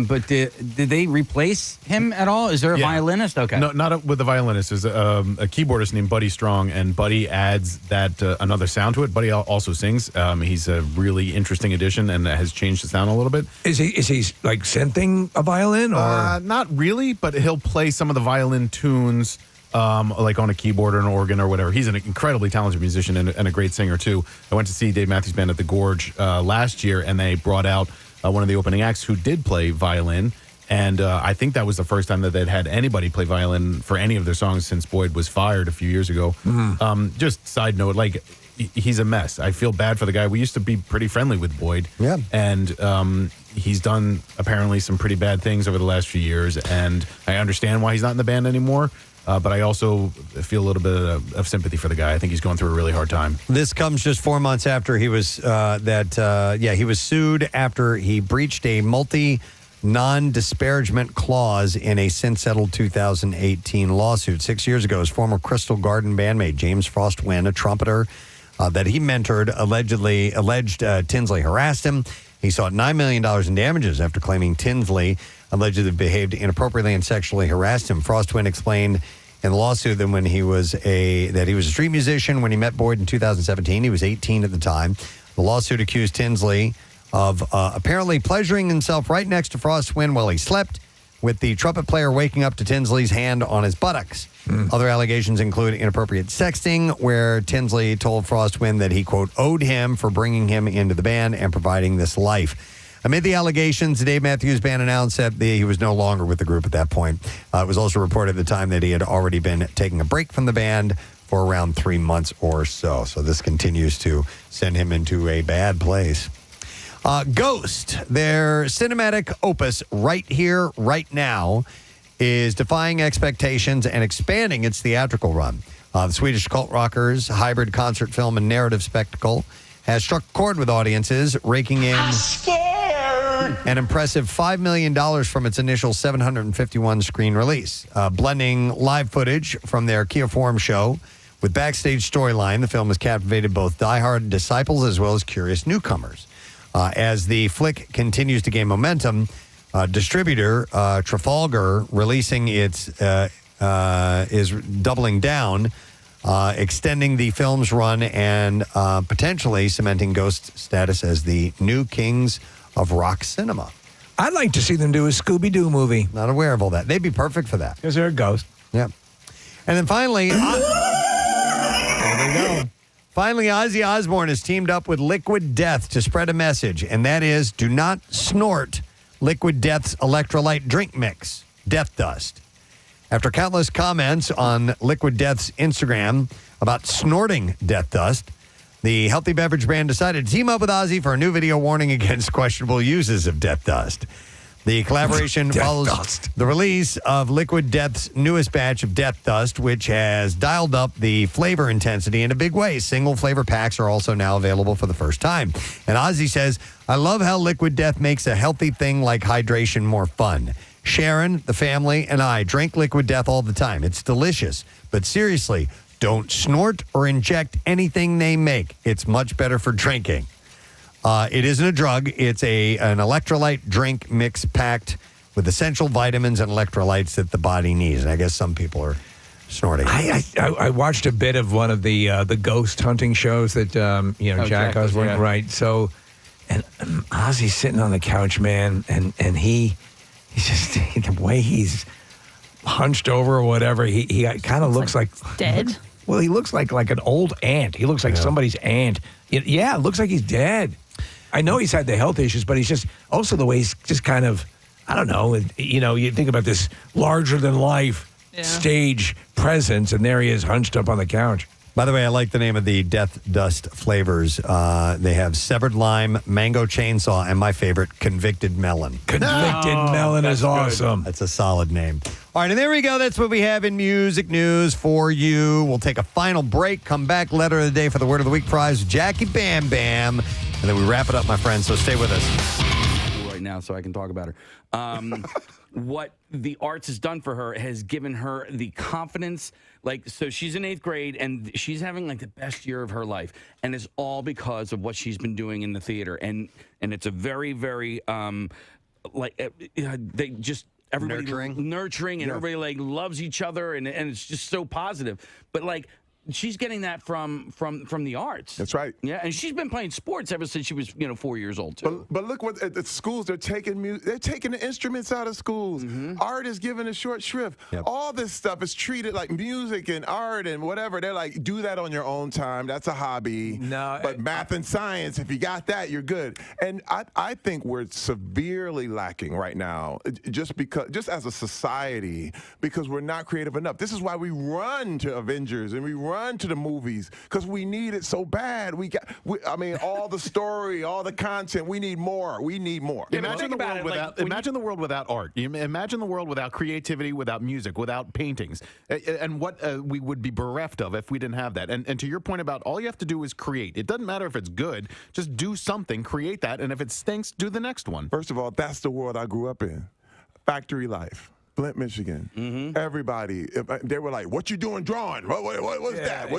but did they replace him at all? Is there a violinist? Okay. No, not with the violinist. There's a keyboardist named Buddy Strong, and Buddy adds that another sound to it. Buddy also sings. He's a really interesting addition and has changed the sound a little bit. Is he like synthing a violin? Or Not really, but he'll play some of the violin tunes like on a keyboard or an organ or whatever. He's an incredibly talented musician and a great singer, too. I went to see Dave Matthews Band at the Gorge last year, and they brought out one of the opening acts who did play violin. And I think that was the first time that they'd had anybody play violin for any of their songs since Boyd was fired a few years ago. Just side note, like, he's a mess. I feel bad for the guy. We used to be pretty friendly with Boyd. Yeah. And he's done apparently some pretty bad things over the last few years, and I understand why he's not in the band anymore. But I also feel a little bit of sympathy for the guy. I think he's going through a really hard time. This comes just 4 months after he was he was sued after he breached a non-disparagement clause in a since settled 2018 lawsuit. 6 years ago, his former Crystal Garden bandmate James Frostwin, a trumpeter that he mentored, alleged Tinsley harassed him. He sought $9 million in damages after claiming Tinsley allegedly behaved inappropriately and sexually harassed him. Frostwin explained in the lawsuit that he was a street musician when he met Boyd in 2017. He was 18 at the time. The lawsuit accused Tinsley of apparently pleasuring himself right next to Frostwin while he slept, with the trumpet player waking up to Tinsley's hand on his buttocks. Other allegations include inappropriate sexting, where Tinsley told Frostwin that he, quote, owed him for bringing him into the band and providing this life. Amid the allegations, the Dave Matthews Band announced that he was no longer with the group at that point. It was also reported at the time that he had already been taking a break from the band for around 3 months or so. So this continues to send him into a bad place. Ghost, their cinematic opus Right Here, Right Now, is defying expectations and expanding its theatrical run. The Swedish cult rockers' hybrid concert film and narrative spectacle has struck a chord with audiences, raking in an impressive $5 million from its initial 751-screen release. Blending live footage from their Kia Forum show with backstage storyline, the film has captivated both diehard disciples as well as curious newcomers. As the flick continues to gain momentum, distributor Trafalgar is doubling down, extending the film's run and potentially cementing Ghost's status as the new kings of rock cinema. I'd like to see them do a Scooby-Doo movie. Not aware of all that. They'd be perfect for that. Because they're a ghost. Yeah. And then finally, there we go. Finally, Ozzy Osbourne has teamed up with Liquid Death to spread a message, and that is, do not snort Liquid Death's electrolyte drink mix, Death Dust. After countless comments on Liquid Death's Instagram about snorting Death Dust, The healthy beverage brand decided to team up with Ozzy for a new video warning against questionable uses of Death Dust. The collaboration follows the release of Liquid Death's newest batch of Death Dust, which has dialed up the flavor intensity in a big way. Single flavor packs are also now available for the first time. And Ozzy says, I love how Liquid Death makes a healthy thing like hydration more fun. Sharon, the family, and I drink Liquid Death all the time. It's delicious. But seriously, don't snort or inject anything they make. It's much better for drinking. It isn't a drug. It's an electrolyte drink mix packed with essential vitamins and electrolytes that the body needs. And I guess some people are snorting. I watched a bit of one of the ghost hunting shows that Jack Osborne, right? So, and Ozzy's sitting on the couch, man, and he's just the way he's hunched over or whatever. He kind of looks like dead. Well, he looks like an old ant. He looks like somebody's aunt. It looks like he's dead. I know he's had the health issues, but he's just also the way he's just kind of, I don't know, you think about this larger than life stage presence, and there he is hunched up on the couch. By the way, I like the name of the Death Dust flavors. They have severed lime, mango chainsaw, and my favorite, convicted melon. Convicted melon is awesome. That's a solid name. All right, and there we go. That's what we have in music news for you. We'll take a final break, come back, letter of the day for the Word of the Week prize, Jackie Bam Bam, and then we wrap it up, my friends, so stay with us. Right now, so I can talk about her. What the arts has done for her has given her the confidence. So she's in 8th grade, and she's having the best year of her life, and it's all because of what she's been doing in the theater. And it's a very, very they just everybody nurturing, and everybody loves each other, and it's just so positive. But she's getting that from the arts. That's right. Yeah, and she's been playing sports ever since she was 4 years old too. But look what at the schools they're taking the instruments out of schools. Art is given a short shrift. All this stuff is treated like music and art and whatever. They're like, do that on your own time. That's a hobby. No, but math and science, if you got that, you're good. And I think we're severely lacking right now, just as a society, because we're not creative enough. This is why we run to Avengers and we run to the movies, because we need it so bad. All the story, all the content, we need more. Imagine the world without art. Imagine the world without creativity, without music, without paintings, and what we would be bereft of if we didn't have that. And to your point about all you have to do is create. It doesn't matter if it's good. Just do something, create that, and if it stinks, do the next one. First of all, that's the world I grew up in. Factory life. Flint, Michigan. Everybody, they were like, "What you doing drawing? What's that?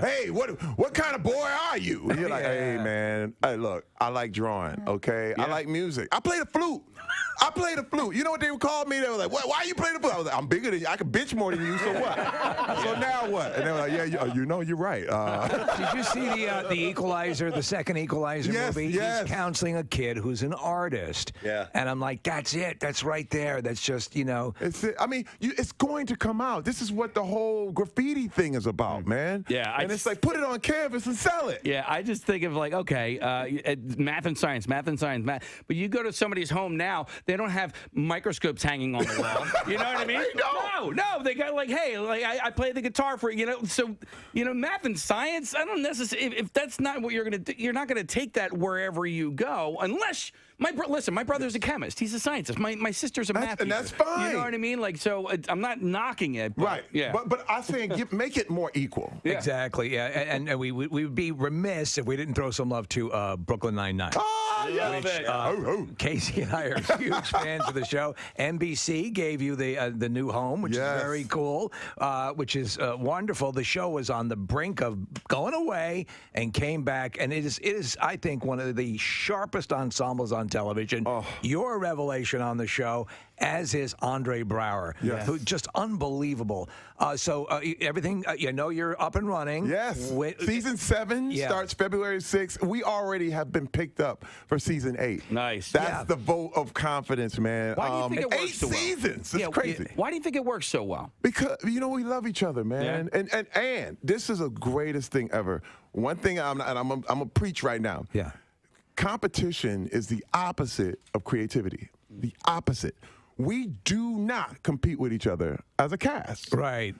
Hey, what kind of boy are you?" And you're like, "Hey, man, look, I like drawing. Okay, I like music. I play the flute. You know what they would call me? They were like, why you play the flute?" I was like, "I'm bigger than you. I can bench more than you. So what? So now what?" And they were like, "Yeah, you're right." Did you see the Equalizer, the second Equalizer movie? Yes. He's counseling a kid who's an artist. Yeah. And I'm like, that's it. That's right there. That's just, it's going to come out. This is what the whole graffiti thing is about, man. Yeah. It's like, put it on canvas and sell it. Yeah, I just think of math and science. But you go to somebody's home now, they don't have microscopes hanging on the wall. You know what I mean? No. They got I play the guitar for, so, math and science, I don't necessarily, if that's not what you're going to do, you're not going to take that wherever you go, unless, my brother's a chemist. He's a scientist. My sister's a math teacher. And that's fine. You know what I mean? I'm not knocking it. But, right. Yeah. But I'm saying make it more equal. Yeah. Exactly. Yeah. And we would be remiss if we didn't throw some love to Brooklyn Nine-Nine. Oh, love it. Casey and I are huge fans of the show. NBC gave you the new home, which is very cool, which is wonderful. The show was on the brink of going away and came back, and it is I think one of the sharpest ensembles on television. You're a revelation on the show, as is Andre Brower, who just unbelievable. So everything, you're up and running. Yes. Season 7 starts February 6th. We already have been picked up for season 8. Nice. That's the vote of confidence, man. Why do you think it works 8 so well? seasons. It's crazy. Why do you think it works so well? Because, we love each other, man. Yeah. And this is the greatest thing ever. One thing I'm going to preach right now. Yeah. Competition is the opposite of creativity. The opposite. We do not compete with each other as a cast. Right.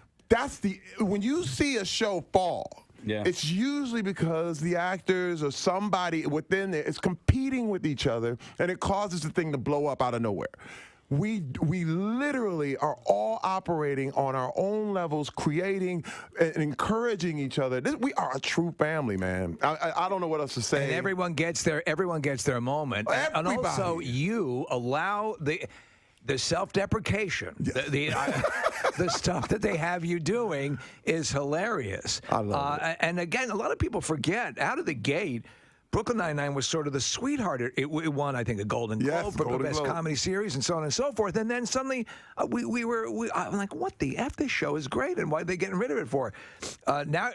When you see a show fall, Yeah. it's usually because the actors or somebody within there is competing with each other, and it causes the thing to blow up out of nowhere. We literally are all operating on our own levels, creating and encouraging each other. We are a true family, man. I don't know what else to say. And everyone gets their moment. And also, you allow the self-deprecation, the stuff that they have you doing is hilarious. I love it. And again, a lot of people forget, out of the gate, Brooklyn Nine-Nine was sort of the sweetheart. It won, I think, a Golden Globe for the best comedy series and so on and so forth. And then suddenly I'm like, what the F? This show is great, and why are they getting rid of it for? Now,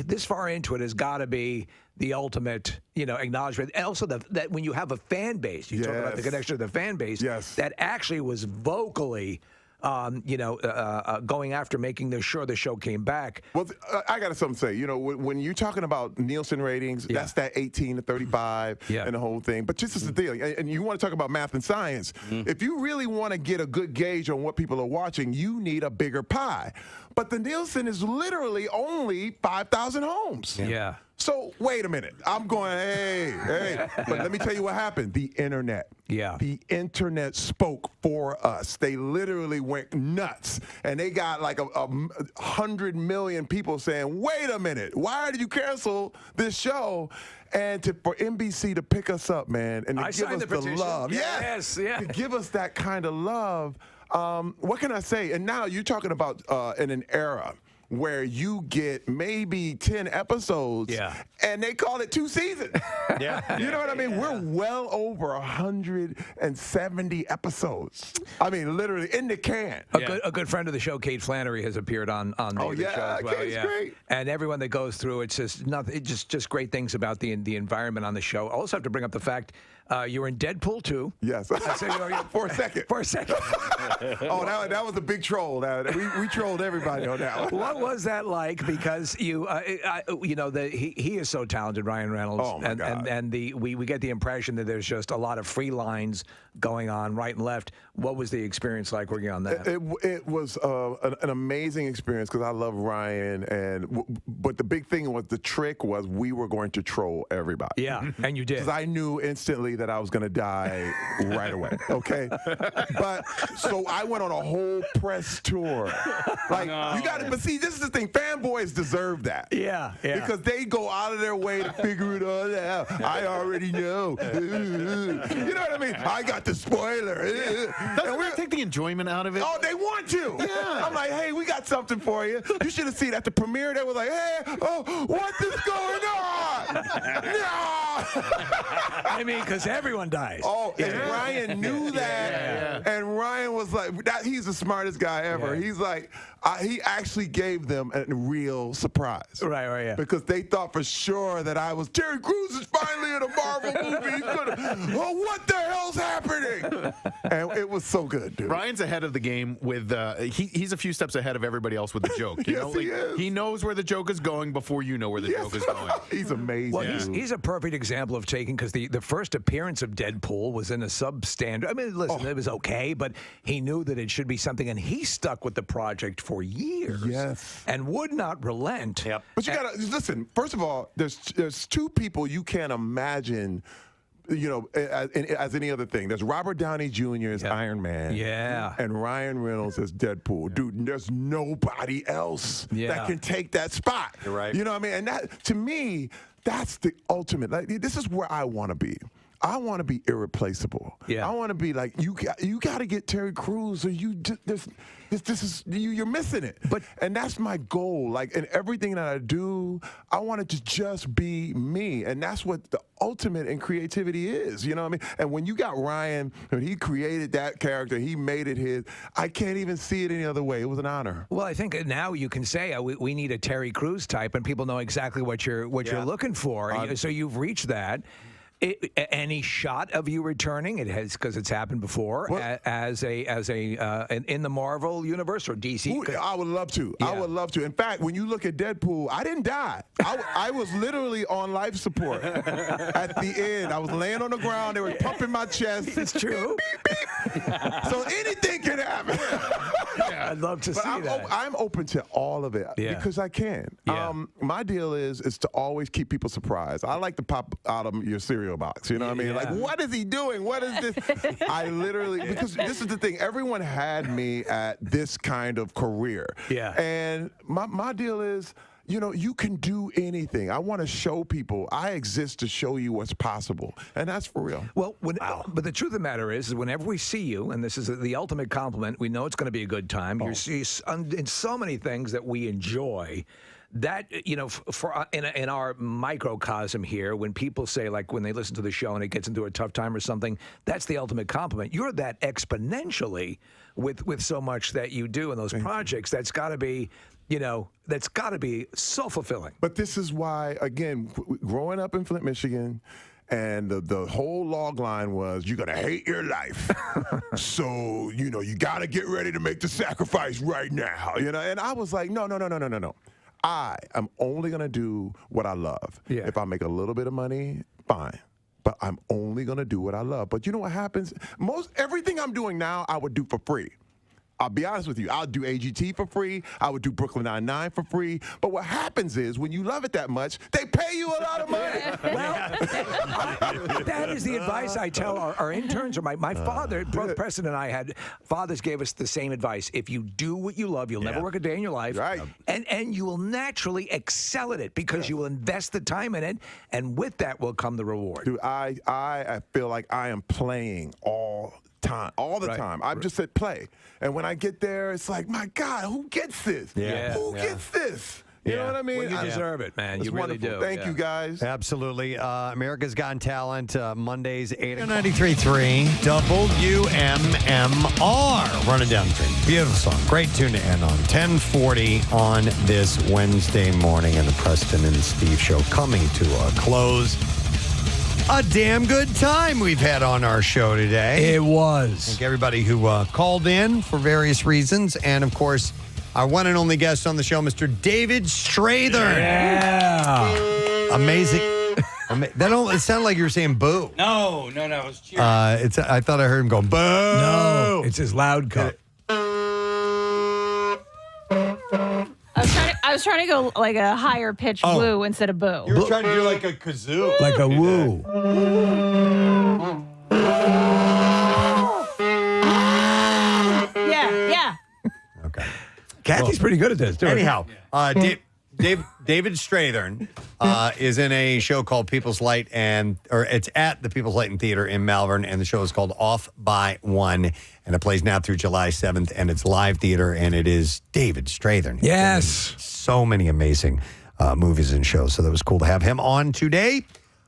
this far into it has got to be the ultimate, acknowledgement. And also that when you have a fan base, you talk about the connection to the fan base, that actually was vocally going after making sure the show came back. Well, I got something to say. When you're talking about Nielsen ratings, that's that 18 to 35 and the whole thing. But just as the deal, and you want to talk about math and science, if you really want to get a good gauge on what people are watching, you need a bigger pie. But the Nielsen is literally only 5,000 homes. Yeah. So wait a minute. I'm going, hey. But let me tell you what happened. The internet. Yeah. The internet spoke for us. They literally went nuts. And they got like 100 million people saying, wait a minute, why did you cancel this show? And for NBC to pick us up, man, and to give us the love. Yes, to give us that kind of love. What can I say? And now you're talking about in an era where you get maybe 10 episodes, and they call it 2 seasons. You know what I mean? We're well over 170 episodes. I mean, literally in the can. A good friend of the show, Kate Flannery, has appeared on the show as well. Kate's great. And everyone that goes through, it's just nothing. It's just great things about the environment on the show. I also have to bring up the fact you were in Deadpool 2. Yes. For a second. That was a big troll. We trolled everybody on that one. What was that like? Because he is so talented, Ryan Reynolds. Oh my God. And we get the impression that there's just a lot of free lines going on right and left. What was the experience like working on that? It was an amazing experience because I love Ryan, but the big thing was the trick was we were going to troll everybody. Yeah, and you did. Because I knew instantly that I was going to die right away. Okay, but so I went on a whole press tour. But see, this is the thing. Fanboys deserve that. Yeah. Because they go out of their way to figure it all out. I already know. You know what I mean? I got the spoiler. Doesn't that take the enjoyment out of it? Oh, they want to. Yeah. I'm like, hey, we got something for you. You should have seen at the premiere. They were like, hey, what is going on? No. I mean, because everyone dies. Oh, and Ryan knew that. And Ryan was like, he's the smartest guy ever. Yeah. He's like, he actually gave them a real surprise. Right, yeah. Because they thought for sure that Terry Crews is finally in a Marvel movie. What the hell's happening? And it was so good, dude. Ryan's ahead of the game with he's a few steps ahead of everybody else with the joke. He is. He knows where the joke is going before you know where the joke is going. He's amazing. Well, he's a perfect example of taking, because the first appearance of Deadpool was in a substandard. I mean, listen, it was okay, but he knew that it should be something, and he stuck with the project for years. Yes. And would not relent. Yep. But you gotta listen. First of all, there's two people you can't imagine, as any other thing. There's Robert Downey Jr. as Iron Man. Yeah. And Ryan Reynolds as Deadpool. Dude, there's nobody else that can take that spot. You're right. You know what I mean? And that, to me, that's the ultimate. Like, this is where I want to be. I want to be irreplaceable. Yeah. I want to be like, you got to get Terry Crews, or you're missing it. And that's my goal. Like, in everything that I do, I want it to just be me. And that's what the ultimate in creativity is. You know what I mean? And when you got Ryan, when he created that character, he made it his. I can't even see it any other way. It was an honor. Well, I think now you can say we need a Terry Crews type, and people know exactly what you're looking for. So you've reached that. Any shot of you returning? It has, because it's happened before, as a in the Marvel universe or DC. I would love to. Yeah. I would love to. In fact, when you look at Deadpool, I didn't die. I was literally on life support at the end. I was laying on the ground. They were pumping my chest. It's true. Beep, beep, beep. So anything can happen. I'd love to But see that. I'm open to all of it because I can. Yeah. My deal is to always keep people surprised. I like to pop out of your cereal box. You know what I mean? Like, what is he doing? What is this? I literally, because this is the thing. Everyone had me at this kind of career. Yeah. And my deal is, you know, you can do anything. I want to show people I exist to show you what's possible. And that's for real. Well, but the truth of the matter is whenever we see you, and this is the ultimate compliment, we know it's going to be a good time. You're in so many things that we enjoy. That, you know, in our microcosm here, when people say, like, when they listen to the show and it gets into a tough time or something, that's the ultimate compliment. You're that exponentially with so much that you do in those projects. That's got to be, you know, that's got to be so fulfilling. But this is why, again, growing up in Flint, Michigan, and the whole log line was, you're going to hate your life. So, you know, you got to get ready to make the sacrifice right now. You know, and I was like, no. I am only going to do what I love. Yeah. If I make a little bit of money, fine. But I'm only going to do what I love. But you know what happens? Everything I'm doing now, I would do for free. I'll be honest with you. I'll do AGT for free. I would do Brooklyn Nine-Nine for free. But what happens is when you love it that much, they pay you a lot of money. That is the advice I tell our interns. Or my father, both Preston and I fathers gave us the same advice. If you do what you love, you'll never work a day in your life. Right. And you will naturally excel at it because you will invest the time in it. And with that will come the reward. Dude, I feel like I am playing all the time. I've just said play. And when I get there, it's like, my God, who gets this? Who gets this? You know what I mean? Well, you deserve it, man. You really do. Thank you, guys. Absolutely. America's Got Talent, Mondays, 8 o'clock. 93.3 WMMR. Running down the street. Beautiful song. Great tune to end on. 10:40 on this Wednesday morning, and the Preston and Steve show coming to a close. A damn good time we've had on our show today. It was. Thank everybody who called in for various reasons. And, of course, our one and only guest on the show, Mr. David Strathairn. Yeah. Amazing. It sounded like you were saying boo. No. It was cheering. I thought I heard him go, boo. No, it's his loud cup. I was trying to go like a higher pitch woo instead of boo. You were trying to do like a kazoo. Like a woo. Yeah. Okay. Kathy's pretty good at this. Anyhow, David Strathairn is in a show called People's Light, it's at the People's Light and Theater in Malvern, and the show is called Off by One, and it plays now through July 7th, and it's live theater, and it is David Strathairn. Yes. So many amazing movies and shows, so that was cool to have him on today.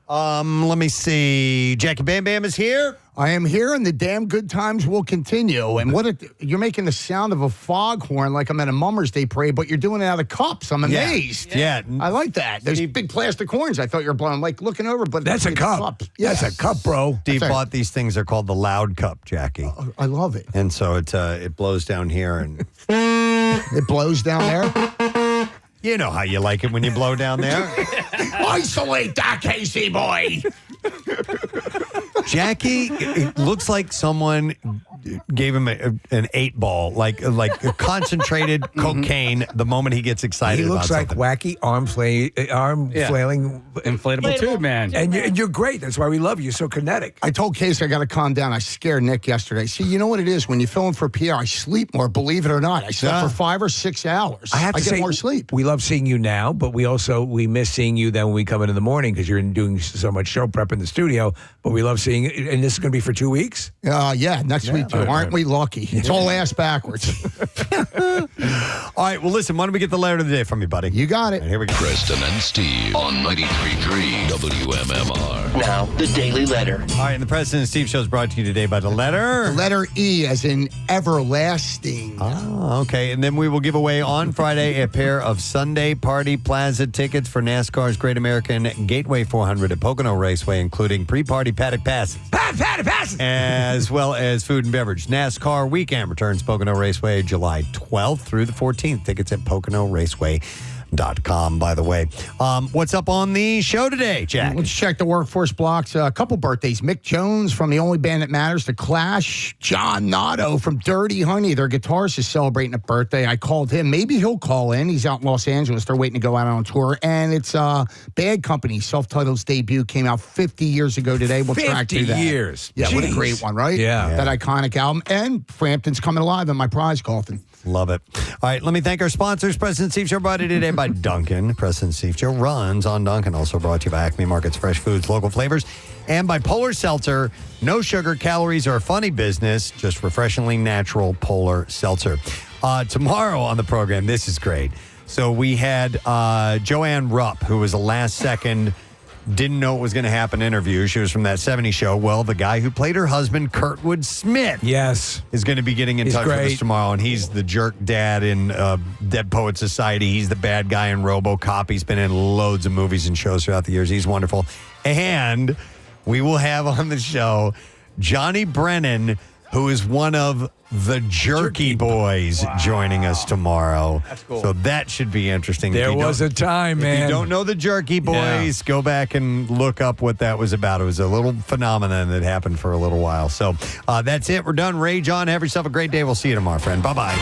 Let me see. Jackie Bam Bam is here. I am here, and the damn good times will continue. And you're making the sound of a foghorn like I'm at a Mummer's Day parade, but you're doing it out of cups. I'm amazed. Yeah. I like that. There's big plastic horns. I thought you were blowing, like looking over, but that's a cup. Yes. That's a cup, bro. Steve bought these things. They're called the Loud Cup, Jackie. I love it. And so it blows down here, and it blows down there. You know how you like it when you blow down there. Isolate that, Casey boy. Jackie, it looks like someone gave him an 8-ball, like a concentrated cocaine the moment he gets excited. He looks about like wacky arm flailing inflatable tube man. And you're great. That's why we love you. You're so kinetic. I told Casey I got to calm down. I scared Nick yesterday. See, you know what it is? When you fill in for Pierre, I sleep more, believe it or not. I slept for 5 or 6 hours. I get more sleep. We love seeing you now, but we miss seeing you then when we come in the morning because you're doing so much show prep in the studio. But we love seeing it. And this is going to be for 2 weeks? Yeah, next week too. Aren't we lucky? It's all ass backwards. All right, well, listen, why don't we get the letter of the day from you, buddy? You got it. Right, here we go. Preston and Steve on 93.3 WMMR. Now, the Daily Letter. All right, and the Preston and Steve show is brought to you today by the letter... The letter E, as in everlasting. Oh, okay. And then we will give away on Friday a pair of Sunday Party Plaza tickets for NASCAR's Great American Gateway 400 at Pocono Raceway, including pre-party paddock passes. Paddock passes! As well as food and beverage. NASCAR Weekend returns Pocono Raceway July 12th through the 14th. Tickets at PoconoRaceway.com. Preston.com, by the way. What's up on the show today, Jack? Let's check the workforce blocks. A couple birthdays. Mick Jones from The Only Band That Matters, The Clash. John Notto from Dirty Honey. Their guitarist is celebrating a birthday. I called him. Maybe he'll call in. He's out in Los Angeles. They're waiting to go out on tour. And it's Bad Company. Self-titled's debut came out 50 years ago today. We'll track through 50 that. years. Yeah, what a Jeez. great one, right? Yeah. That iconic album. And Frampton's coming alive in my prize coffin. Love it. All right, let me thank our sponsors. Preston Steve Show brought to you today by Duncan. Preston Steve Show runs on Duncan. Also brought to you by Acme Markets, fresh foods, local flavors. And by Polar Seltzer. No sugar, calories, or funny business. Just refreshingly natural Polar Seltzer. Tomorrow on the program, this is great. So we had Joanne Rupp, who was a last second, didn't know what was going to happen interview. She was from that 70s show. Well, the guy who played her husband, Kurtwood Smith, is going to be getting in touch with us tomorrow. And he's the jerk dad in Dead Poet Society. He's the bad guy in RoboCop. He's been in loads of movies and shows throughout the years. He's wonderful. And we will have on the show Johnny Brennan, who is one of the Jerky Boys, joining us tomorrow. That's cool. So that should be interesting. There was a time, man. If you don't know the Jerky Boys, go back and look up what that was about. It was a little phenomenon that happened for a little while. So that's it. We're done. Rage on. Have yourself a great day. We'll see you tomorrow, friend. Bye-bye.